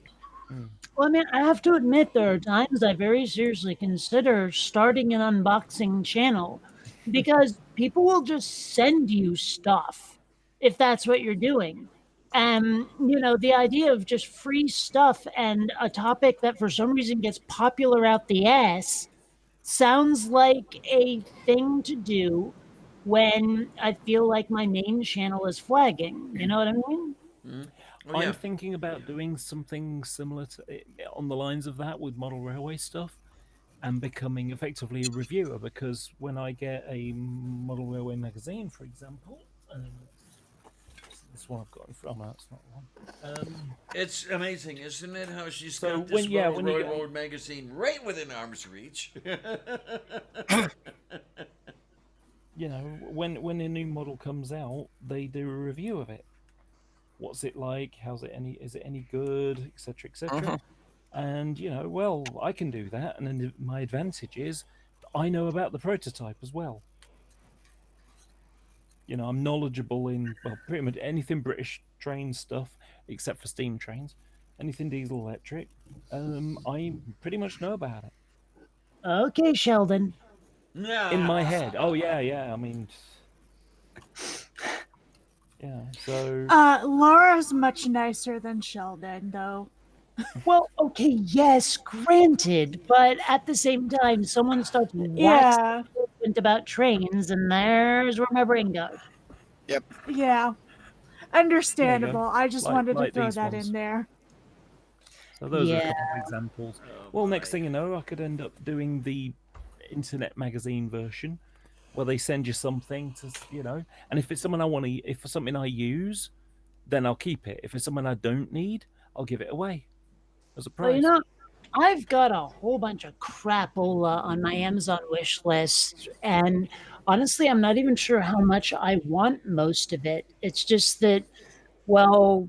Well, I mean, I have to admit there are times I very seriously consider starting an unboxing channel because people will just send you stuff if that's what you're doing. You know, the idea of just free stuff and a topic that for some reason gets popular out the ass sounds like a thing to do when I feel like my main channel is flagging. You know what I mean? Oh, yeah. I'm thinking about doing something similar to on the lines of that with model railway stuff and becoming effectively a reviewer, because when I get a model railway magazine, for example, this one I've got in front. Oh, that's not one. It's amazing, isn't it? How she's So got this when- yeah, Model when you Railroad magazine right within arm's reach. You know, when a new model comes out, they do a review of it. What's it like? How's it is it any good, etc., etc. And you know, well, I can do that, and then my advantage is I know about the prototype as well. You know, I'm knowledgeable in, well, pretty much anything British train stuff, except for steam trains. Anything diesel electric, I pretty much know about it Okay, Sheldon. in my head. Oh yeah. I mean, yeah. So Laura's much nicer than Sheldon, though. Well, okay, yes, granted, but at the same time, someone starts waxing Yeah, eloquent about trains, and there's where my brain goes. yeah. Understandable. I just Like- wanted to like throw these that ones. in there. So those are a Yeah. couple of examples. Oh, Well, next my. thing you know, I could end up doing the internet magazine version, where they send you something to, you know, and if it's something I want to, if it's something I use, then I'll keep it. If it's something I don't need, I'll give it away as a prize. Well, you know, I've got a whole bunch of crapola on my Amazon wish list, and honestly, I'm not even sure how much I want most of it. It's just that, well,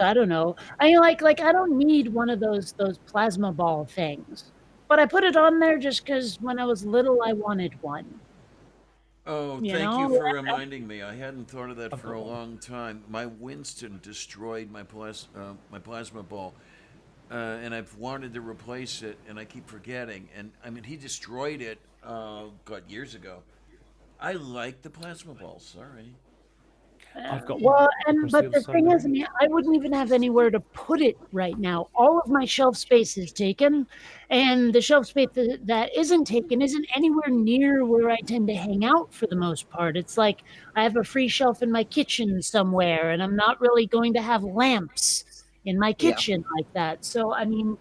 I don't know. I mean, like I don't need one of those plasma ball things, but I put it on there just because when I was little, I wanted one. Oh, You thank you know? for reminding me. I hadn't thought of that I've for a got one. long time. My Winston destroyed my plasma ball, and I've wanted to replace it, and I keep forgetting. And I mean, he destroyed it, God, years ago. I like the plasma ball. Sorry. I've got Well, one and across but the the other side thing of is, I mean, I wouldn't even have anywhere to put it right now. All of my shelf space is taken, and the shelf space that isn't taken isn't anywhere near where I tend to hang out for the most part. It's like I have a free shelf in my kitchen somewhere, and I'm not really going to have lamps in my Yeah. kitchen like that. So, I mean,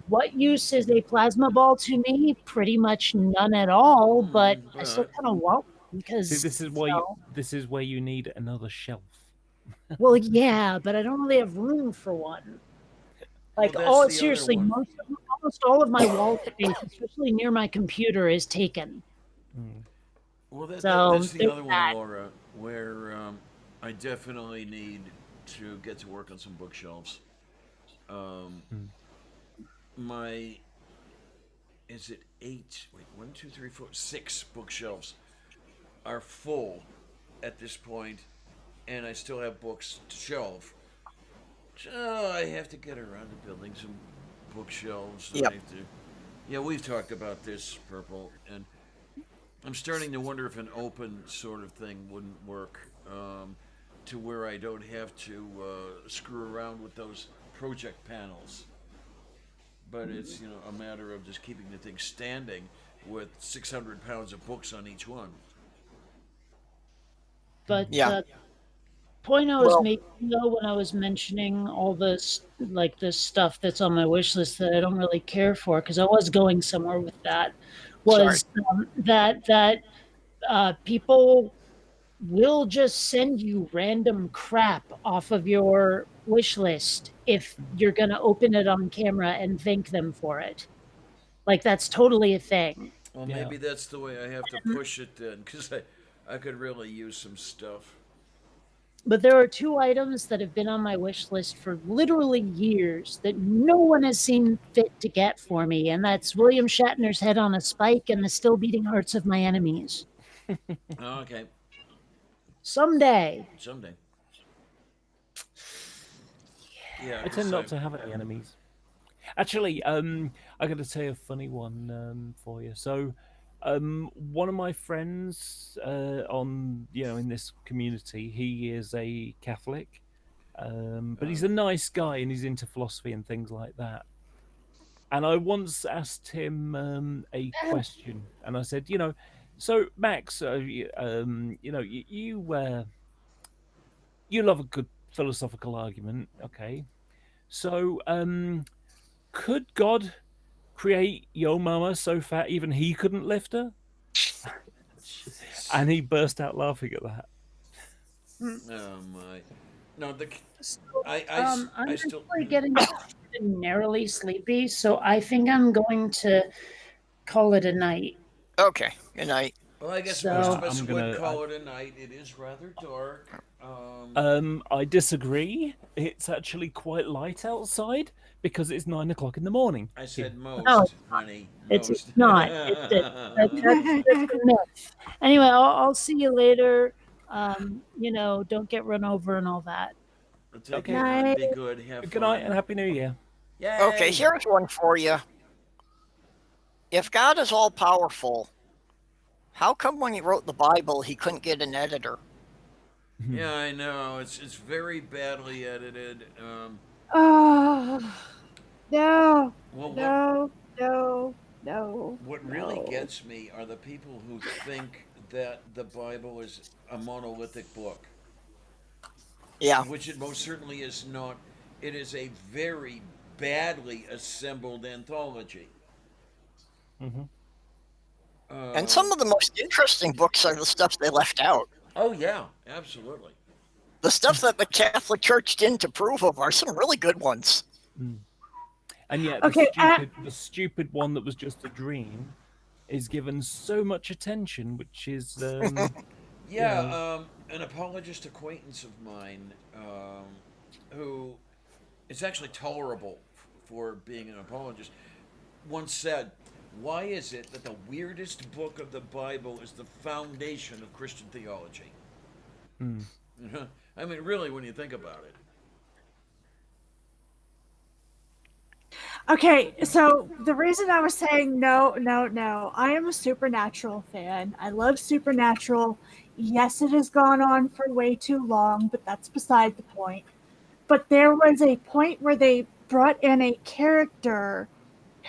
what use is a plasma ball to me? Pretty much none at all. But I still But kind of want one because See, this is why you know, this is where you need another shelf. well, yeah, but I don't really have room for one. Like, Well, that's all the other seriously, one. almost all of my wall space, especially near my computer, is taken. well, So, that's the there's other one, that. Laura, where I definitely need to get to work on some bookshelves. My is it 8? Wait, 1, 2, 3, 4, 6 bookshelves are full at this point, and I still have books to shelve. So I have to get around to building some bookshelves. Yep. I have to, yeah, we've talked about this, Purple, and I'm starting to wonder if an open sort of thing wouldn't work, to where I don't have to screw around with those project panels. But it's, you know, a matter of just keeping the thing standing with 600 pounds of books on each one. But Yeah. point I was Well- making though when I was mentioning all this, like this stuff that's on my wish list that I don't really care for, because I was going somewhere with that, was that people will just send you random crap off of your wish list if you're going to open it on camera and thank them for it. Like, that's totally a thing. Well, Yeah. maybe that's the way I have to push it then, because I could really use some stuff. But there are two items that have been on my wish list for literally years that no one has seen fit to get for me, and that's William Shatner's head on a spike and the still beating hearts of my enemies. Okay, Someday. someday. Yeah, I tend not to have any enemies. Actually, I got to tell you a funny one for you. So, one of my friends in this community, he is a Catholic, But he's a nice guy and he's into philosophy and things like that. And I once asked him a question, and I said, so Max, you love a good philosophical argument, okay? So, could God create Yo Mama so fat even he couldn't lift her? And he burst out laughing at that. Oh my! No, I'm I still. actually getting narrowly sleepy, so I think I'm going to call it a night. Okay. Good night. Well, I guess So- most of us I'm would gonna- call it a night. It is rather dark. I disagree. It's actually quite light outside because it's 9 o'clock in the morning. I said most, No, it's honey. It's most. not. That's a myth. Anyway, I'll see you later. Don't get run over and all that. Take Okay. care, hon. Be good. Have Good fun. night and Happy New Year. Yay! Okay, here's one for you. If God is all powerful, how come when he wrote the Bible he couldn't get an editor? Yeah, I know. It's very badly edited. Oh, no, Well, no. what really no. gets me are the people who think that the Bible is a monolithic book, Yeah. which it most certainly is not. It is a very badly assembled anthology. Mhm. And some of the most interesting books are the stuff they left out. Oh yeah, absolutely. The stuff that the Catholic Church didn't approve of are some really good ones. And yet, Okay, the stupid one that was just a dream is given so much attention, which is Yeah, an apologist acquaintance of mine, who is actually tolerable for being an apologist, once said, "Why is it that the weirdest book of the Bible is the foundation of Christian theology?" I mean, really, when you think about it. Okay, so the reason I was saying no, I am a Supernatural fan. I love Supernatural. Yes, it has gone on for way too long, but that's beside the point. But there was a point where they brought in a character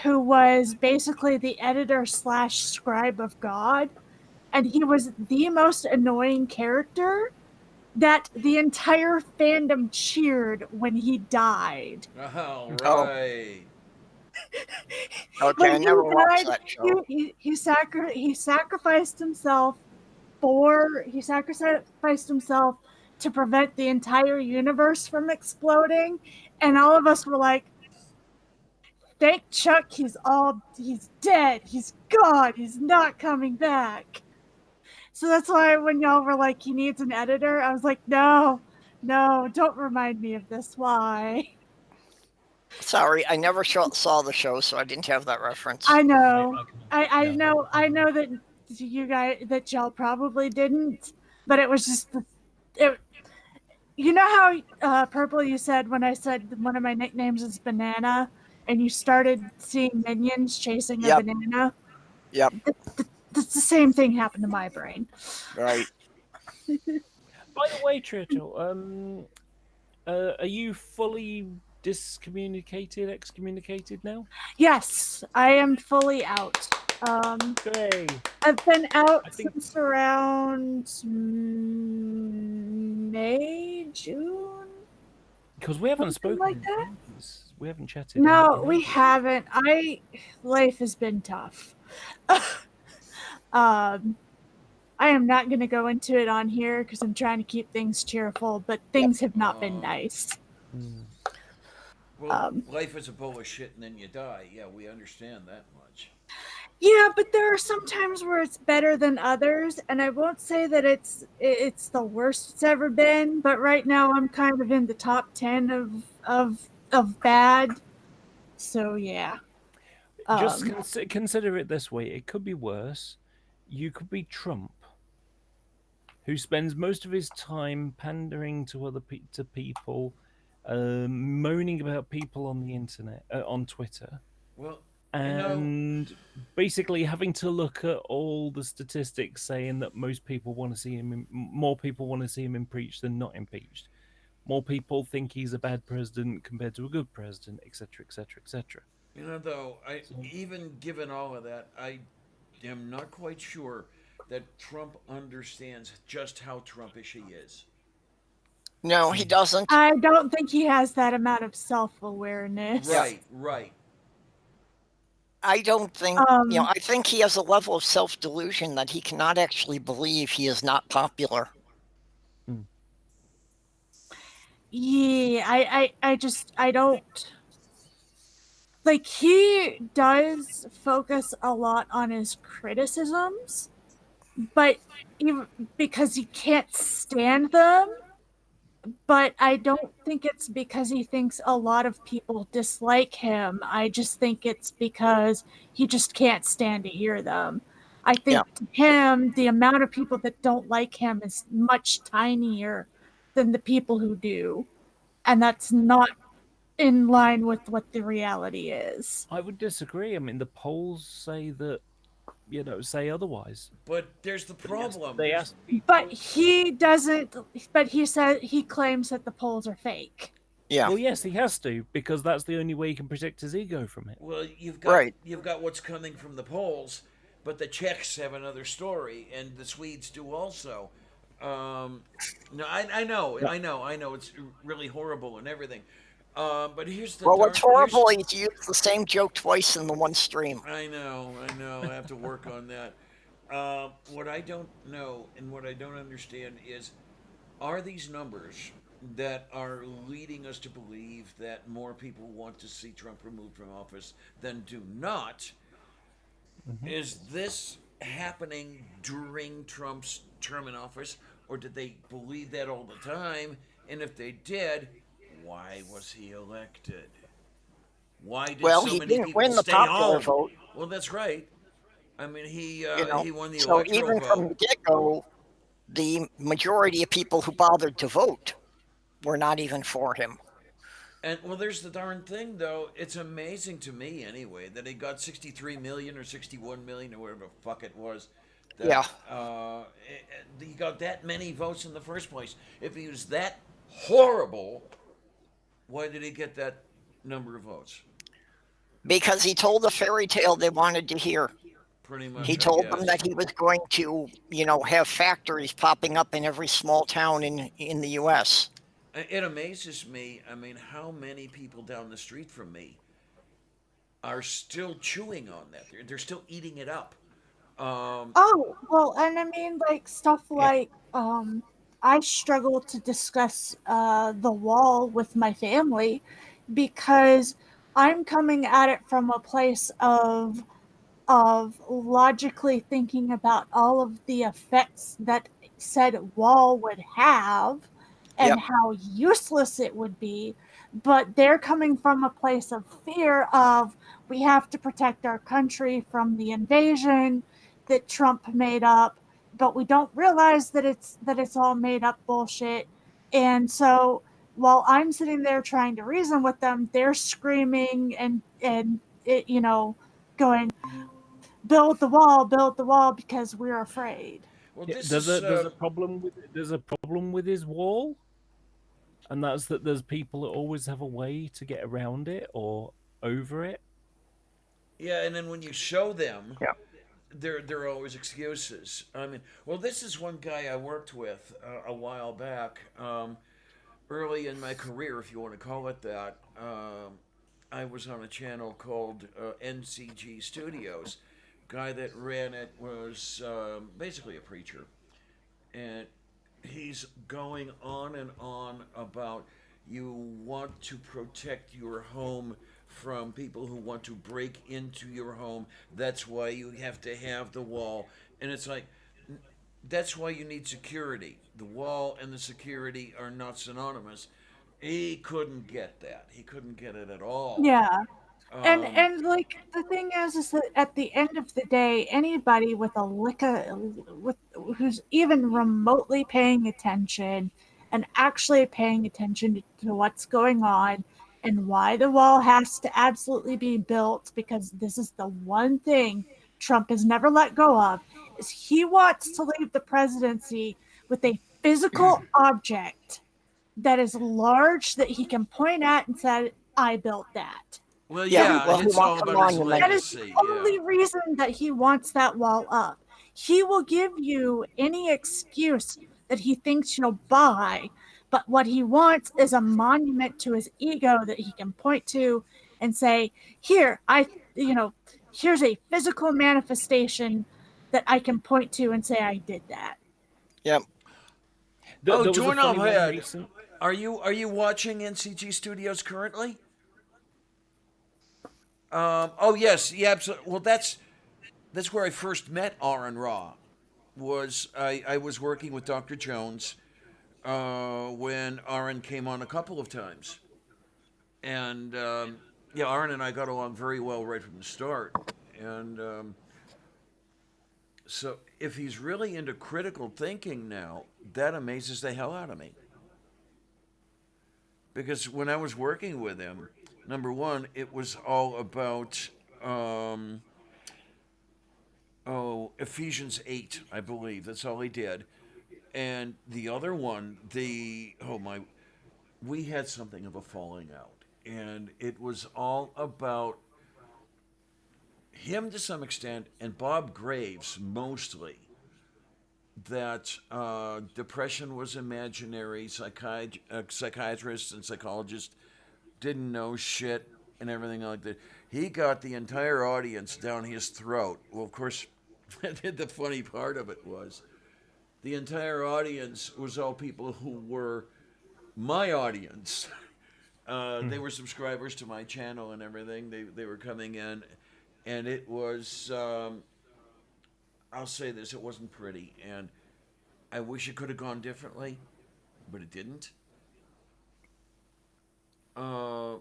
who was basically the editor / scribe of God, and he was the most annoying character that the entire fandom cheered when he died. All Oh. right. Okay, I When he never watched died, that show. he sacrificed himself to prevent the entire universe from exploding, and all of us were like, "Thank Chuck, he's dead, he's gone, he's not coming back." So that's why when y'all were like, "He needs an editor," I was like, no, don't remind me of this. Why? Sorry, I never saw the show, so I didn't have that reference. I know. I Yeah. know that that y'all probably didn't, but it was just it. You know how Purple, you said when I said one of my nicknames is Banana, and you started seeing minions chasing a Yep. banana. Yep. That's the same thing happened to my brain. Right. By the way, Churchill, are you fully excommunicated now? Yes, I am fully out. Hooray! I've been out I think- since around May, June. Because we haven't Something spoken. like that? We haven't chatted. No, in we ages. haven't. Life has been tough. I am not going to go into it on here because I'm trying to keep things cheerful, but things have not been nice. Well, Um, life is a bowl of shit and then you die. Yeah, we understand that much. Yeah, but there are some times where it's better than others, and I won't say that it's the worst it's ever been, but right now I'm kind of in the top 10 of bad. So yeah. Just Um, consider it this way: it could be worse. You could be Trump, who spends most of his time pandering to to people, moaning about people on the internet, on Twitter, Well, and basically having to look at all the statistics saying that most people want to see him, more people want to see him impeached than not impeached. more people think he's a bad president compared to a good president, etc., etc., etc. Though, even given all of that, I am not quite sure that Trump understands just how Trumpish he is. No, he doesn't. I don't think he has that amount of self-awareness. Right. I don't think, I think he has a level of self-delusion that he cannot actually believe he is not popular. Yeah, I don't like. He does focus a lot on his criticisms, but even because he can't stand them. But I don't think it's because he thinks a lot of people dislike him. I just think it's because he just can't stand to hear them. I think to him, the amount of people that don't like him is much tinier than the people who do. And that's not in line with what the reality is. I would disagree. I mean, the polls say that, say otherwise. But there's the problem. They asked But he doesn't, but he claims that the polls are fake. Yeah. Well, yes, he has to, because that's the only way he can protect his ego from it. Well, you've got what's coming from the polls, but the Czechs have another story, and the Swedes do also. No, I know, it's really horrible and everything. But here's the what's horrible is you use the same joke twice in the one stream. I know. I have to work on that. What I don't know and what I don't understand is, are these numbers that are leading us to believe that more people want to see Trump removed from office than do not? Mm-hmm. Is this happening during Trump's term in office, or did they believe that all the time? And if they did, why was he elected? Why did so he many didn't people win the stay popular home? vote. Well, that's right. I mean, he won the so electoral even vote. from the get-go, the majority of people who bothered to vote were not even for him. And well, there's the darn thing, though. It's amazing to me, anyway, that he got 63 million or 61 million or whatever the fuck it was. That, he got that many votes in the first place. If he was that horrible, why did he get that number of votes? Because he told the fairy tale they wanted to hear. Pretty much. He told them that he was going to, have factories popping up in every small town in the U.S. It amazes me. I mean, how many people down the street from me are still chewing on that? They're still eating it up. And I mean, like stuff like I struggle to discuss the wall with my family because I'm coming at it from a place of logically thinking about all of the effects that said wall would have and how useless it would be. But they're coming from a place of fear of we have to protect our country from the invasion that Trump made up, but we don't realize that it's all made up bullshit. And so while I'm sitting there trying to reason with them, they're screaming and it, going, build the wall because we're afraid. Well, there's a problem with his wall, and that's that there's people that always have a way to get around it or over it. Yeah, and then when you show them, there are always excuses. I mean, well, this is one guy I worked with a while back, early in my career, if you want to call it that. I was on a channel called NCG Studios. Guy that ran it was basically a preacher, and he's going on and on about you want to protect your home from people who want to break into your home. That's why you have to have the wall. And it's like, that's why you need security. The wall and the security are not synonymous. He couldn't get that. He couldn't get it at all. Yeah. And like the thing is that at the end of the day, anybody with who's even remotely paying attention and actually paying attention to what's going on and why the wall has to absolutely be built, because this is the one thing Trump has never let go of, is he wants to leave the presidency with a physical object that is large that he can point at and say, I built that. Well, Yeah, yeah, well, he it's all wants a about his monument. That is the legacy. only reason that he wants that wall up. He will give you any excuse that he thinks you'll buy, but what he wants is a monument to his ego that he can point to and say, here, here's a physical manifestation that I can point to and say I did that. Yep. Oh, There was a funny Doorknob one Head. recent- Are you watching NCG Studios currently? Oh yes, yeah, absolutely. Well, that's where I first met Aaron Ra. I was working with Dr. Jones when Aaron came on a couple of times, and yeah, Aaron and I got along very well right from the start, and so if he's really into critical thinking now, that amazes the hell out of me. Because when I was working with him, number one, it was all about Ephesians 8, I believe. That's all he did. And the other one, we had something of a falling out. And it was all about him to some extent, and Bob Graves mostly, that depression was imaginary, psychiatrists and psychologists didn't know shit and everything like that. He got the entire audience down his throat. Well, of course, the funny part of it was the entire audience was all people who were my audience. They were subscribers to my channel and everything. They were coming in, and it was, I'll say this, it wasn't pretty. And I wish it could have gone differently, but it didn't. Yeah,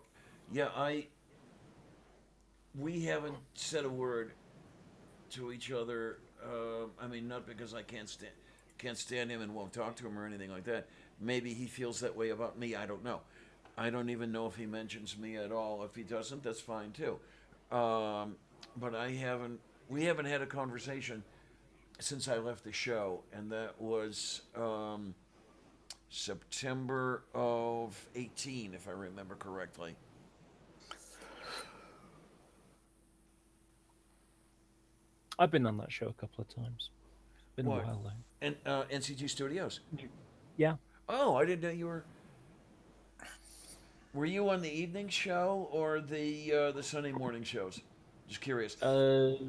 we haven't said a word to each other. I mean, not because I can't stand him and won't talk to him or anything like that. Maybe he feels that way about me. I don't know. I don't even know if he mentions me at all. If he doesn't, that's fine too. But we haven't had a conversation since I left the show, and that was September of 18, if I remember correctly. I've been on that show a couple of times. Been What? a while though. And NCG Studios. Yeah. Oh, I didn't know you were. Were you on the evening show or the Sunday morning shows? Just curious.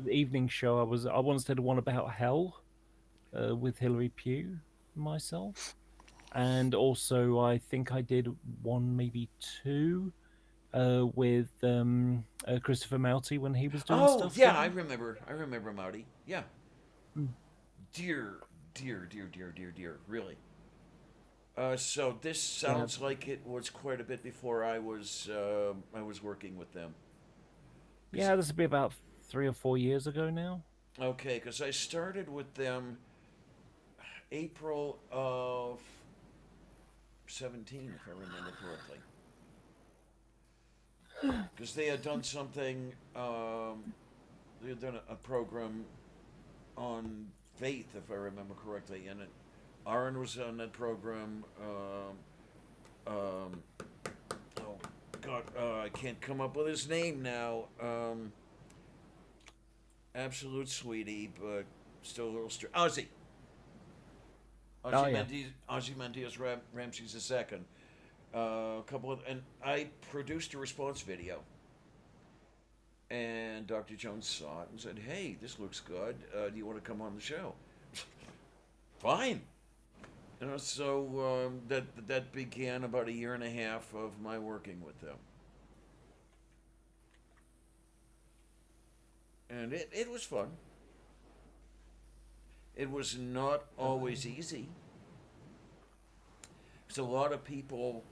Evening show. I once did one about hell with Hilary Pugh, myself, and also I think I did one, maybe two, with Christopher Mouty when he was doing Oh, stuff. yeah, with I him. remember. I remember Mouty. Yeah. Dear, really. So this sounds like it was quite a bit before I was working with them. Yeah, this would be about 3 or 4 years ago now. Okay, because I started with them April of 17, if I remember correctly. Because they had done something, they had done a program on faith, if I remember correctly, and Aaron was on that program. Oh God, I can't come up with his name now. Absolute sweetie, but still a little Ozzy. Oh, yeah. Ozzy Mendios Ramses II. A couple of, and I produced a response video. And Dr. Jones saw it and said, "Hey, this looks good. Do you want to come on the show?" Fine. So that began about a year and a half of my working with them. And it was fun. It was not always easy. Because a lot of people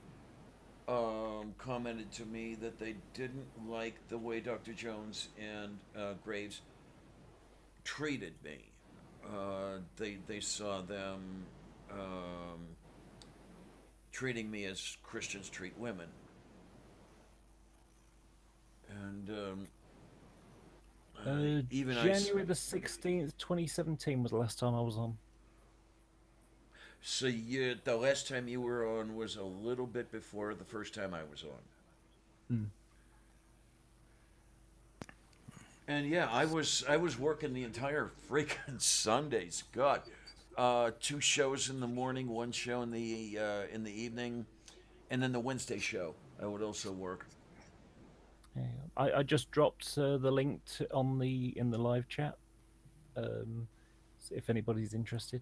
commented to me that they didn't like the way Dr. Jones and Graves treated me. They saw them treating me as Christians treat women. And even January the 16th, 2017 was the last time I was on. So the last time you were on was a little bit before the first time I was on. Hmm. And yeah, I was working the entire freaking Sundays. God, 2 shows in the morning, 1 show in the evening, and then the Wednesday show. I would also work. Yeah, I just dropped the link in the live chat. If anybody's interested.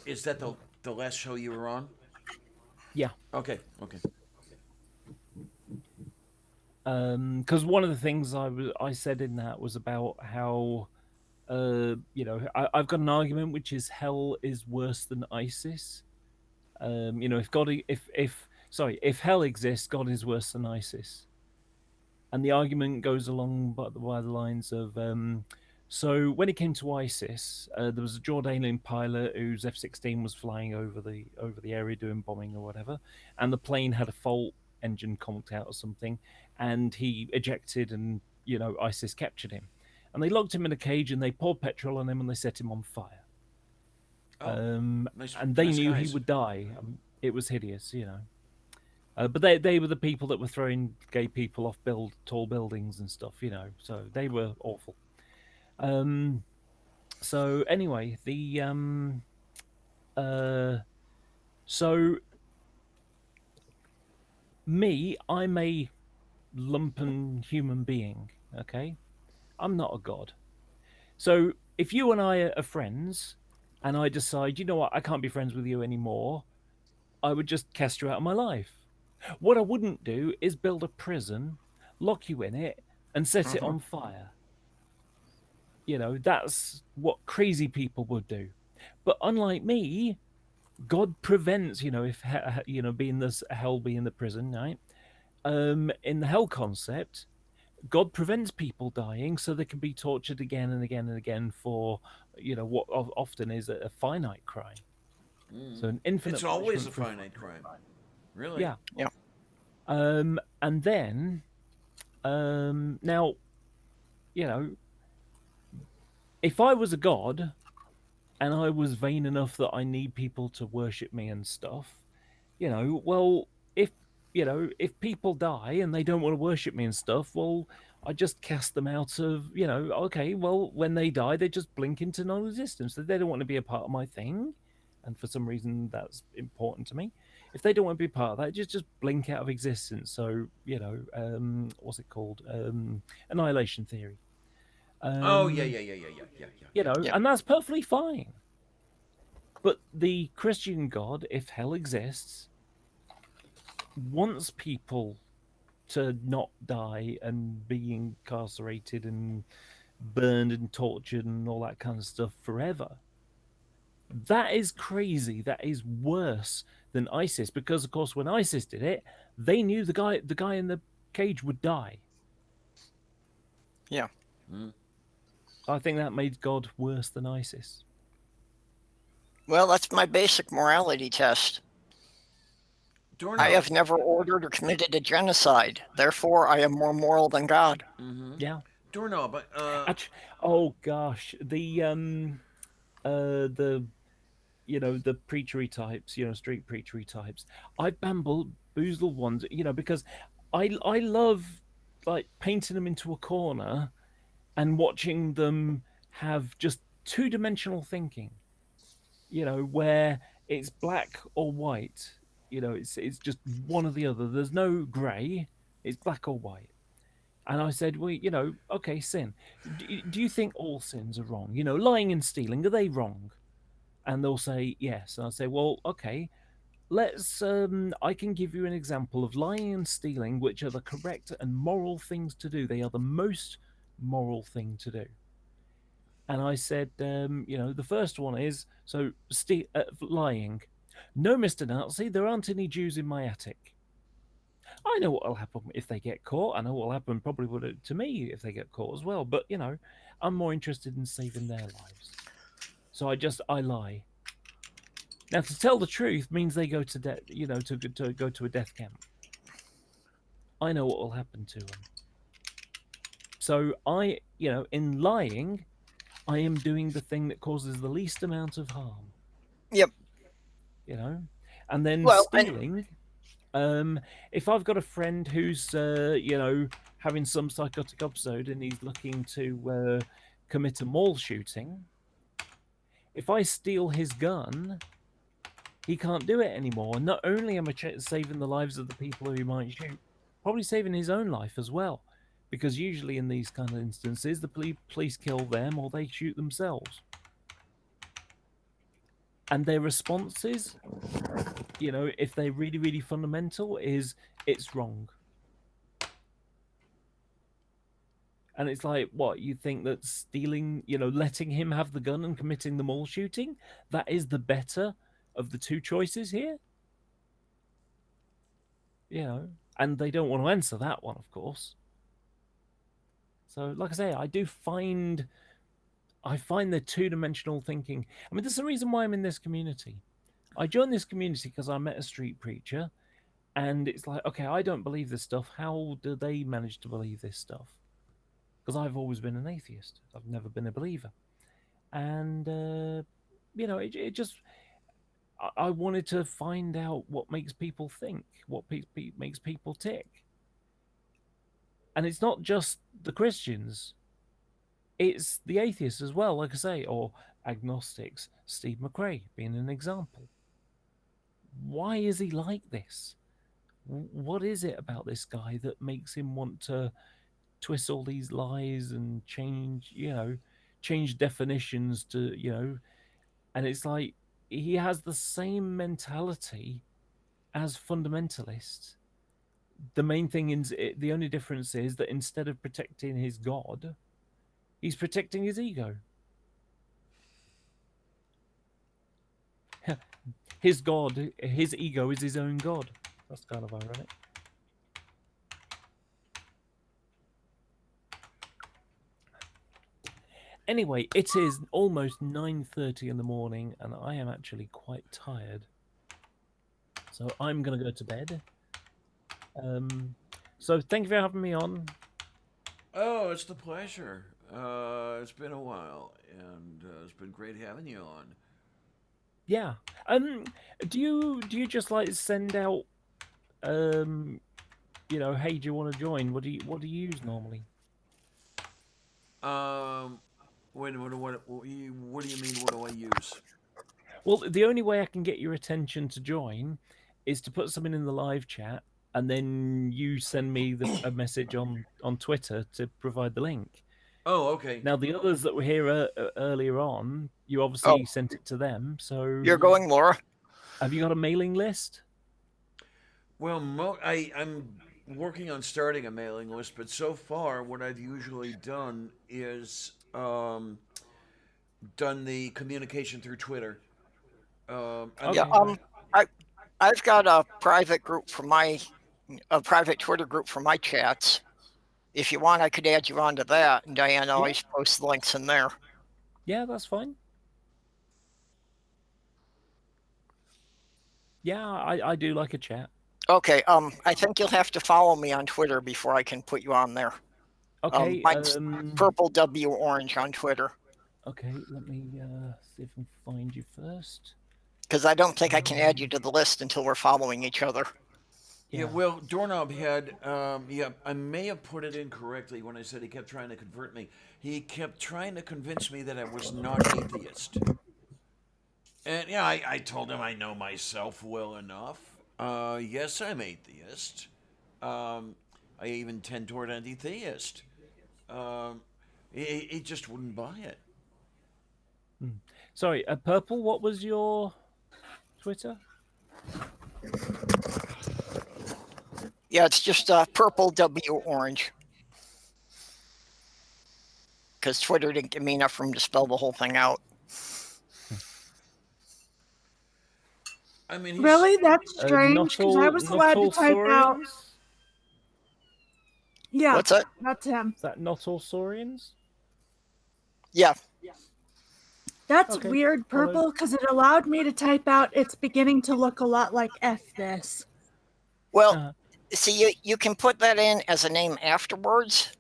Is that the last show you were on? Yeah. Okay. Because one of the things I said in that was about how, I've got an argument which is hell is worse than ISIS. If hell exists, God is worse than ISIS. And the argument goes along by the lines of, so when it came to ISIS, there was a Jordanian pilot whose F-16 was flying over the area doing bombing or whatever, and the plane had a fault, engine conked out or something, and he ejected, and ISIS captured him, and they locked him in a cage and they poured petrol on him and they set him on fire. And they knew he would die. It was hideous, but they were the people that were throwing gay people off tall buildings and stuff, so they were awful. So anyway, so me, I'm a lumpen human being, okay? I'm not a god. So if you and I are friends, and I decide, you know what, I can't be friends with you anymore, I would just cast you out of my life. What I wouldn't do is build a prison, lock you in it, and set it on fire. That's what crazy people would do. But unlike me, God prevents, if being this hell being the prison, right? In the hell concept, God prevents people dying so they can be tortured again and again and again for, what often is a finite crime. So an infinite. It's always a finite crime. Really? Yeah. Yeah. And then, now, if I was a god and I was vain enough that I need people to worship me and stuff, well, if people die and they don't want to worship me and stuff, well, I just cast them out of, okay, well, when they die, they just blink into non-existence. They don't want to be a part of my thing. And for some reason, that's important to me. If they don't want to be part of that, just blink out of existence. So, what's it called? Annihilation theory. Yeah. And that's perfectly fine. But the Christian God, if hell exists, wants people to not die and be incarcerated and burned and tortured and all that kind of stuff forever. That is crazy. That is worse than ISIS, because of course when ISIS did it, they knew the guy in the cage would die. Yeah. I think that made God worse than ISIS. Well, that's my basic morality test. I have never ordered or committed a genocide. Therefore, I am more moral than God. Mm-hmm. Yeah. Doorknob, but oh gosh, the preachery types, street preachery types. I bamboozle ones, because I love like painting them into a corner and watching them have just 2-dimensional thinking. Where it's black or white. It's just one or the other. There's no grey. It's black or white. And I said, well, okay, sin. Do you think all sins are wrong? Lying and stealing, are they wrong? And they'll say yes. And I'll say, well, okay, let's. I can give you an example of lying and stealing, which are the correct and moral things to do. They are the most moral thing to do. And I said, the first one is lying. No, Mr. Nazi, there aren't any Jews in my attic. I know what will happen if they get caught. I know what will happen probably to me if they get caught as well. But, I'm more interested in saving their lives. So I lie. Now, to tell the truth means they go to death, to go to a death camp. I know what will happen to them. So in lying, I am doing the thing that causes the least amount of harm. Yep. you know. And then Well, and- stealing. If I've got a friend who's you know, having some psychotic episode and he's looking to commit a mall shooting, if I steal his gun, he can't do it anymore. And not only am I saving the lives of the people who he might shoot, probably saving his own life as well. Because usually in these kind of instances, the police kill them or they shoot themselves. And their responses, you know, if they're really, really fundamental, is it's wrong. And it's like, what, you think that stealing, you know, letting him have the gun and committing the mall shooting, that is the better of the two choices here? You know, and they don't want to answer that one, of course. So, like I say, I find the two-dimensional thinking. I mean, there's a reason why I'm in this community. I joined this community because I met a street preacher, and it's like, okay, I don't believe this stuff. How do they manage to believe this stuff? Because I've always been an atheist. I've never been a believer. And, you know, it just... I wanted to find out what makes people think, what makes people tick. And it's not just the Christians. It's the atheists as well, like I say, or agnostics. Steve McRae being an example. Why is he like this? What is it about this guy that makes him want to twist all these lies and change, you know, change definitions to, you know, and it's like he has the same mentality as fundamentalists. The main thing is, the only difference is that instead of protecting his God, he's protecting his ego. His God, his ego is his own God. That's kind of ironic. Anyway, it is almost 9:30 in the morning, and I am actually quite tired. So I'm going to go to bed. So thank you for having me on. Oh, it's the pleasure. It's been a while, and it's been great having you on. Yeah. Do you just like send out, you know, hey, do you want to join? What do you use normally? What do you mean? What do I use? Well, the only way I can get your attention to join is to put something in the live chat, and then you send me a message on Twitter to provide the link. Oh, okay. Now, the others that were here earlier on, you obviously sent it to them. So You're going, Laura. Have you got a mailing list? Well, I'm working on starting a mailing list, but so far, what I've usually done is done the communication through Twitter. I've got a private group for a private Twitter group for my chats. If you want, I could add you onto that, and Diane always posts links in there. Yeah, that's fine. Yeah, I do like a chat. Okay, I think you'll have to follow me on Twitter before I can put you on there. Okay. Mine's Purple W Orange on Twitter. Okay, let me see if I can find you first. Because I don't think I can add you to the list until we're following each other. Yeah, well, Doorknob had, I may have put it incorrectly when I said he kept trying to convert me. He kept trying to convince me that I was not atheist. And yeah, I told him I know myself well enough. Yes, I'm atheist. I even tend toward anti-theist. He just wouldn't buy it. Sorry, Purple, what was your Twitter? Yeah, it's just Purple W Orange. Because Twitter didn't give me enough room to spell the whole thing out. I mean, Really? That's strange, because I was allowed to type out. Yeah, What's that? That's him. Is that not all Saurians? Yeah. That's Okay. weird, Purple, because it allowed me to type out it's beginning to look a lot like F this. Well, see, you can put that in as a name afterwards,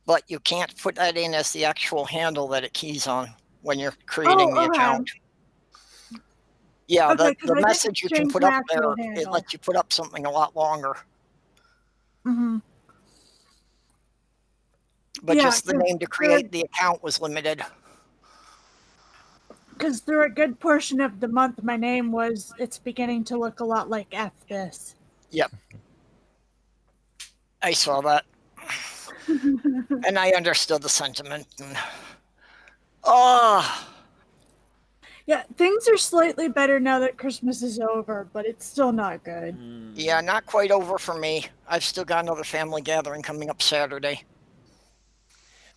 but you can't put that in as the actual handle that it keys on when you're creating the account. Yeah, Okay, 'cause the I think message it's you can changed put my up there, actual it handle. lets you put up something a lot longer. Mm-hmm. But Yeah, just the name to create the account was limited. because through a good portion of the month, my name was. It's beginning to look a lot like F this. Yep. I saw that. And I understood the sentiment. And, oh, Yeah, things are slightly better now that Christmas is over, but it's still not good. yeah, not quite over for me. I've still got another family gathering coming up Saturday.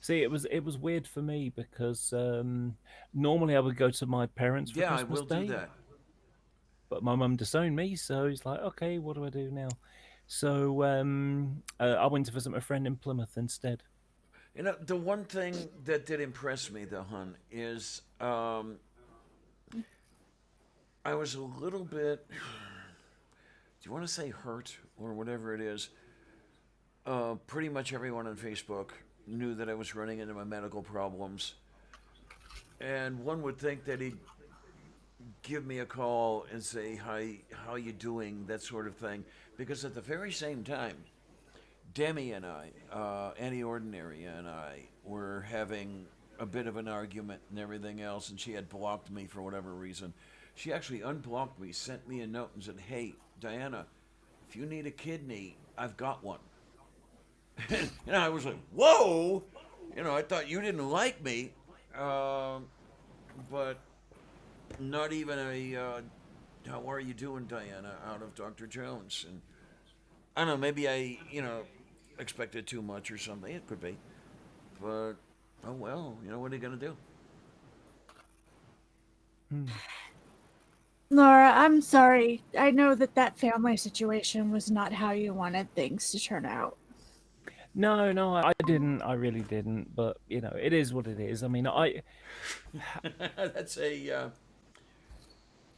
See, it was weird for me because normally I would go to my parents for Yeah, I Christmas will Day, do that. but my mum disowned me, so he's like, okay, what do I do now? So I went to visit my friend in Plymouth instead. You know, the one thing that did impress me, though, hon, is I was a little bit. Do you want to say hurt or whatever it is? Pretty much everyone on Facebook knew that I was running into my medical problems, and one would think that he'd give me a call and say, "Hi, how you doing?" That sort of thing, because at the very same time, Demi and I, Annie Ordinary and I, were having a bit of an argument and everything else, and she had blocked me for whatever reason. She actually unblocked me, sent me a note, and said, "Hey, Diana, if you need a kidney, I've got one." And I was like, "Whoa!" I thought you didn't like me, but not even a "How are you doing, Diana?" out of Dr. Jones. And I don't know, maybe I, expected too much or something. It could be. But, oh well, what are you going to do? Laura, I'm sorry. I know that family situation was not how you wanted things to turn out. No, I didn't. I really didn't. But it is what it is. I mean, That's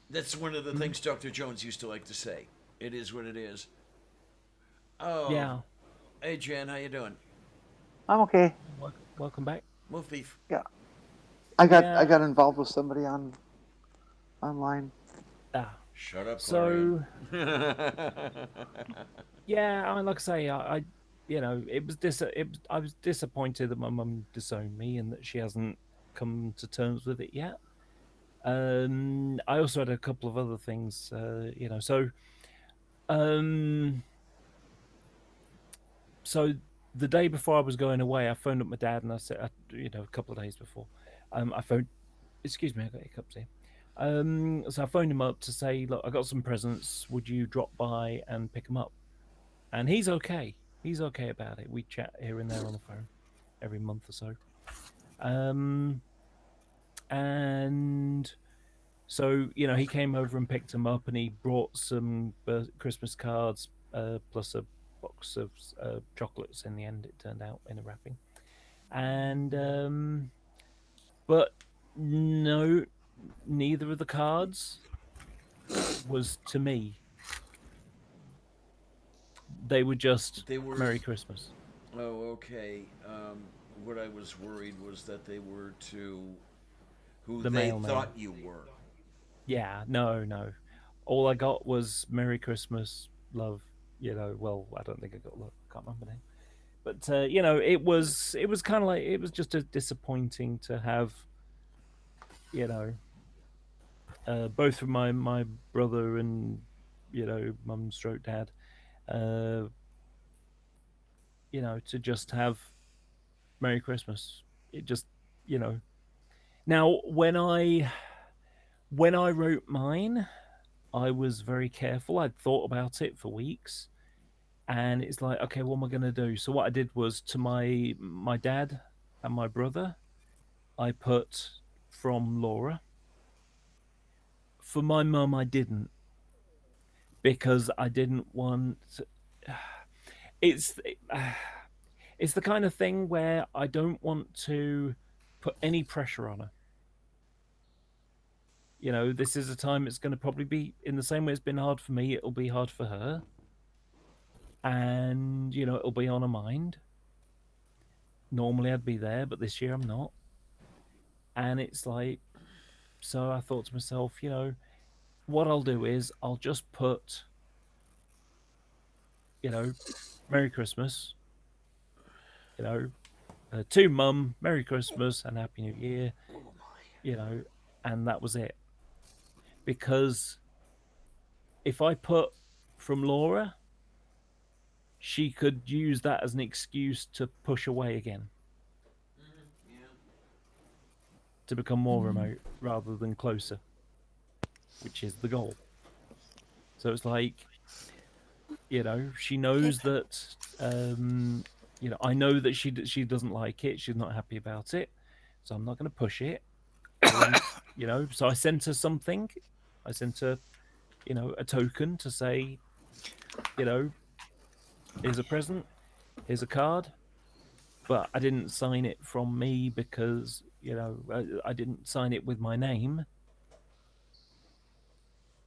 that's one of the things Dr. Jones used to like to say. It is what it is. Oh. Yeah. Hey, Jan, how you doing? I'm okay. Welcome back. Wolf beef. Yeah. I got Yeah. involved with somebody online. Shut up, So, Clarion. yeah, I mean, like I say, I I was disappointed that my mum disowned me and that she hasn't come to terms with it yet. I also had a couple of other things, um, so the day before I was going away, I phoned up my dad and I said, a couple of days before, I phoned. Excuse me, I got hiccups here. So I phoned him up to say, look, I got some presents. Would you drop by and pick them up? And he's okay. He's okay about it. We chat here and there on the phone every month or so. And so, he came over and picked them up and he brought some Christmas cards plus a box of chocolates in the end, it turned out, in a wrapping. And, but no, neither of the cards was to me. They were just Merry Christmas. Oh, okay. What I was worried was that they were to who The they mailman. thought you were. Yeah, no. All I got was Merry Christmas, love. Well, I don't think I got love. I can't remember now. But it was kind of like, it was just a disappointing to have, both from my brother and mum stroke dad, to just have Merry Christmas. It just, Now when I wrote mine, I was very careful. I'd thought about it for weeks, and it's like, okay, what am I going to do? So what I did was, to my dad and my brother, I put from Laura. For my mum, I didn't, because I didn't want. It's the kind of thing where I don't want to put any pressure on her. This is a time it's going to probably be, in the same way it's been hard for me, it'll be hard for her. And, it'll be on her mind. Normally I'd be there, but this year I'm not. And it's like, so I thought to myself, what I'll do is I'll just put, Merry Christmas, to Mum, Merry Christmas and Happy New Year, and that was it. Because if I put from Laura, she could use that as an excuse to push away again. To become more remote rather than closer, which is the goal. So it's like, she knows that, I know that she doesn't like it. She's not happy about it. So I'm not going to push it. So I sent her something. I sent her, a token to say, here's a present, here's a card. But I didn't sign it from me because, I didn't sign it with my name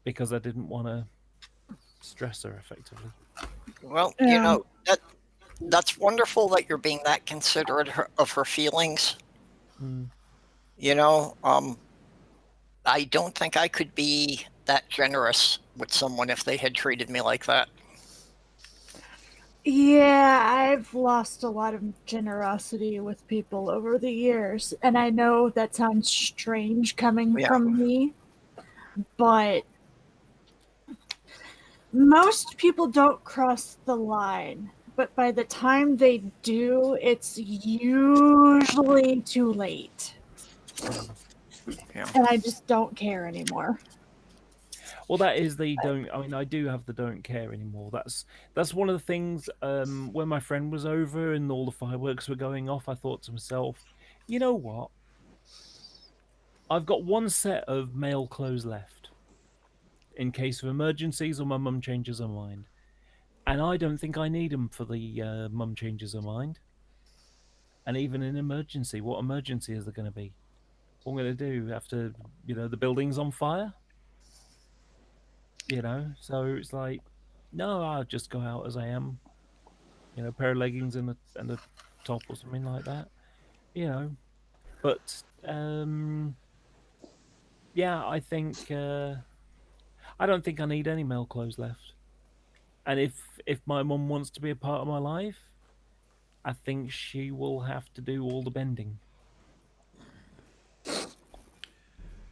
because I didn't want to stress her effectively. Well, Yeah. that's wonderful that you're being that considerate of her feelings. I don't think I could be that generous with someone if they had treated me like that. Yeah, I've lost a lot of generosity with people over the years, and I know that sounds strange coming from me, but most people don't cross the line. But by the time they do, it's usually too late. Yeah. And I just don't care anymore. Well, that is the don't. I mean, I do have the don't care anymore. That's one of the things. When my friend was over and all the fireworks were going off, I thought to myself, you know what? I've got one set of male clothes left, in case of emergencies or my mum changes her mind, and I don't think I need them for the mum changes her mind. And even in emergency, what emergency is there going to be? What am I going to do after the building's on fire? So it's like, no, I'll just go out as I am, a pair of leggings and a top or something like that, but yeah, I think I don't think I need any male clothes left. And if my mum wants to be a part of my life, I think she will have to do all the bending.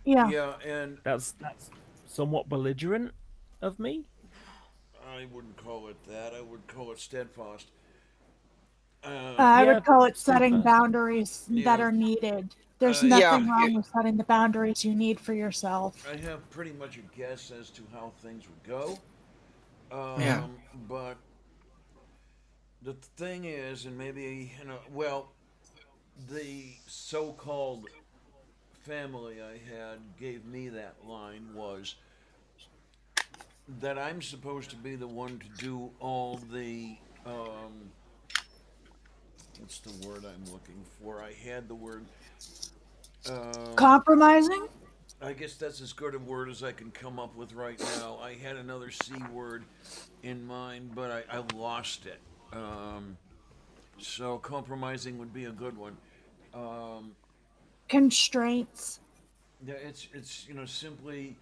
Yeah. And That's somewhat belligerent of me. I wouldn't call it that. I would call it steadfast. I Yeah, would call it steadfast. setting boundaries that Yeah. are needed. There's Yeah. nothing wrong with setting the boundaries you need for yourself. I have pretty much a guess as to how things would go. Yeah. But the thing is, and maybe, well, the so-called family I had gave me that line was that I'm supposed to be the one to do all the, what's the word I'm looking for? I had the word, Compromising? I guess that's as good a word as I can come up with right now. I had another C word in mind, but I lost it. So compromising would be a good one. Constraints. Yeah, it's simply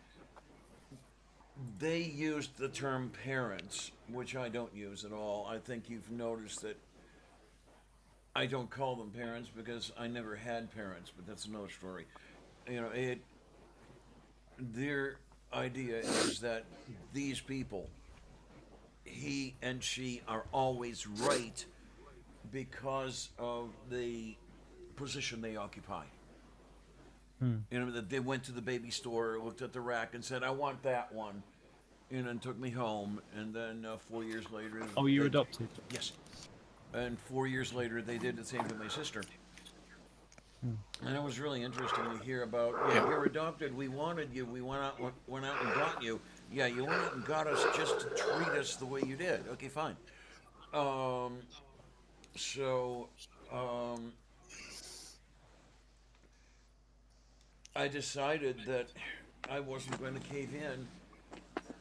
they used the term parents, which I don't use at all. I think you've noticed that I don't call them parents because I never had parents, but that's another story. Their idea is that these people, he and she, are always right because of the position they occupy. That they went to the baby store, looked at the rack, and said, "I want that one," and took me home. And then 4 years later, Oh, you're adopted. yes. And 4 years later, they did the same to my sister. And it was really interesting to hear about. Yeah, you're adopted. We wanted you. We went out and got you. Yeah, you went out and got us just to treat us the way you did. Okay, fine. I decided that I wasn't going to cave in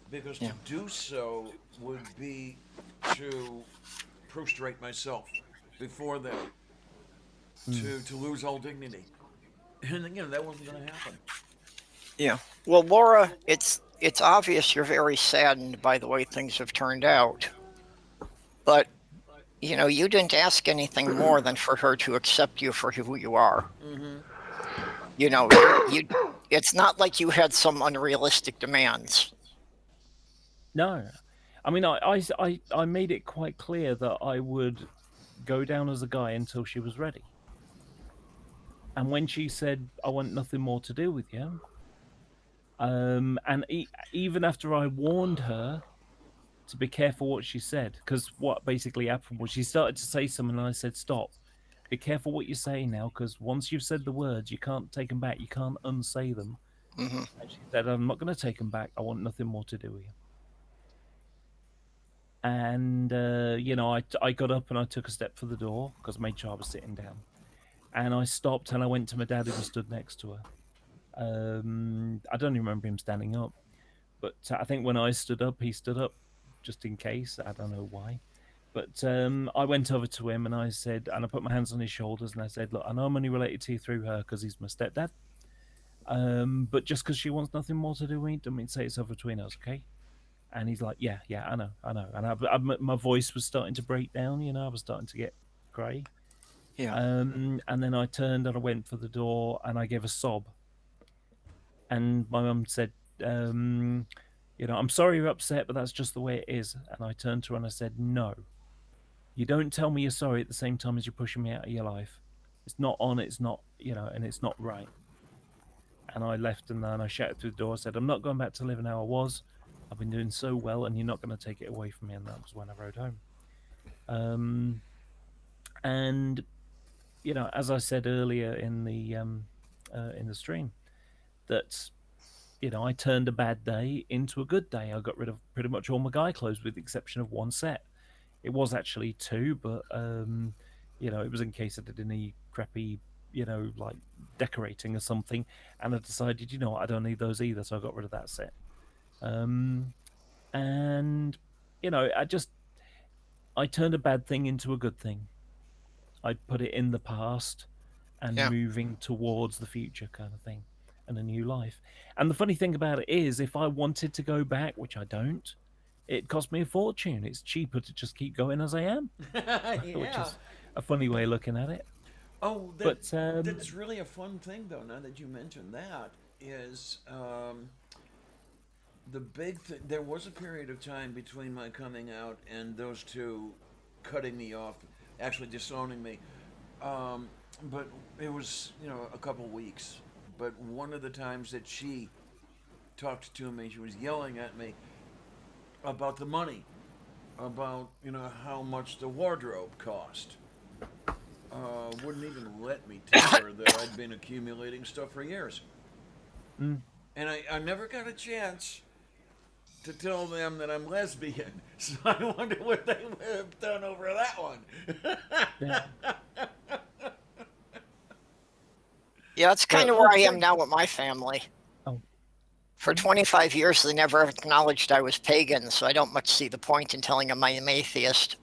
because to do so would be to prostrate myself before them, to lose all dignity, and that wasn't going to happen. Yeah. Well, Laura, it's it's obvious you're very saddened by the way things have turned out. But, you know, you didn't ask anything more than for her to accept you for who you are. Mm-hmm. You know, it's not like you had some unrealistic demands. No, I mean, I made it quite clear that I would go down as a guy until she was ready. And when she said, "I want nothing more to do with you," and even after I warned her to be careful what she said, because what basically happened was she started to say something, and I said, "Stop. Be careful what you say now, because once you've said the words, you can't take them back. You can't unsay them." Hmm. And she said, "I'm not going to take them back. I want nothing more to do with you." And you know, I got up and I took a step for the door because I made sure I was sitting down, and I stopped and I went to my dad, who was stood next to her. I don't even remember him standing up, but I think when I stood up, he stood up, just in case. I don't know why. But I went over to him and I said, and I put my hands on his shoulders and I said, "Look, I know I'm only related to you through her because he's my stepdad. But just because she wants nothing more to do with me, don't mean to say it's over between us, okay?" And he's like, "Yeah, I know." And my voice was starting to break down, you know, I was starting to get grey. Yeah. And then I turned and I went for the door and I gave a sob. And my mum said, "You know, I'm sorry you're upset, but that's just the way it is." And I turned to her and I said, "No. You don't tell me you're sorry at the same time as you're pushing me out of your life. It's not on, it's not, you know, and it's not right." And I left and then I shouted through the door, I said, "I'm not going back to living how I was. I've been doing so well and you're not going to take it away from me." And that was when I rode home. And, you know, as I said earlier in the stream, that, you know, I turned a bad day into a good day. I got rid of pretty much all my guy clothes with the exception of one set. It was actually two, but you know, it was in case I did any crappy, you know, like decorating or something, and I decided, you know what, I don't need those either, so I got rid of that set. And you know, I turned a bad thing into a good thing. I put it in the past and Yeah. moving towards the future, kind of thing, and a new life. And the funny thing about it is, if I wanted to go back, which I don't, it cost me a fortune. It's cheaper to just keep going as I am, which Yeah. is a funny way of looking at it. Oh, But that's really a fun thing, though. Now that you mentioned that, is the big thing. There was a period of time between my coming out and those two cutting me off, actually disowning me. But it was, you know, a couple weeks. But one of the times that she talked to me, she was yelling at me about the money, about, you know, how much the wardrobe cost. Wouldn't even let me tell her that I'd been accumulating stuff for years. Mm. And I never got a chance to tell them that I'm lesbian. So I wonder what they would have done over that one. yeah. Yeah, that's kind of where I am now with my family. Oh. For 25 years, they never acknowledged I was pagan, so I don't much see the point in telling them I'm atheist.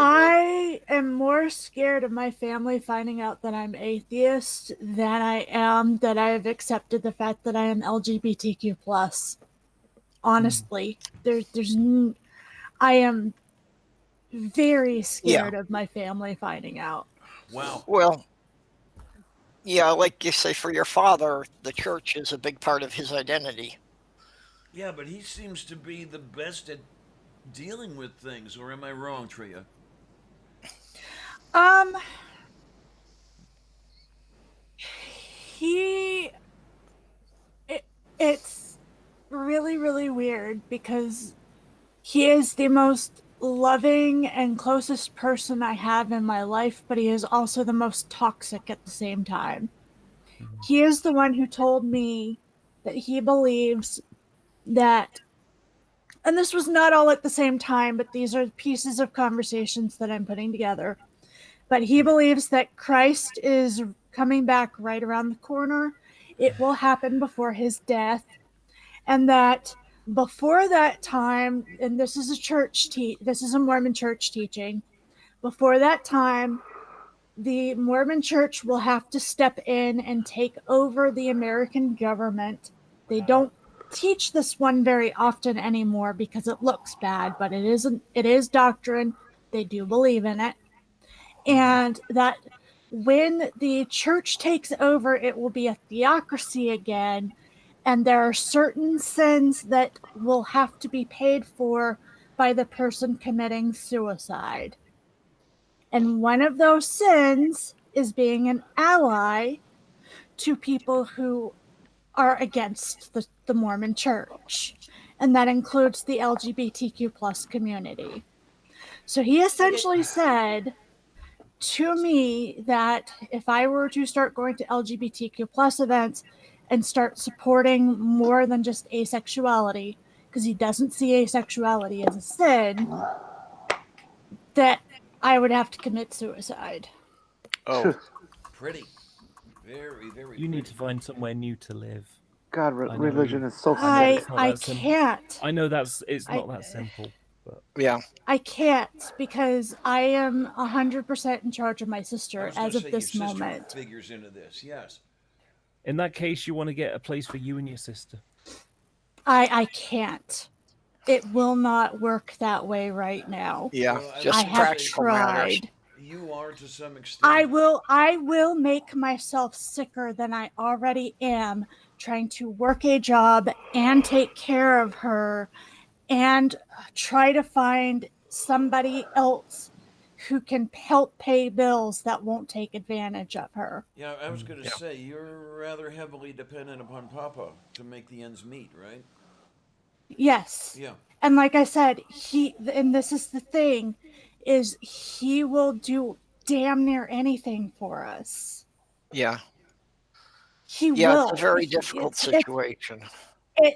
I am more scared of my family finding out that I'm atheist than I am that I have accepted the fact that I am LGBTQ+. Honestly, I am very scared of my family finding out. Wow. Well, yeah, like you say, for your father, the church is a big part of his identity. Yeah, but he seems to be the best at dealing with things, or am I wrong, Tria? It's really, really weird because he is the most loving and closest person I have in my life, but he is also the most toxic at the same time. He is the one who told me that he believes that, and this was not all at the same time, but these are pieces of conversations that I'm putting together. But he believes that Christ is coming back right around the corner. It will happen before his death. And that before that time, and this is a Mormon church teaching, before that time, the Mormon Church will have to step in and take over the American government. They don't teach this one very often anymore because it looks bad, but it isn't. It is doctrine. They do believe in it. And that when the church takes over, it will be a theocracy again. And there are certain sins that will have to be paid for by the person committing suicide. And one of those sins is being an ally to people who are against the Mormon Church. And that includes the LGBTQ plus community. So he essentially said to me that if I were to start going to LGBTQ plus events and start supporting more than just asexuality, because he doesn't see asexuality as a sin, that I would have to commit suicide. Oh, pretty. Very, very You need pretty. to find somewhere new to live. God, I know. religion is so I sick. It's not I that simple. can't. I know it's not that simple, but Yeah. I can't because I am 100% in charge of my I sister was gonna as of say, this your sister moment. figures into this, yes. in that case, you want to get a place for you and your sister. I can't. It will not work that way right now. Yeah. Well, I Just I would have practical matters. tried. You are to some extent. I will make myself sicker than I already am trying to work a job and take care of her and try to find somebody else who can help pay bills that won't take advantage of her. Yeah, I was going to Yeah. say, you're rather heavily dependent upon Papa to make the ends meet, right? Yes. Yeah. And like I said, and this is the thing, is he will do damn near anything for us. Yeah. He Yeah, will. it's a very He- difficult it's- situation.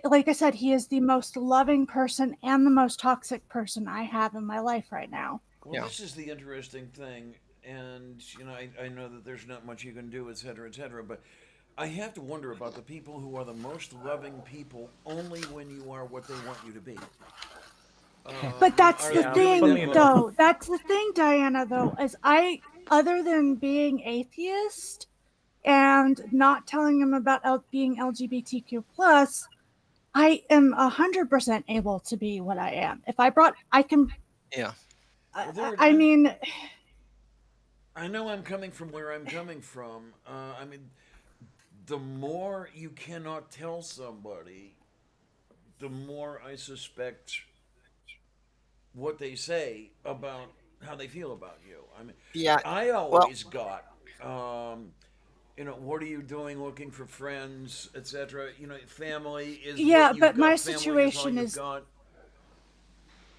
like I said, he is the most loving person and the most toxic person I have in my life right now. Well, Yeah. this is the interesting thing, and I know that there's not much you can do, et cetera, but I have to wonder about the people who are the most loving people only when you are what they want you to be. But that's Are the they really thing, Funnily that enough- loving? though. That's the thing, Diana, though, is other than being atheist and not telling him about being LGBTQ plus, I am 100% able to be what I am. If I can. Yeah. I mean, I know I'm coming from where I'm coming from. I mean, the more you cannot tell somebody, the more I suspect what they say about how they feel about you. I mean, Yeah. I always got, what are you doing? Looking for friends, etc. Family is Yeah, what you've but got. my Family situation is all you've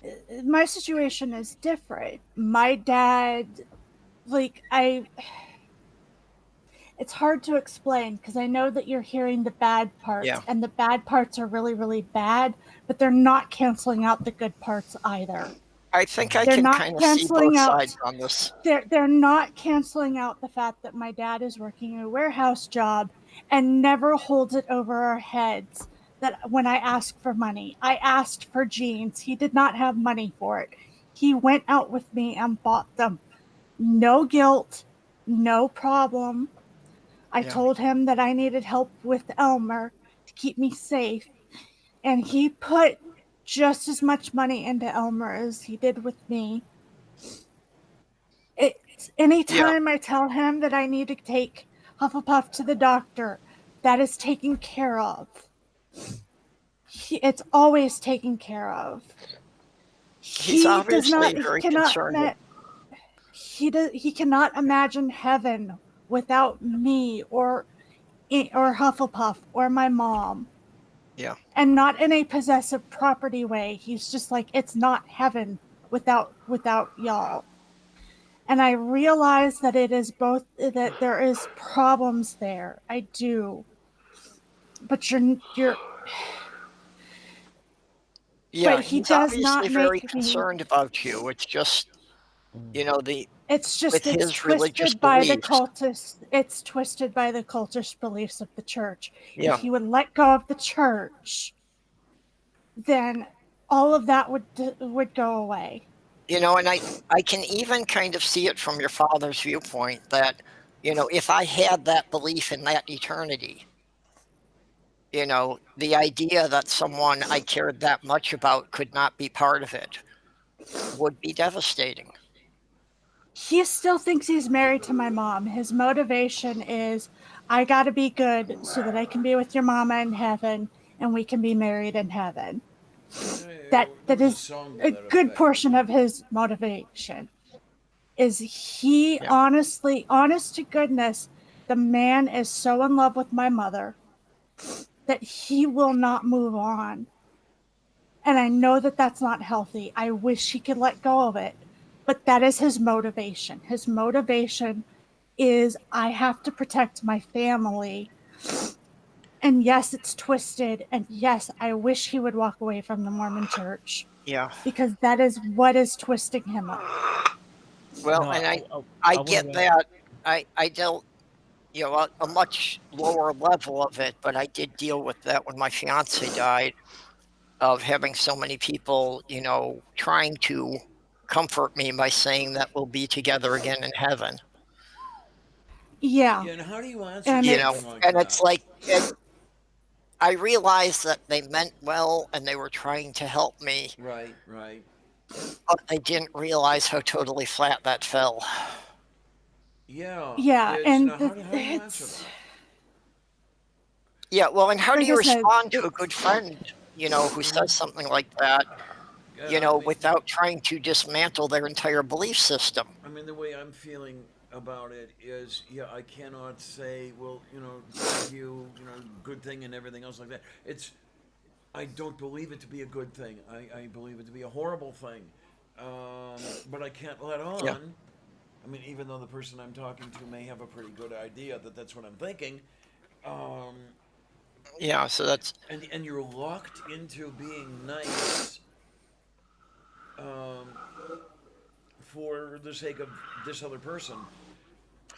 is- got. my situation is different. My dad, it's hard to explain because I know that you're hearing the bad parts, Yeah. and the bad parts are really, really bad, but they're not canceling out the good parts either. I think I They're can not kind of see canceling both out- sides on this. They're not canceling out the fact that my dad is working a warehouse job and never holds it over our heads that when I ask for money. I asked for jeans. He did not have money for it. He went out with me and bought them. No guilt, no problem. I Yeah. told him that I needed help with Elmer to keep me safe, and he put just as much money into Elmer as he did with me. Anytime I tell him that I need to take Hufflepuff to the doctor, that is taken care of. It's always taken care of. He's obviously very concerned. He cannot imagine heaven without me or Hufflepuff or my mom. Yeah. And not in a possessive property way. He's just like, it's not heaven without y'all. And I realize that it is both, that there is problems there. I do. But you're Yeah, but he he's does obviously not very make me- concerned about you. It's just, it's just with it's his religious twisted by the beliefs. cultist. It's twisted by the cultist beliefs of the church. Yeah. If he would let go of the church, then all of that would go away. And I can even kind of see it from your father's viewpoint that, if I had that belief in that eternity, the idea that someone I cared that much about could not be part of it would be devastating. He still thinks he's married to my mom. His motivation is, I got to be good so that I can be with your mama in heaven and we can be married in heaven. That is a good portion of his motivation. Is he honest to goodness, the man is so in love with my mother that he will not move on. And I know that that's not healthy. I wish he could let go of it. But that is his motivation. His motivation is, I have to protect my family. And yes, it's twisted. And yes, I wish he would walk away from the Mormon church. Yeah. Because that is what is twisting him up. Well, and I get that. I dealt, a much lower level of it, but I did deal with that when my fiance died, of having so many people, trying to comfort me by saying that we'll be together again in heaven. Yeah. And how do you answer And it's like, I realized that they meant well and they were trying to help me. Right. But they didn't realize how totally flat that fell. Yeah. Yeah, and how do you answer that? Yeah, well, and how do Like you I said, respond to a good friend, who says something like that, without trying to dismantle their entire belief system? I mean, the way I'm feeling about it is, I cannot say, well, thank you, good thing and everything else like that. I don't believe it to be a good thing. I believe it to be a horrible thing. But I can't let on. Yeah. I mean, even though the person I'm talking to may have a pretty good idea that that's what I'm thinking. Yeah, so that's... And you're locked into being nice for the sake of this other person.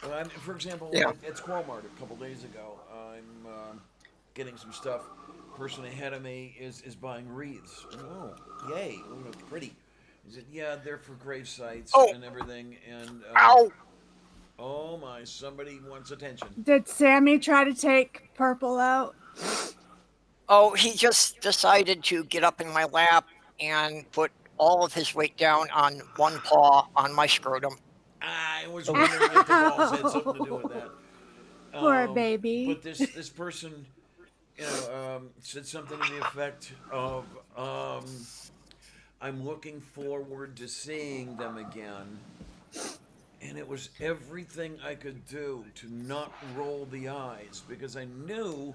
For example, at Squirrel Mart a couple days ago, I'm getting some stuff. Person ahead of me is buying wreaths. Oh, yay! Oh, that's pretty. He said, "Yeah, they're for grave sites and everything." And Ow! Oh my! Somebody wants attention. Did Sammy try to take Purple out? Oh, he just decided to get up in my lap and put all of his weight down on one paw on my scrotum. I was wondering if the balls had something to do with that. Poor baby. But this person, said something to the effect of, "I'm looking forward to seeing them again." And it was everything I could do to not roll the eyes because I knew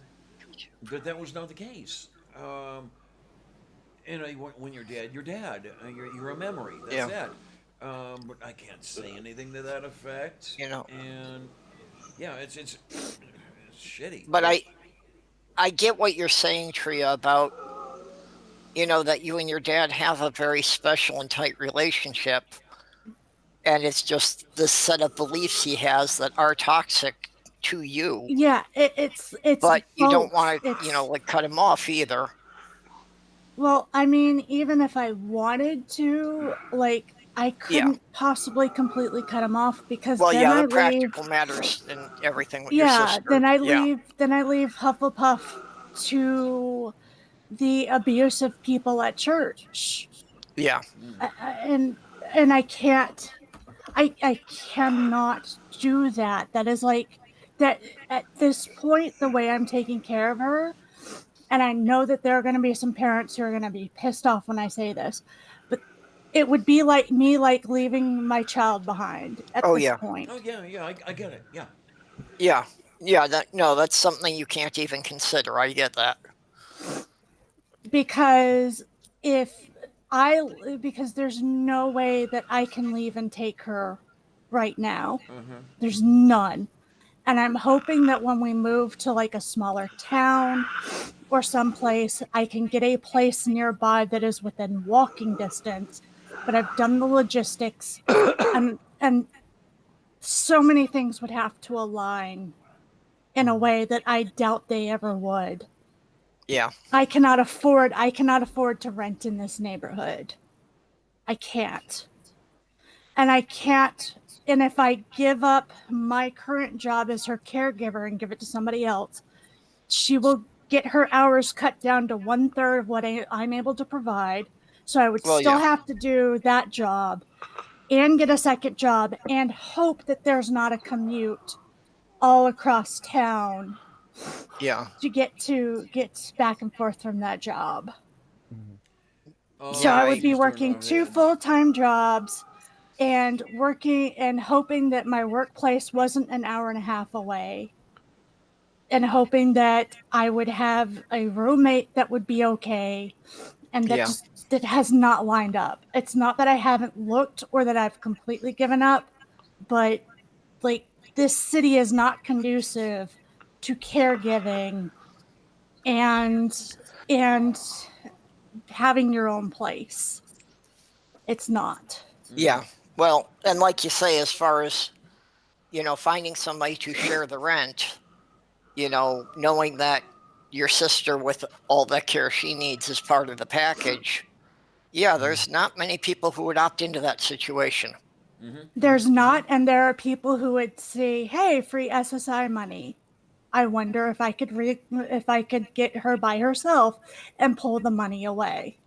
that was not the case. When you're dead, you're dead. You're a memory. That's it. But I can't say anything to that effect. And yeah, it's shitty. But I get what you're saying, Tria, about that you and your dad have a very special and tight relationship, and it's just this set of beliefs he has that are toxic to you. Yeah, it's. But you both. don't want to, cut him off either. Well, I mean, even if I wanted to, I couldn't possibly completely cut him off because then I practical matters and everything with your sister. Then I leave Hufflepuff to the abusive people at church. Yeah. And I can't. I cannot do that. That is that at this point, the way I'm taking care of her, and I know that there are going to be some parents who are going to be pissed off when I say this, but it would be like me leaving my child behind at this point. Oh yeah, I get it. Yeah. That's something you can't even consider. I get that. Because because there's no way that I can leave and take her right now. Mm-hmm. There's none. And I'm hoping that when we move to a smaller town or someplace, I can get a place nearby that is within walking distance. But I've done the logistics and so many things would have to align in a way that I doubt they ever would. Yeah. I cannot afford to rent in this neighborhood. I can't. and I can't. And if I give up my current job as her caregiver and give it to somebody else, she will get her hours cut down to 1/3 of what I'm able to provide. So I would Well, still yeah. have to do that job and get a second job and hope that there's not a commute all across town Yeah. to get back and forth from that job. Oh, So Yeah, I would you be just don't working know, 2 yeah. full-time jobs and working and hoping that my workplace wasn't an hour and a half away, and hoping that I would have a roommate that would be okay, and Yeah. that has not lined up. It's not that I haven't looked or that I've completely given up, but like this city is not conducive to caregiving and having your own place. It's not. Yeah. Well, and like you say, as far as, finding somebody to share the rent, knowing that your sister with all the care she needs is part of the package. Yeah, there's not many people who would opt into that situation. There's not, and there are people who would say, "Hey, free SSI money. I wonder if I could get her by herself and pull the money away."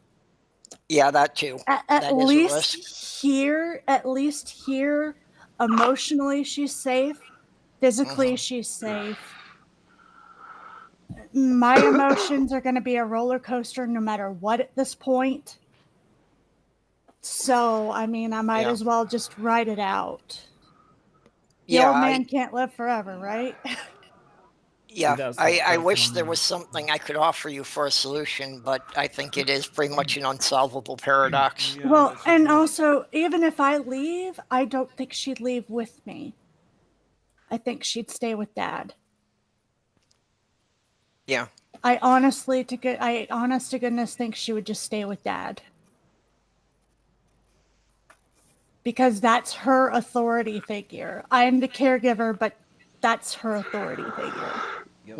Yeah, that too. At That is a least risk. here, emotionally she's safe. Physically, she's safe. My emotions are going to be a roller coaster no matter what at this point. So, I mean, I might Yeah. as well just ride it out. The Yeah, old man can't live forever, right? Yeah, That's- I that's wish there on- was something I could offer you for a solution, but I think it is pretty much an unsolvable paradox. Yeah, Well, that's the and truth. also, even if I leave, I don't think she'd leave with me. I think she'd stay with Dad. Yeah, I honest to goodness think she would just stay with Dad. Because that's her authority figure. I am the caregiver, but that's her authority figure. Yep.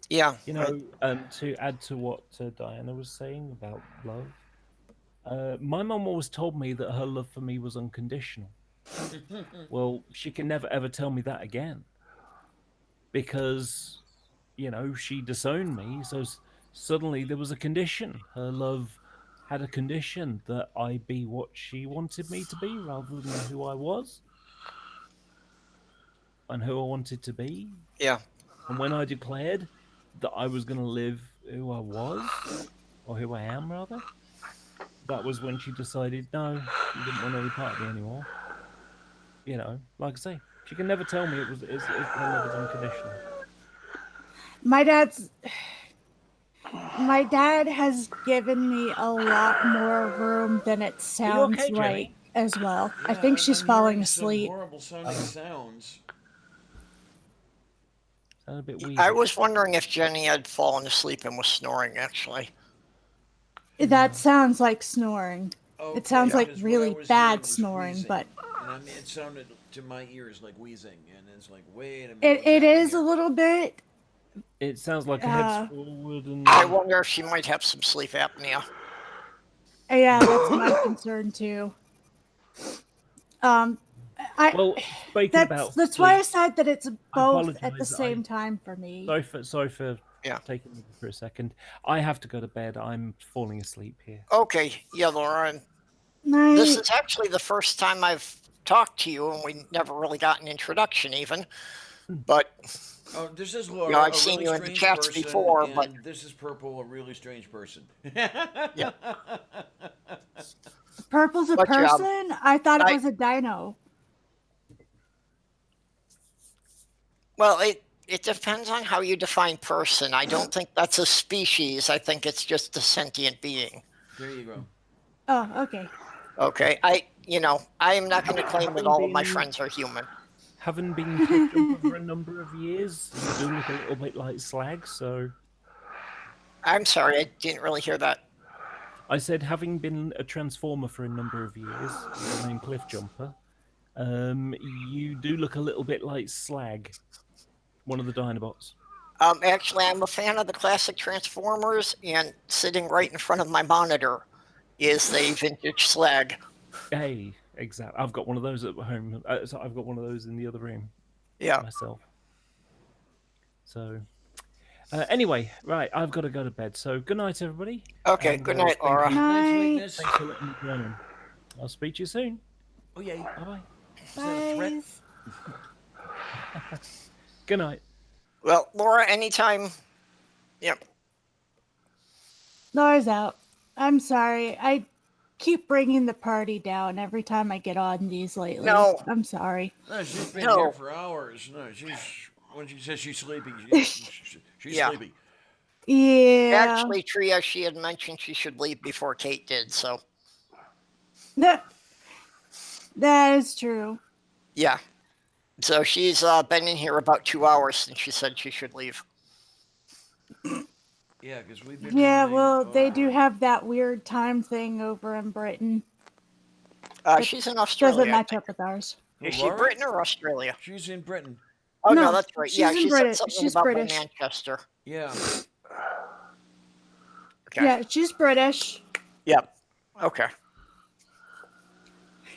yeah, To add to what Diana was saying about love, my mum always told me that her love for me was unconditional. Well, she can never ever tell me that again, because she disowned me. So suddenly there was a condition. Her love had a condition that I be what she wanted me to be, rather than who I was and who I wanted to be. yeah, And when I declared that I was going to live who I was, or who I am rather, that was when she decided no, she didn't want any part of me anymore. Like I say, she can never tell me her love is unconditional. My dad has given me a lot more room than it sounds okay, Jenny? like as well. I Yeah, think she's I'm falling hearing some asleep. horrible sounding sounds. Sound a bit weird. I was wondering if Jenny had fallen asleep and was snoring, actually. That sounds like snoring. It sounds like because what I really was bad hearing was snoring, wheezing. but And I mean, it sounded to my ears like wheezing, and it's like, wait a minute. it what's is happening a here? little bit. It sounds like a Uh, head forward and. I wonder if she might have some sleep apnea. Yeah, that's my concern too. Well, speaking about That's why I sleep, said that it's both at the apologise, same time for me. sorry for Yeah. taking me for a second. I have to go to bed. I'm falling asleep here. Okay, yeah, Lauren. Night. This is actually the first time I've talked to you, and we never really got an introduction even. But Oh, this is Laura. I've a seen really you in the strange chats person, before, and but- this is Purple, a really strange person. Yeah. Purple's a Good job. person? I thought it I- was a dino. well, it depends on how you define person. I don't think that's a species. I think it's just a sentient being. There you go. Oh, okay. Okay, I am not going to claim that all of my friends are human. Having been Cliff Jumper for a number of years, you do look a little bit like Slag. So I'm sorry, I didn't really hear that. I said, having been a Transformer for a number of years, named Cliff Jumper, you do look a little bit like Slag, one of the Dinobots. Actually, I'm a fan of the classic Transformers, and sitting right in front of my monitor is the vintage Slag. Hey, exactly. I've got one of those at home. So I've got one of those in the other room Yeah. myself. So, anyway, right, I've got to go to bed. So, good night, everybody. Okay. And, Good night, thank Laura. you. Nice Night. weakness. Thanks for letting me join in. I'll speak to you soon. Oh, yay. Bye bye. Is that a threat? Bye. Good night. Well, Laura, anytime. Yep. Laura's out. I'm sorry. I keep bringing the party down every time I get on these lately. No. I'm sorry. No, she's been No. here for hours. No, when she says she's sleeping, she's Yeah. sleepy. Yeah. Actually, Tria, she had mentioned she should leave before Kate did, so That is true. yeah. So she's been in here about 2 hours since she said she should leave. Yeah, because we've been. Yeah, running- well, they do have that weird time thing over in Britain. She's in Australia. Doesn't match up with ours. Is she Laura? Britain or Australia? She's in Britain. Oh no, No, that's right. she's Yeah, in she British. said something She's about British. Manchester. Yeah. Okay. Yeah, she's British. Yep. Okay.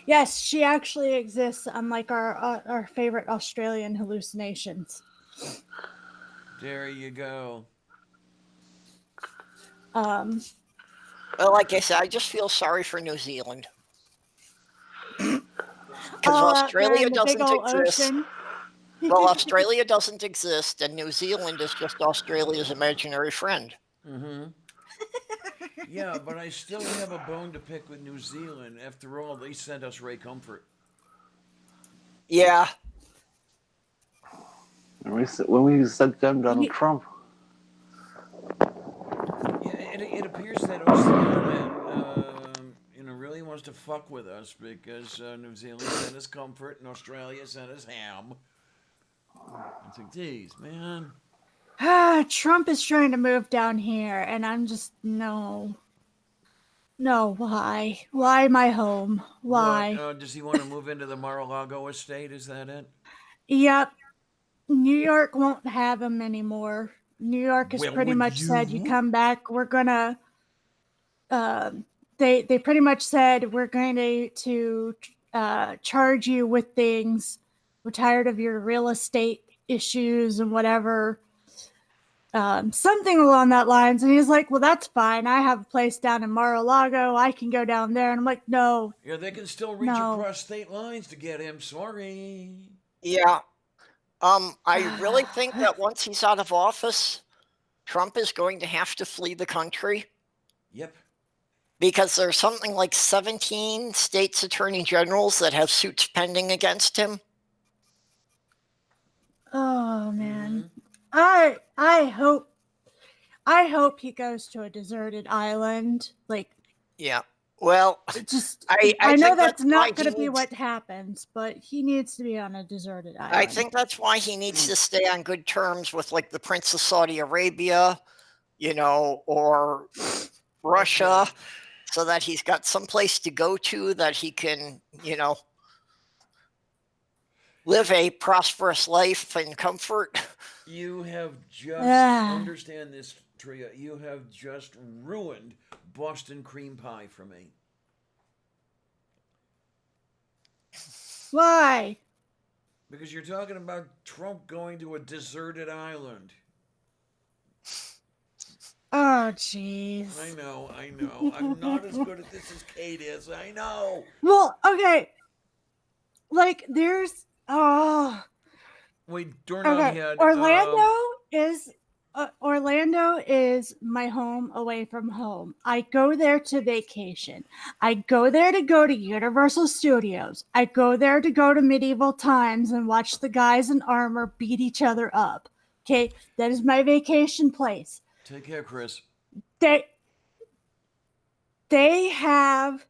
Yes, she actually exists, unlike our favorite Australian hallucinations. There you go. Um, Well, like I said, I just feel sorry for New Zealand. Because they're Australia in the big doesn't ol' exist. ocean. Well, Australia doesn't exist, and New Zealand is just Australia's imaginary friend. Mm-hmm. Yeah, but I still have a bone to pick with New Zealand. After all, they sent us Ray Comfort. Yeah. When we sent them Donald Trump. Yeah, it appears that Australia, really wants to fuck with us because New Zealand sent us Comfort and Australia sent us Ham. It's like, geez, man. Trump is trying to move down here, and I'm just no. No, why? Why my home? Why? What, does he want to move into the Mar-a-Lago estate? Is that it? Yep. New York won't have him anymore. New York has Well, pretty would much said, you? you come back, we're gonna they pretty much said we're going to charge you with things. We're tired of your real estate issues and whatever. Something along that lines. And he's like, well, that's fine. I have a place down in Mar-a-Lago. I can go down there. And I'm like, no. Yeah, they can still reach No. across state lines to get him. Sorry. Yeah. I really think that once he's out of office, Trump is going to have to flee the country Yep. because there's something like 17 states attorney generals that have suits pending against him. Oh man. I hope he goes to a deserted island. Like, Yeah. Well, just I I know think that's why not he going to be needs- what happens, but he needs to be on a deserted island. I think that's why he needs to stay on good terms with like the Prince of Saudi Arabia, or Russia, so that he's got some place to go to that he can, live a prosperous life in comfort. You have just Ah. understand this, Tria. You have just ruined Boston cream pie for me. Why? Because you're talking about Trump going to a deserted island. Oh, jeez. I know. I'm not as good at this as Kate is. I know. Well, okay. Like, there's Wait, Doorknob okay. had Orlando is my home away from home. I go there to vacation. I go there to go to Universal Studios. I go there to go to medieval times and watch the guys in armor beat each other up. Okay, that is my vacation place. Take care, Chris. They have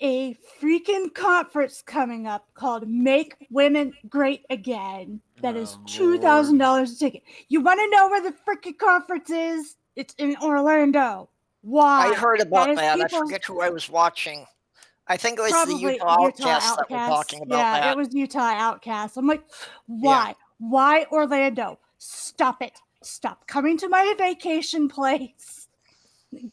a freaking conference coming up called Make Women Great Again. That is Oh, $2,000 a ticket. You want to know where the freaking conference is? It's in Orlando. Why? I heard about is that. I people's- forget who I was watching. I think it was the Probably Utah Outcasts that were talking about yeah, that. it was Utah Outcasts. I'm like, why? Why Orlando? Stop it. Stop coming to my vacation place.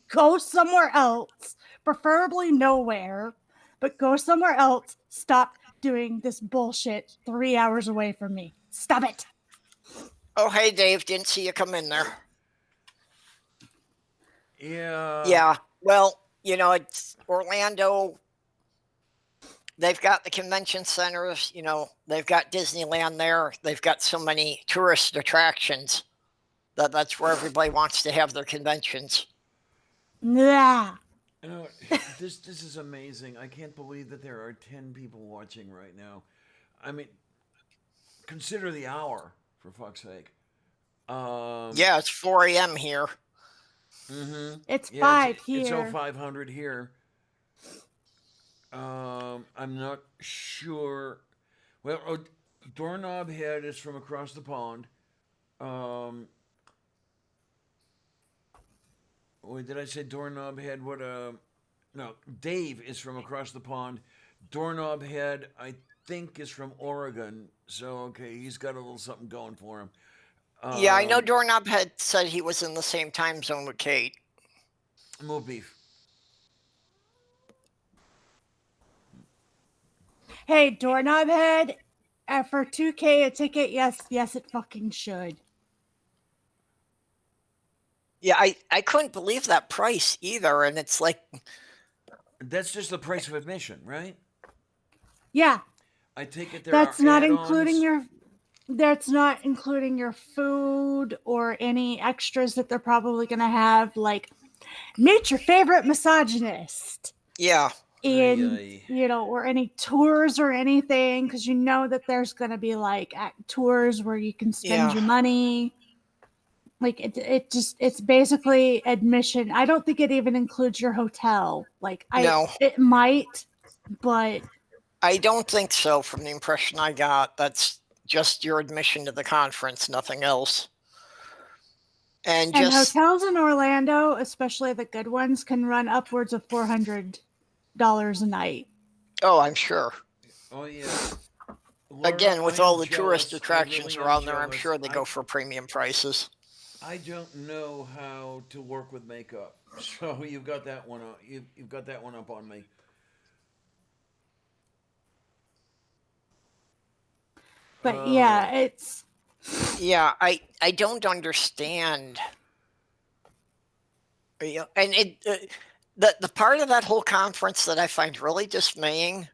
Go somewhere else, preferably nowhere. but go somewhere else. Stop doing this bullshit 3 hours away from me. Stop it. Oh, hey, Dave. Didn't see you come in there. Yeah. Yeah. Well, you know, it's Orlando. They've got the convention centers. You know, they've got Disneyland there. They've got so many tourist attractions that's where everybody wants to have their conventions. Yeah. You know, this is amazing. I can't believe that there are 10 people watching right now. I mean, consider the hour, for fuck's sake. Yeah, it's 4 a.m. here. Mm-hmm. It's Yeah, 5 it's here. 0500 here. I'm not sure. Well, Doorknob Head is from across the pond. Wait, did I say Doorknob Head? What? No, Dave is from across the pond. Doorknob Head, I think, is from Oregon. So okay, he's got a little something going for him. Yeah, I know Doorknob had said he was in the same time zone with Kate. More beef. Hey, Doorknob Head, for 2K a ticket, yes, it fucking should. Yeah, I couldn't believe that price either. And it's like, That's just the price of admission, right? Yeah, I take it there that's are not add-ons. including your food or any extras that they're probably going to have, like meet your favorite misogynist. yeah. In or any tours or anything, because you know that there's going to be like tours where you can spend your money. Like it's basically admission. I don't think it even includes your hotel. Like it might, but I don't think so. From the impression I got, that's just your admission to the conference, nothing else. And just hotels in Orlando, especially the good ones, can run upwards of $400 a night. Oh, I'm sure. Oh yeah. Again, with I all am the jealous. tourist I attractions really am around there, I'm jealous. sure they go for premium prices. I don't know how to work with makeup, so you've got that one. You've got that one up on me. But yeah, it's. Yeah, I don't understand. And the part of that whole conference that I find really dismaying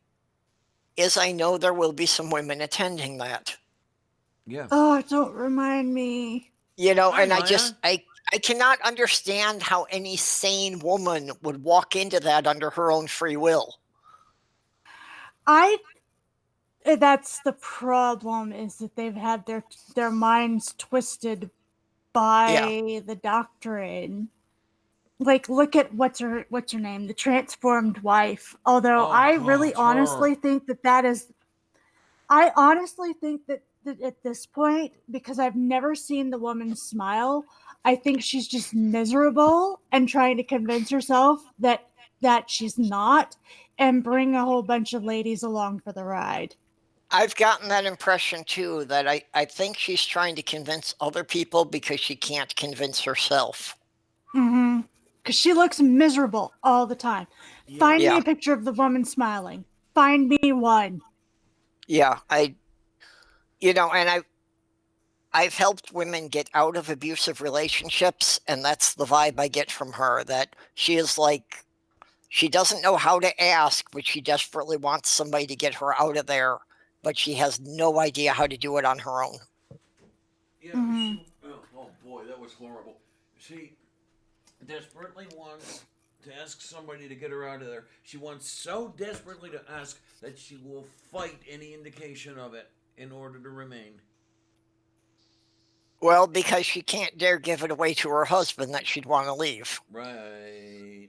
is I know there will be some women attending that. Yeah. Oh, don't remind me. You know, Hi, and Maya. I cannot understand how any sane woman would walk into that under her own free will. That's the problem, is that they've had their minds twisted by the doctrine. Like, look at what's her name, the transformed wife. Although I really honestly think that is. I honestly think that at this point, because I've never seen the woman smile, I think she's just miserable and trying to convince herself that she's not, and bring a whole bunch of ladies along for the ride. I've gotten that impression too, that I think she's trying to convince other people because she can't convince herself. Mm-hmm. Because she looks miserable all the time. Yeah. Find me a picture of the woman smiling. Find me one. Yeah, and I've helped women get out of abusive relationships, and that's the vibe I get from her, that she is like, she doesn't know how to ask, but she desperately wants somebody to get her out of there, but she has no idea how to do it on her own. Yeah. Mm-hmm. Oh boy, that was horrible. She desperately wants to ask somebody to get her out of there. She wants so desperately to ask that she will fight any indication of it in order to remain. Well, because she can't dare give it away to her husband that she'd want to leave. Right.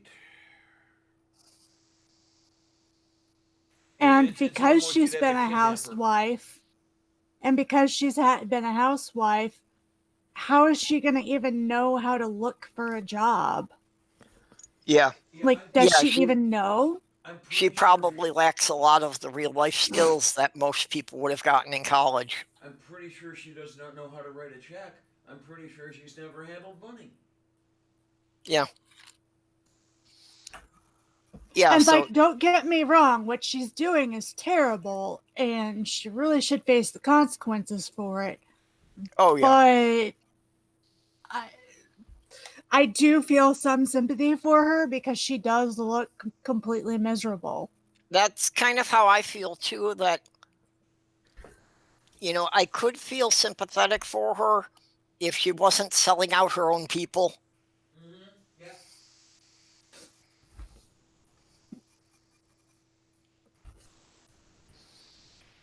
And because she's been a housewife, how is she going to even know how to look for a job? Yeah. Like, does she even know? She probably lacks a lot of the real life skills that most people would have gotten in college. I'm pretty sure she does not know how to write a check. I'm pretty sure she's never handled money. Yeah. Yeah. And So like, don't get me wrong, what she's doing is terrible, and she really should face the consequences for it. oh yeah. But I do feel some sympathy for her because she does look completely miserable. That's kind of how I feel too. That I could feel sympathetic for her if she wasn't selling out her own people. Yeah.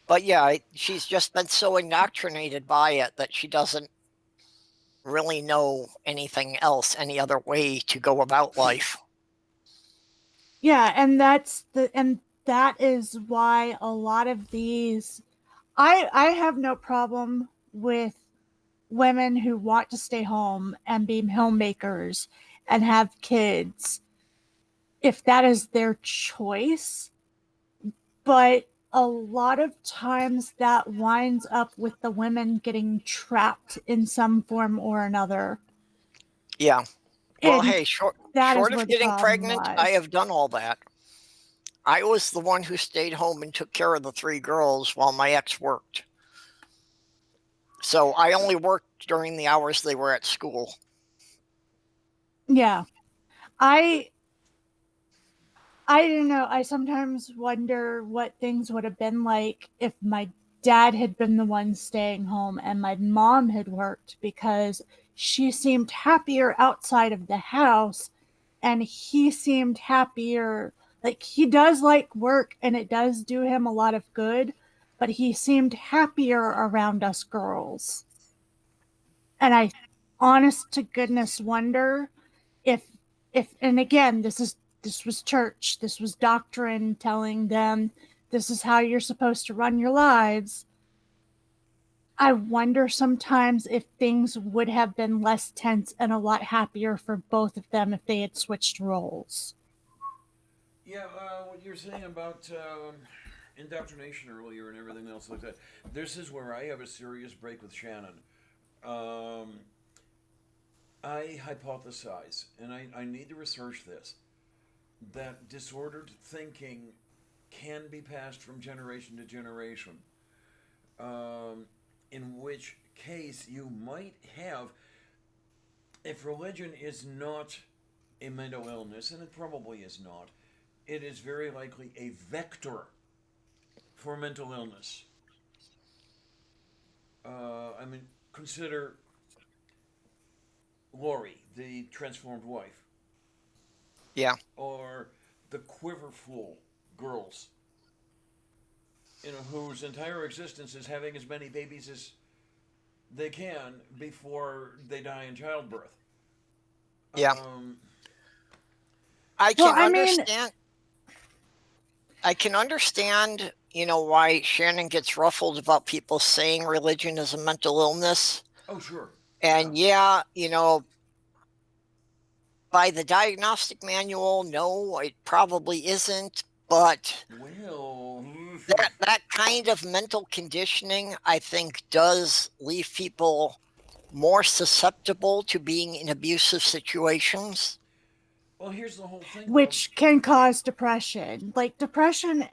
But yeah, she's just been so indoctrinated by it that she doesn't really know anything else, any other way to go about life. Yeah, and that is why a lot of these I have no problem with women who want to stay home and be homemakers and have kids if that is their choice. But a lot of times that winds up with the women getting trapped in some form or another. Yeah. Well, And hey, short that is of where the getting problem pregnant, I lies. have done all that. I was the one who stayed home and took care of the 3 girls while my ex worked. So I only worked during the hours they were at school. Yeah. I don't know. I sometimes wonder what things would have been like if my dad had been the one staying home and my mom had worked, because she seemed happier outside of the house and he seemed happier. Like, he does like work and it does do him a lot of good, but he seemed happier around us girls. And I honest to goodness wonder if and again, this was church, this was doctrine telling them this is how you're supposed to run your lives. I wonder sometimes if things would have been less tense and a lot happier for both of them if they had switched roles. Yeah, what you're saying about indoctrination earlier and everything else like that. This is where I have a serious break with Shannon. I hypothesize, and I need to research this, that disordered thinking can be passed from generation to generation. In which case you might have, if religion is not a mental illness, and it probably is not, it is very likely a vector for mental illness. Consider Lori, the transformed wife, Yeah. or the Quiverful girls, whose entire existence is having as many babies as they can before they die in childbirth. Yeah. I Well, can I mean- understand. I can understand, why Shannon gets ruffled about people saying religion is a mental illness. Oh, sure. And yeah, by the diagnostic manual, no, it probably isn't. But Well, that kind of mental conditioning, I think, does leave people more susceptible to being in abusive situations. well, here's the whole thing. Which can cause depression. Like, depression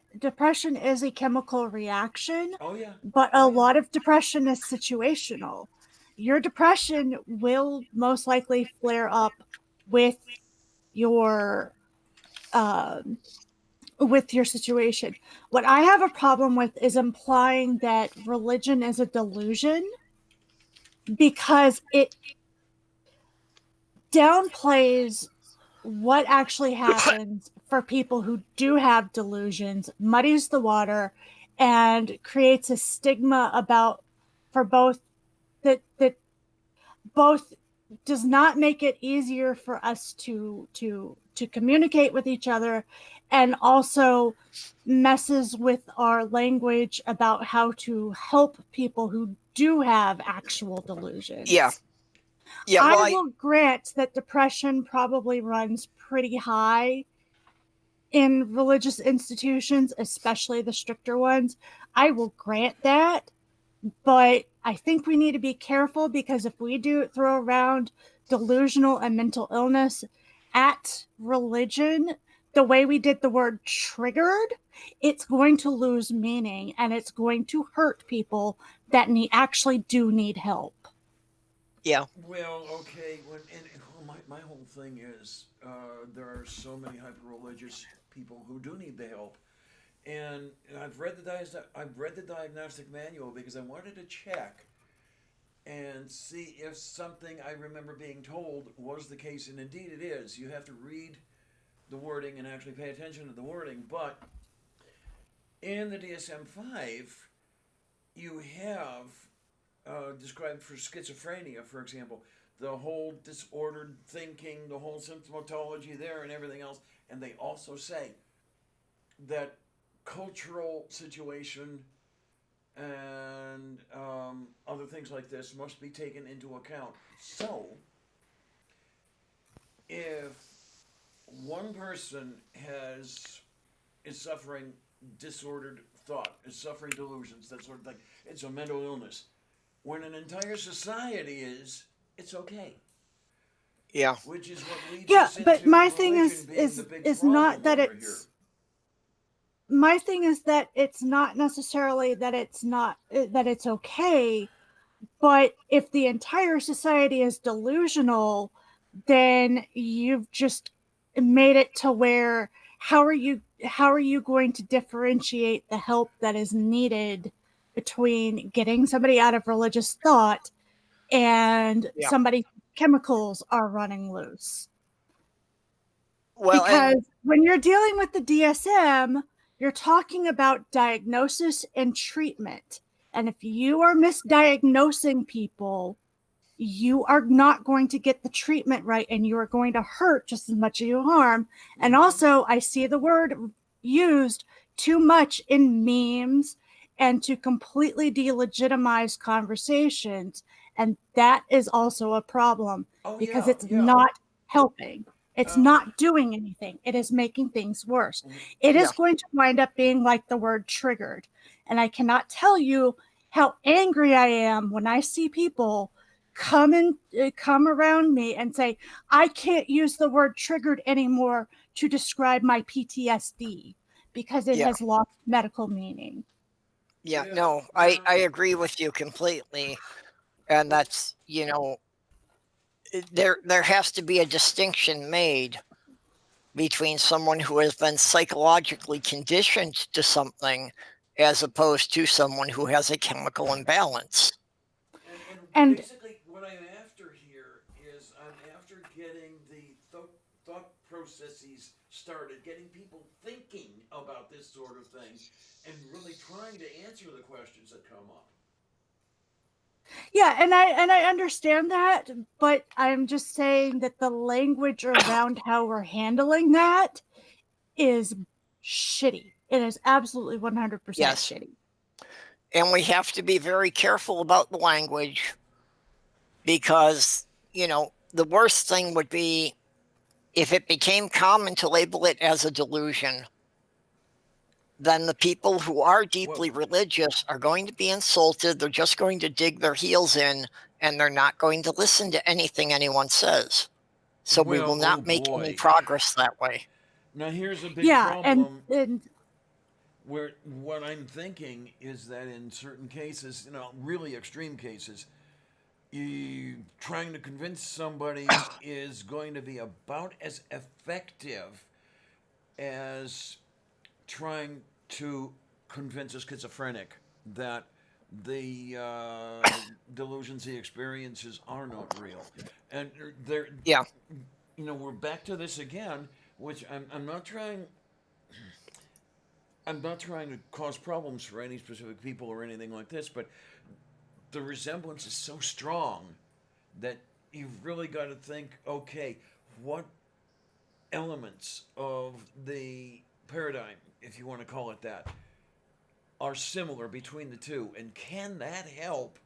is a chemical reaction, Oh, yeah. but a lot of depression is situational. Your depression will most likely flare up with your situation. What I have a problem with is implying that religion is a delusion, because it downplays what actually happens for people who do have delusions, muddies the water, and creates a stigma for both that both does not make it easier for us to communicate with each other, and also messes with our language about how to help people who do have actual delusions. Yeah. Yeah. Well, I will grant that depression probably runs pretty high in religious institutions, especially the stricter ones. I will grant that. But I think we need to be careful, because if we do throw around delusional and mental illness at religion, the way we did the word triggered, it's going to lose meaning and it's going to hurt people that actually do need help. Yeah. Well, okay. My whole thing is there are so many hyper-religious people who do need the help, and I've read the diagnostic manual because I wanted to check and see if something I remember being told was the case, and indeed it is. You have to read the wording and actually pay attention to the wording, but in the DSM-5, you have described for schizophrenia, for example, the whole disordered thinking, the whole symptomatology there and everything else, and they also say that cultural situation and other things like this must be taken into account. So, if one person is suffering disordered thought, is suffering delusions, that sort of thing, it's a mental illness. When an entire society is, it's okay. Yeah. Which is what leads Yeah, us but into my thing religion being is the big is problem not that over it's my thing is that it's not necessarily that it's not that it's okay, but if the entire society is delusional, then you've just made it to where how are you going to differentiate the help that is needed between getting somebody out of religious thought and Yeah. somebody chemicals are running loose? Well, Because and when you're dealing with the DSM, you're talking about diagnosis and treatment. And if you are misdiagnosing people, you are not going to get the treatment right and you are going to hurt just as much as you harm. And also, I see the word used too much in memes and to completely delegitimize conversations. And that is also a problem because it's not helping. It's not doing anything. It is making things worse. It is going to wind up being like the word triggered. And I cannot tell you how angry I am when I see people come around me and say, I can't use the word triggered anymore to describe my PTSD because it has lost medical meaning. Yeah, no, I agree with you completely. And that's, there has to be a distinction made between someone who has been psychologically conditioned to something as opposed to someone who has a chemical imbalance. And basically what I'm after here is I'm after getting the thought processes started, getting people thinking about this sort of thing and really trying to answer the questions that come up. Yeah, and I understand that, but I'm just saying that the language around how we're handling that is shitty. It is absolutely 100% shitty. And we have to be very careful about the language because, the worst thing would be if it became common to label it as a delusion, then the people who are deeply religious are going to be insulted. They're just going to dig their heels in and they're not going to listen to anything anyone says. So we will not make any progress that way. Now here's a big problem. And where what I'm thinking is that in certain cases, really extreme cases, trying to convince somebody is going to be about as effective as trying to convince a schizophrenic that the delusions he experiences are not real. And they're, we're back to this again, which I'm not trying to cause problems for any specific people or anything like this, but the resemblance is so strong that you've really got to think, okay, what elements of the paradigm, if you want to call it that, are similar between the two, and can that help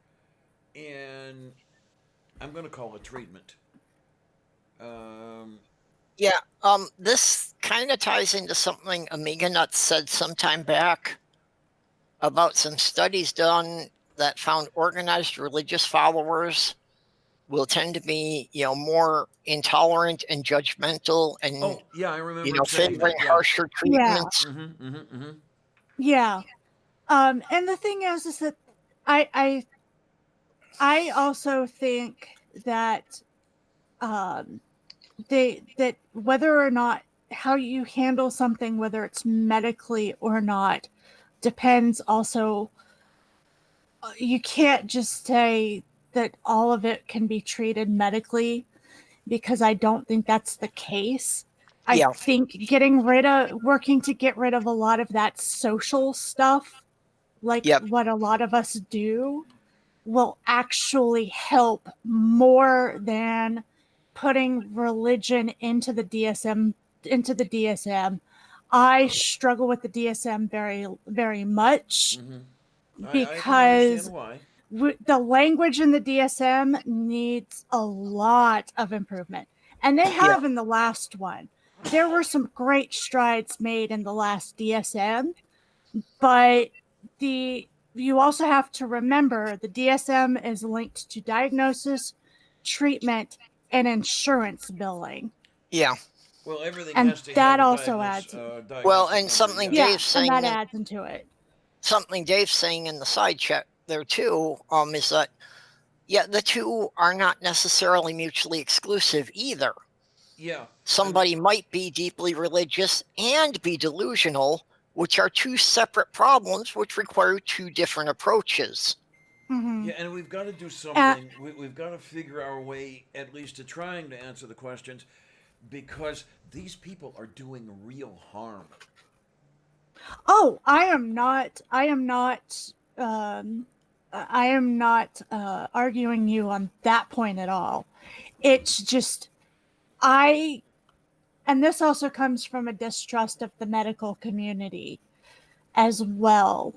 in, I'm going to call it treatment. This kind of ties into something Amiga Nuts said some time back about some studies done that found organized religious followers will tend to be, more intolerant and judgmental and, Oh, yeah, I remember saying favoring that. Yeah. harsher treatments. Mm-hmm, mm-hmm, mm-hmm. Yeah. And the thing is that I also think that that whether or not how you handle something, whether it's medically or not, depends also. You can't just say that all of it can be treated medically, because I don't think that's the case. I Yeah. think working to get rid of a lot of that social stuff, like Yep. what a lot of us do, will actually help more than putting religion into the DSM. I struggle with the DSM very, very much I can because understand why. the language in the DSM needs a lot of improvement. And they have in the last one. There were some great strides made in the last DSM, but you also have to remember the DSM is linked to diagnosis, treatment, and insurance billing. Yeah. Well, everything And has to that have a also adds. diagnosis Well, and number, something yeah. Dave's saying and that adds into it. Something Dave's saying in the side chat there too, is that the two are not necessarily mutually exclusive either. Yeah. Somebody might be deeply religious and be delusional, which are two separate problems which require two different approaches. Mm-hmm. Yeah, and we've got to do something. We've got to figure our way at least to trying to answer the questions, because these people are doing real harm. Oh, I am not arguing you on that point at all. It's just and this also comes from a distrust of the medical community as well,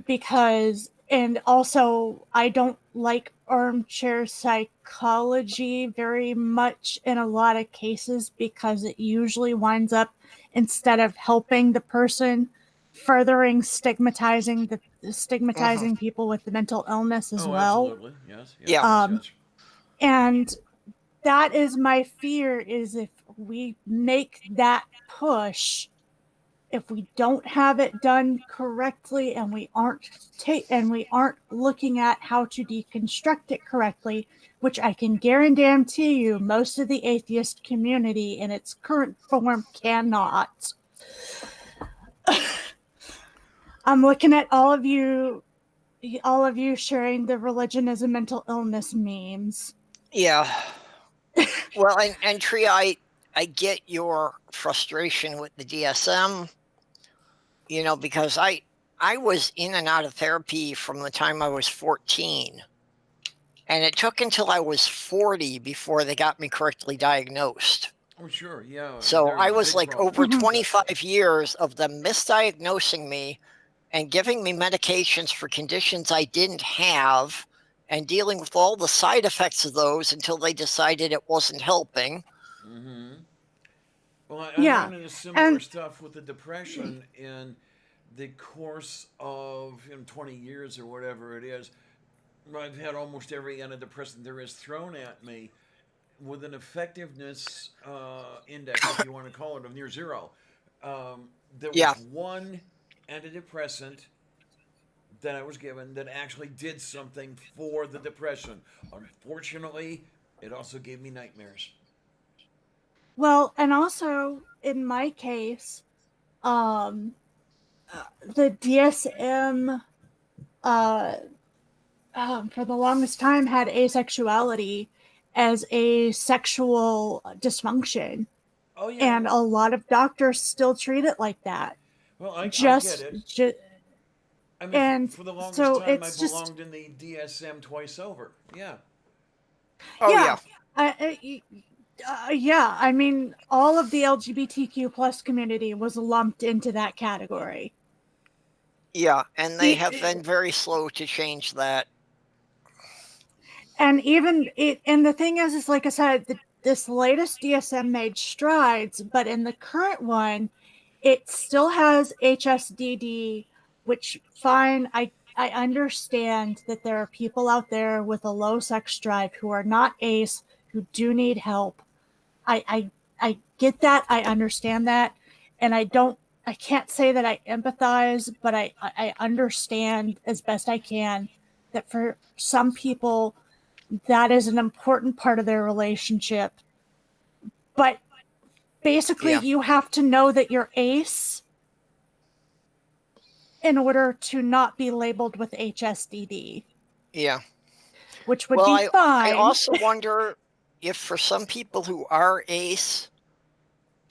because, and also I don't like armchair psychology very much in a lot of cases, because it usually winds up, instead of helping the person, furthering stigmatizing people with the mental illness as well. Absolutely. Yes. Yeah. And that is my fear, is if we make that push, if we don't have it done correctly, and we aren't looking at how to deconstruct it correctly, which I can guarantee you most of the atheist community in its current form cannot. I'm looking at all of you sharing the religion as a mental illness memes. Yeah. Well, and Tree, I get your frustration with the DSM, because I was in and out of therapy from the time I was 14. And it took until I was 40 before they got me correctly diagnosed. Oh, sure, yeah. So There's I a was big like problem over with that. 25 years of them misdiagnosing me and giving me medications for conditions I didn't have, and dealing with all the side effects of those until they decided it wasn't helping. Mm-hmm. Well, I Yeah, ran into similar stuff with the depression in the course of 20 years or whatever it is. I've had almost every antidepressant there is thrown at me with an effectiveness index, if you want to call it, of near zero. There was one antidepressant that I was given that actually did something for the depression. Unfortunately, it also gave me nightmares. Well, and also in my case, the DSM for the longest time had asexuality as a sexual dysfunction. Oh yeah. And a lot of doctors still treat it like that. Well, I get it. I mean, and for the longest so time, it's I belonged in the DSM twice over. Yeah. Oh yeah. Yeah, I mean, all of the LGBTQ plus community was lumped into that category. Yeah, and they have been very slow to change that. And and the thing is like I said, this latest DSM made strides, but in the current one, it still has HSDD, which fine, I I understand that there are people out there with a low sex drive who are not ace, who do need help. I get that. I understand that. And I can't say that I empathize, but I understand as best I can that for some people, that is an important part of their relationship. But basically, Yeah. you have to know that you're ace in order to not be labeled with HSDD, Yeah. which would Well, be fine. I also wonder if for some people who are ace,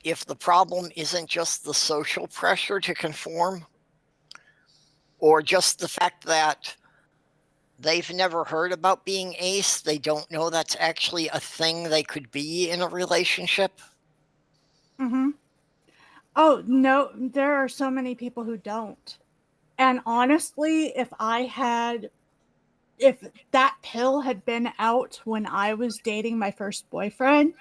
if the problem isn't just the social pressure to conform, or just the fact that they've never heard about being ace. They don't know that's actually a thing they could be in a relationship. Mm-hmm. Oh, no, there are so many people who don't. And honestly, if that pill had been out when I was dating my first boyfriend,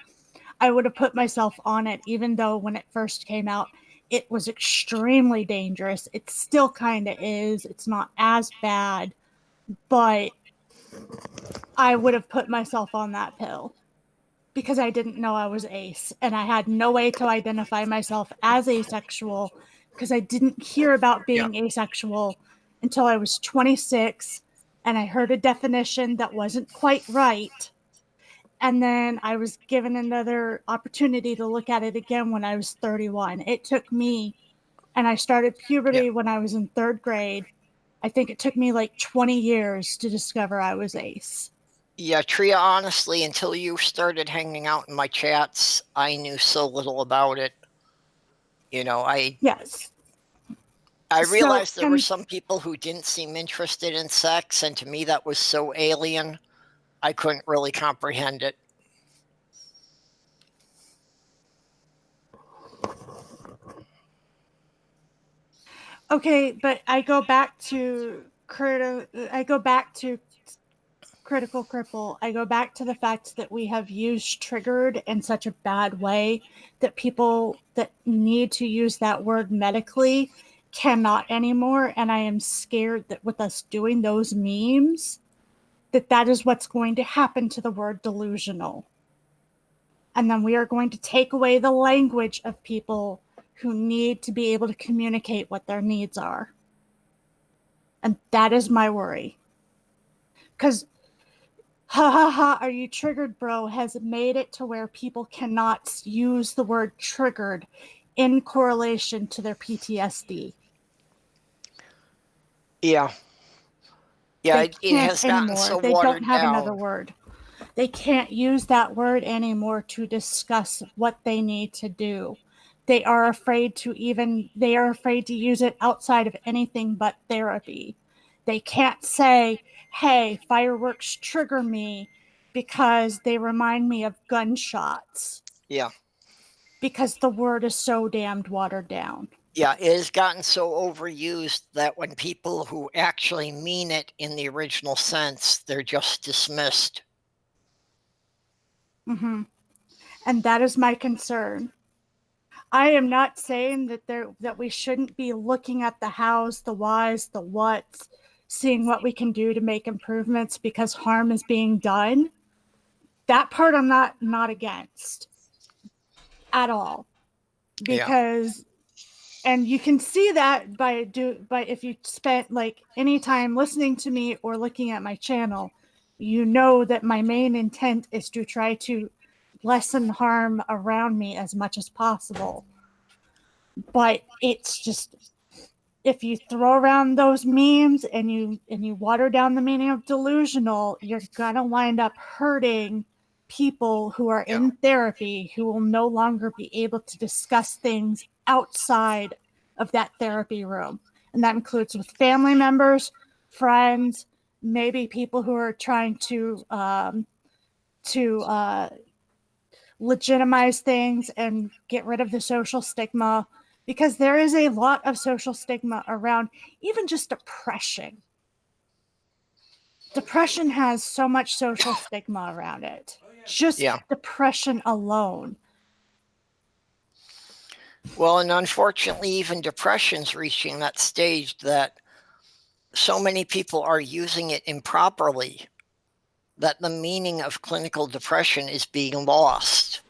I would have put myself on it, even though when it first came out, it was extremely dangerous. It still kind of is. It's not as bad, but I would have put myself on that pill because I didn't know I was ace and I had no way to identify myself as asexual because I didn't hear about being asexual until I was 26 and I heard a definition that wasn't quite right. And then I was given another opportunity to look at it again when I was 31. It took me, and I started puberty when I was in 3rd grade. I think it took me like 20 years to discover I was ace. Yeah, Tria, honestly, until you started hanging out in my chats, I knew so little about it. You know, Yes. I realized there were some people who didn't seem interested in sex, and to me that was so alien, I couldn't really comprehend it. Okay, but I go back to critical cripple. I go back to the fact that we have used triggered in such a bad way that people that need to use that word medically cannot anymore. And I am scared that with us doing those memes, that is what's going to happen to the word delusional. And then we are going to take away the language of people who need to be able to communicate what their needs are. And that is my worry. Because ha ha ha, are you triggered, bro, has made it to where people cannot use the word triggered in correlation to their PTSD. Yeah. Yeah, it has gotten anymore. so They watered don't have down. another word. They can't use that word anymore to discuss what they need to do. They are afraid to use it outside of anything but therapy. They can't say, hey, fireworks trigger me because they remind me of gunshots. Yeah. Because the word is so damned watered down. Yeah, it has gotten so overused that when people who actually mean it in the original sense, they're just dismissed. Mm-hmm. And that is my concern. I am not saying that we shouldn't be looking at the hows, the whys, the whats, seeing what we can do to make improvements because harm is being done. That part I'm not against at all. Because and you can see that by if you spent like any time listening to me or looking at my channel, you know that my main intent is to try to lessen harm around me as much as possible. But it's just, if you throw around those memes and you water down the meaning of delusional, you're gonna wind up hurting people who are in therapy who will no longer be able to discuss things outside of that therapy room. And that includes with family members, friends, maybe people who are trying to legitimize things and get rid of the social stigma, because there is a lot of social stigma around even just depression. Depression has so much social stigma around it. Just depression alone. Well, and unfortunately, even depression's reaching that stage that so many people are using it improperly that the meaning of clinical depression is being lost.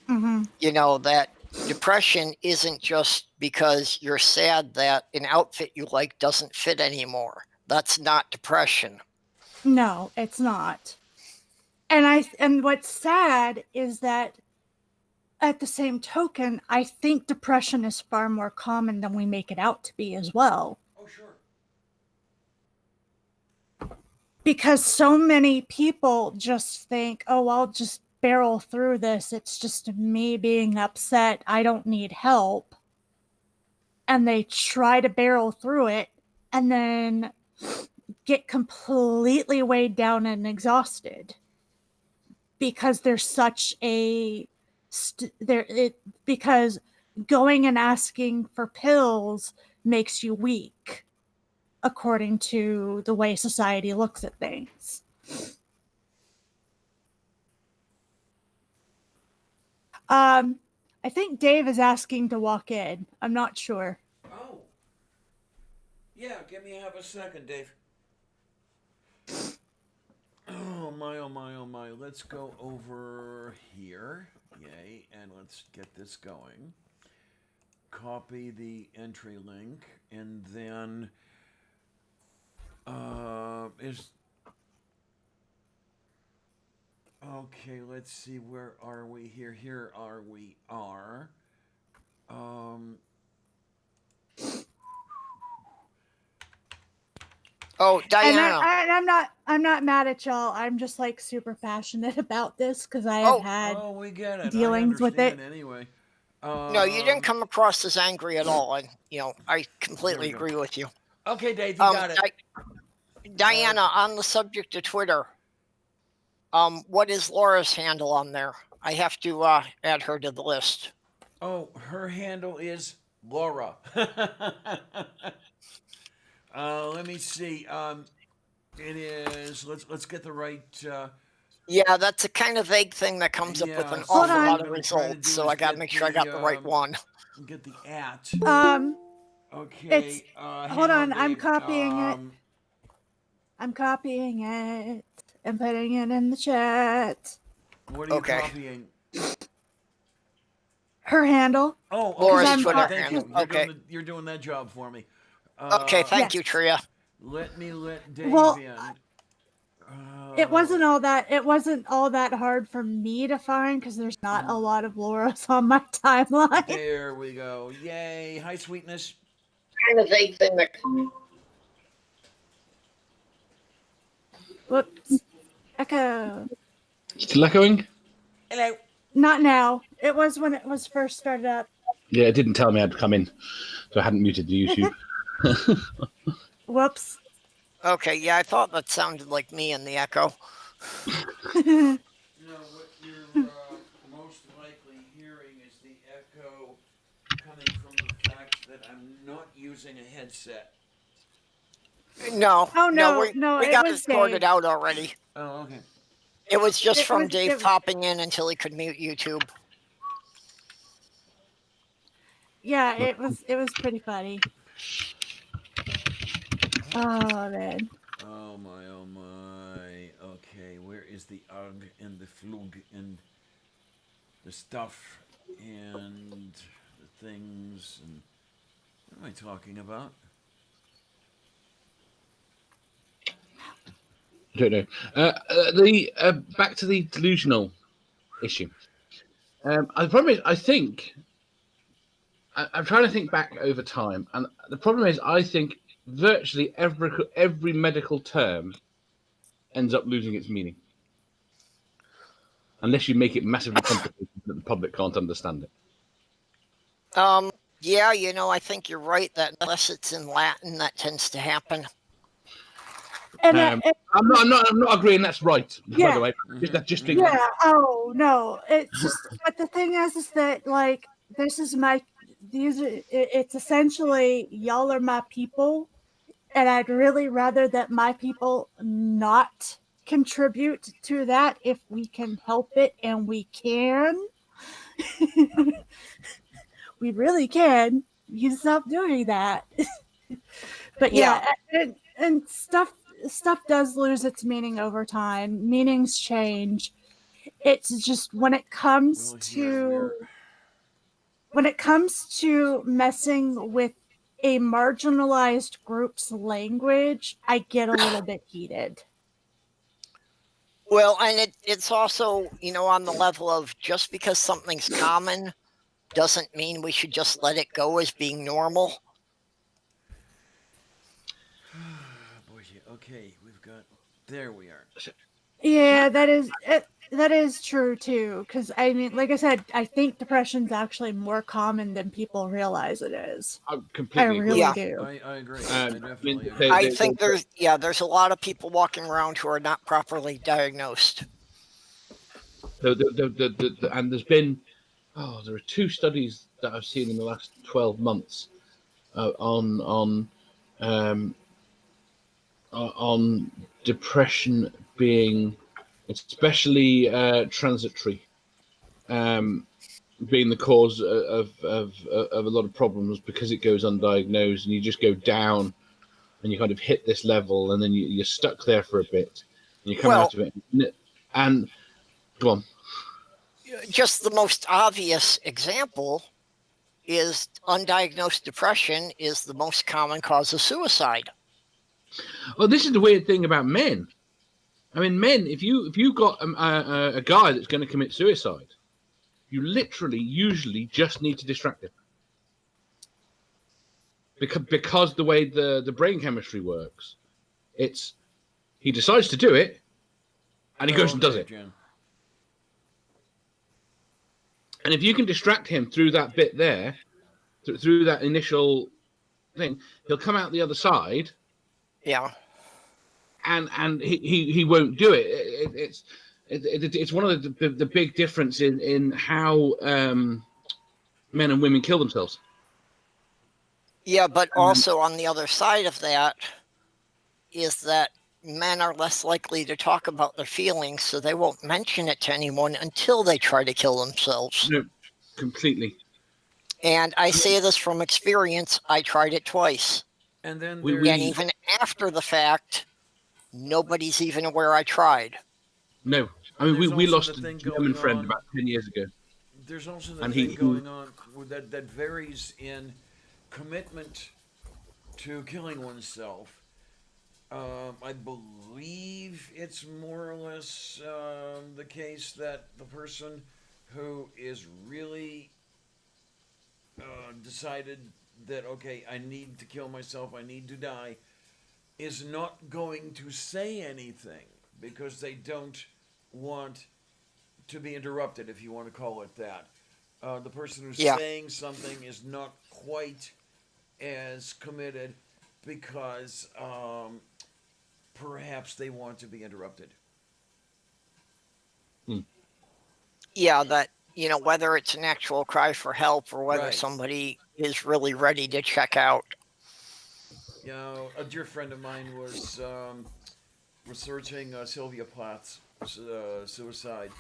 Mm-hmm. You know, that depression isn't just because you're sad that an outfit you like doesn't fit anymore. That's not depression. No, it's not. And what's sad is that at the same token, I think depression is far more common than we make it out to be as well. Oh, sure. Because so many people just think, oh, I'll just barrel through this. It's just me being upset. I don't need help. And they try to barrel through it and then get completely weighed down and exhausted because there's such a because going and asking for pills makes you weak according to the way society looks at things. I think Dave is asking to walk in. I'm not sure. Oh. Yeah, give me half a second, Dave. Oh my, oh my, oh my. Let's go over here. Yay, and let's get this going. Copy the entry link, and then okay, let's see, where are we here? Here we are. Oh, And Diana. I'm not mad at y'all. I'm just like super passionate about this because I have had Oh, we get it. dealings I with it. understand anyway. No, you didn't come across as angry at all. And, I completely There we go. agree with you. Okay, Dave, you got it. Diana, on the subject of Twitter, what is Laura's handle on there? I have to add her to the list. Oh, her handle is Laura. Let me see. It is. Let's get the right. Yeah, that's a kind of vague thing that comes up with an Yeah, awful Hold on. lot of what I'm trying to results. do So is I got to get make sure I got the right one. Get the at. It's Okay. hold hang on, I'm Dave. copying it. I'm copying it and putting it in the chat. What are you Okay. copying? Her handle. Oh, Laura's okay. Twitter Thank you. handle. Okay. You're doing that job for me. Okay, thank Yes. you, Tria. Let Dave Well, in. It wasn't all that hard for me to find because there's not a lot of Laura's on my timeline. There we go. Yay. Hi, sweetness. Kind of vague thing that. Whoops. Echo. Still echoing? Hello. Not now. It was when it was first started up. Yeah, it didn't tell me I'd come in, so I hadn't muted the YouTube. Whoops. Okay, yeah, I thought that sounded like me in the echo. No, what you're most likely hearing is the echo coming from the fact that I'm not using a headset. No. Oh, no, we it got was it sorted Dave. out already. Oh, okay. It was just It from was- Dave it was- popping in until he could mute YouTube. Yeah, it was pretty funny. Oh man. Oh my, oh my. Okay, where is the ugh and the flug and the stuff and the things and what am I talking about? I don't know. Back to the delusional issue. The problem is, I think I'm trying to think back over time, and the problem is, I think virtually every medical term ends up losing its meaning, unless you make it massively complicated that the public can't understand it. Yeah, I think you're right that unless it's in Latin, that tends to happen. And I'm not agreeing that's right. By Yeah. the way, just think. yeah. Oh no. It's just. But the thing is that like this is my. These are. It's essentially y'all are my people, and I'd really rather that my people not contribute to that if we can help it, and we can. We really can. You stop doing that. But yeah, and stuff does lose its meaning over time. Meanings change. It's just when it comes to messing with a marginalized group's language, I get a little bit heated. Well, and it's also, on the level of just because something's common doesn't mean we should just let it go as being normal. Boy, okay, there we are. Yeah, that is true too. Because I mean, like I said, I think depression's actually more common than people realize it is. I I completely agree. really Yeah. do. I agree. I I mean, definitely they- agree. I think there's a lot of people walking around who are not properly diagnosed. And there's been, there are 2 studies that I've seen in the last 12 months on depression being, especially transitory, being the cause of a lot of problems because it goes undiagnosed and you just go down and you kind of hit this level and then you're stuck there for a bit and you come out of it. And go on. Just the most obvious example is undiagnosed depression is the most common cause of suicide. Well, this is the weird thing about men. I mean, men, if you've got a guy that's going to commit suicide, you literally usually just need to distract him. Because the way the brain chemistry works, he decides to do it, and he goes and does it. Jim. And if you can distract him through that bit there, through that initial thing, he'll come out the other side. Yeah. And he won't do it. It's one of the big difference in how men and women kill themselves. Yeah, but also on the other side of that is that men are less likely to talk about their feelings, so they won't mention it to anyone until they try to kill themselves. No, completely. And I say this from experience. I tried it twice. And then And even after the fact, nobody's even aware I tried. No. I mean, There's we also lost the a thing German going friend on- about 10 years ago. There's also the And thing he- going on that varies in commitment to killing oneself. I believe it's more or less the case that the person who is really decided that, okay, I need to kill myself, I need to die, is not going to say anything because they don't want to be interrupted, if you want to call it that. The person who's saying something is not quite as committed because perhaps they want to be interrupted. Yeah, that, whether it's an actual cry for help or whether Right. somebody is really ready to check out. A dear friend of mine was researching Sylvia Plath's suicide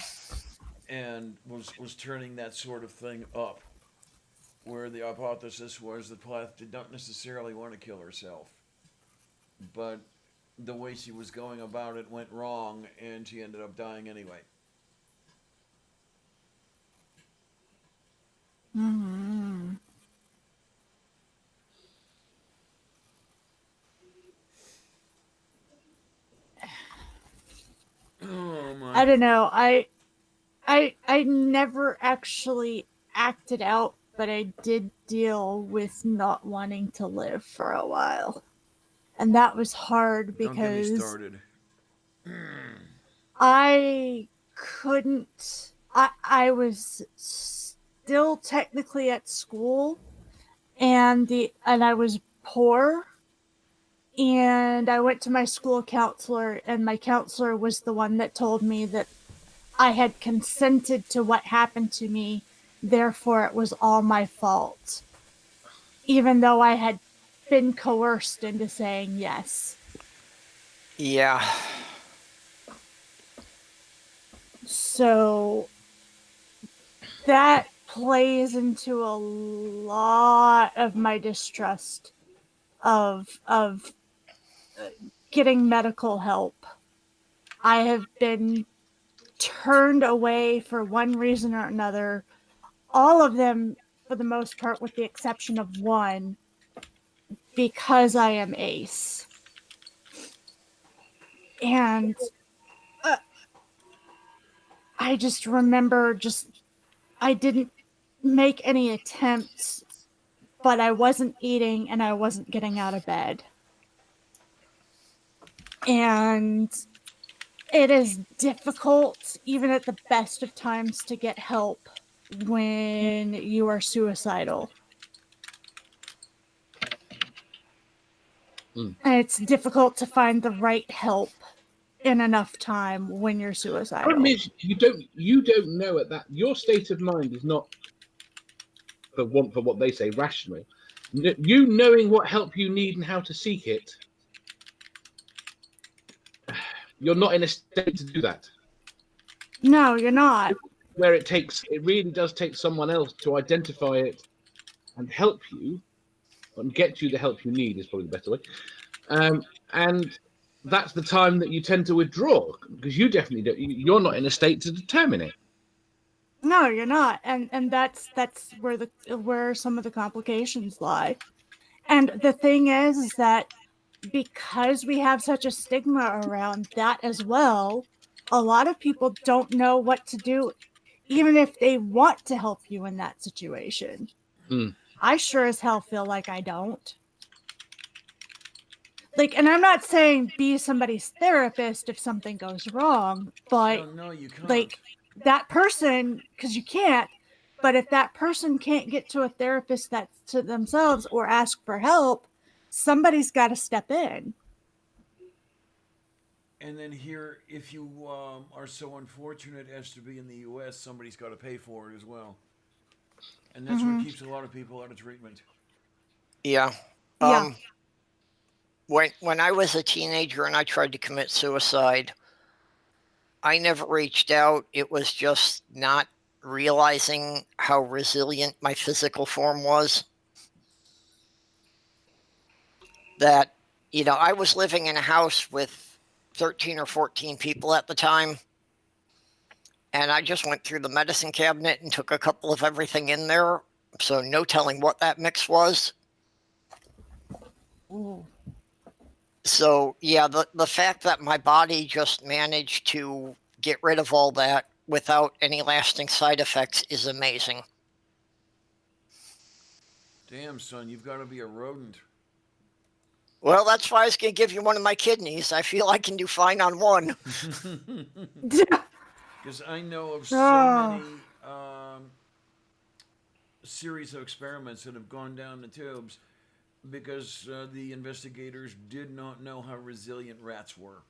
and was turning that sort of thing up, where the hypothesis was that Plath did not necessarily want to kill herself, but the way she was going about it went wrong and she ended up dying anyway. Mm-hmm. Oh my. I don't know. I never actually acted out, but I did deal with not wanting to live for a while. And that was hard Don't get me because started. I couldn't I was still technically at school and I was poor, and I went to my school counselor, and my counselor was the one that told me that I had consented to what happened to me, therefore it was all my fault, even though I had been coerced into saying yes. Yeah. So that plays into a lot of my distrust of getting medical help. I have been turned away for one reason or another. All of them, for the most part, with the exception of one, because I am ace. And I just remember I didn't make any attempts, but I wasn't eating and I wasn't getting out of bed. And it is difficult, even at the best of times, to get help when you are suicidal. And it's difficult to find the right help in enough time when you're suicidal. Problem is, you don't know at that. Your state of mind is not, for what they say, rational. You knowing what help you need and how to seek it, you're not in a state to do that. No, you're not. Where it really does take someone else to identify it and help you, and get you the help you need is probably the better way. And that's the time that you tend to withdraw, because you definitely don't. You're not in a state to determine it. No, you're not, and that's where some of the complications lie. And the thing is that because we have such a stigma around that as well, a lot of people don't know what to do, even if they want to help you in that situation. I sure as hell feel like I don't. Like, and I'm not saying be somebody's therapist if something goes wrong, but No, you can't. like that person, because you can't, but if that person can't get to a therapist that's to themselves or ask for help, somebody's got to step in. And then here, if you are so unfortunate as to be in the U.S., somebody's got to pay for it as well. And that's what keeps a lot of people out of treatment. Yeah. Yeah. When I was a teenager and I tried to commit suicide, I never reached out. It was just not realizing how resilient my physical form was. That, I was living in a house with 13 or 14 people at the time. And I just went through the medicine cabinet and took a couple of everything in there. So no telling what that mix was. Ooh. So, yeah, the fact that my body just managed to get rid of all that without any lasting side effects is amazing. Damn, son, you've got to be a rodent. Well, that's why I was going to give you one of my kidneys. I feel I can do fine on one. Because I know of so many series of experiments that have gone down the tubes because the investigators did not know how resilient rats were.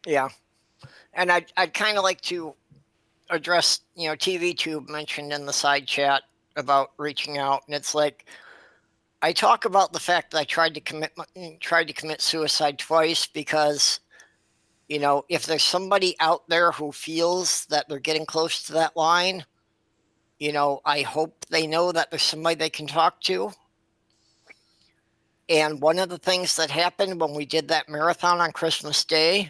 Yeah. And I'd kind of like to address, TV Tube mentioned in the side chat about reaching out. And it's like, I talk about the fact that I tried to commit suicide twice because, if there's somebody out there who feels that they're getting close to that line, I hope they know that there's somebody they can talk to. And one of the things that happened when we did that marathon on Christmas Day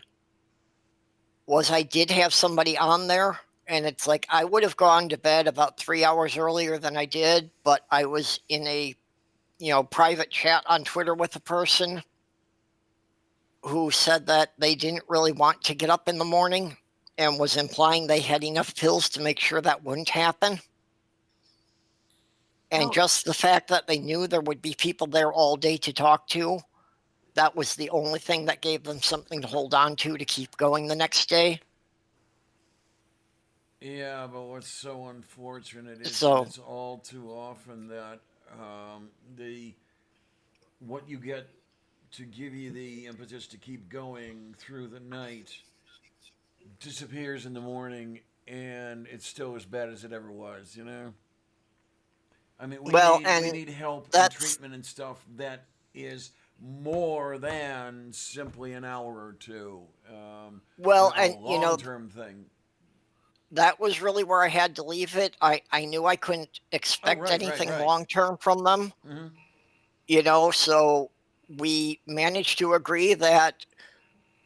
was I did have somebody on there. And it's like I would have gone to bed about 3 hours earlier than I did, but I was in a private chat on Twitter with a person who said that they didn't really want to get up in the morning and was implying they had enough pills to make sure that wouldn't happen. And just the fact that they knew there would be people there all day to talk to, that was the only thing that gave them something to hold on to keep going the next day. Yeah, but what's so unfortunate is So- it's all too often that what you get to give you the impetus to keep going through the night disappears in the morning, and it's still as bad as it ever was. I mean, we need help and that's- treatment and stuff that is more than simply an hour or two. Well, a and, long-term thing. That was really where I had to leave it. I knew I couldn't expect right, anything right. long-term from them. Mhm. So we managed to agree that,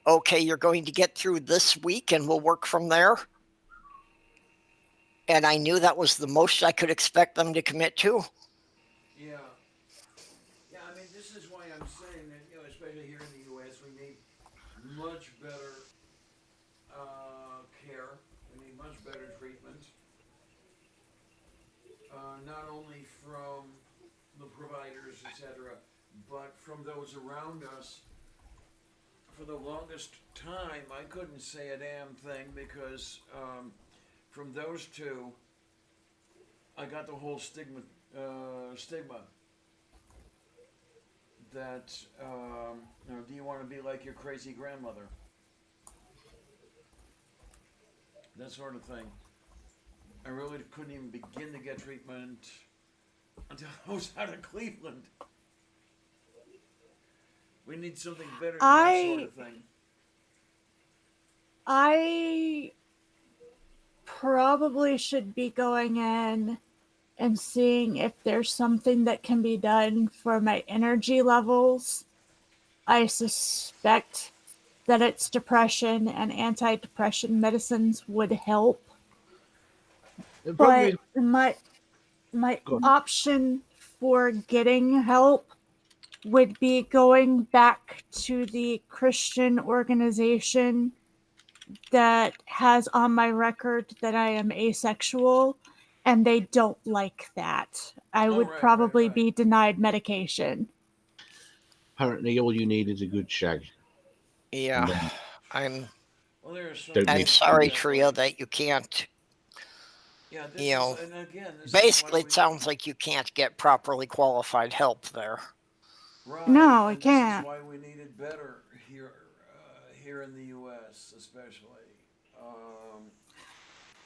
okay, you're going to get through this week and we'll work from there. And I knew that was the most I could expect them to commit to. Yeah. Yeah, I mean, this is why I'm saying that, especially here in the U.S., we need much better care. We need much better treatment. Not only from the providers, etc., but from those around us. For the longest time, I couldn't say a damn thing because from those two, I got the whole stigma that do you want to be like your crazy grandmother? That sort of thing. I really couldn't even begin to get treatment until I was out of Cleveland. We need something better than that sort of thing. I probably should be going in and seeing if there's something that can be done for my energy levels. I suspect that it's depression and antidepressant medicines would help. But my option for getting help would be going back to the Christian organization that has on my record that I am asexual, and they don't like that. I would probably be denied medication. Apparently, all you need is a good shag. Yeah, I'm Don't sorry, Tria, that you can't. Yeah, this You know, is, and again, this basically, is it sounds like you can't get properly qualified help there. right. No, I and can't. This is why we need it better here in the U.S., especially.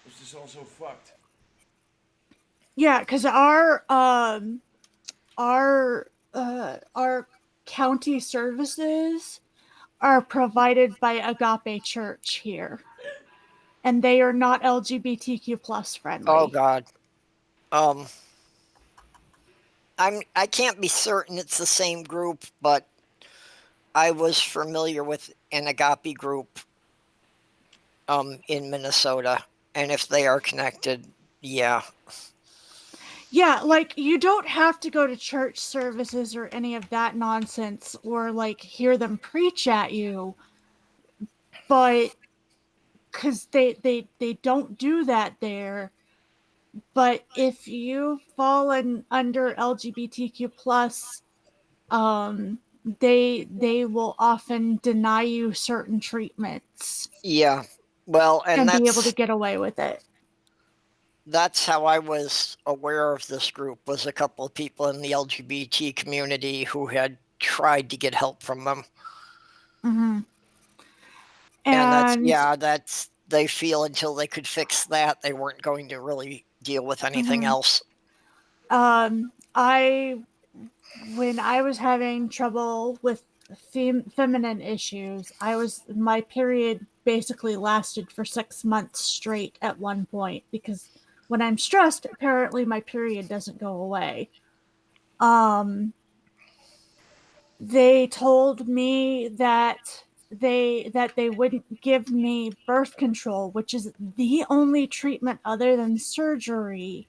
It's just also fucked. Yeah, because our county services are provided by Agape Church here, and they are not LGBTQ plus friendly. Oh God. I can't be certain it's the same group, but I was familiar with an Agape group in Minnesota, and if they are connected, yeah. Yeah, like you don't have to go to church services or any of that nonsense or like hear them preach at you, but because they don't do that there. But if you've fallen under LGBTQ plus, they will often deny you certain treatments. Yeah. Well, and be able to get away with it. That's how I was aware of this group, was a couple of people in the LGBT community who had tried to get help from them. Mm-hmm. And that's they feel until they could fix that, they weren't going to really deal with anything else. When I was having trouble with feminine issues, my period basically lasted for 6 months straight at one point, because when I'm stressed, apparently my period doesn't go away. They told me that they wouldn't give me birth control, which is the only treatment other than surgery.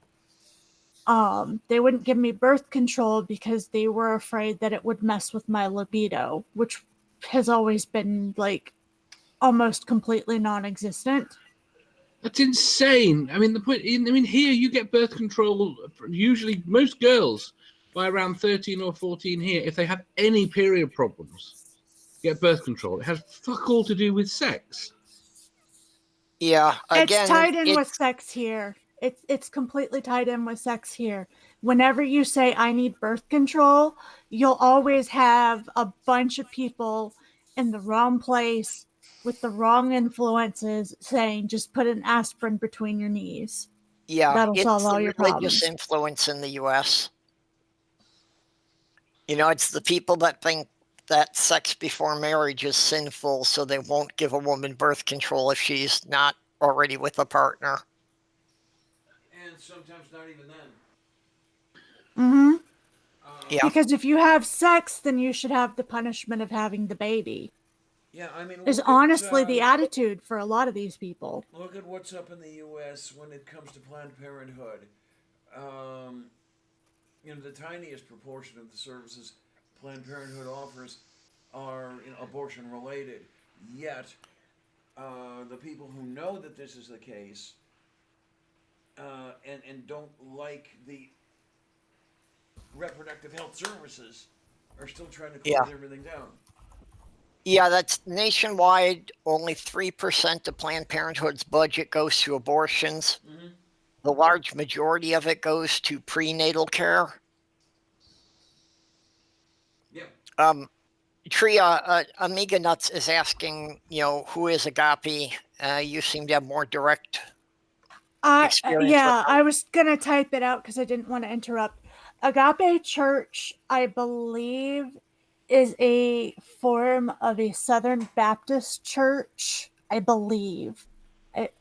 They wouldn't give me birth control because they were afraid that it would mess with my libido, which has always been like almost completely non-existent. That's insane. I mean, here you get birth control. Usually, most girls by around 13 or 14 here, if they have any period problems, get birth control. It has fuck all to do with sex. Yeah, again, it's tied in with sex here. It's completely tied in with sex here. Whenever you say I need birth control, you'll always have a bunch of people in the wrong place with the wrong influences saying just put an aspirin between your knees. Yeah, that'll solve all your problems. Religious influence in the U.S. It's the people that think that sex before marriage is sinful, so they won't give a woman birth control if she's not already with a partner. And sometimes not even then. Mm-hmm. Yeah. Because if you have sex, then you should have the punishment of having the baby. Yeah, I mean, Is look honestly at, the attitude for a lot of these people. look at what's up in the U.S. when it comes to Planned Parenthood. The tiniest proportion of the services Planned Parenthood offers are abortion related. Yet, the people who know that this is the case and don't like the reproductive health services are still trying to close everything down. Yeah, that's nationwide. Only 3% of Planned Parenthood's budget goes to abortions. Mm-hmm. The large majority of it goes to prenatal care. Yeah. Tria, Amiga Nuts is asking, who is Agape? You seem to have more direct experience. Yeah, I was gonna type it out because I didn't want to interrupt. Agape Church, I believe, is a form of a Southern Baptist church. I believe.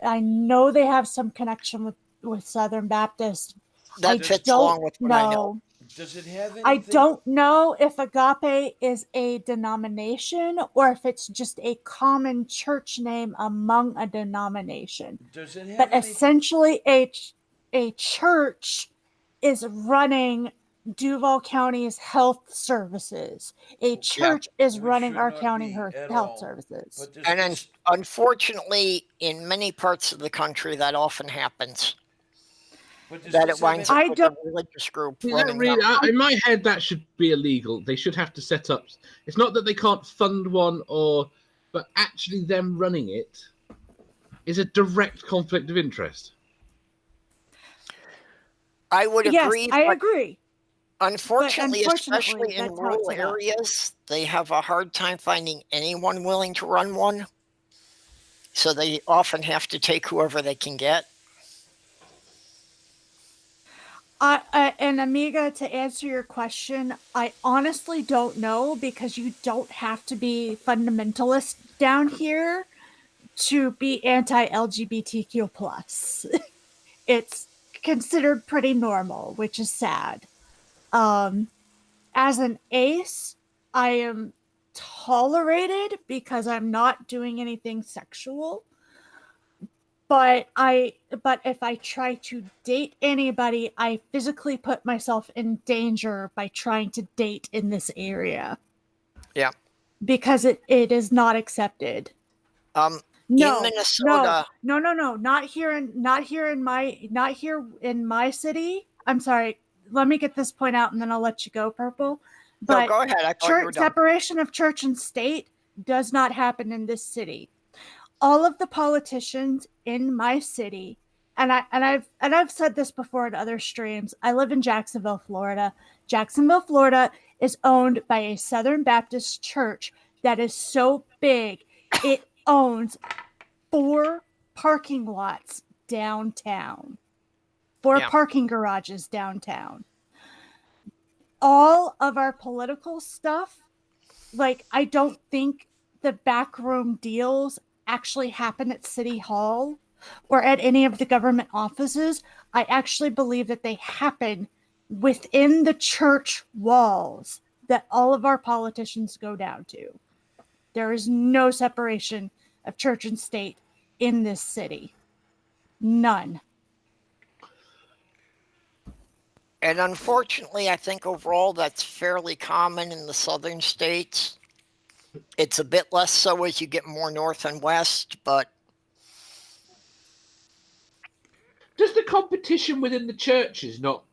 I know they have some connection with Southern Baptist. That fits along with what I know. Does it have anything? I don't know if Agape is a denomination or if it's just a common church name among a denomination. Does it have But essentially, a church is running Duval County's health services. A church is running our county health services. And then, unfortunately, in many parts of the country, that often happens. That it winds up with a religious group. In my head, that should be illegal. They should have to set up. It's not that they can't fund one, but actually them running it is a direct conflict of interest. I would agree. Yes, I agree. Unfortunately, especially in rural areas, they have a hard time finding anyone willing to run one. So they often have to take whoever they can get. And Amiga, to answer your question, I honestly don't know because you don't have to be fundamentalist down here to be anti-LGBTQ plus. It's considered pretty normal, which is sad. As an ace, I am tolerated because I'm not doing anything sexual. But if I try to date anybody, I physically put myself in danger by trying to date in this area. Yeah. Because it is not accepted. In Minnesota. No. Not here in my city. I'm sorry. Let me get this point out and then I'll let you go, Purple. But no, go ahead. I thought you were done. Separation of church and state does not happen in this city. All of the politicians in my city, and I've said this before in other streams. I live in Jacksonville, Florida. Jacksonville, Florida is owned by a Southern Baptist church that is so big it owns 4 parking lots downtown. 4 parking garages downtown. All of our political stuff, I don't think the backroom deals actually happen at City Hall or at any of the government offices. I actually believe that they happen within the church walls that all of our politicians go down to. There is no separation of church and state in this city. None. And unfortunately, I think overall that's fairly common in the southern states. It's a bit less so as you get more north and west, but... Does the competition within the churches not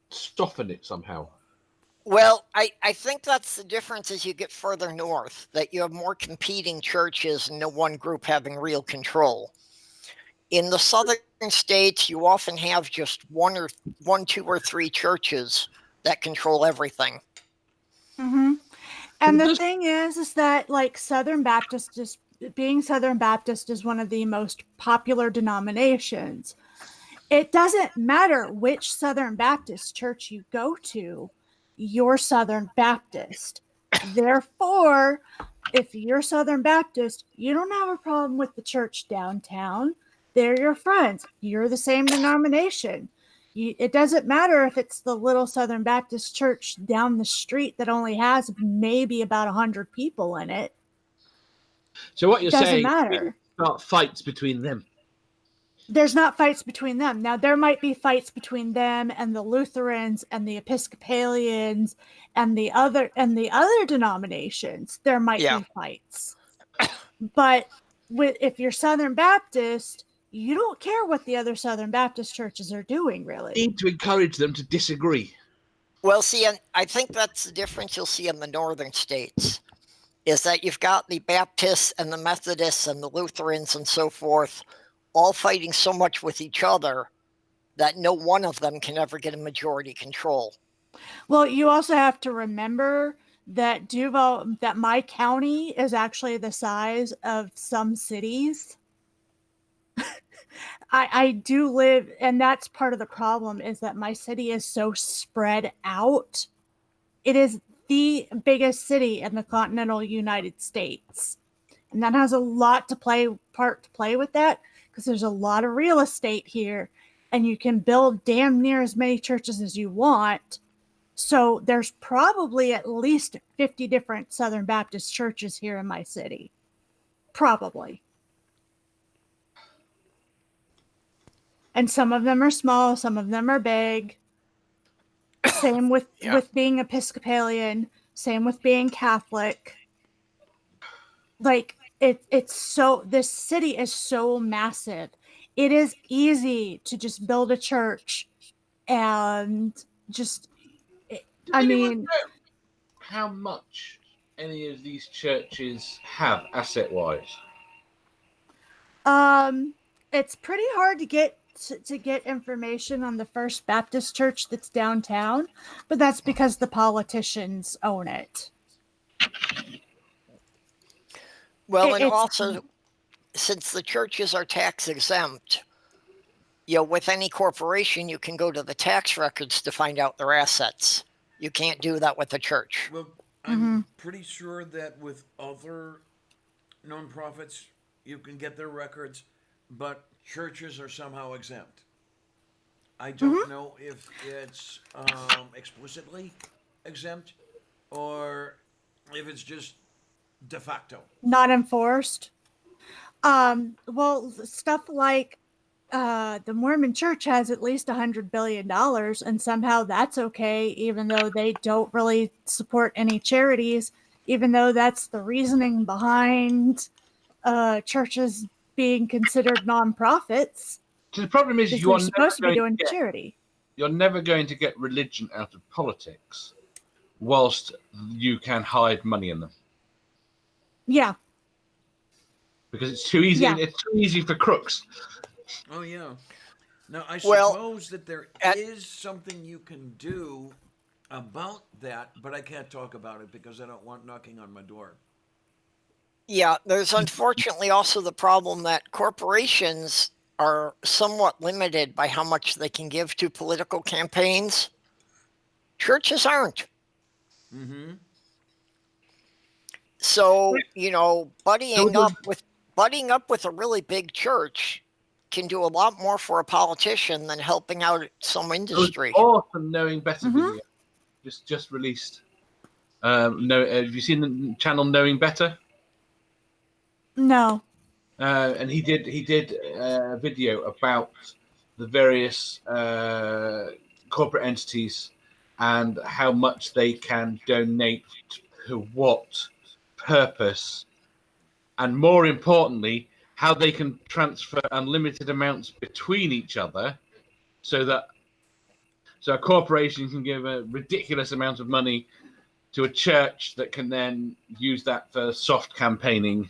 soften it somehow? Well, I think that's the difference as you get further north, that you have more competing churches and no one group having real control. In the southern states, you often have just one, 2, or 3 churches that control everything. Mm-hmm. And the thing is that Southern Baptist is one of the most popular denominations. It doesn't matter which Southern Baptist church you go to, you're Southern Baptist. Therefore, if you're Southern Baptist, you don't have a problem with the church downtown. They're your friends. You're the same denomination. It doesn't matter if it's the little Southern Baptist church down the street that only has maybe about 100 people in it. So what you're Doesn't saying matter. is start fights between them. There's not fights between them. Now, there might be fights between them and the Lutherans and the Episcopalians and the other denominations. There might Yeah. be fights. But if you're Southern Baptist, you don't care what the other Southern Baptist churches are doing, really. Need to encourage them to disagree. Well, see, and I think that's the difference you'll see in the northern states, is that you've got the Baptists and the Methodists and the Lutherans and so forth all fighting so much with each other that no one of them can ever get a majority control. Well, you also have to remember that that my county is actually the size of some cities. I do live, and that's part of the problem, is that my city is so spread out. It is the biggest city in the continental United States. And that has a lot to play with that, because there's a lot of real estate here, and you can build damn near as many churches as you want. So there's probably at least 50 different Southern Baptist churches here in my city. Probably. And some of them are small, some of them are big. Same with being Episcopalian, same with being Catholic. Like, it's so, this city is so massive. It is easy to just build a church and just, I mean, how much any of these churches have asset-wise? it's pretty hard to get information on the First Baptist Church that's downtown, but that's because the politicians own it. Well, and also, since the churches are tax exempt, with any corporation, you can go to the tax records to find out their assets. You can't do that with the church. Well, I'm pretty sure that with other nonprofits, you can get their records, but churches are somehow exempt. I don't know if it's explicitly exempt or if it's just de facto. Not enforced. Well, stuff like the Mormon Church has at least $100 billion, and somehow that's okay, even though they don't really support any charities, even though that's the reasoning behind churches being considered nonprofits. So the problem is you're supposed to be doing charity. You're never going to get religion out of politics whilst you can hide money in them. Yeah. Because it's too easy. Yeah. It's too easy for crooks. Oh, yeah. Now, I suppose that there is something you can do about that, but I can't talk about it because I don't want knocking on my door. Yeah, there's unfortunately also the problem that corporations are somewhat limited by how much they can give to political campaigns. Churches aren't. Mm-hmm. So, buddying up with a really big church can do a lot more for a politician than helping out some industry. It was awesome Knowing Better video. Just released. Have you seen the channel Knowing Better? No. And he did a video about the various corporate entities and how much they can donate to what purpose, and more importantly, how they can transfer unlimited amounts between each other, so a corporation can give a ridiculous amount of money to a church that can then use that for soft campaigning,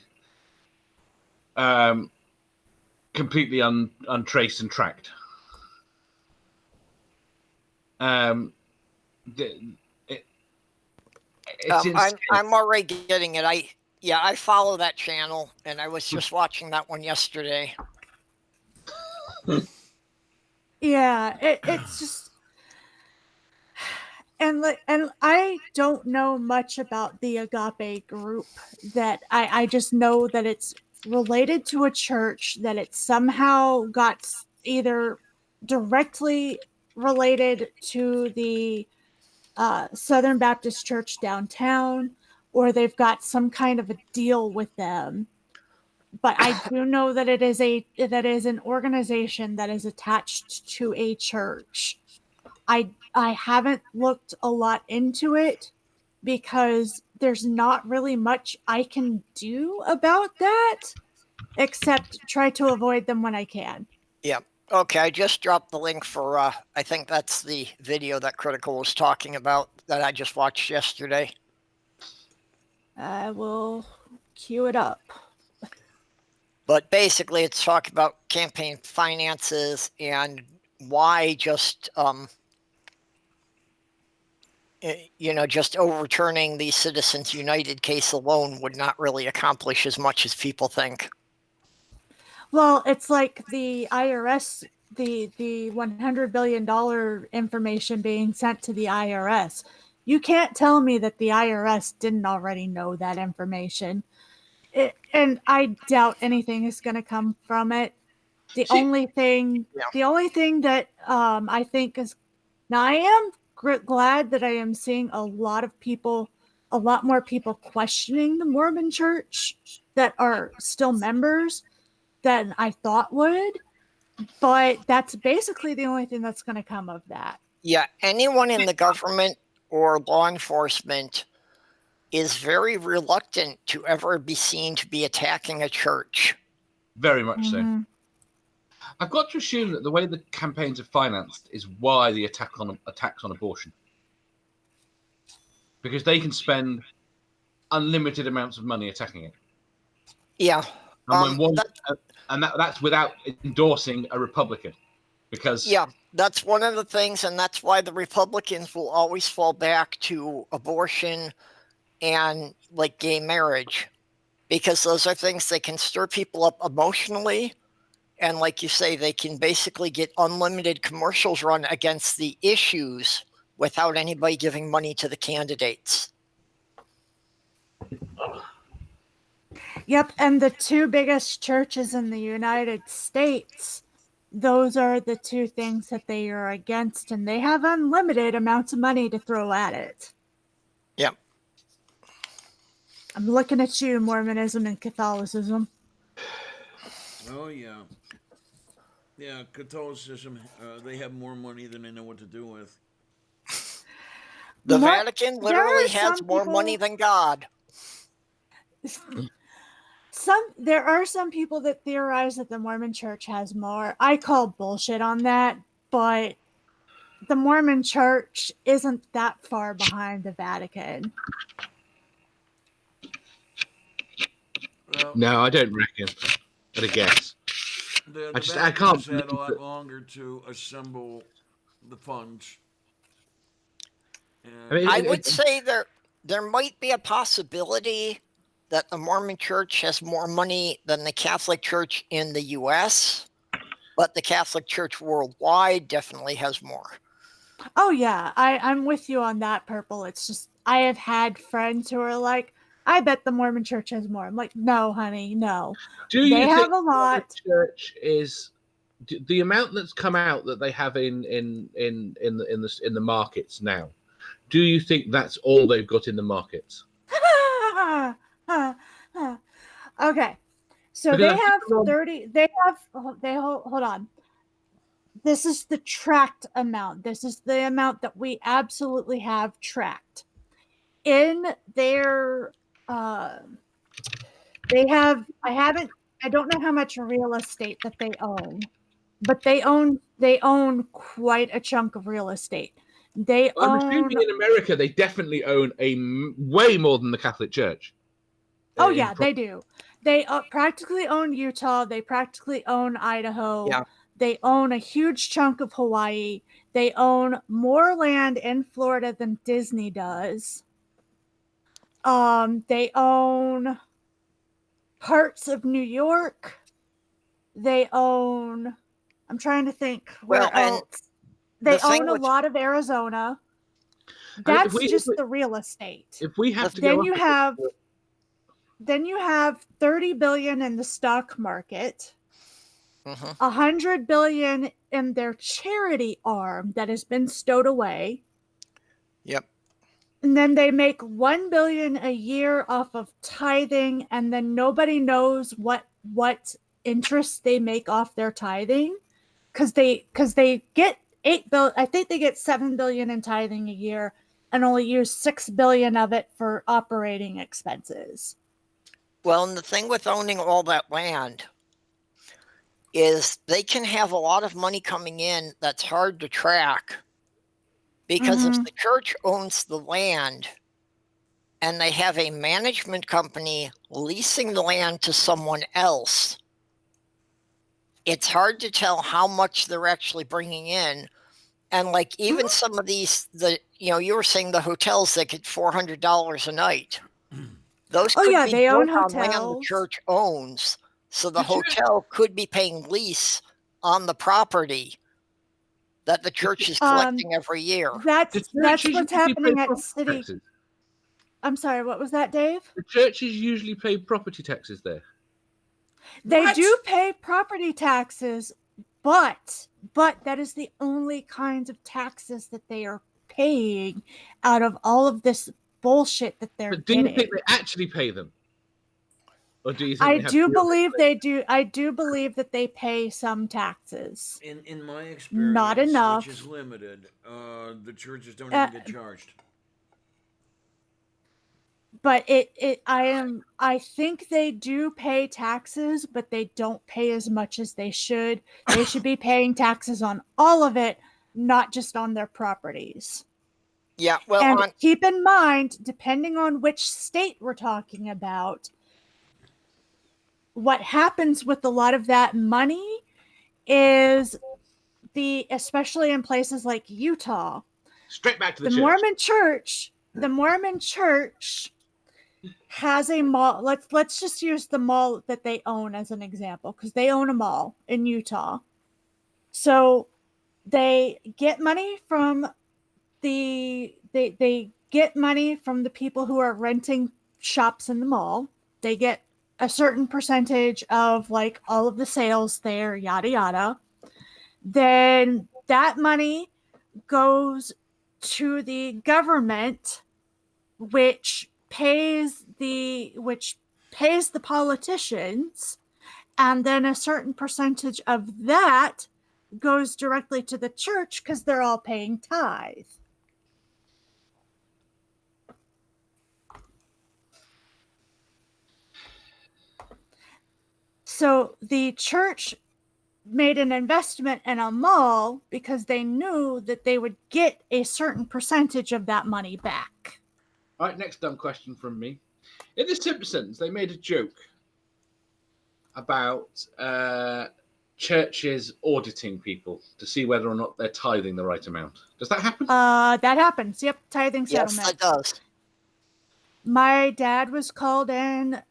completely untraced and tracked. I'm already getting it. I follow that channel, and I was just watching that one yesterday. Yeah, it's just, and I don't know much about the Agape group. That I just know that it's related to a church, that it somehow got either directly related to the Southern Baptist Church downtown, or they've got some kind of a deal with them. But I do know that it is an organization that is attached to a church. I haven't looked a lot into it because there's not really much I can do about that except try to avoid them when I can. Yeah. Okay, I just dropped the link for, I think that's the video that Critical was talking about that I just watched yesterday. I will queue it up. But basically, it's talking about campaign finances and why just, just overturning the Citizens United case alone would not really accomplish as much as people think. Well, it's like the IRS, the $100 billion information being sent to the IRS. You can't tell me that the IRS didn't already know that information. And I doubt anything is going to come from it. The only thing that I think is, now I am glad that I am seeing a lot more people questioning the Mormon Church that are still members than I thought would. But that's basically the only thing that's going to come of that. Yeah, anyone in the government or law enforcement is very reluctant to ever be seen to be attacking a church. Very much so. Mm-hmm. I've got to assume that the way the campaigns are financed is why the attacks on abortion, because they can spend unlimited amounts of money attacking it. Yeah, and that's without endorsing a Republican, because that's one of the things, and that's why the Republicans will always fall back to abortion and like gay marriage, because those are things that can stir people up emotionally. And like you say, they can basically get unlimited commercials run against the issues without anybody giving money to the candidates. Yep, and the two biggest churches in the United States, those are the two things that they are against, and they have unlimited amounts of money to throw at it. Yep. I'm looking at you, Mormonism and Catholicism. Oh, yeah. Yeah, Catholicism, they have more money than they know what to do with. The Vatican literally has more money than God. There are some people that theorize that the Mormon Church has more. I call bullshit on that, but the Mormon Church isn't that far behind the Vatican. Well, no, I don't reckon. But I guess. I can't. Had a lot longer to assemble the funds. I would say there might be a possibility that the Mormon Church has more money than the Catholic Church in the U.S., but the Catholic Church worldwide definitely has more. Oh, yeah. I'm with you on that, Purple. It's just, I have had friends who are like, I bet the Mormon Church has more. I'm like, no, honey, no. They have a lot. The church is the amount that's come out that they have in the markets now. Do you think that's all they've got in the markets? Okay, so Because they have 30. Hold on. This is the tracked amount. This is the amount that we absolutely have tracked in their. They have. I don't know how much real estate that they own, but they own quite a chunk of real estate. I'm assuming in America they definitely own way more than the Catholic Church. Oh yeah, they do. They practically own Utah. They practically own Idaho. Yeah. They own a huge chunk of Hawaii. They own more land in Florida than Disney does. They own parts of New York. They own. I'm trying to think where else. They own a lot of Arizona. That's just the real estate. If we have to then you have $30 billion in the stock market. Mhm. $100 billion in their charity arm that has been stowed away. Yep. And then they make $1 billion a year off of tithing, and then nobody knows what interest they make off their tithing, because they get $8 billion. I think they get $7 billion in tithing a year, and only use $6 billion of it for operating expenses. Well, and the thing with owning all that land is they can have a lot of money coming in that's hard to track, because if the church owns the land and they have a management company leasing the land to someone else, it's hard to tell how much they're actually bringing in. And like even some of these, you were saying the hotels that get $400 a night. Those could be they own built on land the hotels. church owns. So the hotel could be paying lease on the property that the church is collecting every year. That's The what's churches usually happening pay at property city. taxes. I'm sorry, what was that, Dave? The churches usually pay property taxes there. They do pay property taxes, but that is the only kinds of taxes that they are paying out of all of this bullshit that they're But do you getting. think they actually pay them? Or do you think I they have do to believe they do. I do believe that they pay some taxes. In my experience, Not enough. which is limited, the churches don't even get charged. But I think they do pay taxes, but they don't pay as much as they should. They should be paying taxes on all of it, not just on their properties. Yeah, well, and keep in mind, depending on which state we're talking about, what happens with a lot of that money is especially in places like Utah, straight back to the church. The Mormon church has a mall. Let's just use the mall that they own as an example, because they own a mall in Utah. So they get money from they get money from the people who are renting shops in the mall. They get a certain percentage of like all of the sales there, yada yada. Then that money goes to the government, which pays the politicians, and then a certain percentage of that goes directly to the church because they're all paying tithe. So the church made an investment in a mall because they knew that they would get a certain percentage of that money back. All right, next dumb question from me. In The Simpsons, they made a joke about churches auditing people to see whether or not they're tithing the right amount. Does that happen? That happens. Yep, tithing settlement. Yes, it does. My dad was called in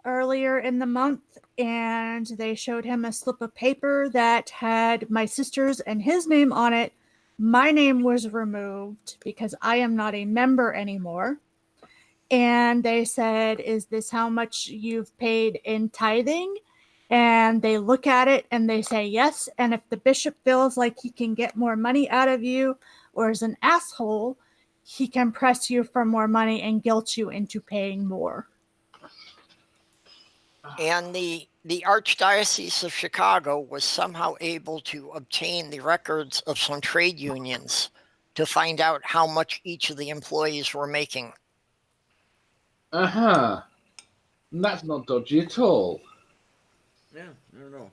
earlier in the month, and they showed him a slip of paper that had my sister's and his name on it. My name was removed because I am not a member anymore. And they said, "Is this how much you've paid in tithing?" And they look at it and they say yes. And if the bishop feels like he can get more money out of you or is an asshole, he can press you for more money and guilt you into paying more. And the Archdiocese of Chicago was somehow able to obtain the records of some trade unions to find out how much each of the employees were making. Uh-huh. That's not dodgy at all. Yeah, I don't know.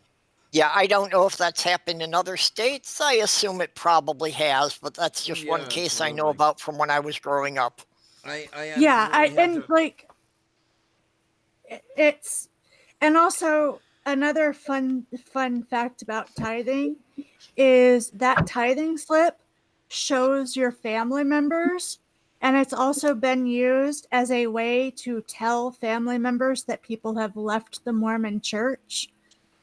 Yeah, I don't know if that's happened in other states. I assume it probably has, but that's just one case I know about from when I was growing up. It's, and also another fun fact about tithing is that tithing slip shows your family members, and it's also been used as a way to tell family members that people have left the Mormon church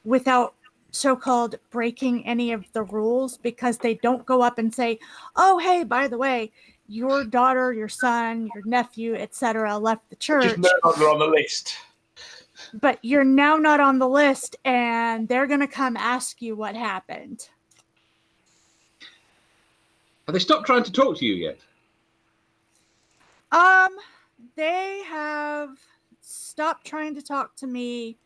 without so-called breaking any of the rules, because they don't go up and say, "Oh, hey, by the way, your daughter, your son, your nephew, etc. left the church." Just no longer on the list. but you're now not on the list, and they're going to come ask you what happened. Have they stopped trying to talk to you yet? They have stopped trying to talk to me.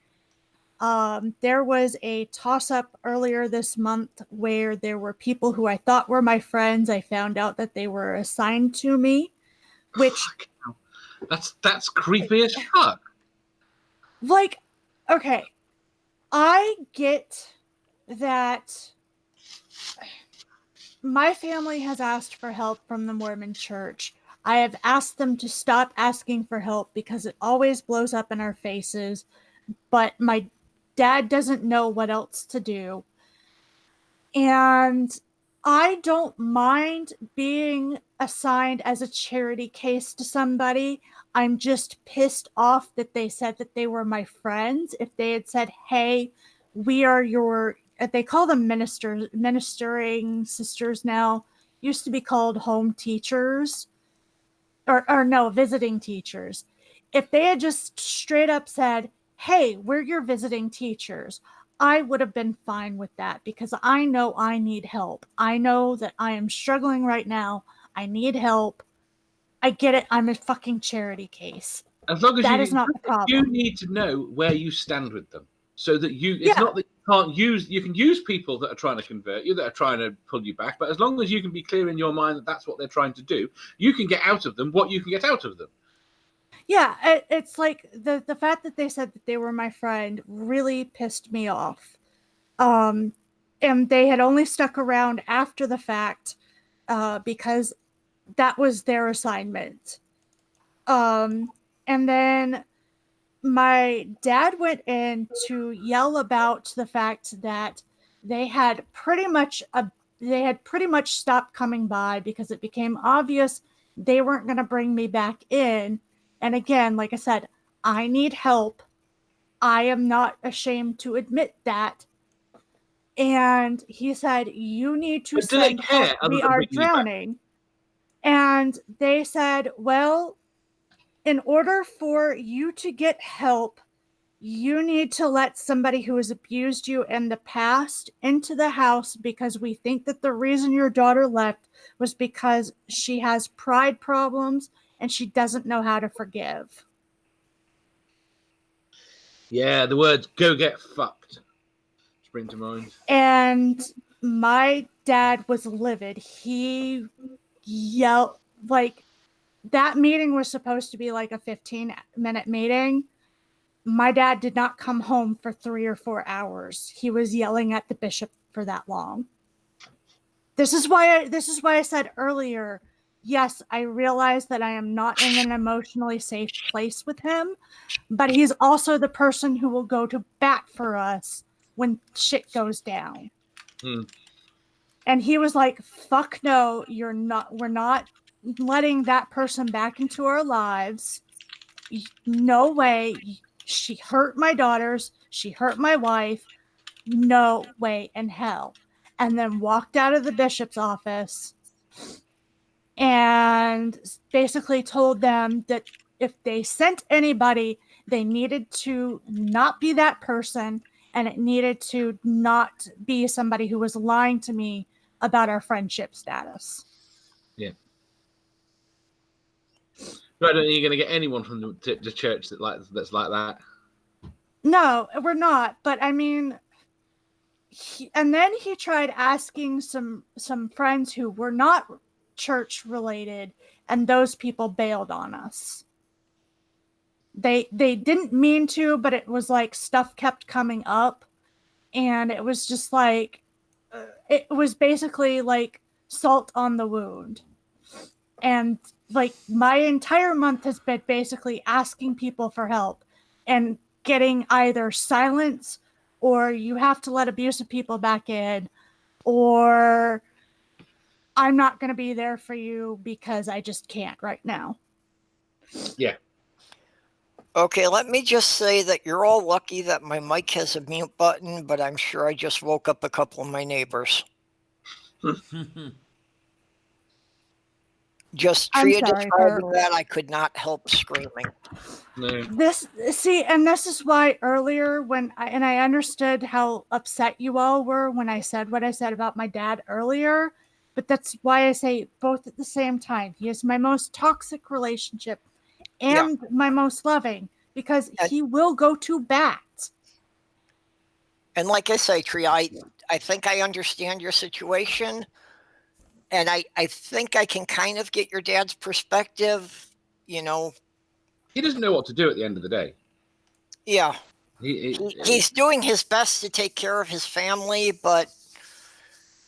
There was a toss-up earlier this month where there were people who I thought were my friends. I found out that they were assigned to me, which that's creepy as fuck. like, okay, I get that my family has asked for help from the Mormon Church. I have asked them to stop asking for help because it always blows up in our faces, but my dad doesn't know what else to do. And I don't mind being assigned as a charity case to somebody. I'm just pissed off that they said that they were my friends. If they had said, hey, we are your, they call them ministering sisters now, used to be called home teachers, or no, visiting teachers. If they had just straight up said, hey, we're your visiting teachers, I would have been fine with that because I know I need help. I know that I am struggling right now. I need help. I get it. I'm a fucking charity case. As long as that is not the problem. You need to know where you stand with them, so that it's not that you can't use. You can use people that are trying to convert you, that are trying to pull you back. But as long as you can be clear in your mind that that's what they're trying to do, you can get out of them what you can get out of them. Yeah, it's like the fact that they said that they were my friend really pissed me off. And they had only stuck around after the fact because that was their assignment. And then my dad went in to yell about the fact that they had pretty much stopped coming by because it became obvious they weren't going to bring me back in. And again, like I said, I need help. I am not ashamed to admit that. And he said, you need to send help. We are drowning. And they said, well, in order for you to get help, you need to let somebody who has abused you in the past into the house because we think that the reason your daughter left was because she has pride problems and she doesn't know how to forgive. Yeah, the words "go get fucked" spring to mind. And my dad was livid. He yelled, like, that meeting was supposed to be like a 15-minute meeting. My dad did not come home for 3 or 4 hours. He was yelling at the bishop for that long. This is why I said earlier, yes, I realize that I am not in an emotionally safe place with him, but he's also the person who will go to bat for us when shit goes down. And he was like, fuck no, we're not letting that person back into our lives. No way. She hurt my daughters. She hurt my wife. No way in hell. And then walked out of the bishop's office and basically told them that if they sent anybody, they needed to not be that person, and it needed to not be somebody who was lying to me about our friendship status. Yeah. But I don't think you're going to get anyone from the church that's like that. No, we're not. But I mean, and then he tried asking some friends who were not church related, and those people bailed on us. They didn't mean to, but it was like stuff kept coming up, and it was just like it was basically like salt on the wound. And like my entire month has been basically asking people for help and getting either silence, or you have to let abusive people back in, or I'm not going to be there for you because I just can't right now. Yeah. Okay, let me just say that you're all lucky that my mic has a mute button, but I'm sure I just woke up a couple of my neighbors. Just I'm Tria sorry, describing Herb. that, I could not help screaming. No. This is why earlier I understood how upset you all were when I said what I said about my dad earlier, but that's why I say both at the same time. He is my most toxic relationship Yeah. and my most loving because And- he will go to bat. And like I say, Tria, I think I understand your situation. And I think I can kind of get your dad's perspective, you know. He doesn't know what to do at the end of the day. Yeah. He, He's doing his best to take care of his family, but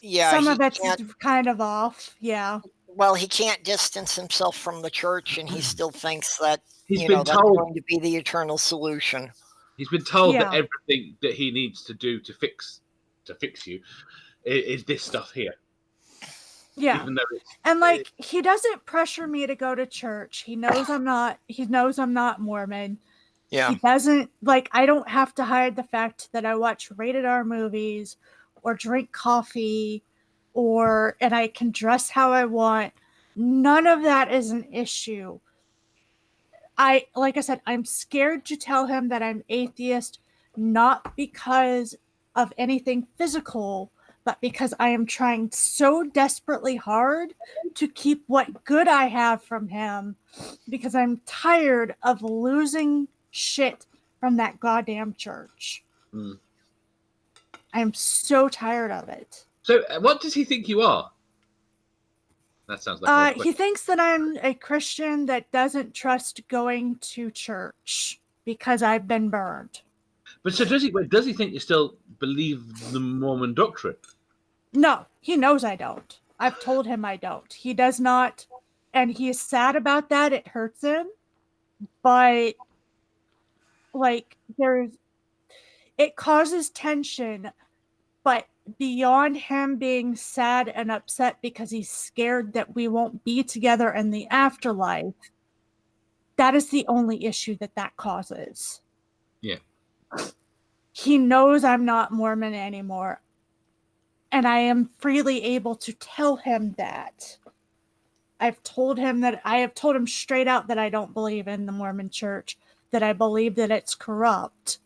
yeah, Some he of it's can't, kind of off. Yeah. well, he can't distance himself from the church, and he still thinks that, He's you been know, that's told- going to be the eternal solution. He's been told that Yeah. everything that he needs to do to fix you is this stuff here. Yeah. Even though it's, And like he doesn't pressure me to go to church. He knows I'm not Mormon. Yeah. He doesn't like I don't have to hide the fact that I watch rated R movies or drink coffee and I can dress how I want. None of that is an issue. Like I said, I'm scared to tell him that I'm atheist, not because of anything physical, but because I am trying so desperately hard to keep what good I have from him because I'm tired of losing shit from that goddamn church. Mm. I'm so tired of it. So, what does he think you are? That sounds like He thinks that I'm a Christian that doesn't trust going to church because I've been burned. But so does he? Does he think you still believe the Mormon doctrine? No, he knows I don't. I've told him I don't. He does not, and he is sad about that. It hurts him, but like it causes tension. But beyond him being sad and upset because he's scared that we won't be together in the afterlife, that is the only issue that causes. Yeah. He knows I'm not Mormon anymore. And I am freely able to tell him that. I have told him straight out that I don't believe in the Mormon church, that I believe that it's corrupt.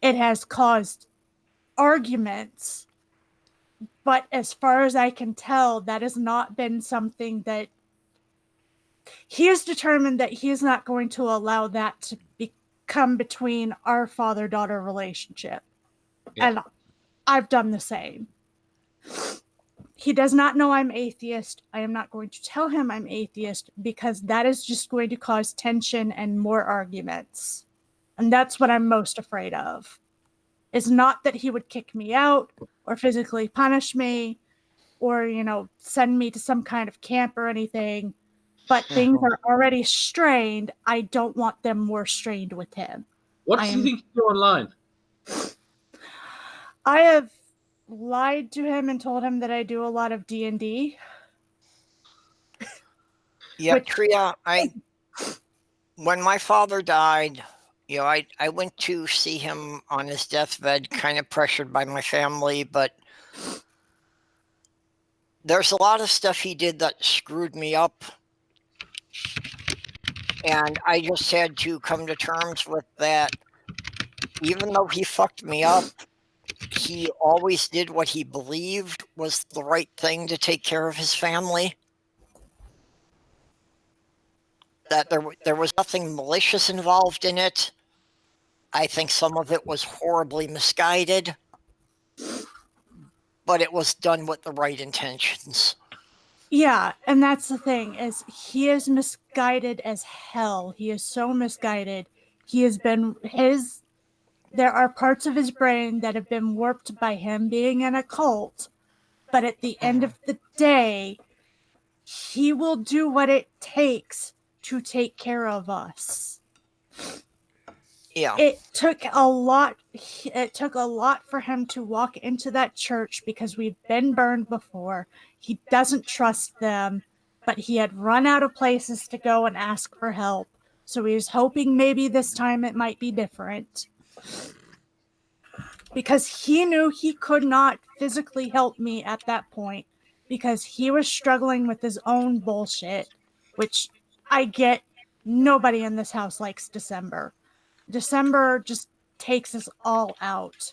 It has caused arguments, but as far as I can tell, that has not been something that he is determined that he is not going to allow that to become between our father-daughter relationship. Yeah. And I've done the same. He does not know I'm atheist. I am not going to tell him I'm atheist because that is just going to cause tension and more arguments. And that's what I'm most afraid of. Is not that he would kick me out or physically punish me or, send me to some kind of camp or anything. But things are already strained. I don't want them more strained with him. What does he think you do online? I have lied to him and told him that I do a lot of D&D. Yeah, Tria, when my father died, I went to see him on his deathbed, kind of pressured by my family, but there's a lot of stuff he did that screwed me up. And I just had to come to terms with that. Even though he fucked me up, he always did what he believed was the right thing to take care of his family. That there was nothing malicious involved in it. I think some of it was horribly misguided, but it was done with the right intentions. Yeah, and that's the thing, is he is misguided as hell. He is so misguided. There are parts of his brain that have been warped by him being in a cult, but at the end of the day, he will do what it takes to take care of us. Yeah. It took a lot for him to walk into that church because we've been burned before. He doesn't trust them, but he had run out of places to go and ask for help. So he was hoping maybe this time it might be different. Because he knew he could not physically help me at that point because he was struggling with his own bullshit. which I get. Nobody in this house likes December. December just takes us all out.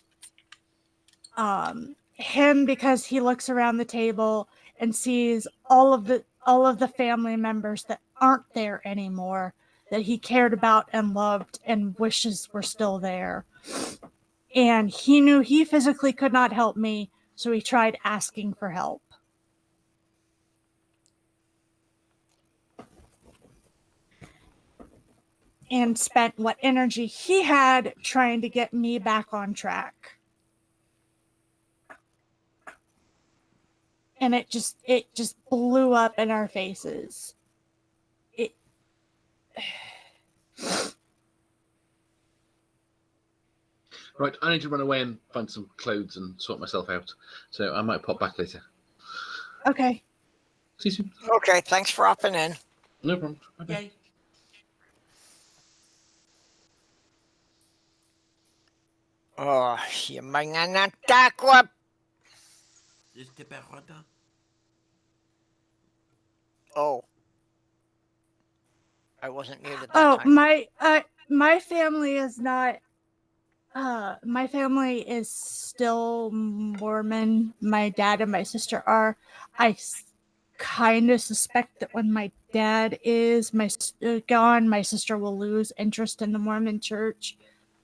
Him, because he looks around the table and sees all of the family members that aren't there anymore, that he cared about and loved and wishes were still there. And he knew he physically could not help me, so he tried asking for help. And spent what energy he had trying to get me back on track. And it just blew up in our faces. Right, I need to run away and find some clothes and sort myself out. So I might pop back later. Okay. See you soon. Okay, thanks for hopping in. No problem. Bye-bye. Yay. Oh, yung mga natakwa. Este perrota. Oh. I wasn't muted that Oh, time. my family is not. My family is still Mormon. My dad and my sister are. I kind of suspect that when my dad is gone, my sister will lose interest in the Mormon Church.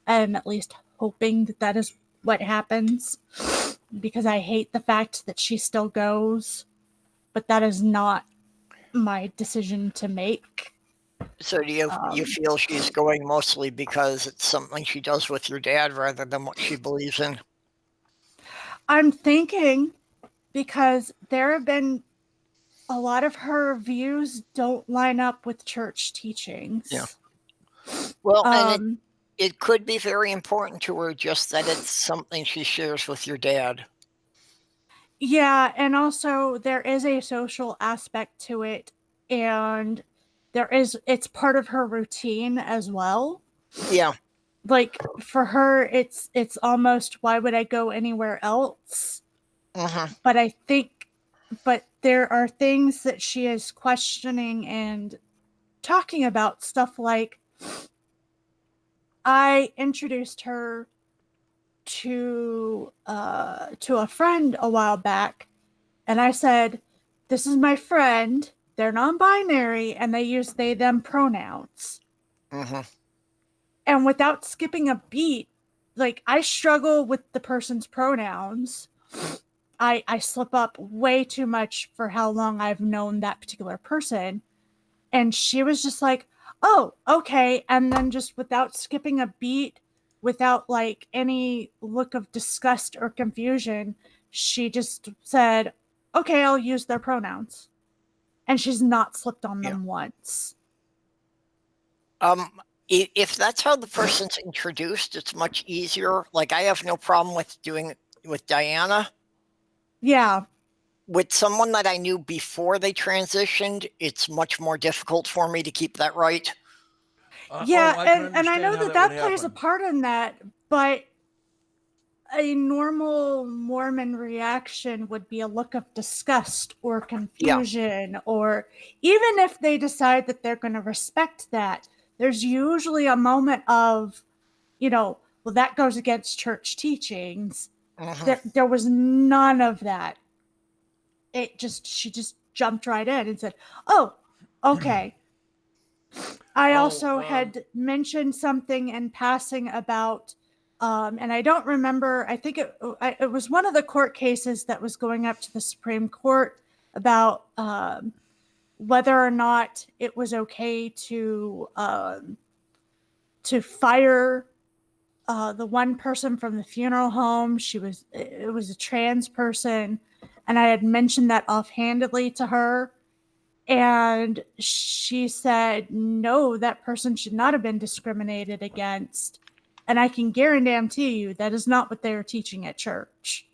I'm at least hoping that that is what happens, because I hate the fact that she still goes, but that is not my decision to make. So do you feel she's going mostly because it's something she does with your dad rather than what she believes in? I'm thinking, because there have been a lot of her views don't line up with church teachings. Yeah. Well, and it could be very important to her, just that it's something she shares with your dad. Yeah, and also there is a social aspect to it, and it's part of her routine as well. Yeah. Like, for her, it's almost, why would I go anywhere else? Uh-huh. But there are things that she is questioning and talking about, stuff like, I introduced her to a friend a while back, and I said, this is my friend, they're non-binary, and they use they them pronouns. Uh-huh. And without skipping a beat, like, I struggle with the person's pronouns. I slip up way too much for how long I've known that particular person. And she was just like, oh, okay. And then, just without skipping a beat, without like any look of disgust or confusion, she just said, okay, I'll use their pronouns. And she's not slipped on them once. If that's how the person's introduced, it's much easier. Like, I have no problem with doing it with Diana. Yeah. With someone that I knew before they transitioned, it's much more difficult for me to keep that right. Yeah, I can and I know understand that would plays a happen. part in that, but a normal Mormon reaction would be a look of disgust or confusion, or even if they decide that they're going to respect that, there's usually a moment of, well, that goes against church teachings. There was none of that. She just jumped right in and said, oh, okay. I also had mentioned something in passing about, and I don't remember, I think it was one of the court cases that was going up to the Supreme Court about whether or not it was okay to fire the one person from the funeral home. It was a trans person, and I had mentioned that offhandedly to her. And she said, no, that person should not have been discriminated against. And I can guarantee you that is not what they were teaching at church.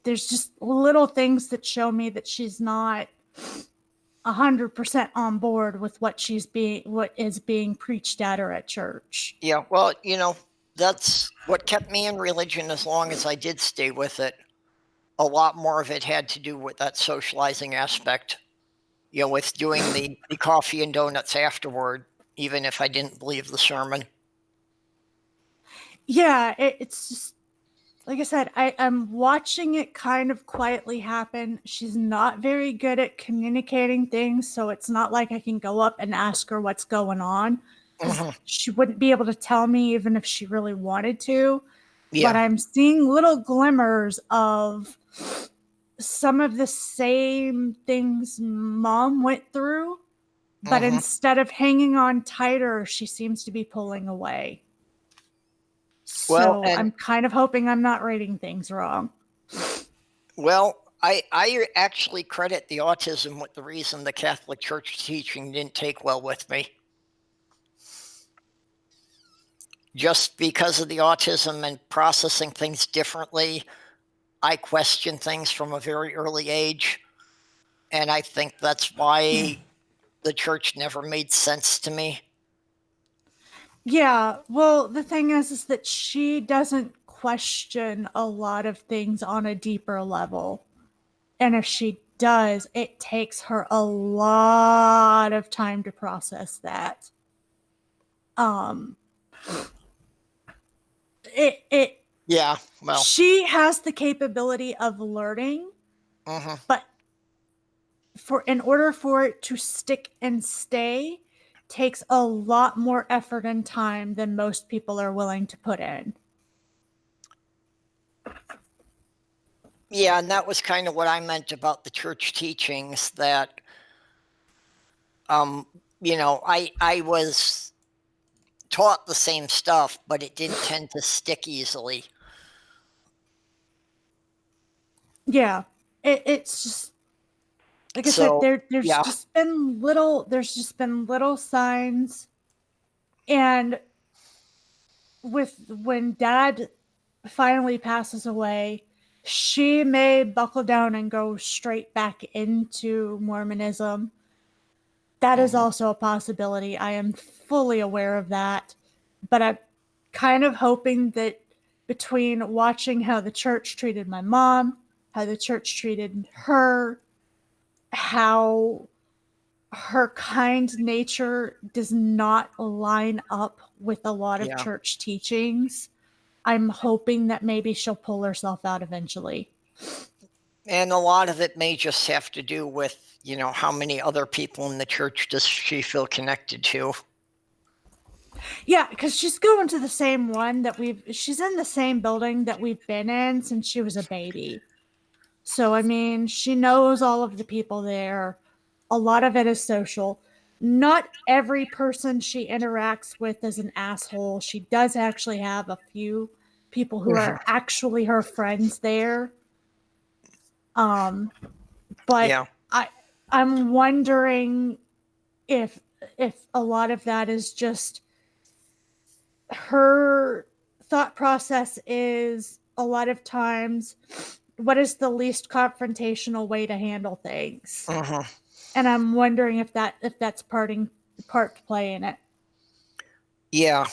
There's just little things that show me that she's not 100% on board with what is being preached at her at church. Yeah, well, that's what kept me in religion as long as I did stay with it. A lot more of it had to do with that socializing aspect. with doing the coffee and donuts afterward, even if I didn't believe the sermon. Yeah, it's just like I said, I'm watching it kind of quietly happen. She's not very good at communicating things, so it's not like I can go up and ask her what's going on. She wouldn't be able to tell me even if she really wanted to. Yeah. But I'm seeing little glimmers of some of the same things Mom went through, but instead of hanging on tighter, she seems to be pulling away. Well, So and- I'm kind of hoping I'm not reading things wrong. Well, I actually credit the autism with the reason the Catholic Church teaching didn't take well with me. Just because of the autism and processing things differently, I question things from a very early age. And I think that's why the church never made sense to me. Yeah, well, the thing is that she doesn't question a lot of things on a deeper level. And if she does, it takes her a lot of time to process that. Yeah, well, she has the capability of learning, but in order for it to stick and stay, takes a lot more effort and time than most people are willing to put in. yeah, and that was kind of what I meant about the church teachings, that I was taught the same stuff, but it didn't tend to stick easily. Yeah, it's just like I said. There's yeah. just been little signs, and when Dad finally passes away, she may buckle down and go straight back into Mormonism. That is also a possibility. I am fully aware of that, but I'm kind of hoping that between watching how the church treated my mom, how the church treated her, how her kind nature does not line up with a lot of church teachings, I'm hoping that maybe she'll pull herself out eventually. And a lot of it may just have to do with, how many other people in the church does she feel connected to? Yeah, because she's going to the same one she's in the same building that we've been in since she was a baby. So, I mean, she knows all of the people there. A lot of it is social. Not every person she interacts with is an asshole. She does actually have a few people who are actually her friends there. But I'm wondering if a lot of that is just her thought process is a lot of times, what is the least confrontational way to handle things? And I'm wondering if that's part to play in it. Yeah.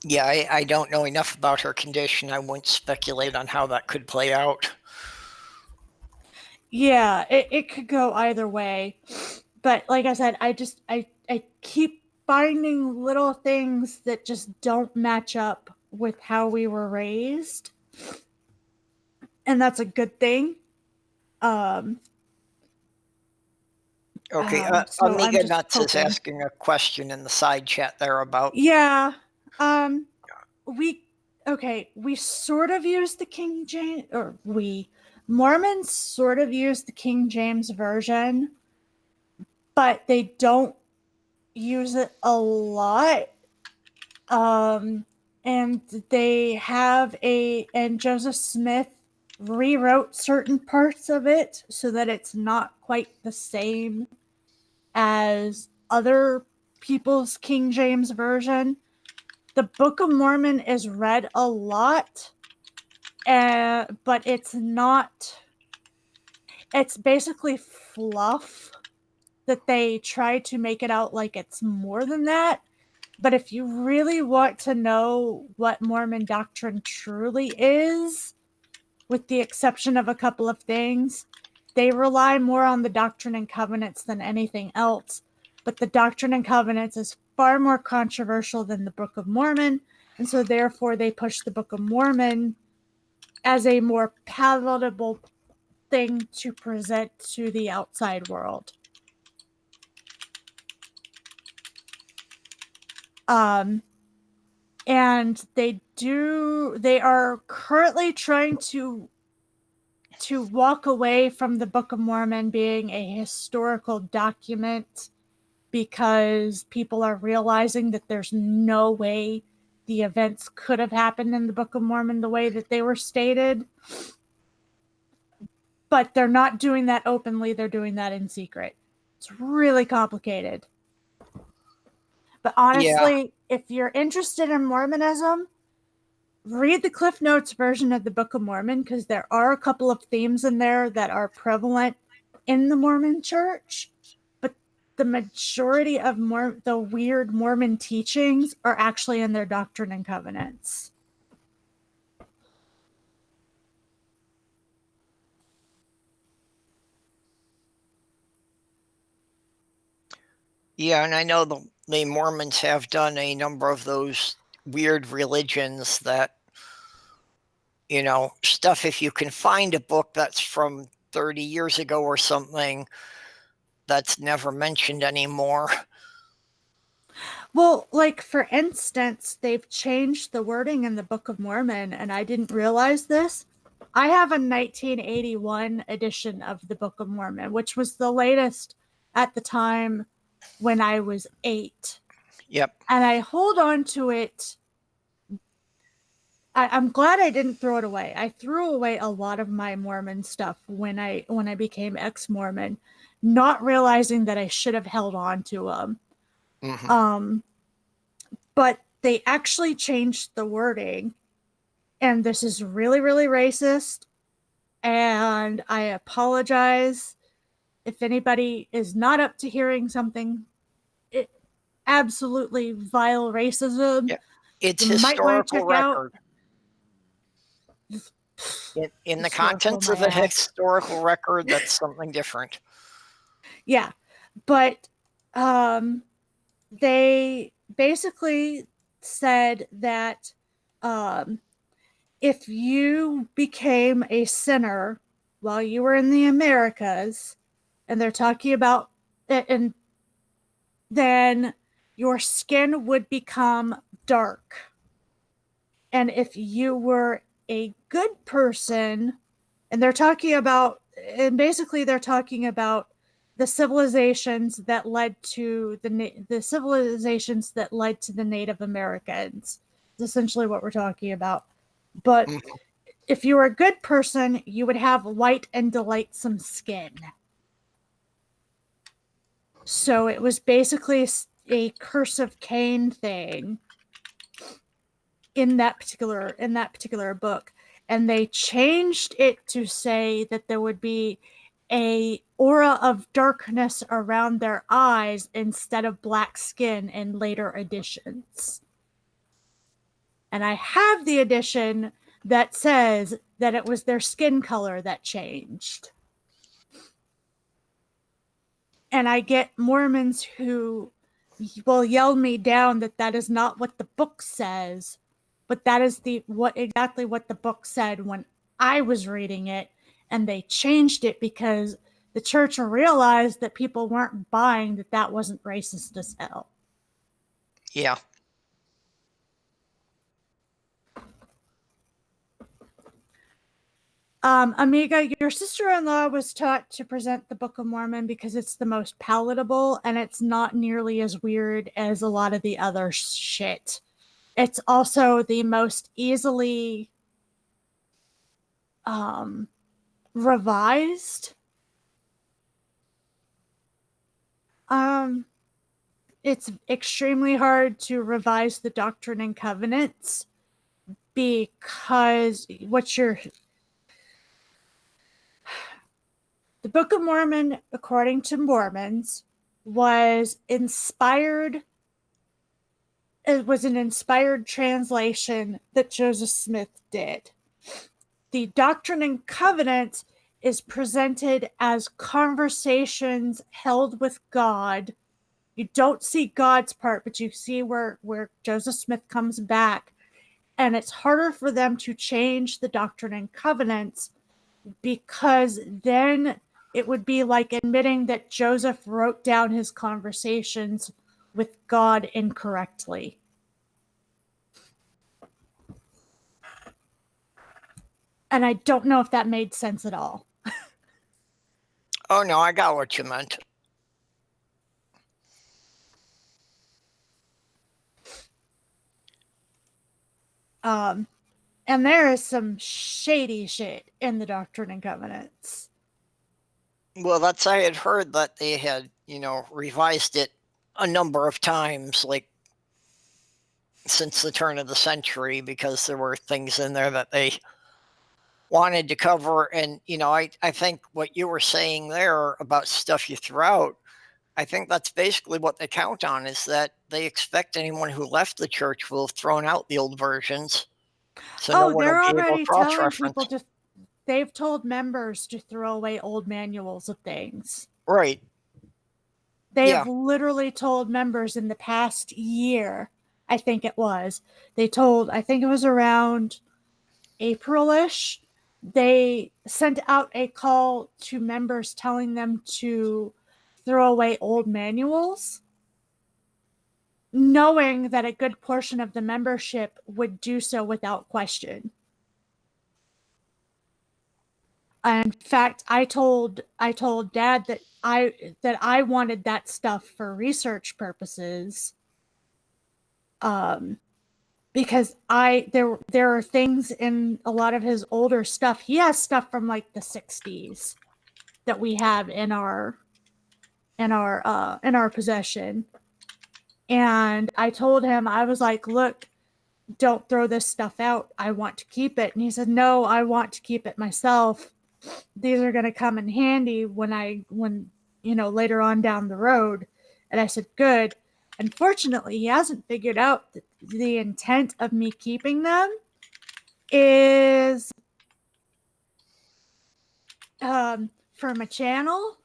Yeah, I don't know enough about her condition. I won't speculate on how that could play out. Yeah, it could go either way. But like I said, I keep finding little things that just don't match up with how we were raised. And that's a good thing. Okay, so I'm Amiga just Nuts is hoping. asking a question in the side chat there about... Yeah. We sort of use the King James, Mormons sort of use the King James Version, but they don't use it a lot. And they have and Joseph Smith rewrote certain parts of it so that it's not quite the same as other people's King James Version. The Book of Mormon is read a lot, but it's not. It's basically fluff that they try to make it out like it's more than that. But if you really want to know what Mormon doctrine truly is, with the exception of a couple of things. They rely more on the Doctrine and Covenants than anything else. But the Doctrine and Covenants is far more controversial than the Book of Mormon. And so therefore they push the Book of Mormon as a more palatable thing to present to the outside world. And they are currently trying to walk away from the Book of Mormon being a historical document because people are realizing that there's no way the events could have happened in the Book of Mormon the way that they were stated. But they're not doing that openly, they're doing that in secret. It's really complicated. But honestly, if you're interested in Mormonism, read the Cliff Notes version of the Book of Mormon, because there are a couple of themes in there that are prevalent in the Mormon church. But the majority of the weird Mormon teachings are actually in their Doctrine and Covenants. Yeah, and I know the Mormons have done a number of those weird religions that, stuff. If you can find a book that's from 30 years ago or something, that's never mentioned anymore. Well, like, for instance, they've changed the wording in the Book of Mormon, and I didn't realize this. I have a 1981 edition of the Book of Mormon, which was the latest at the time when I was 8. Yep. And I hold on to it. I'm glad I didn't throw it away. I threw away a lot of my Mormon stuff when I became ex-Mormon, not realizing that I should have held on to them. Mm-hmm. But they actually changed the wording, and this is really, really racist. And I apologize if anybody is not up to hearing something absolutely vile racism. Yeah. It's you might want to historical check out. record. In the contents of a historical record, that's something different. Yeah, but they basically said that if you became a sinner while you were in the Americas, and they're talking about it, and then your skin would become dark. And if you were a good person, and they're talking about the civilizations that led to the civilizations that led to the Native Americans. Is essentially what we're talking about. But if you were a good person, you would have white and delightsome skin. So it was basically a Curse of Cain thing in that particular book, and they changed it to say that there would be a aura of darkness around their eyes instead of black skin in later editions. And I have the edition that says that it was their skin color that changed. And I get Mormons who will yell me down that is not what the book says, but that is exactly what the book said when I was reading it, and they changed it because the church realized that people weren't buying that wasn't racist as hell. Yeah. Amiga, your sister-in-law was taught to present the Book of Mormon because it's the most palatable and it's not nearly as weird as a lot of the other shit. It's also the most easily revised. It's extremely hard to revise the Doctrine and Covenants because the Book of Mormon, according to Mormons, was inspired. It was an inspired translation that Joseph Smith did. the Doctrine and Covenants is presented as conversations held with God. You don't see God's part, but you see where Joseph Smith comes back. And it's harder for them to change the Doctrine and Covenants because then it would be like admitting that Joseph wrote down his conversations with God incorrectly. And I don't know if that made sense at all. Oh, no, I got what you meant. And there is some shady shit in the Doctrine and Covenants. Well, I had heard that they had, revised it a number of times, like since the turn of the century, because there were things in there that they wanted to cover. And, I think what you were saying there about stuff you threw out, I think that's basically what they count on, is that they expect anyone who left the church will have thrown out the old versions. So no one they're will be able already to cross telling reference. people they've told members to throw away old manuals of things. Right. They Yeah. have literally told members in the past year, I think it was, I think it was around April-ish, they sent out a call to members telling them to throw away old manuals, knowing that a good portion of the membership would do so without question. In fact, I told Dad that I wanted that stuff for research purposes, because there are things in a lot of his older stuff. He has stuff from like the 60s that we have in our possession. And I told him, I was like, look, don't throw this stuff out. I want to keep it. And he said, no, I want to keep it myself. These are going to come in handy when later on down the road. And I said, good. Unfortunately, he hasn't figured out that the intent of me keeping them is for my channel.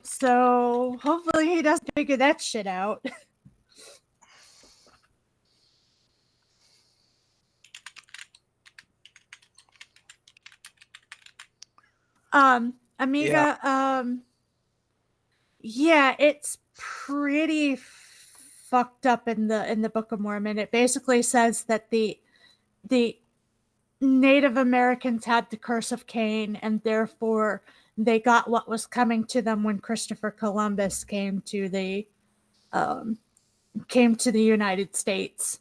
So hopefully he doesn't figure that shit out. Amiga, yeah, it's pretty fucked up in the Book of Mormon. It basically says that the Native Americans had the curse of Cain, and therefore they got what was coming to them when Christopher Columbus came to the United States.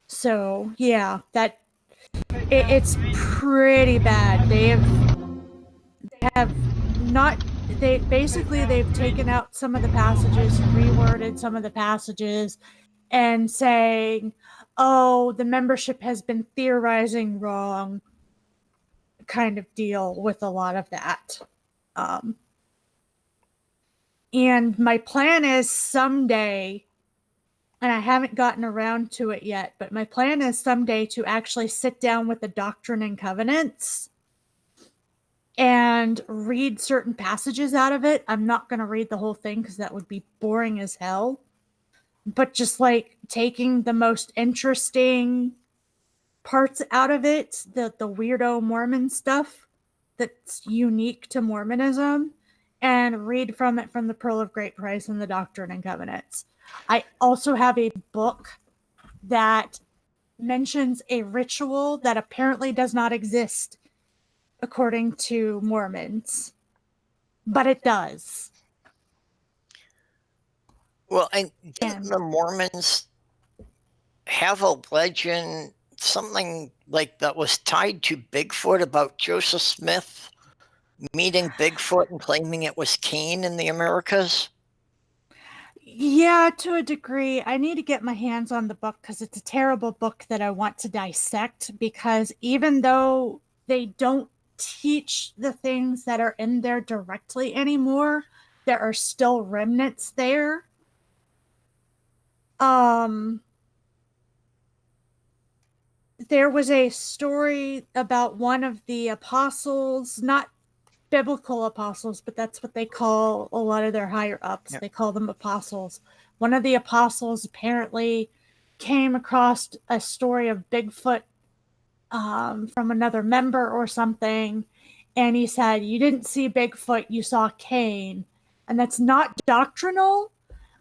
So yeah, it's pretty bad. They've taken out some of the passages, reworded some of the passages, and saying, oh, the membership has been theorizing wrong, kind of deal with a lot of that. And my plan is someday, and I haven't gotten around to it yet, but my plan is someday to actually sit down with the Doctrine and Covenants and read certain passages out of it. I'm not going to read the whole thing because that would be boring as hell. But just like taking the most interesting parts out of it, the weirdo Mormon stuff that's unique to Mormonism, and read from it from the Pearl of Great Price and the Doctrine and Covenants. I also have a book that mentions a ritual that apparently does not exist according to Mormons, but it does. Well, and didn't the Mormons have a legend, something like that was tied to Bigfoot, about Joseph Smith meeting Bigfoot and claiming it was Cain in the Americas? Yeah, to a degree. I need to get my hands on the book because it's a terrible book that I want to dissect, because even though they don't teach the things that are in there directly anymore, there are still remnants there. There was a story about one of the apostles, not biblical apostles, but that's what they call a lot of their higher ups. Yep. They call them apostles. One of the apostles apparently came across a story of Bigfoot from another member or something, and he said, "You didn't see Bigfoot, you saw Cain." And that's not doctrinal,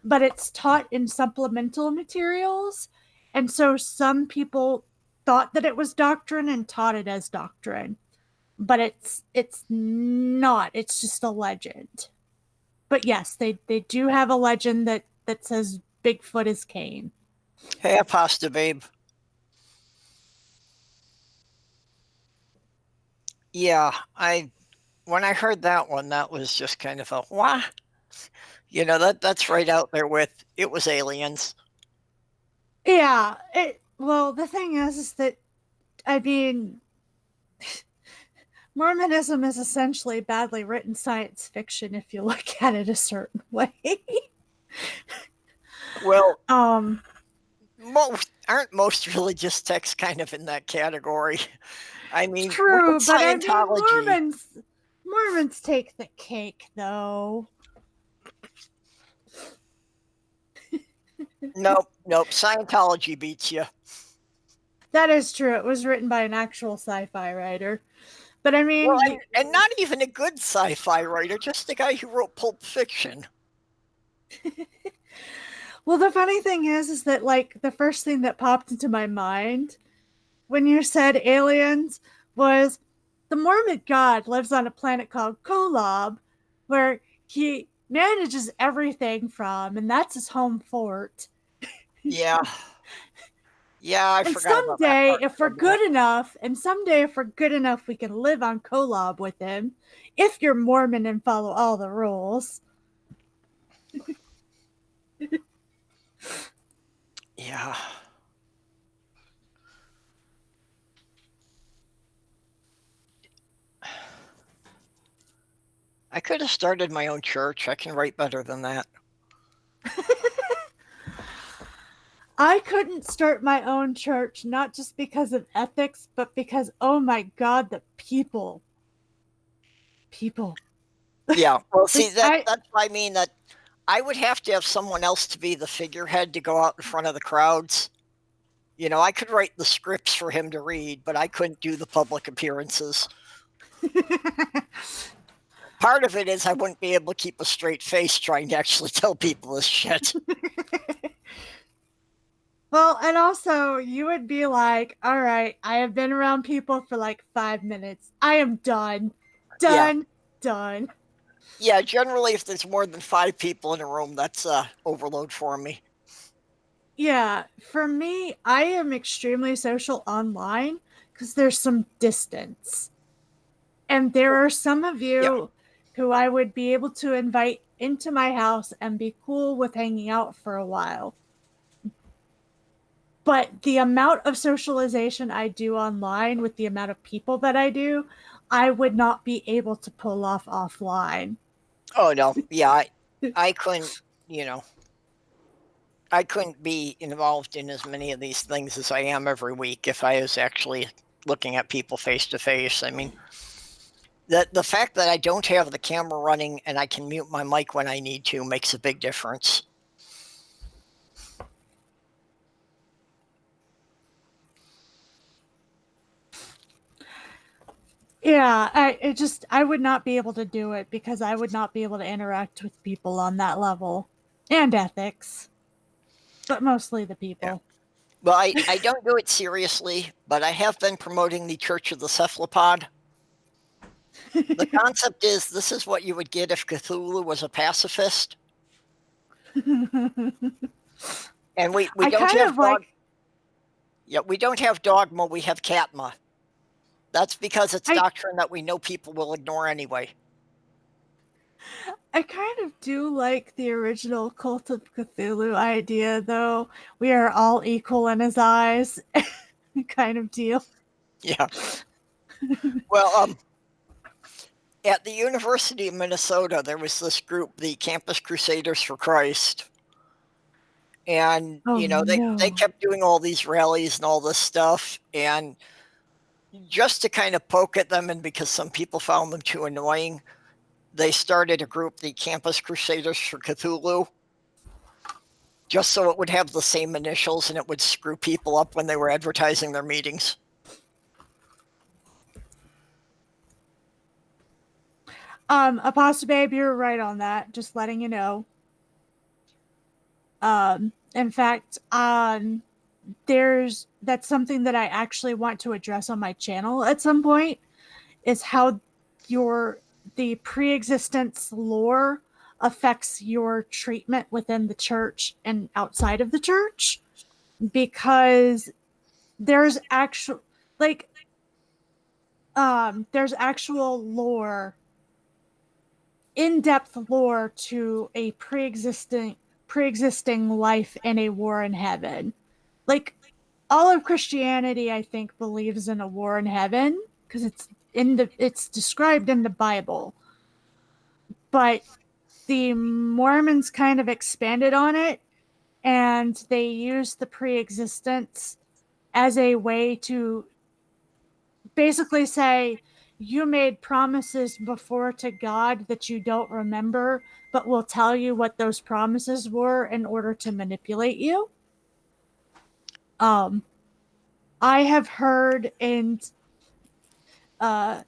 but it's taught in supplemental materials. And so some people thought that it was doctrine and taught it as doctrine. But it's not. It's just a legend. But yes, they do have a legend that says Bigfoot is Cain. Hey, Pasta Babe. Yeah, when I heard that one, that was just kind of a what? You know, that's right out there with it was aliens. Yeah. Well, the thing is that, I mean, Mormonism is essentially badly written science fiction if you look at it a certain way. Well, um, aren't most religious texts kind of in that category? I mean, true, look at but I mean, Scientology. Mormons take the cake, though. Nope. Scientology beats you. That is true. It was written by an actual sci-fi writer. But I mean, Well, and not even a good sci-fi writer, just the guy who wrote Pulp Fiction. well, the funny thing is that like the first thing that popped into my mind when you said aliens was the Mormon god lives on a planet called Kolob, where he manages everything from, and that's his home fort. Yeah. Yeah, I And forgot about that someday, part. if we're good enough, we can live on Kolob with him. If you're Mormon and follow all the rules. Yeah. I could have started my own church. I can write better than that. I couldn't start my own church, not just because of ethics, but because, oh my God, the people. Yeah. Well, see, I- that's what I mean, that I would have to have someone else to be the figurehead to go out in front of the crowds. You know, I could write the scripts for him to read, but I couldn't do the public appearances. Part of it is I wouldn't be able to keep a straight face trying to actually tell people this shit. Well, and also you would be like, all right, I have been around people for like 5 minutes. I am done. Done. Yeah, generally if there's more than 5 people in a room, that's overload for me. Yeah, for me, I am extremely social online because there's some distance. And there are some of you who I would be able to invite into my house and be cool with hanging out for a while. But the amount of socialization I do online with the amount of people that I do, I would not be able to pull off offline. Oh, no. Yeah, I couldn't, I couldn't be involved in as many of these things as I am every week if I was actually looking at people face to face. I mean, the fact that I don't have the camera running and I can mute my mic when I need to makes a big difference. Yeah, I would not be able to do it because I would not be able to interact with people on that level and ethics, but mostly the people. Yeah. Well, I don't do it seriously, but I have been promoting the Church of the Cephalopod. The concept is this is what you would get if Cthulhu was a pacifist. And we don't have we don't have dogma, we have catma. That's because it's doctrine that we know people will ignore anyway. I kind of do like the original Cult of Cthulhu idea, though. We are all equal in his eyes, kind of deal. Yeah. Well, At the University of Minnesota, there was this group, the Campus Crusaders for Christ. And, Oh, they no. kept doing all these rallies and all this stuff. And just to kind of poke at them, and because some people found them too annoying, they started a group, the Campus Crusaders for Cthulhu, just so it would have the same initials and it would screw people up when they were advertising their meetings. Apostle Babe, you're right on that. Just letting you know. In fact, that's something that I actually want to address on my channel at some point, is how the pre-existence lore affects your treatment within the church and outside of the church, because there's actual lore, in-depth lore to a pre-existing life in a war in heaven. Like, all of Christianity, I think, believes in a war in heaven because it's described in the Bible. But the Mormons kind of expanded on it, and they used the pre-existence as a way to basically say, you made promises before to God that you don't remember, but we'll tell you what those promises were in order to manipulate you. I have heard, and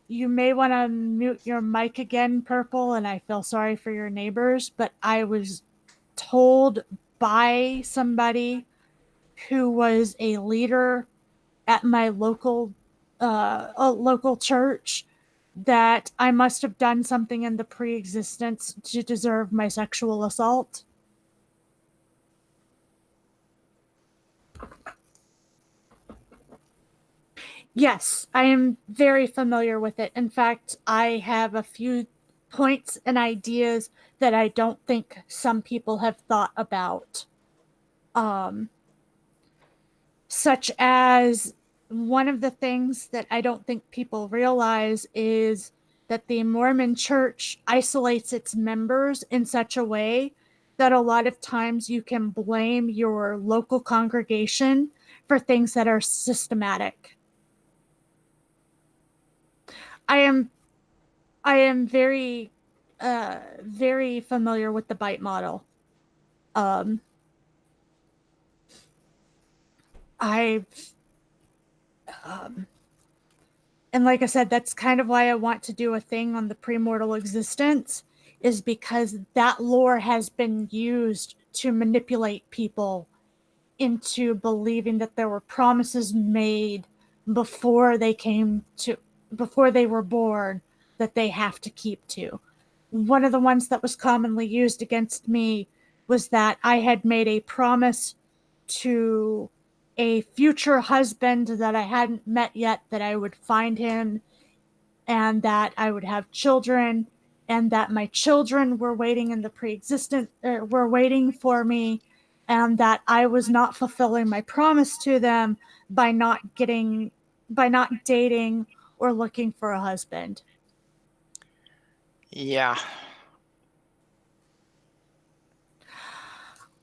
you may want to mute your mic again, Purple, and I feel sorry for your neighbors, but I was told by somebody who was a leader at my local church that I must have done something in the pre-existence to deserve my sexual assault. Yes, I am very familiar with it. In fact, I have a few points and ideas that I don't think some people have thought about. Such as, one of the things that I don't think people realize is that the Mormon Church isolates its members in such a way that a lot of times you can blame your local congregation for things that are systematic. I am very, very familiar with the bite model. And like I said, that's kind of why I want to do a thing on the premortal existence, is because that lore has been used to manipulate people into believing that there were promises made before they were born that they have to keep to. One of the ones that was commonly used against me was that I had made a promise to a future husband that I hadn't met yet, that I would find him and that I would have children, and that my children were waiting in the were waiting for me, and that I was not fulfilling my promise to them by not dating or looking for a husband. Yeah.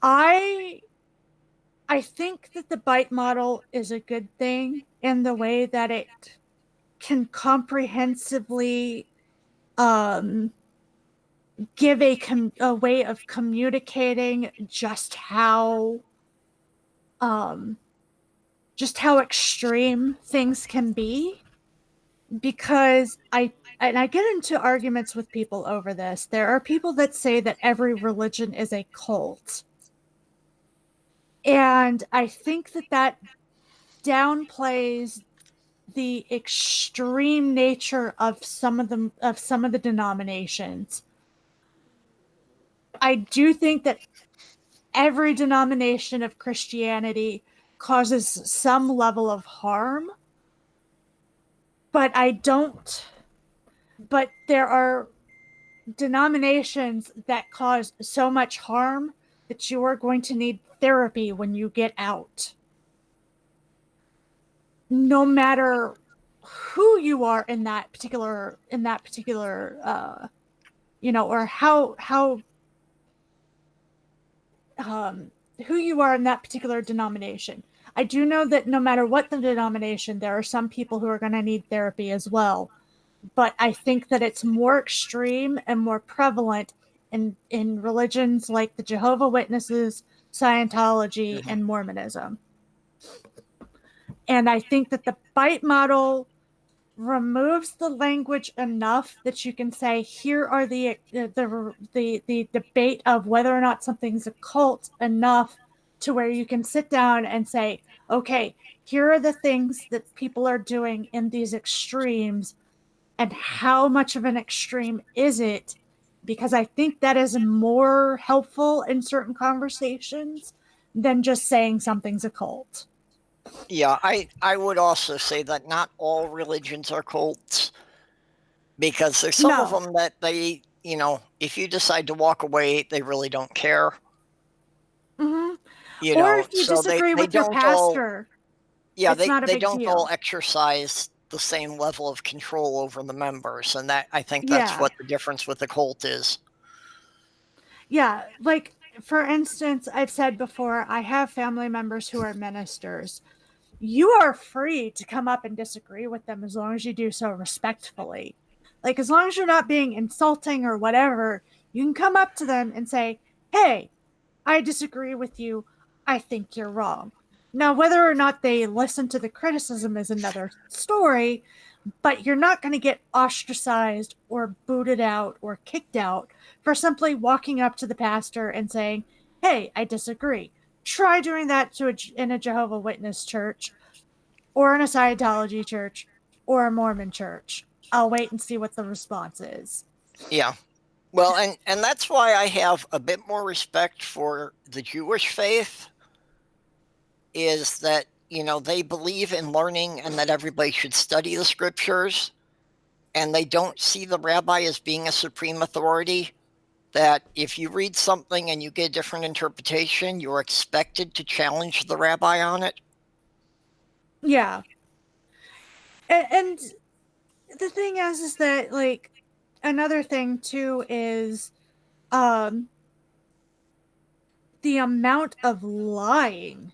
I think that the bite model is a good thing in the way that it can comprehensively give a way of communicating just how extreme things can be. Because I get into arguments with people over this. There are people that say that every religion is a cult. And I think that downplays the extreme nature of some of the denominations. I do think that every denomination of Christianity causes some level of harm, but there are denominations that cause so much harm that you are going to need therapy when you get out. No matter who you are in that particular or how who you are in that particular denomination. I do know that no matter what the denomination, there are some people who are going to need therapy as well. But I think that it's more extreme and more prevalent in religions like the Jehovah's Witnesses, Scientology, and Mormonism. And I think that the bite model removes the language enough that you can say, here are the debate of whether or not something's a cult, enough to where you can sit down and say, okay, here are the things that people are doing in these extremes, and how much of an extreme is it? Because I think that is more helpful in certain conversations than just saying something's a cult. Yeah, I would also say that not all religions are cults, because there's some of them that they, if you decide to walk away, they really don't care. Mm-hmm. Or if you disagree with your pastor. They don't all exercise the same level of control over the members, and that I think that's what the difference with the cult is. Yeah, like for instance, I've said before, I have family members who are ministers. You are free to come up and disagree with them as long as you do so respectfully. Like, as long as you're not being insulting or whatever, you can come up to them and say, hey, I disagree with you. I think you're wrong. Now, whether or not they listen to the criticism is another story, but you're not going to get ostracized or booted out or kicked out for simply walking up to the pastor and saying, hey, I disagree. Try doing that in a Jehovah's Witness church, or in a Scientology church, or a Mormon church. I'll wait and see what the response is. Yeah. Well, and that's why I have a bit more respect for the Jewish faith, is that, they believe in learning and that everybody should study the scriptures, and they don't see the rabbi as being a supreme authority, that if you read something and you get a different interpretation, you're expected to challenge the rabbi on it. Yeah. And the thing is that, like, another thing too is the amount of lying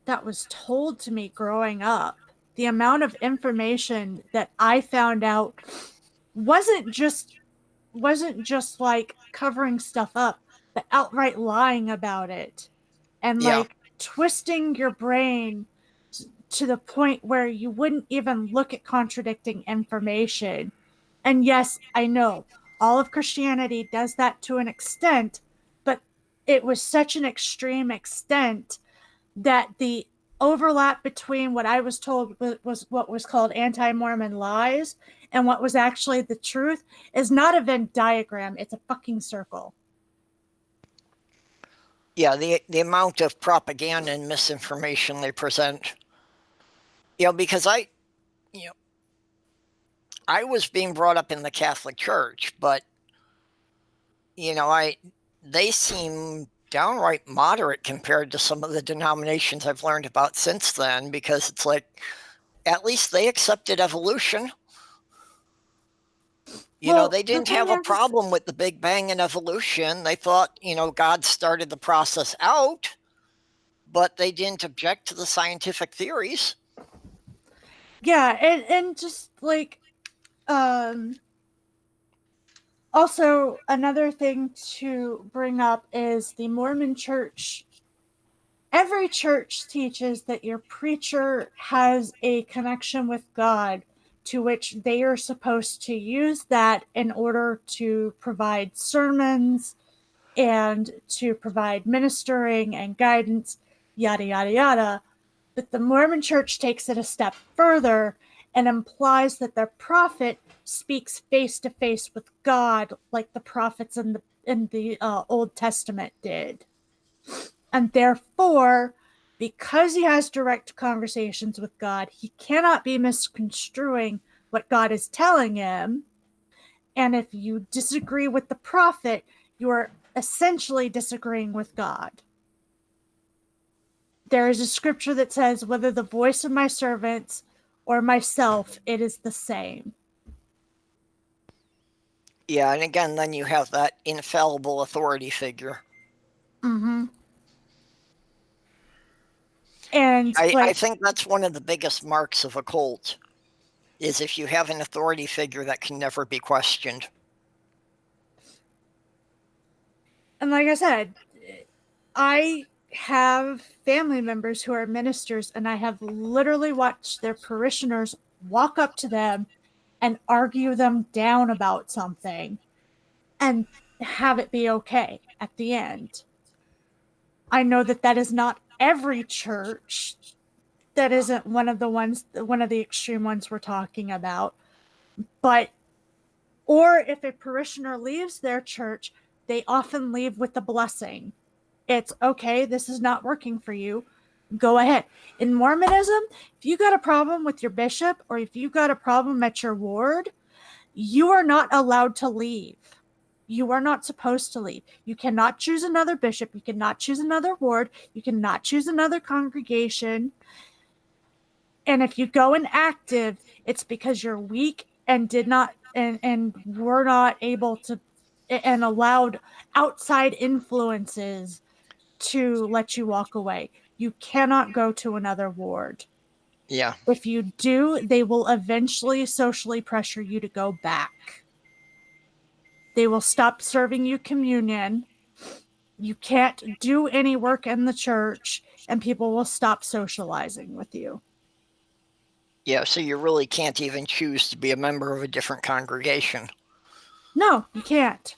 that was told to me growing up, the amount of information that I found out wasn't just like covering stuff up, but outright lying about it, and like twisting your brain to the point where you wouldn't even look at contradicting information. And yes, I know all of Christianity does that to an extent, but it was such an extreme extent that the overlap between what I was told was what was called anti-Mormon lies and what was actually the truth is not a Venn diagram. It's a fucking circle. Yeah, the amount of propaganda and misinformation they present. Because I was being brought up in the Catholic Church, but they seem downright moderate compared to some of the denominations I've learned about since then, because it's like, at least they accepted evolution. They didn't have a problem with the Big Bang and evolution. They thought, God started the process out, but they didn't object to the scientific theories. Yeah, and just like, also, another thing to bring up is the Mormon church. Every church teaches that your preacher has a connection with God, to which they are supposed to use that in order to provide sermons and to provide ministering and guidance, yada, yada, yada. But the Mormon church takes it a step further and implies that their prophet speaks face to face with God, like the prophets in the Old Testament did. And therefore, because he has direct conversations with God, he cannot be misconstruing what God is telling him. And if you disagree with the prophet, you are essentially disagreeing with God. There is a scripture that says, whether the voice of my servants or myself, it is the same. Yeah, and again, then you have that infallible authority figure. Mm-hmm. And I think that's one of the biggest marks of a cult, is if you have an authority figure that can never be questioned. And like I said, I have family members who are ministers, and I have literally watched their parishioners walk up to them and argue them down about something and have it be okay at the end. I know that that is not every church. That isn't one of the extreme ones we're talking about. But, or if a parishioner leaves their church, they often leave with a blessing. It's okay, this is not working for you. Go ahead. In Mormonism, if you got a problem with your bishop or if you got a problem at your ward, you are not allowed to leave. You are not supposed to leave. You cannot choose another bishop. You cannot choose another ward. You cannot choose another congregation. And if you go inactive, it's because you're weak and did not and were not able to and allowed outside influences to let you walk away. You cannot go to another ward. Yeah. If you do, they will eventually socially pressure you to go back. They will stop serving you communion. You can't do any work in the church, and people will stop socializing with you. Yeah, so you really can't even choose to be a member of a different congregation. No, you can't.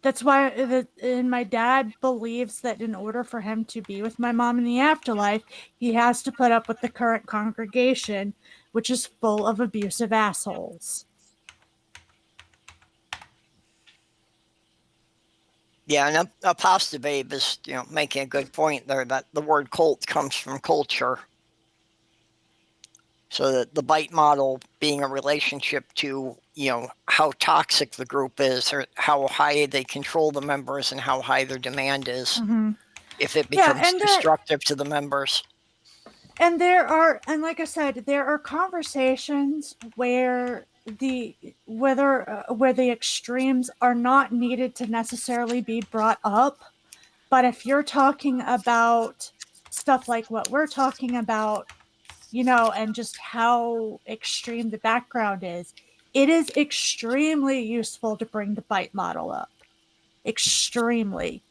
That's why and my dad believes that in order for him to be with my mom in the afterlife, he has to put up with the current congregation, which is full of abusive assholes. Yeah, and Apostle Babe is, making a good point there that the word cult comes from culture. So that the bite model being a relationship to, how toxic the group is or how high they control the members and how high their demand is. Mm-hmm. If it becomes destructive to the members. And like I said, there are conversations where the extremes are not needed to necessarily be brought up. But if you're talking about stuff like what we're talking about, and just how extreme the background is, it is extremely useful to bring the bite model up. Extremely.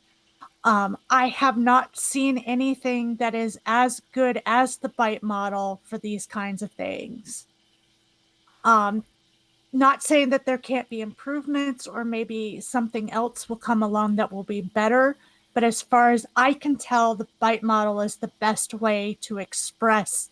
I have not seen anything that is as good as the bite model for these kinds of things. Not saying that there can't be improvements or maybe something else will come along that will be better, but as far as I can tell, the bite model is the best way to express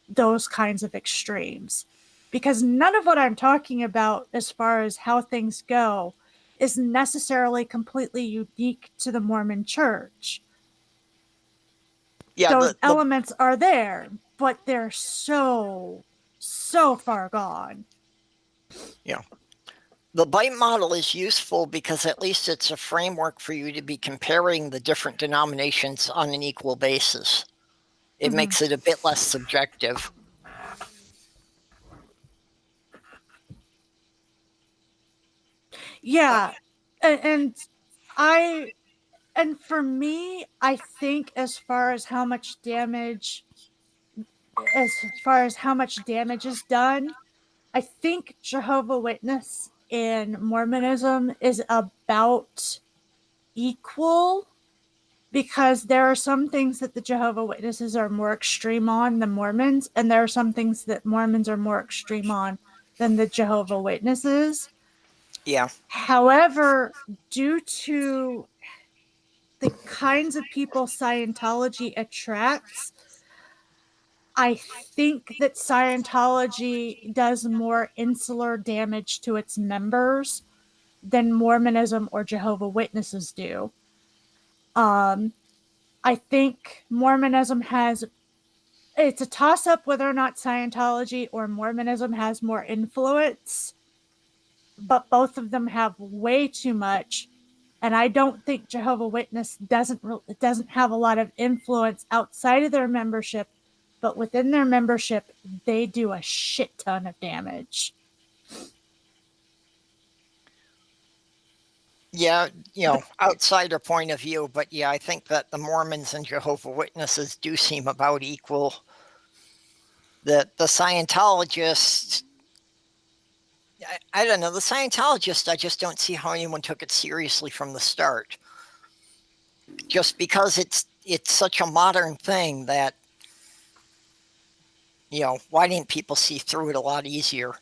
those kinds of extremes. Because none of what I'm talking about as far as how things go is necessarily completely unique to the Mormon Church. Yeah, those elements are there, but they're so far gone. Yeah. The bite model is useful because at least it's a framework for you to be comparing the different denominations on an equal basis. It makes it a bit less subjective. Yeah. And for me, I think as far as how much damage is done, I think Jehovah's Witness and Mormonism is about equal, because there are some things that the Jehovah's Witnesses are more extreme on than Mormons, and there are some things that Mormons are more extreme on than the Jehovah's Witnesses. Yeah. However, due to the kinds of people Scientology attracts, I think that Scientology does more insular damage to its members than Mormonism or Jehovah's Witnesses do. I think Mormonism it's a toss-up whether or not Scientology or Mormonism has more influence, but both of them have way too much. And I don't think Jehovah's Witness doesn't have a lot of influence outside of their membership, but within their membership, they do a shit ton of damage. Yeah, outsider point of view, but yeah, I think that the Mormons and Jehovah Witnesses do seem about equal. The Scientologists, I don't know, the Scientologists, I just don't see how anyone took it seriously from the start. Just because it's such a modern thing that, why didn't people see through it a lot easier?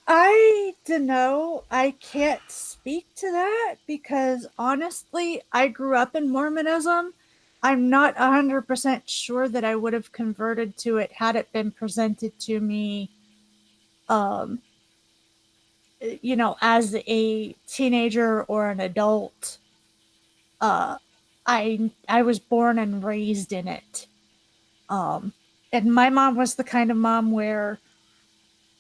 I don't know. I can't speak to that because honestly, I grew up in Mormonism. I'm not 100% sure that I would have converted to it had it been presented to me, as a teenager or an adult. I was born and raised in it. And my mom was the kind of mom where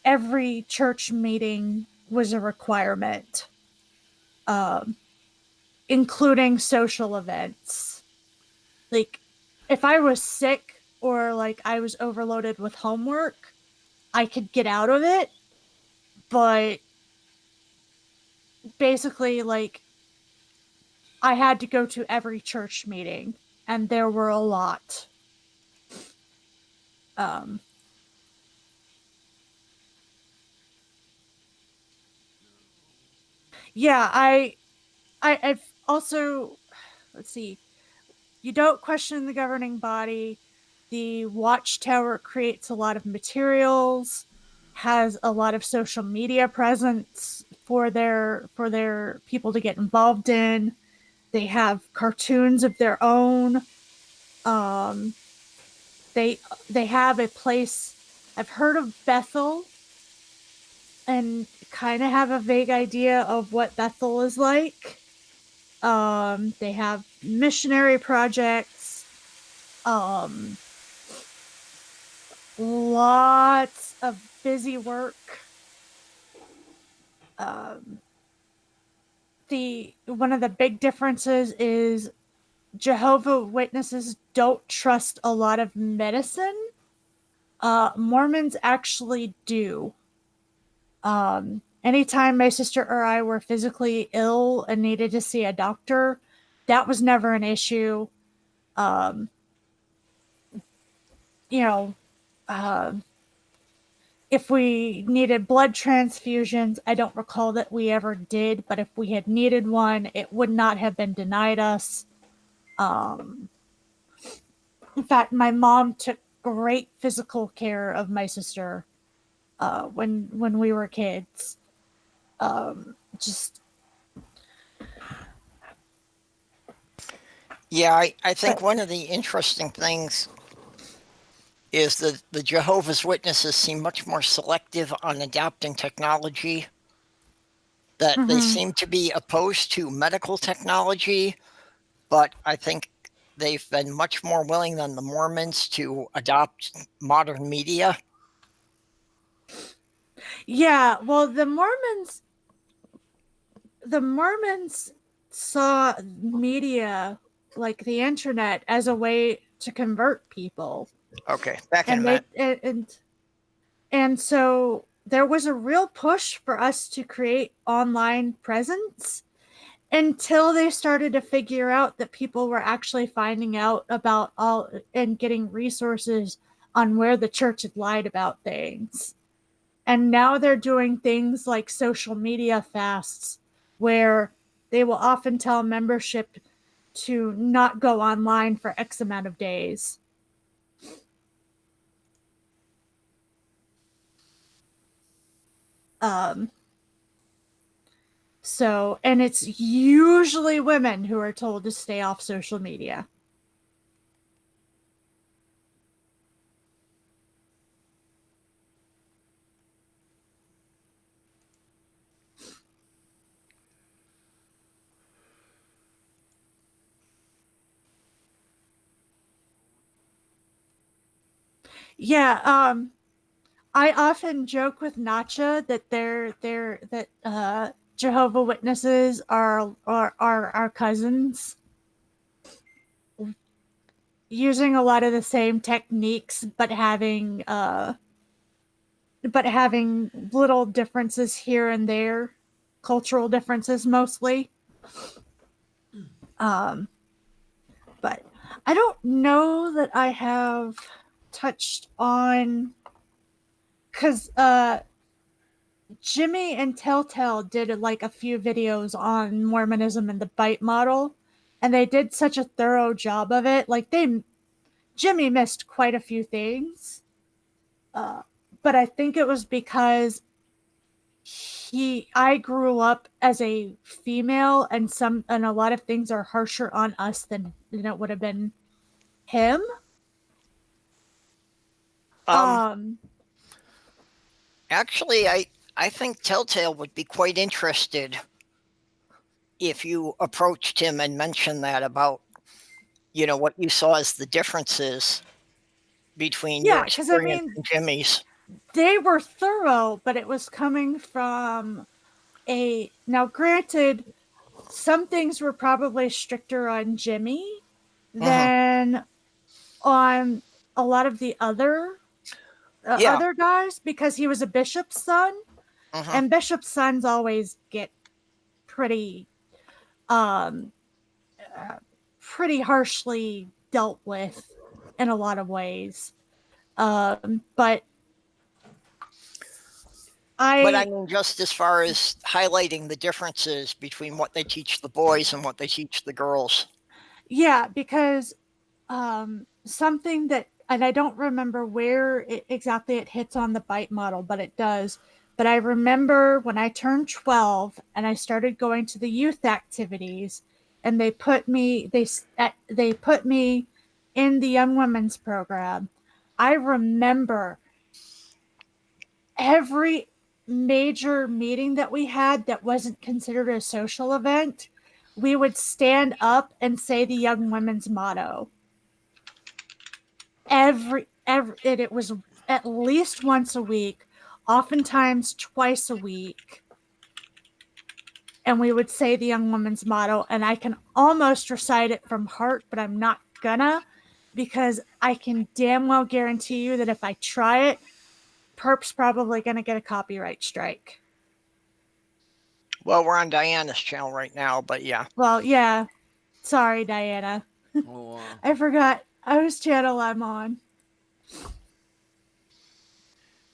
every church meeting was a requirement, including social events. Like, if I was sick or like I was overloaded with homework, I could get out of it. But basically, like, I had to go to every church meeting, and there were a lot. Yeah, I've also, let's see, you don't question the governing body. The Watchtower creates a lot of materials, has a lot of social media presence for their people to get involved in. They have cartoons of their own. They have a place. I've heard of Bethel and kind of have a vague idea of what Bethel is like. They have missionary projects. Lots of busy work. One of the big differences is Jehovah Witnesses don't trust a lot of medicine. Mormons actually do. Anytime my sister or I were physically ill and needed to see a doctor, that was never an issue. If we needed blood transfusions, I don't recall that we ever did, but if we had needed one, it would not have been denied us. In fact, my mom took great physical care of my sister when we were kids. Yeah, I think one of the interesting things is that the Jehovah's Witnesses seem much more selective on adopting technology. That they seem to be opposed to medical technology, but I think they've been much more willing than the Mormons to adopt modern media. Yeah, well, the Mormons saw media, like the internet, as a way to convert people. Okay, back in that. And so there was a real push for us to create online presence until they started to figure out that people were actually finding out about all and getting resources on where the church had lied about things. And now they're doing things like social media fasts, where they will often tell membership to not go online for X amount of days. And it's usually women who are told to stay off social media. Yeah, I often joke with Nacha that Jehovah Witnesses are our cousins. using a lot of the same techniques, but having little differences here and there, cultural differences mostly. But I don't know that I have touched on, because Jimmy and Telltale did like a few videos on Mormonism and the bite model, and they did such a thorough job of it. Like Jimmy missed quite a few things, but I think it was because I grew up as a female, and a lot of things are harsher on us than it would have been him. Actually, I think Telltale would be quite interested if you approached him and mentioned that about, what you saw as the differences between your experience and Jimmy's. They were thorough, but it was coming from now granted, some things were probably stricter on Jimmy than on a lot of the other guys, because he was a bishop's son, and bishop's sons always get pretty harshly dealt with in a lot of ways. But I mean, just as far as highlighting the differences between what they teach the boys and what they teach the girls. Yeah, because something that, and I don't remember where exactly it hits on the bite model, but it does. But I remember when I turned 12 and I started going to the youth activities, and they put me in the young women's program. I remember every major meeting that we had that wasn't considered a social event, we would stand up and say the young women's motto. It was at least once a week, oftentimes twice a week. And we would say the young woman's motto, and I can almost recite it from heart, but I'm not gonna, because I can damn well guarantee you that if I try it, Perp's probably gonna get a copyright strike. Well, we're on Diana's channel right now, but yeah. Well, yeah. Sorry, Diana. I forgot whose channel I'm on.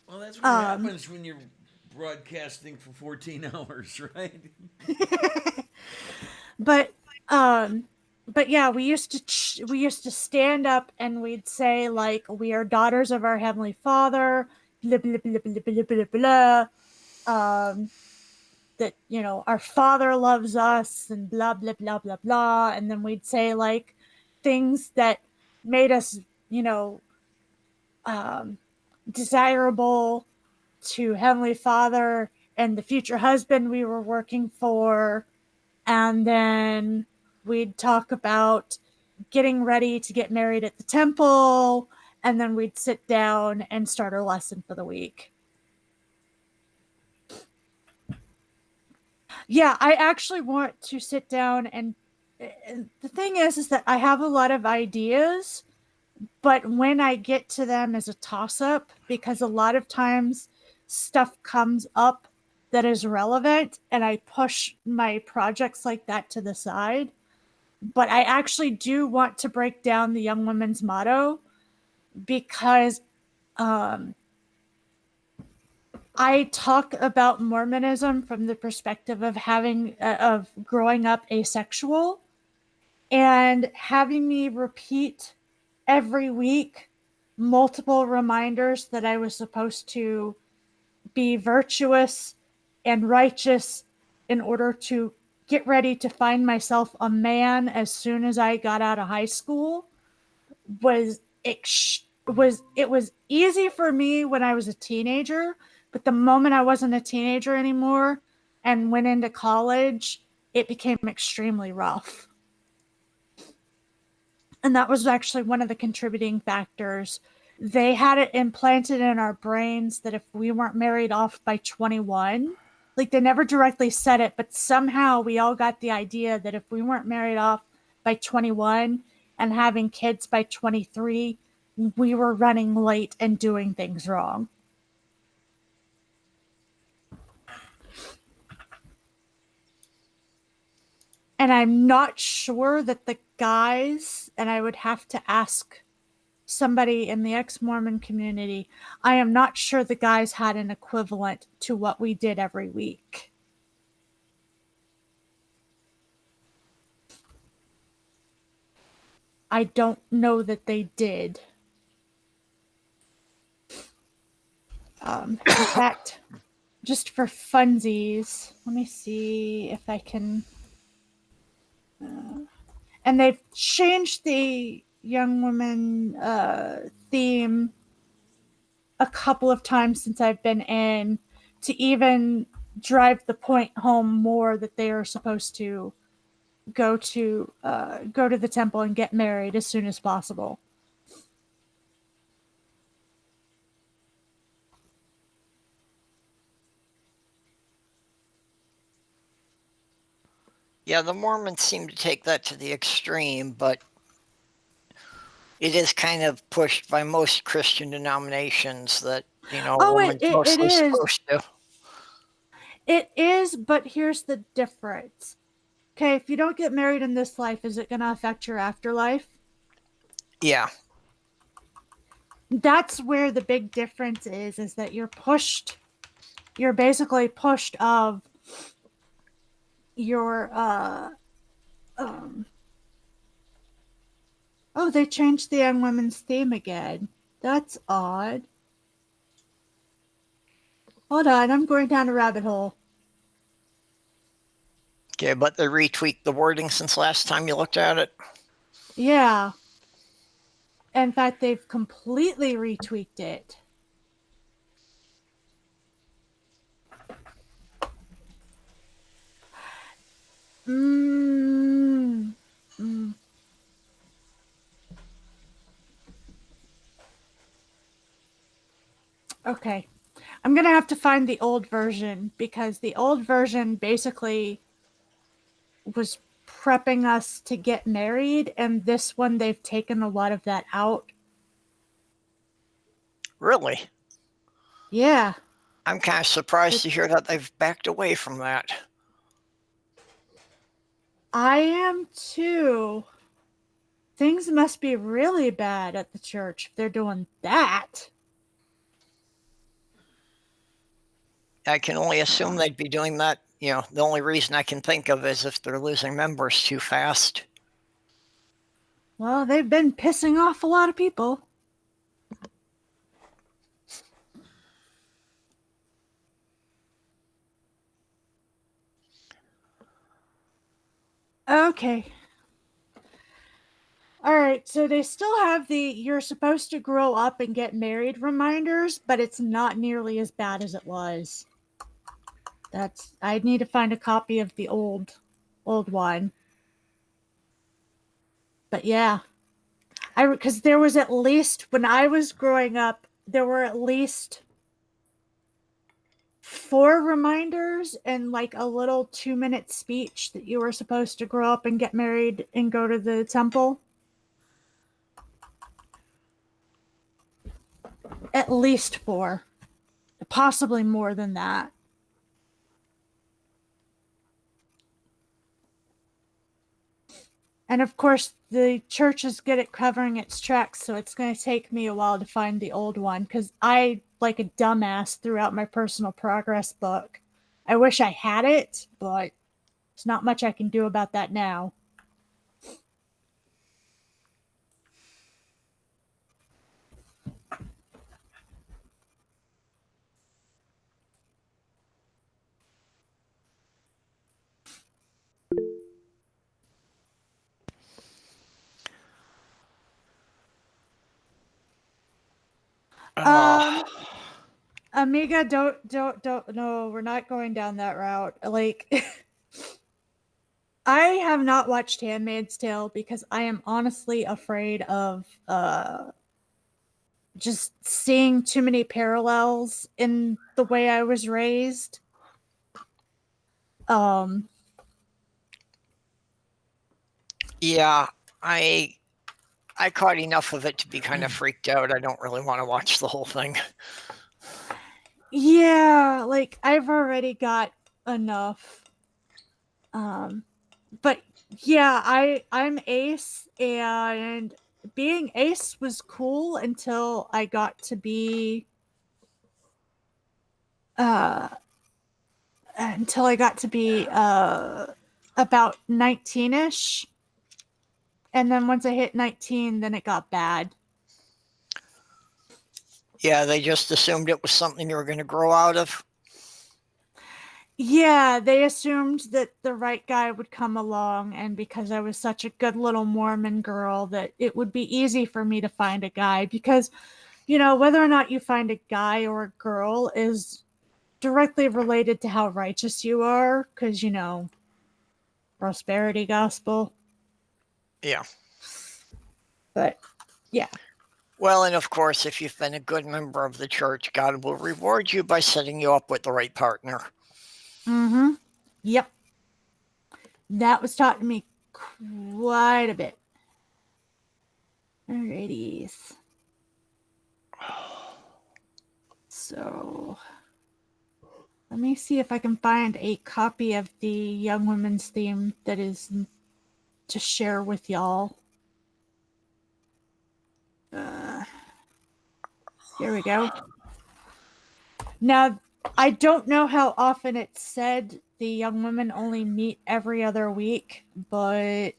Well, that's what happens when you're broadcasting for 14 hours, right? But yeah, we used to stand up and we'd say, like, we are daughters of our Heavenly Father, blah blah blah blah blah blah blah. That our Father loves us, and blah blah blah blah blah. And then we'd say like things that made us desirable to Heavenly Father and the future husband we were working for. And then we'd talk about getting ready to get married at the temple, and then we'd sit down and start our lesson for the week. Yeah, I actually want to sit down, and the thing is that I have a lot of ideas, but when I get to them as a toss-up, because a lot of times stuff comes up that is relevant, and I push my projects like that to the side. But I actually do want to break down the young women's motto, because I talk about Mormonism from the perspective of of growing up asexual, and having me repeat every week multiple reminders that I was supposed to be virtuous and righteous in order to get ready to find myself a man as soon as I got out of high school it was easy for me when I was a teenager, but the moment I wasn't a teenager anymore and went into college, it became extremely rough. And that was actually one of the contributing factors. They had it implanted in our brains that if we weren't married off by 21, like they never directly said it, but somehow we all got the idea that if we weren't married off by 21, and having kids by 23, we were running late and doing things wrong. And I'm not sure that the guys, and I would have to ask somebody in the ex-Mormon community, I am not sure the guys had an equivalent to what we did every week. I don't know that they did. In fact, just for funsies, let me see if I can. And they've changed the young woman theme a couple of times since I've been in to even drive the point home more that they are supposed to go to the temple and get married as soon as possible. Yeah, the Mormons seem to take that to the extreme, but it is kind of pushed by most Christian denominations that, a woman's mostly supposed to. It is, but here's the difference. Okay, if you don't get married in this life, is it going to affect your afterlife? Yeah. That's where the big difference is that you're basically pushed of your, oh, they changed the young women's theme again. That's odd. Hold on, I'm going down a rabbit hole. Okay, but they retweaked the wording since last time you looked at it. Yeah. In fact, they've completely retweaked it. Okay. I'm going to have to find the old version because the old version basically was prepping us to get married, and this one they've taken a lot of that out. Really? Yeah. I'm kind of surprised to hear that they've backed away from that. I am too. Things must be really bad at the church if they're doing that. I can only assume they'd be doing that. The only reason I can think of is if they're losing members too fast. Well, they've been pissing off a lot of people. Okay. All right, so they still have the you're supposed to grow up and get married reminders, but it's not nearly as bad as it was. I need to find a copy of the old one. But yeah. Because there was at least, when I was growing up, there were at least 4 reminders and like a little 2-minute speech that you were supposed to grow up and get married and go to the temple. At least 4. Possibly more than that. And of course, the church is good at covering its tracks, so it's going to take me a while to find the old one, because I, like a dumbass, threw out my personal progress book. I wish I had it, but there's not much I can do about that now. Amiga, don't, no, we're not going down that route. Like, I have not watched Handmaid's Tale because I am honestly afraid of just seeing too many parallels in the way I was raised. Yeah, I I caught enough of it to be kind of freaked out. I don't really want to watch the whole thing. Yeah, like I've already got enough. But yeah, I'm Ace, and being Ace was cool until I got to be uh about 19ish. And then once I hit 19, then it got bad. Yeah, they just assumed it was something you were going to grow out of. Yeah, they assumed that the right guy would come along, and because I was such a good little Mormon girl, that it would be easy for me to find a guy. Because, whether or not you find a guy or a girl is directly related to how righteous you are, because, prosperity gospel. Yeah. But, yeah. Well, and of course, if you've been a good member of the church, God will reward you by setting you up with the right partner. Mm-hmm. Yep. That was taught to me quite a bit. Alrighties. So, let me see if I can find a copy of the Young Women's Theme that is to share with y'all. Here we go. Now, I don't know how often it's said the young women only meet every other week, but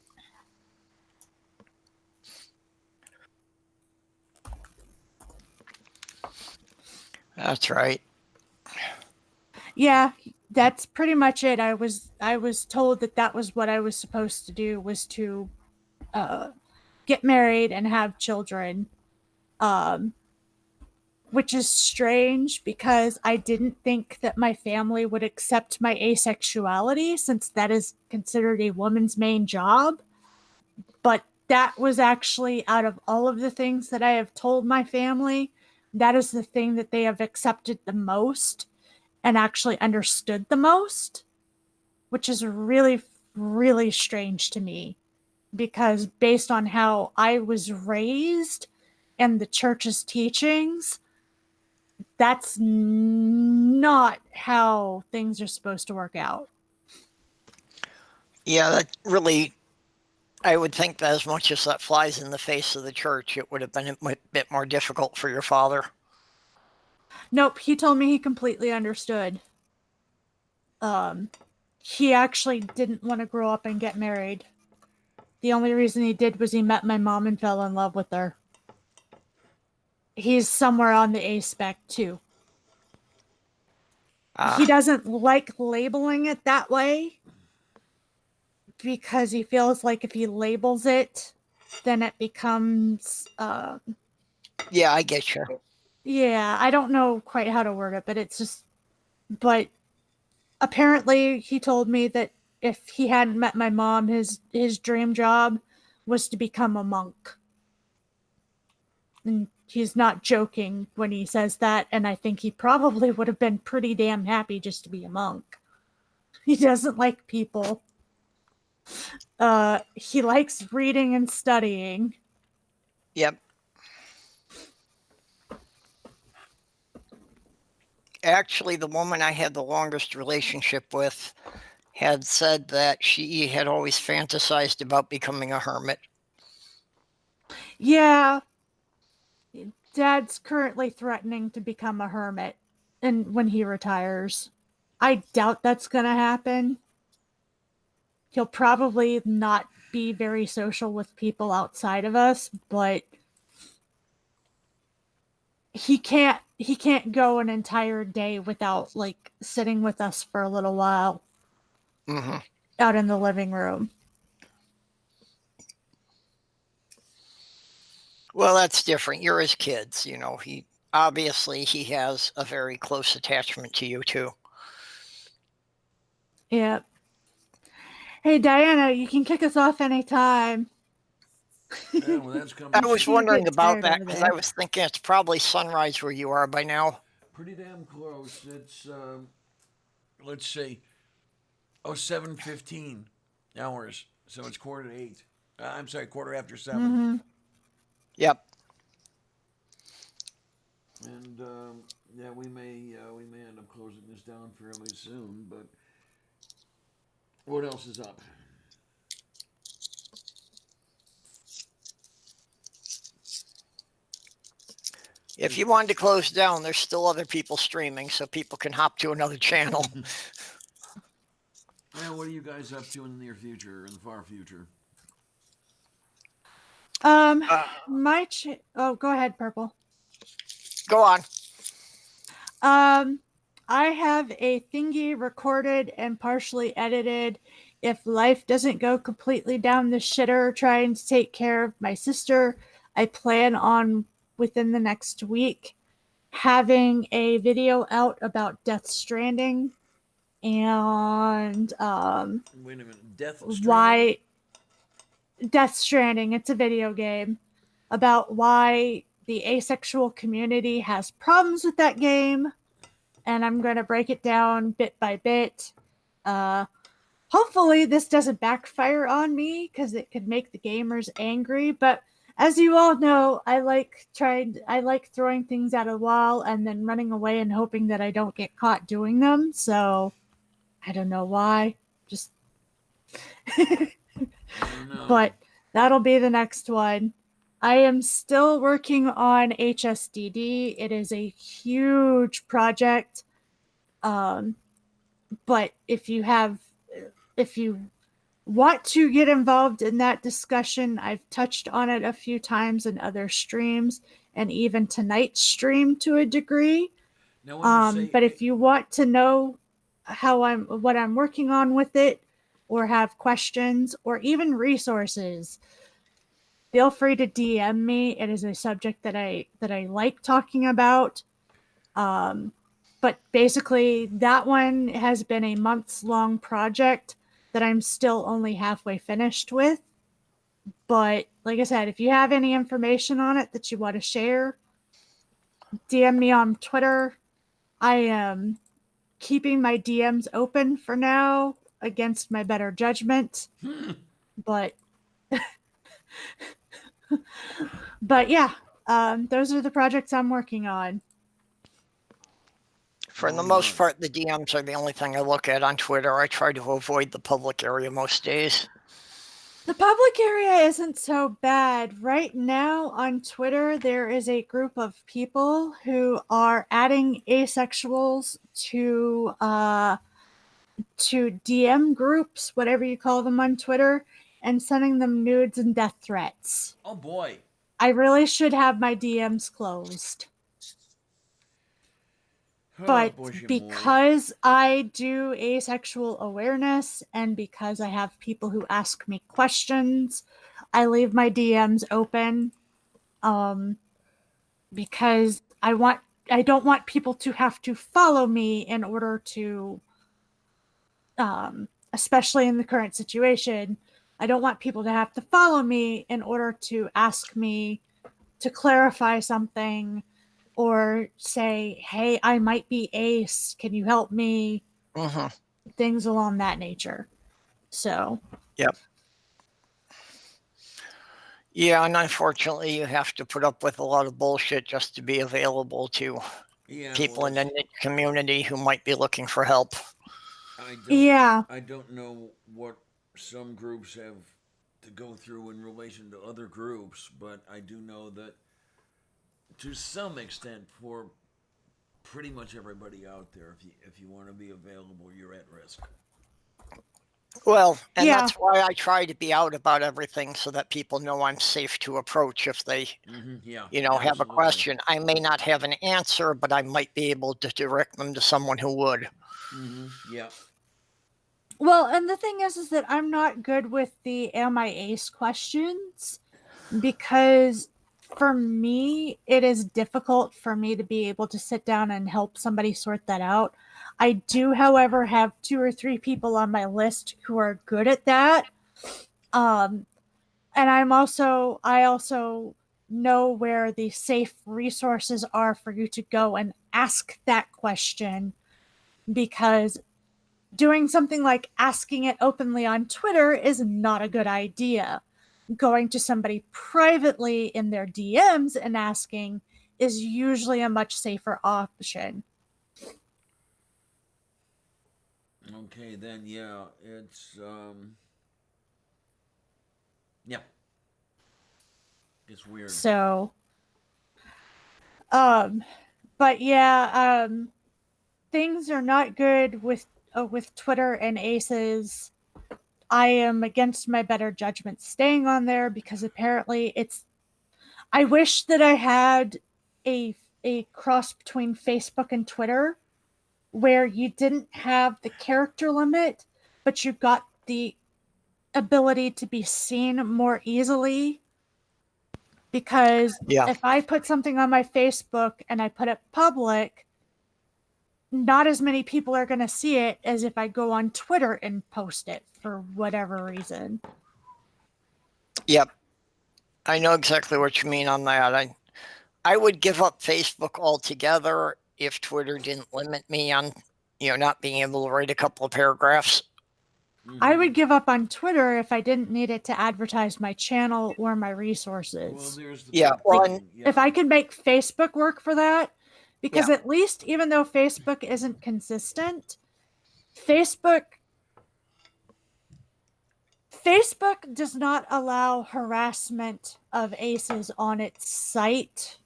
That's right. yeah, that's pretty much it. I was told that was what I was supposed to do, was to get married and have children. Which is strange because I didn't think that my family would accept my asexuality, since that is considered a woman's main job. But that was actually, out of all of the things that I have told my family, that is the thing that they have accepted the most and actually understood the most, which is really, really strange to me, because based on how I was raised and the church's teachings, that's not how things are supposed to work out. Yeah, that really, I would think that as much as that flies in the face of the church, it would have been a bit more difficult for your father. Nope, he told me he completely understood. He actually didn't want to grow up and get married. The only reason he did was he met my mom and fell in love with her. He's somewhere on the A spec too. He doesn't like labeling it that way because he feels like if he labels it, then it becomes Yeah, I get you. yeah, I don't know quite how to word it, but it's just, but apparently he told me that if he hadn't met my mom, his dream job was to become a monk. And he's not joking when he says that, and I think he probably would have been pretty damn happy just to be a monk. He doesn't like people. He likes reading and studying. Yep. Actually, the woman I had the longest relationship with had said that she had always fantasized about becoming a hermit. Yeah. Dad's currently threatening to become a hermit, and when he retires. I doubt that's gonna happen. He'll probably not be very social with people outside of us, but he can't go an entire day without like sitting with us for a little while out in the living room. Well, that's different. You're his kids, he obviously he has a very close attachment to you too. Yeah. Hey Diana, you can kick us off anytime. Yeah, well, that's coming. I was wondering gets about tired that over because there. I was thinking it's probably sunrise where you are by now. Pretty damn close. It's let's see, 7:15 hours. So it's 7:45. I'm sorry, 7:15. Yep. And yeah, we may end up closing this down fairly soon. But what else is up? If you wanted to close down, there's still other people streaming, so people can hop to another channel. Well, what are you guys up to in the near future, in the far future? Oh, go ahead, Purple. Go on. I have a thingy recorded and partially edited. If life doesn't go completely down the shitter trying to take care of my sister, I plan on within the next week having a video out about Death Stranding and Wait a minute, Death Stranding? why Death Stranding, it's a video game about why the asexual community has problems with that game, and I'm going to break it down bit by bit. Hopefully this doesn't backfire on me because it could make the gamers angry, but as you all know, I like throwing things at a wall and then running away and hoping that I don't get caught doing them. So I don't know why. Just but that'll be the next one. I am still working on HSDD. It is a huge project. But if you want to get involved in that discussion, I've touched on it a few times in other streams and even tonight's stream to a degree. But if you want to know what I'm working on with it, or have questions or even resources, feel free to DM me. It is a subject that I like talking about. But basically that one has been a months-long project that I'm still only halfway finished with. But like I said, if you have any information on it that you want to share, DM me on Twitter. I am keeping my DMs open for now against my better judgment. But yeah, those are the projects I'm working on. For the most part, the DMs are the only thing I look at on Twitter. I try to avoid the public area most days. The public area isn't so bad. Right now on Twitter, there is a group of people who are adding asexuals to DM groups, whatever you call them on Twitter, and sending them nudes and death threats. Oh boy. I really should have my DMs closed. But because I do asexual awareness and because I have people who ask me questions, I leave my DMs open. Because I don't want people to have to follow me in order to, especially in the current situation, I don't want people to have to follow me in order to ask me to clarify something or say, hey, I might be ace. Can you help me? Things along that nature. So. Yep. Yeah, and unfortunately, you have to put up with a lot of bullshit just to be available to people in the niche community who might be looking for help. I don't know what some groups have to go through in relation to other groups, but I do know that to some extent, for pretty much everybody out there, if you want to be available, you're at risk. Well, and that's why I try to be out about everything so that people know I'm safe to approach if they, have a question. I may not have an answer, but I might be able to direct them to someone who would. Yeah. Well, and the thing is that I'm not good with the am I ace questions because for me, it is difficult for me to be able to sit down and help somebody sort that out. I do, however, have 2 or 3 people on my list who are good at that. And I also know where the safe resources are for you to go and ask that question, because doing something like asking it openly on Twitter is not a good idea. going to somebody privately in their DMs and asking is usually a much safer option. Okay, then yeah, it's yeah, it's weird. So, but yeah, things are not good with Twitter and Aces. I am against my better judgment staying on there because apparently it's. I wish that I had a cross between Facebook and Twitter where you didn't have the character limit, but you got the ability to be seen more easily. Because Yeah. if I put something on my Facebook and I put it public, not as many people are going to see it as if I go on Twitter and post it for whatever reason. Yep. I know exactly what you mean on that. I would give up Facebook altogether if Twitter didn't limit me on, not being able to write a couple of paragraphs. I would give up on Twitter if I didn't need it to advertise my channel or my resources. Well, there's the Yeah, thing. well, If I could make Facebook work for that, because Yeah. at least even though Facebook isn't consistent, Facebook does not allow harassment of aces on its site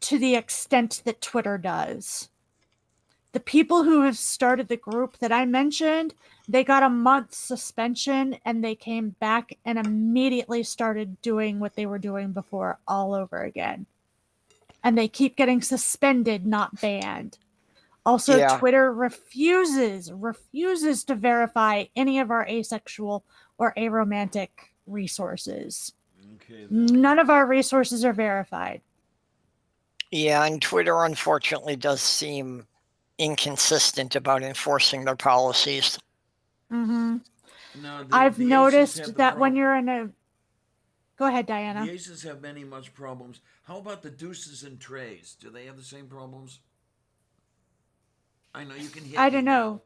to the extent that Twitter does. The people who have started the group that I mentioned, they got a month suspension and they came back and immediately started doing what they were doing before all over again. And they keep getting suspended, not banned. Also, Yeah. Twitter refuses to verify any of our asexual or aromantic resources. Okay, then. None of our resources are verified. Yeah, and Twitter unfortunately does seem inconsistent about enforcing their policies. Mm-hmm. Now, I've the Aces have noticed the that when prob- you're in a... Go ahead, Diana. The Aces have many much problems. How about the Deuces and Treys? Do they have the same problems? I know you can hit I me don't know.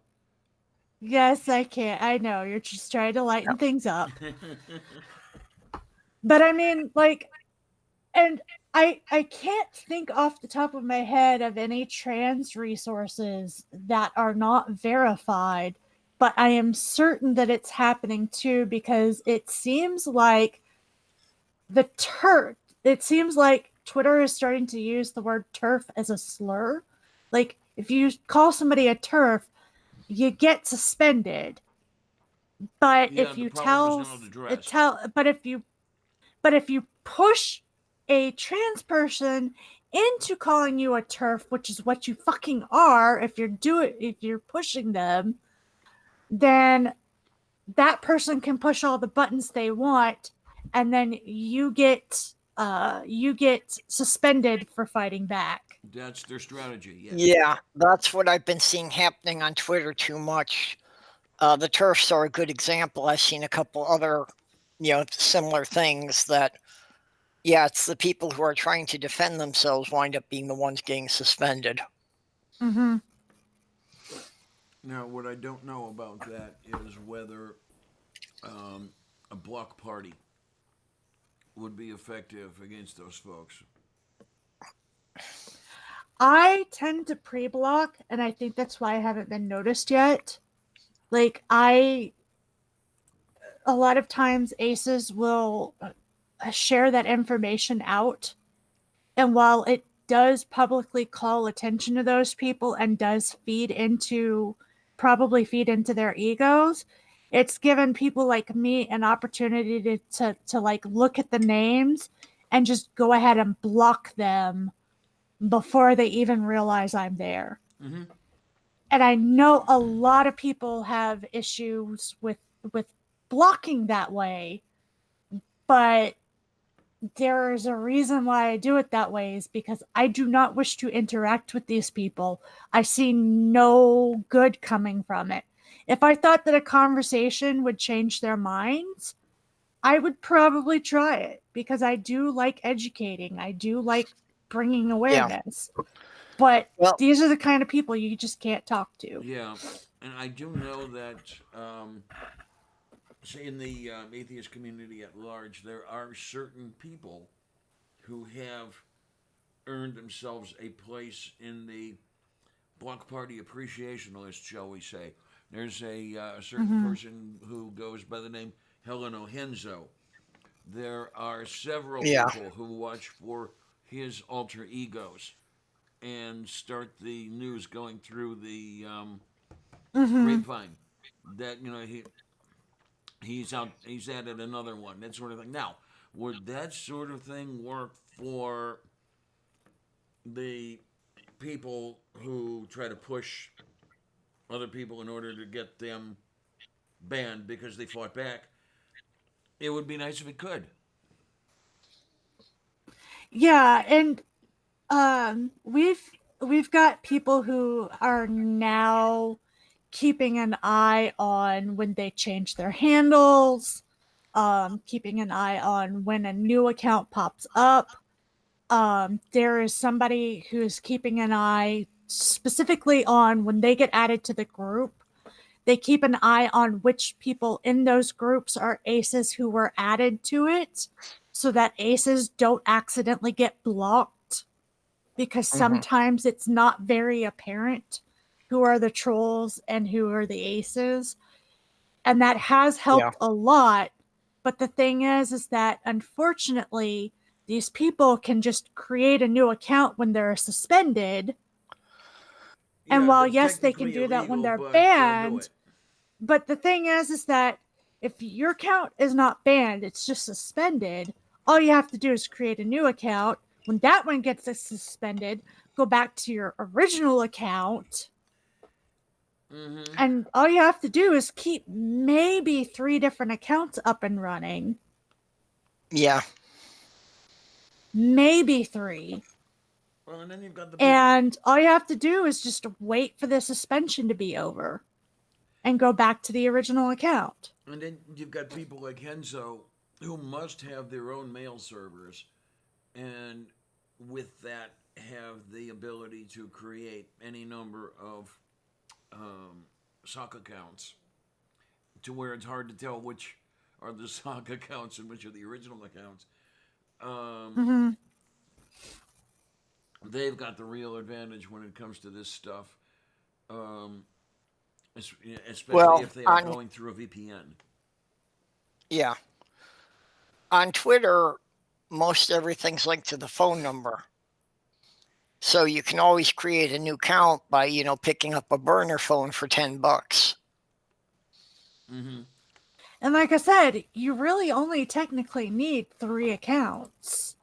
Yes, I can. I know. You're just trying to lighten things up. now. But I mean, like, and I can't think off the top of my head of any trans resources that are not verified, but I am certain that it's happening too because it seems like it seems like Twitter is starting to use the word TERF as a slur. Like, if you call somebody a TERF, you get suspended. But Yeah, if the you problem tell is not addressed. but if you push a trans person into calling you a TERF, which is what you fucking are, if you're pushing them, then that person can push all the buttons they want, and then you get suspended for fighting back. That's their strategy. Yes. Yeah, that's what I've been seeing happening on Twitter too much. The TERFs are a good example. I've seen a couple other, similar things that, it's the people who are trying to defend themselves wind up being the ones getting suspended. Mm-hmm. Now, what I don't know about that is whether a block party would be effective against those folks. I tend to pre-block, and I think that's why I haven't been noticed yet. Like, a lot of times aces will share that information out, and while it does publicly call attention to those people and does probably feed into their egos, it's given people like me an opportunity to like look at the names and just go ahead and block them before they even realize I'm there. Mm-hmm. And I know a lot of people have issues with blocking that way, but there is a reason why I do it that way, is because I do not wish to interact with these people. I see no good coming from it. If I thought that a conversation would change their minds, I would probably try it, because I do like educating. I do like bringing awareness. But these are the kind of people you just can't talk to. Yeah, and I do know that say in the atheist community at large, there are certain people who have earned themselves a place in the Block Party appreciation list, shall we say. There's a certain person who goes by the name Helen Ohenzo. There are several Yeah. people who watch for his alter egos and start the news going through the grapevine that he's added another one, that sort of thing. Now, would that sort of thing work for the people who try to push other people in order to get them banned because they fought back? It would be nice if it could. Yeah, and we've got people who are now keeping an eye on when they change their handles, keeping an eye on when a new account pops up. There is somebody who's keeping an eye specifically on when they get added to the group. They keep an eye on which people in those groups are aces who were added to it, so that aces don't accidentally get blocked, because sometimes it's not very apparent who are the trolls and who are the aces. And that has helped a lot. But the thing is that unfortunately, these people can just create a new account when they're suspended. And while, yes, they can do that when they're banned, but the thing is that if your account is not banned, it's just suspended, all you have to do is create a new account. When that one gets suspended, go back to your original account. And all you have to do is keep maybe 3 different accounts up and running. Yeah. Maybe 3. Well, and then you've got the And all you have to do is just wait for the suspension to be over and go back to the original account. And then you've got people like Henzo who must have their own mail servers, and with that have the ability to create any number of sock accounts, to where it's hard to tell which are the sock accounts and which are the original accounts. They've got the real advantage when it comes to this stuff, especially if they are going through a VPN. Yeah. On Twitter, most everything's linked to the phone number. So you can always create a new account by, picking up a burner phone for $10. And like I said, you really only technically need 3 accounts.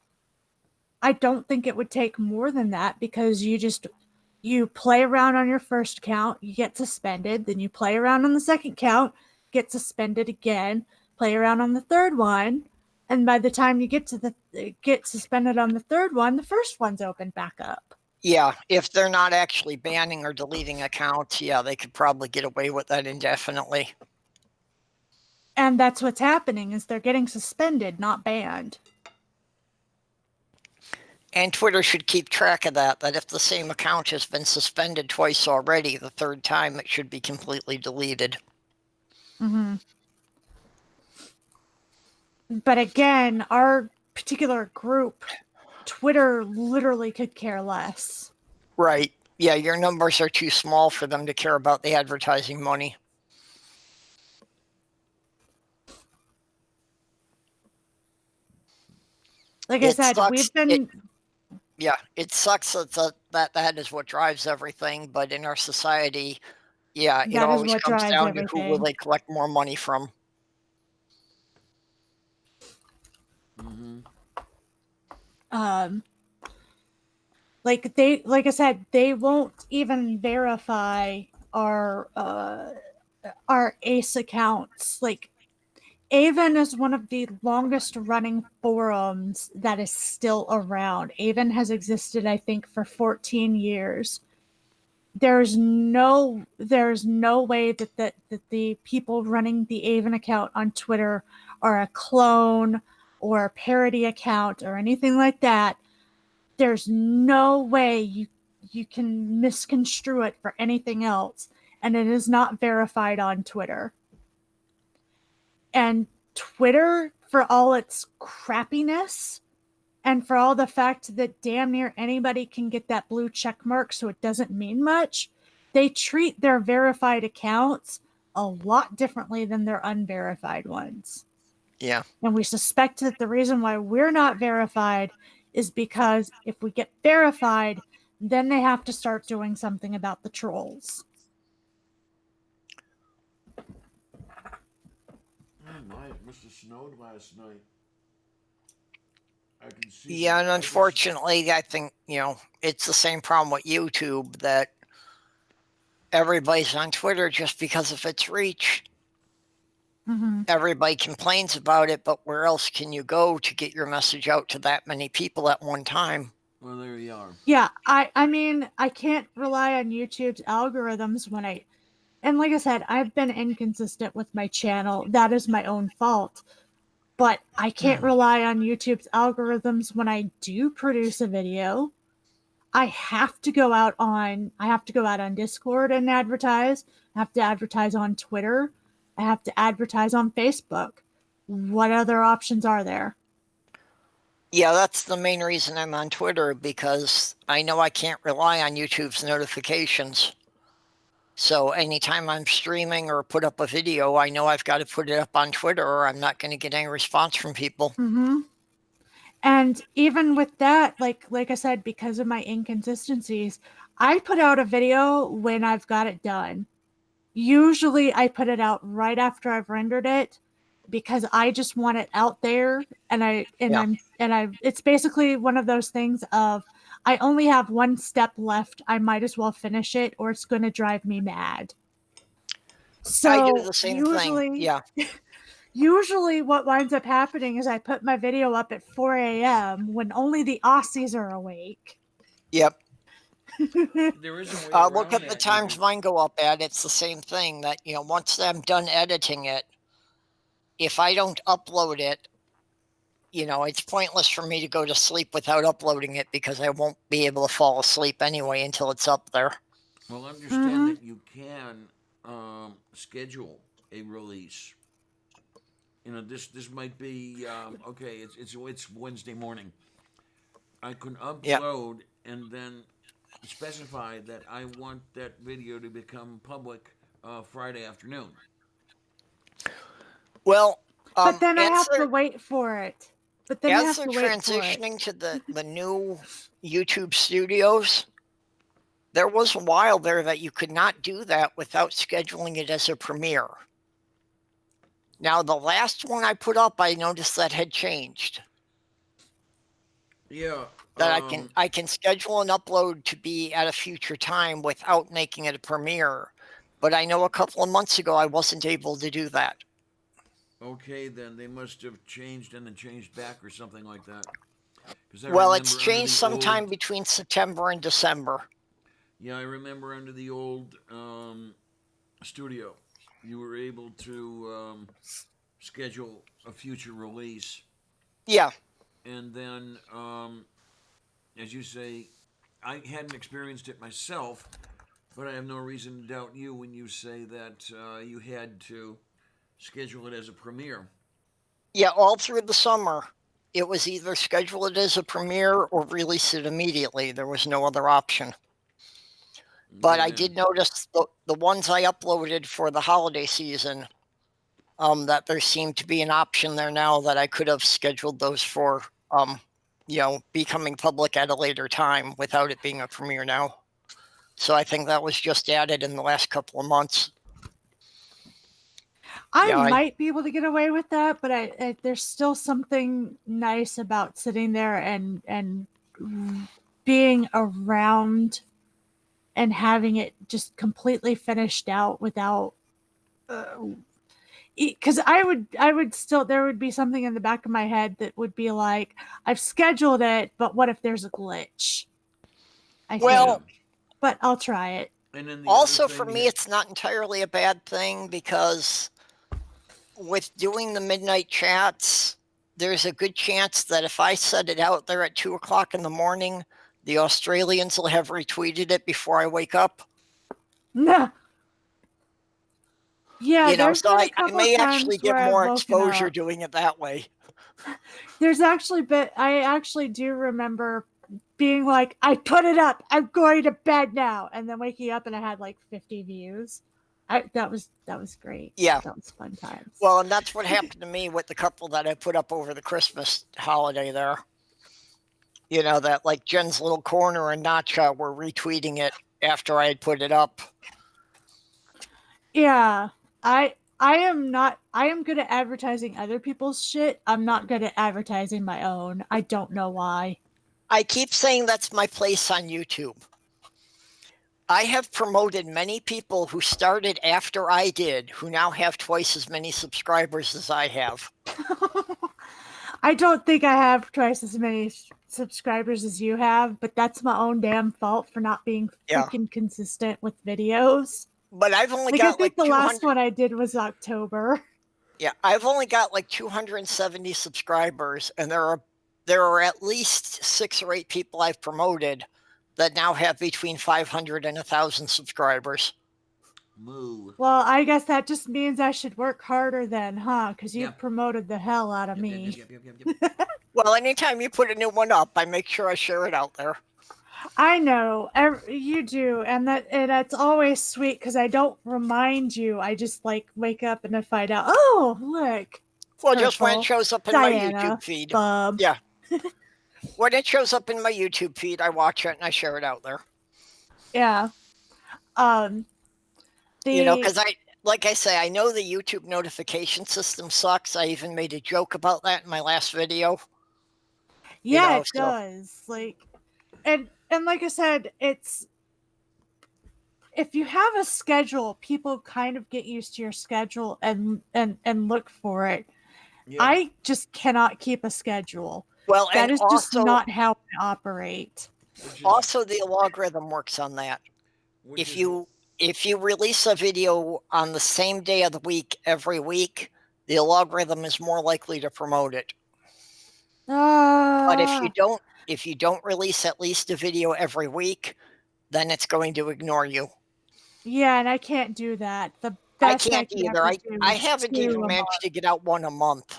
I don't think it would take more than that, because you play around on your first account, you get suspended, then you play around on the second account, get suspended again, play around on the third one, and by the time you get suspended on the third one, the first one's opened back up. Yeah, if they're not actually banning or deleting accounts, yeah, they could probably get away with that indefinitely. And that's what's happening, is they're getting suspended, not banned. And Twitter should keep track of that if the same account has been suspended twice already, the third time it should be completely deleted. But again, our particular group, Twitter literally could care less. Right. Yeah, your numbers are too small for them to care about the advertising money. Like I said, we've been... It sucks that is what drives everything, but in our society, it always comes down to who will they collect more money from. Like I said, they won't even verify our ACE accounts. Like, Avon is one of the longest running forums that is still around. Avon has existed, I think, for 14 years. There's no way that the people running the Avon account on Twitter are a clone or a parody account or anything like that. There's no way you can misconstrue it for anything else, and it is not verified on Twitter. And Twitter, for all its crappiness and for all the fact that damn near anybody can get that blue check mark so it doesn't mean much, they treat their verified accounts a lot differently than their unverified ones. Yeah. And we suspect that the reason why we're not verified is because if we get verified, then they have to start doing something about the trolls. Oh my, it must have snowed last night. I can see. Yeah, and unfortunately, I think, it's the same problem with YouTube, that everybody's on Twitter just because of its reach. Mm-hmm. Everybody complains about it, but where else can you go to get your message out to that many people at one time? Well, there you are. Yeah, I mean, I can't rely on YouTube's algorithms and like I said, I've been inconsistent with my channel. That is my own fault. But I can't rely on YouTube's algorithms when I do produce a video. I have to go out on Discord and advertise. I have to advertise on Twitter. I have to advertise on Facebook. What other options are there? Yeah, that's the main reason I'm on Twitter, because I know I can't rely on YouTube's notifications. So anytime I'm streaming or put up a video, I know I've got to put it up on Twitter or I'm not going to get any response from people. Mm-hmm. And even with that, like I said, because of my inconsistencies, I put out a video when I've got it done. Usually I put it out right after I've rendered it because I just want it out there, and it's basically one of those things of I only have one step left. I might as well finish it or it's going to drive me mad. So I do the same thing. Yeah. Usually what winds up happening is I put my video up at 4 a.m. when only the Aussies are awake. Yep. There is a way around Look at that. the times mine go up at. It's the same thing that, once I'm done editing it, if I don't upload it, it's pointless for me to go to sleep without uploading it because I won't be able to fall asleep anyway until it's up there. Well, understand that you can schedule a release. This might be okay. It's Wednesday morning. I can upload and then specify that I want that video to become public Friday afternoon. Well, but then I have to wait for it. But then as they're transitioning to the new YouTube studios, there was a while there that you could not do that without scheduling it as a premiere. Now, the last one I put up, I noticed that had changed. Yeah. That I can schedule an upload to be at a future time without making it a premiere. But I know a couple of months ago I wasn't able to do that. Okay, then they must have changed and then changed back or something like that. Well, it's changed sometime between September and December. Yeah, I remember under the old studio, you were able to schedule a future release. Yeah. And then, as you say, I hadn't experienced it myself, but I have no reason to doubt you when you say that you had to schedule it as a premiere. Yeah, all through the summer, it was either schedule it as a premiere or release it immediately. There was no other option. But I did notice the ones I uploaded for the holiday season, that there seemed to be an option there now that I could have scheduled those for, becoming public at a later time without it being a premiere now. So I think that was just added in the last couple of months. I might be able to get away with that, but there's still something nice about sitting there and being around and having it just completely finished out without because I would still, there would be something in the back of my head that would be like, I've scheduled it, but what if there's a glitch? But I'll try it. And also for me, it's not entirely a bad thing because with doing the midnight chats, there's a good chance that if I set it out there at 2 o'clock in the morning, the Australians will have retweeted it before I wake up. No. Yeah, You know, there's so been a I couple may of actually times get where I've more woken exposure up. doing it that way. There's actually been, I actually do remember being like, I put it up, I'm going to bed now, and then waking up and I had like 50 views. That was great. Yeah. That was fun times. Well, and that's what happened to me with the couple that I put up over the Christmas holiday there. You know, that like Jen's Little Corner and Nacha were retweeting it after I had put it up. Yeah, I am good at advertising other people's shit. I'm not good at advertising my own. I don't know why. I keep saying that's my place on YouTube. I have promoted many people who started after I did, who now have twice as many subscribers as I have. I don't think I have twice as many subscribers as you have, but that's my own damn fault for not being Yeah. freaking consistent with videos. But I've only Like, I got think like the 200. last one I did was October. Yeah, I've only got like 270 subscribers, and there are at least 6 or 8 people I've promoted that now have between 500 and 1,000 subscribers. Moo. Well, I guess that just means I should work harder then, huh? Because you Yeah. promoted the hell out of me. Yep. Well, anytime you put a new one up, I make sure I share it out there. I know you do, and that's always sweet because I don't remind you. I just like wake up and I find out. Oh, look, Well, just when Purple. it shows up in Diana, my YouTube feed. Bub. Yeah. When it shows up in my YouTube feed, I watch it and I share it out there. Yeah. You know, because like I say, I know the YouTube notification system sucks. I even made a joke about that in my last video. Yeah, know, it so- does. Like, and like I said, it's if you have a schedule, people kind of get used to your schedule and look for it. Yeah. I just cannot keep a schedule. Well, That and is just also, not how I operate. Which is- also the logarithm works on that. which If is- you release a video on the same day of the week every week, the algorithm is more likely to promote it. But if you don't release at least a video every week, then it's going to ignore you. Yeah, and I can't do that. The I best can't can either. ever do I is haven't 2 even a managed month. to get out one a month.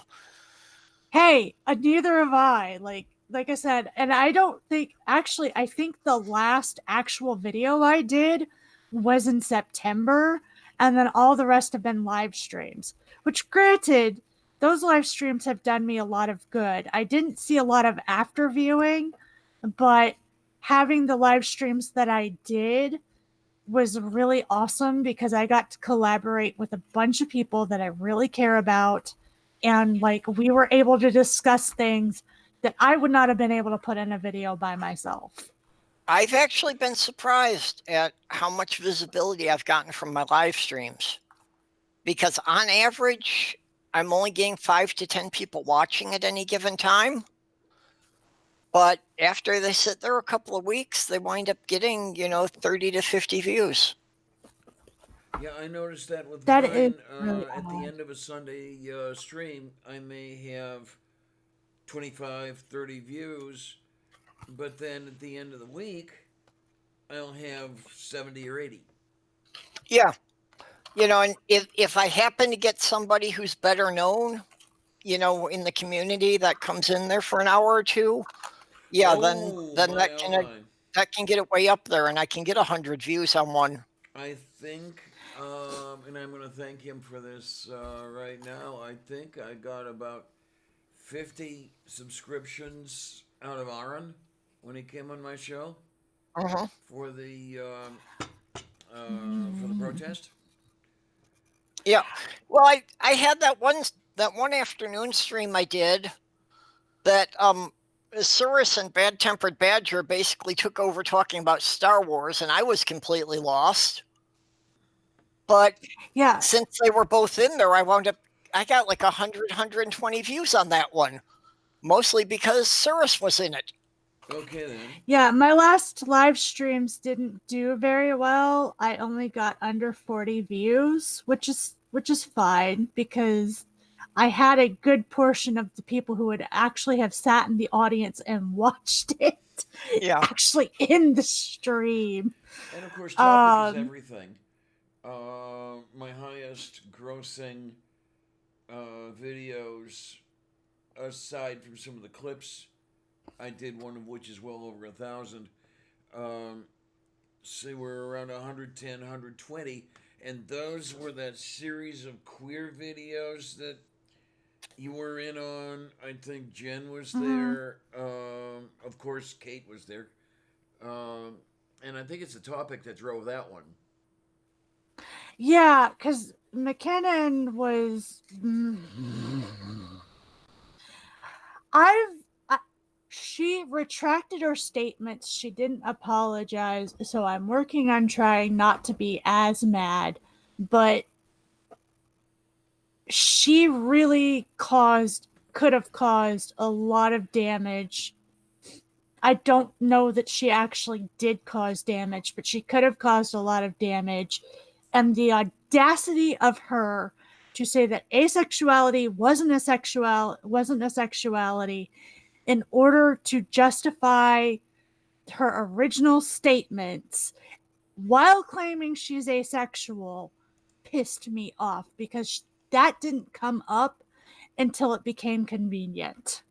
Hey, neither have I. Like I said, and I don't think actually. I think the last actual video I did was in September, and then all the rest have been live streams. Which, granted, those live streams have done me a lot of good. I didn't see a lot of after viewing, but having the live streams that I did was really awesome because I got to collaborate with a bunch of people that I really care about. And like we were able to discuss things that I would not have been able to put in a video by myself. I've actually been surprised at how much visibility I've gotten from my live streams. Because on average, I'm only getting 5 to 10 people watching at any given time. But after they sit there a couple of weeks, they wind up getting, 30 to 50 views. Yeah, I noticed that with That mine. is really At the odd. end of a Sunday stream, I may have 25, 30 views, but then at the end of the week, I'll have 70 or 80. Yeah. And if I happen to get somebody who's better known, in the community that comes in there for an hour or two, yeah, Oh, then my, that can get it way up there, and I can get 100 views on one. I think, and I'm going to thank him for this right now. I think I got about 50 subscriptions out of Aaron when he came on my show Uh-huh. for the protest. Yeah. Well, I had that one afternoon stream I did that Cirrus and Bad Tempered Badger basically took over talking about Star Wars, and I was completely lost. But Yeah. since they were both in there, I got like 100, 120 views on that one. Mostly because Cirrus was in it. Okay, then. Yeah, my last live streams didn't do very well. I only got under 40 views, which is fine because I had a good portion of the people who would actually have sat in the audience and watched it Yeah. actually in the stream. And of course, topic is Um, everything. my highest grossing videos, aside from some of the clips, I did one of which is well over 1,000. So we're around 110, 120, and those were that series of queer videos that you were in on. I think Jen was there. Of course, Kate was there. And I think it's the topic that drove that one. Yeah, because McKinnon was. She retracted her statements. She didn't apologize. So I'm working on trying not to be as mad. But she really could have caused a lot of damage. I don't know that she actually did cause damage, but she could have caused a lot of damage. And the audacity of her to say that asexuality wasn't a sexuality in order to justify her original statements while claiming she's asexual pissed me off, because that didn't come up until it became convenient.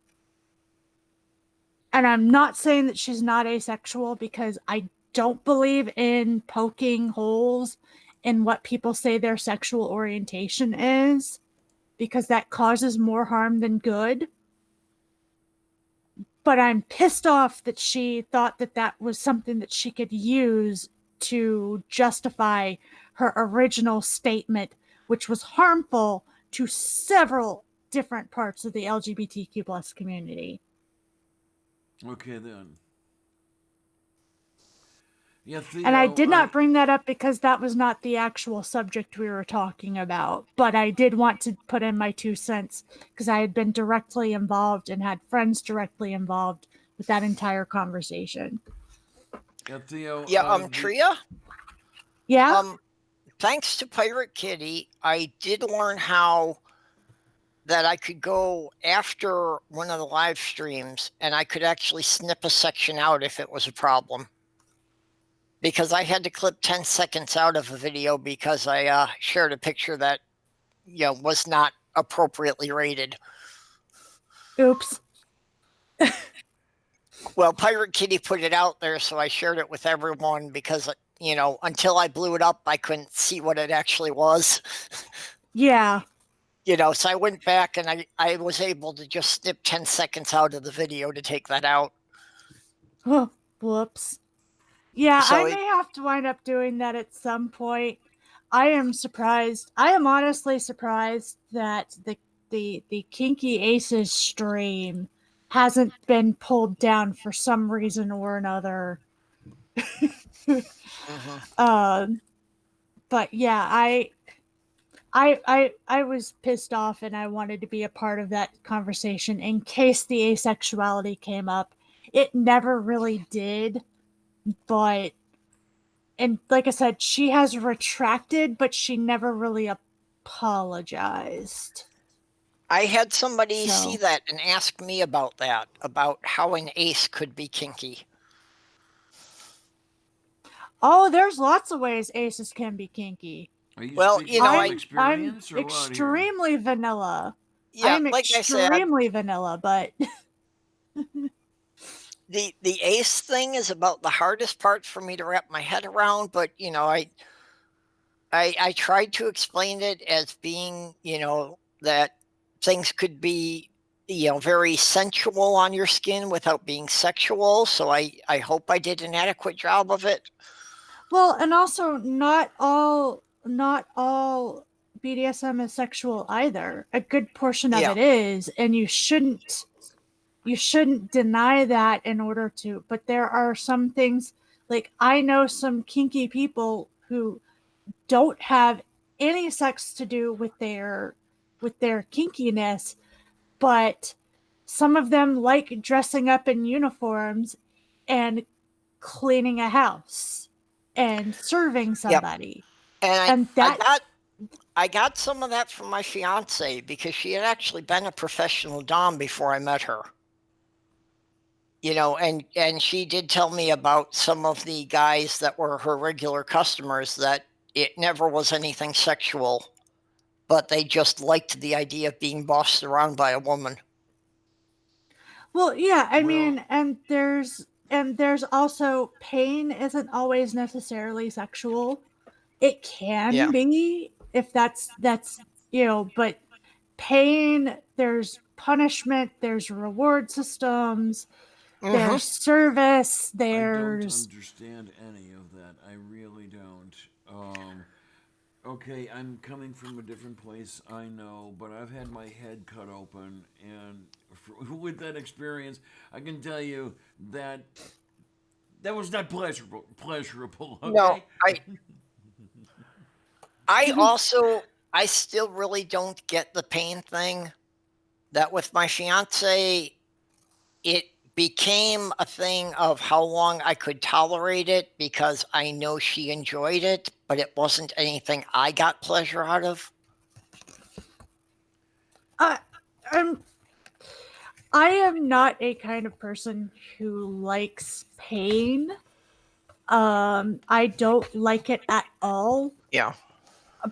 And I'm not saying that she's not asexual, because I don't believe in poking holes in what people say their sexual orientation is, because that causes more harm than good. But I'm pissed off that she thought that that was something that she could use to justify her original statement, which was harmful to several different parts of the LGBTQ plus community. Okay, then. Yeah, Theo, And I did not bring that up because that was not the actual subject we were talking about. But I did want to put in my 2 cents because I had been directly involved and had friends directly involved with that entire conversation. Yeah, Theo. Tria? Yeah? Thanks to Pirate Kitty, I did learn how that I could go after one of the live streams and I could actually snip a section out if it was a problem. Because I had to clip 10 seconds out of a video because I shared a picture that was not appropriately rated. Oops. Well, Pirate Kitty put it out there, so I shared it with everyone because, until I blew it up, I couldn't see what it actually was. Yeah. So I went back and I was able to just snip 10 seconds out of the video to take that out. Oh, whoops. Yeah, So I may have to wind up doing that at some point. I am surprised. I am honestly surprised that the Kinky Aces stream hasn't been pulled down for some reason or another. But yeah, I was pissed off and I wanted to be a part of that conversation in case the asexuality came up. It never really did. But, and like I said, she has retracted, but she never really apologized. I had somebody see that and ask me about that, about how an ace could be kinky. Oh, there's lots of ways aces can be kinky. Well, I'm extremely vanilla. Yeah, I'm like extremely vanilla, but the ace thing is about the hardest part for me to wrap my head around, but I tried to explain it as being, that things could be, very sensual on your skin without being sexual. So I hope I did an adequate job of it. Well, and also not all BDSM is sexual either. A good portion of it is, and you shouldn't deny that in order to, but there are some things, like I know some kinky people who don't have any sex to do with their kinkiness, but some of them like dressing up in uniforms and cleaning a house and serving somebody. And I got some of that from my fiance because she had actually been a professional dom before I met her. And she did tell me about some of the guys that were her regular customers that, it never was anything sexual, but they just liked the idea of being bossed around by a woman. Well, yeah, I Well- mean, and there's also pain isn't always necessarily sexual. It can Yeah. be if that's but pain, there's punishment, there's reward systems, Mhm. there's service, I there's don't understand any of that. I really don't. Okay, I'm coming from a different place, I know, but I've had my head cut open, and with that experience, I can tell you that that was not pleasurable. Okay? No, I still really don't get the pain thing. That with my fiance, it became a thing of how long I could tolerate it because I know she enjoyed it, but it wasn't anything I got pleasure out of. I'm I am not a kind of person who likes pain. I don't like it at all. Yeah.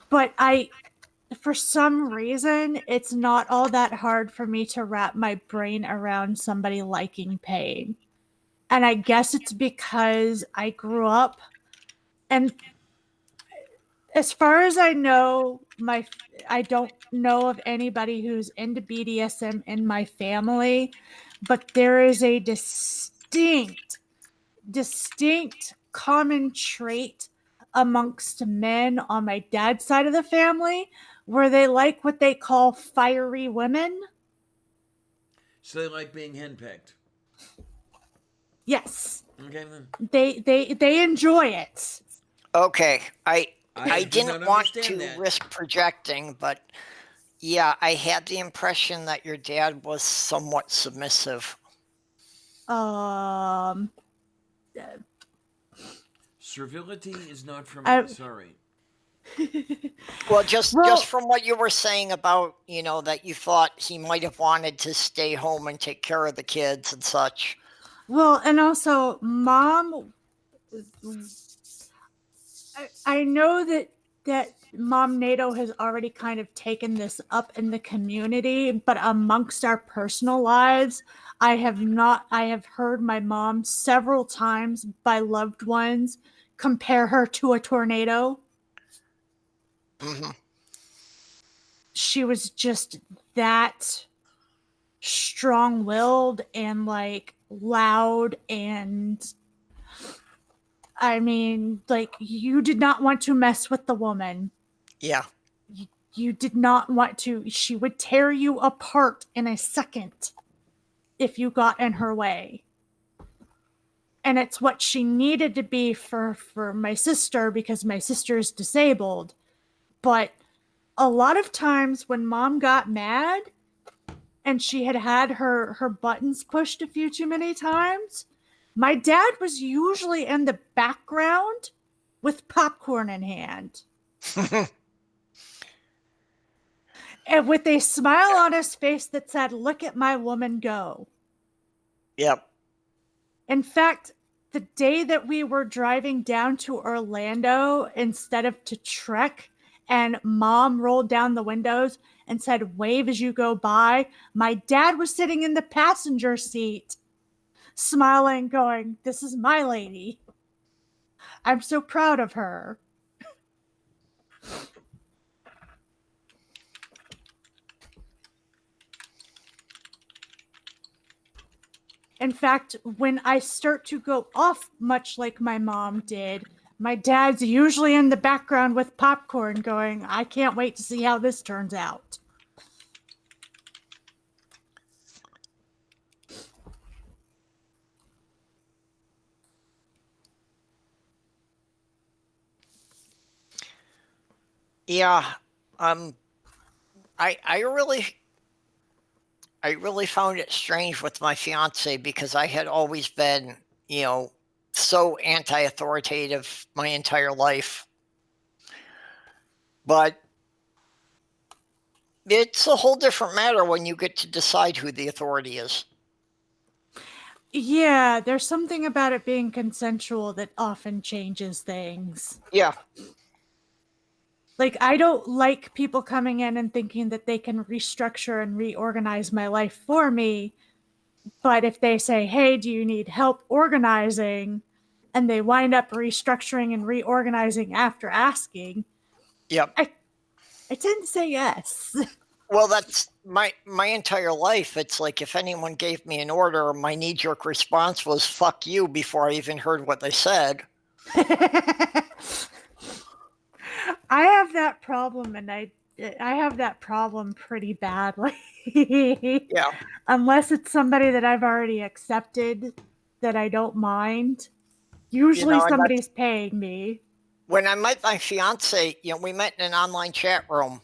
But for some reason, it's not all that hard for me to wrap my brain around somebody liking pain. And I guess it's because I grew up, and as far as I know, I don't know of anybody who's into BDSM in my family, but there is a distinct common trait amongst men on my dad's side of the family where they like what they call fiery women. So they like being henpecked. Yes. Okay, then. They enjoy it. Okay. I do didn't not want understand to that. risk projecting, but yeah, I had the impression that your dad was somewhat submissive. Servility is not for me. Sorry. Well, just from what you were saying about, that you thought he might have wanted to stay home and take care of the kids and such. Well, and also, Mom, I know that Mom NATO has already kind of taken this up in the community, but amongst our personal lives, I have heard my mom several times by loved ones compare her to a tornado. Mhm. She was just that strong-willed and loud, and I mean, you did not want to mess with the woman. Yeah. You did not want to. She would tear you apart in a second if you got in her way. And it's what she needed to be for my sister, because my sister is disabled. But a lot of times when Mom got mad and she had her buttons pushed a few too many times, my dad was usually in the background with popcorn in hand. And with a smile on his face that said, "Look at my woman go." Yep. In fact, the day that we were driving down to Orlando instead of to Trek, and Mom rolled down the windows and said, "Wave as you go by," my dad was sitting in the passenger seat, smiling, going, "This is my lady. I'm so proud of her." In fact, when I start to go off much like my mom did, my dad's usually in the background with popcorn going, "I can't wait to see how this turns out." Yeah. I really found it strange with my fiance because I had always been, so anti-authoritative my entire life. But it's a whole different matter when you get to decide who the authority is. Yeah, there's something about it being consensual that often changes things. Yeah. Like, I don't like people coming in and thinking that they can restructure and reorganize my life for me. But if they say, hey, do you need help organizing? And they wind up restructuring and reorganizing after asking, Yep. I tend to say yes. Well, that's my entire life. It's like if anyone gave me an order, my knee-jerk response was "fuck you" before I even heard what they said. I have that problem, and I have that problem pretty badly. Yeah. Unless it's somebody that I've already accepted that I don't mind. Usually and somebody's paying me. when I met my fiance, we met in an online chat room,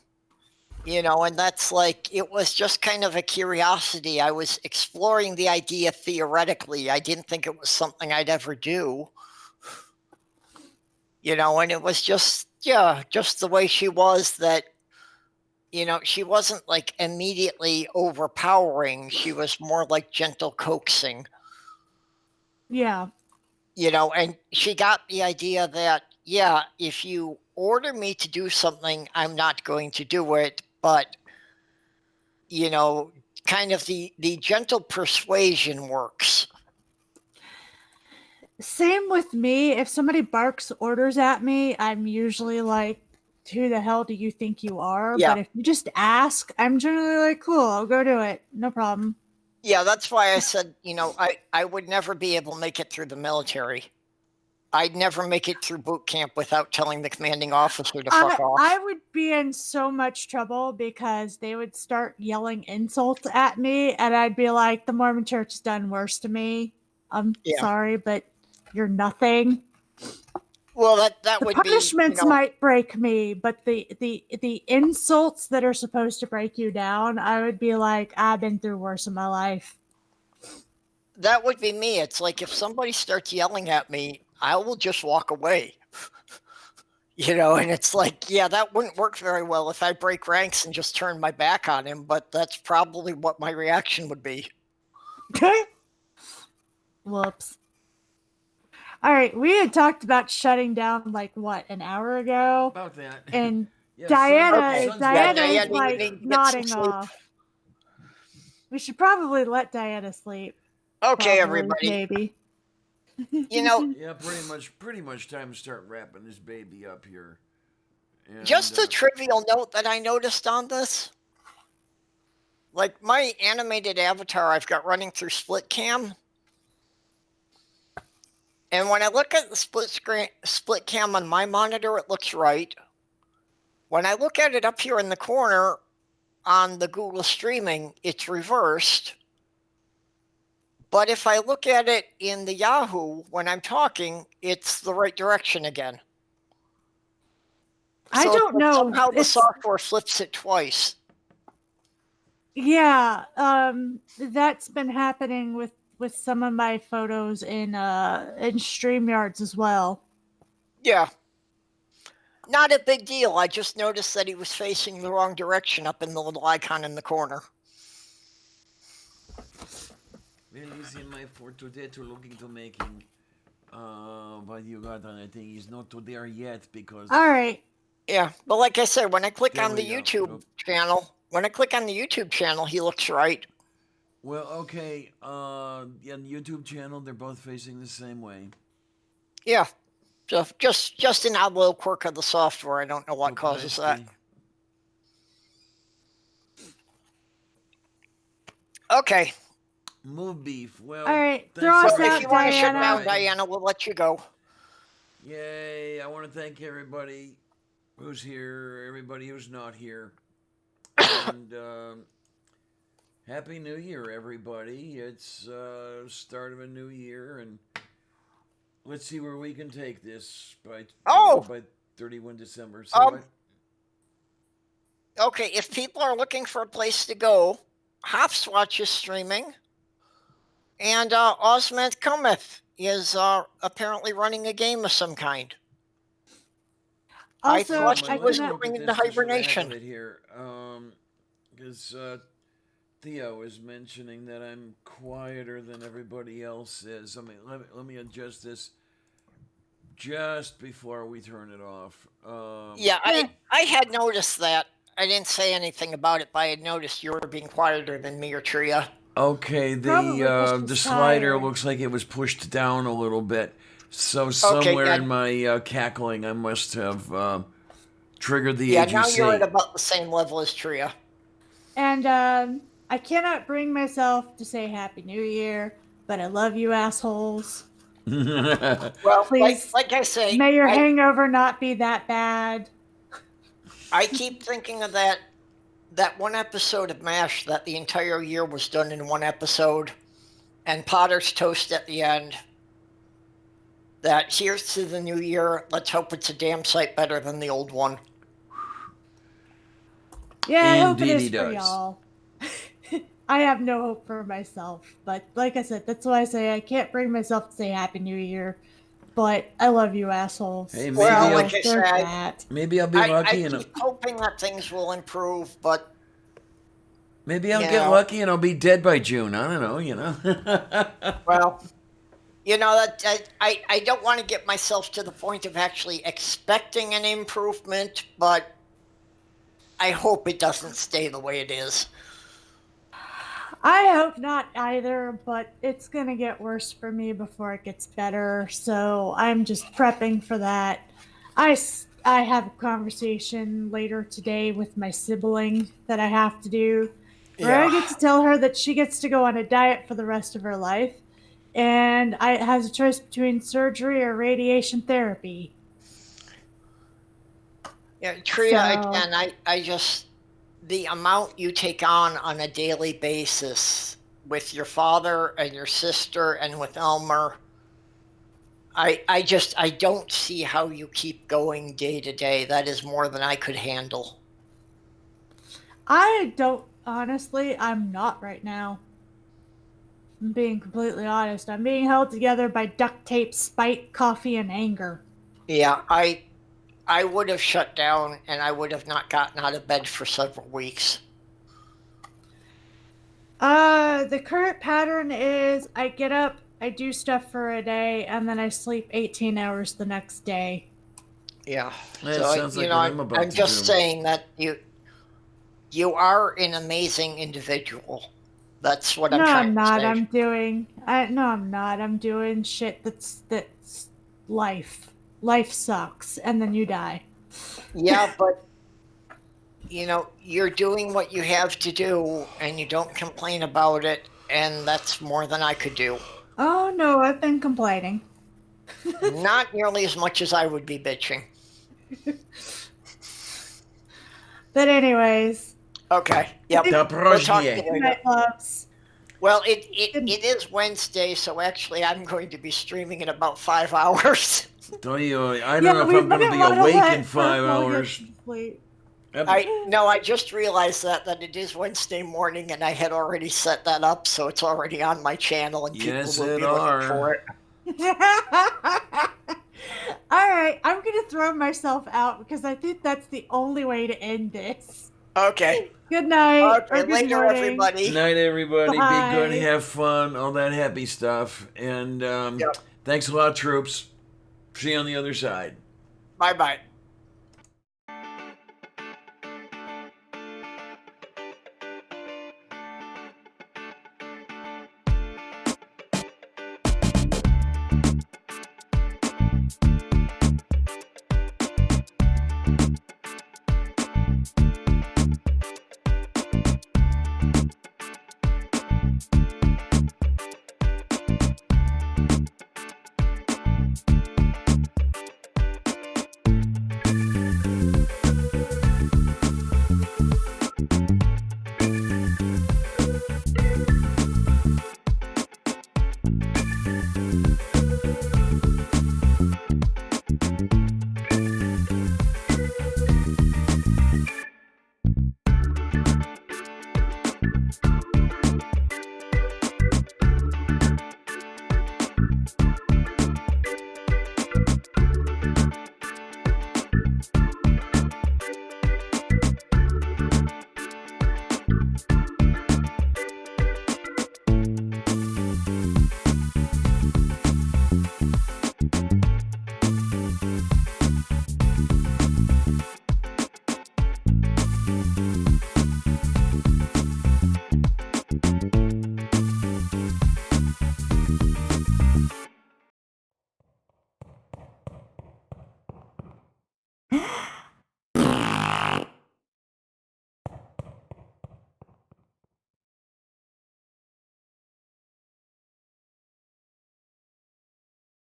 and that's like, it was just kind of a curiosity. I was exploring the idea theoretically. I didn't think it was something I'd ever do, and it was just the way she was, that, she wasn't like immediately overpowering. She was more like gentle coaxing. Yeah. And she got the idea that, if you order me to do something, I'm not going to do it. But, kind of the gentle persuasion works. Same with me. If somebody barks orders at me, I'm usually like, who the hell do you think you are? Yeah. But if you just ask, I'm generally like, cool, I'll go do it. No problem. Yeah, that's why I said, I would never be able to make it through the military. I'd never make it through boot camp without telling the commanding officer to fuck off. I would be in so much trouble because they would start yelling insults at me, and I'd be like, the Mormon Church has done worse to me. I'm sorry, but you're nothing. Well, that The would punishments be, might break me, but the insults that are supposed to break you down, I would be like, I've been through worse in my life. that would be me. It's like, if somebody starts yelling at me, I will just walk away. And it's like, that wouldn't work very well if I break ranks and just turn my back on him, but that's probably what my reaction would be. Whoops. All right, we had talked about shutting down an hour ago. About that. And Yeah, Diana Sun's is you need like to get some nodding sleep. off. We should probably let Diana sleep. Okay, Probably, everybody. maybe. Yeah, pretty much time to start wrapping this baby up here. And, Just a trivial note that I noticed on this. Like, my animated avatar I've got running through split cam. And when I look at the split cam on my monitor, it looks right. When I look at it up here in the corner on the Google streaming, it's reversed. But if I look at it in the Yahoo when I'm talking, it's the right direction again. I don't know. Somehow the software flips it twice. Yeah, that's been happening with some of my photos in StreamYards as well. Yeah. Not a big deal. I just noticed that he was facing the wrong direction up in the little icon in the corner. Well, he's in my for today to looking to making what you got on. I think he's not to there yet because. All right. Yeah, but like I said, when I click on the There we go. YouTube channel, he looks right. Well, okay. Yeah, the YouTube channel, they're both facing the same way. Yeah. So just an odd little quirk of the software. I don't know what causes that. Okay. Move beef. Well, All right, thanks throw us everybody. out, If you want to shut down, Diana. Diana, we'll let you go. Yay! I want to thank everybody who's here, everybody who's not here, and Happy New Year, everybody! It's start of a new year, and let's see where we can take this by 31 December. So Okay, if people are looking for a place to go, Hopswatch is streaming, and Osmond Cometh is apparently running a game of some kind. Also, I thought she was cannot- going into hibernation. Here, because Theo is mentioning that I'm quieter than everybody else is. I mean, let me adjust this. just before we turn it off. Yeah, I had noticed that. I didn't say anything about it, but I had noticed you were being quieter than me or Tria. Okay, Probably just the the slider tired. looks like it was pushed down a little bit. So Okay, somewhere good. in my cackling, I must have triggered the Yeah, now you're at AGC. about the same level as Tria. And I cannot bring myself to say Happy New Year, but I love you assholes. Well, Please, like I say, may your I, hangover not be that bad. I keep thinking of that one episode of MASH that the entire year was done in one episode, and Potter's toast at the end. That here's to the new year. Let's hope it's a damn sight better than the old one. Yeah, I hope it Indeed is he for does. y'all. I have no hope for myself, but like I said, that's why I say I can't bring myself to say Happy New Year. But I love you assholes. Hey, maybe Well, I'll, like I There's said, that. maybe I'll be I lucky and keep hoping that things will improve, but maybe I'll you get know. lucky and I'll be dead by June. I don't know, you know. well, you know that I don't want to get myself to the point of actually expecting an improvement, but I hope it doesn't stay the way it is. I hope not either, but it's gonna get worse for me before it gets better. So I'm just prepping for that. I have a conversation later today with my sibling that I have to do, where I get to tell her that she gets to go on a diet for the rest of her life, and I has a choice between surgery or radiation therapy. Yeah, Tria, So- again, I just, the amount you take on a daily basis with your father and your sister and with Elmer, I don't see how you keep going day to day. That is more than I could handle. I don't, honestly, I'm not right now. I'm being completely honest. I'm being held together by duct tape, spite, coffee, and anger. Yeah, I would have shut down and I would have not gotten out of bed for several weeks. The current pattern is I get up, I do stuff for a day, and then I sleep 18 hours the next day. Yeah. That so, sounds like you know, what I'm about I'm to just do. saying that you are an amazing individual. That's what I'm No, trying I'm not. to say. I'm not. I'm doing shit that's life. Life sucks, and then you die. Yeah, but you know, you're doing what you have to do and you don't complain about it, and that's more than I could do. Oh no, I've been complaining. Not nearly as much as I would be bitching. But anyways, Okay. Yep. The We'll talk to projet. you good later. night, loves. Well, it is Wednesday, so actually I'm going to be streaming in about 5 hours. Don't you? I don't know if we I'm going to might be wanna awake let in 5 Purple get hours. some sleep. I just realized that it is Wednesday morning, and I had already set that up, so it's already on my channel, and people Yes, will it be are. looking for it. All right, I'm gonna throw myself out because I think that's the only way to end this. Okay. Good night. Okay. or good Later, morning. everybody. Night, everybody. Bye. Be good, have fun, all that happy stuff. And Yep. thanks a lot, troops. See you on the other side. Bye bye.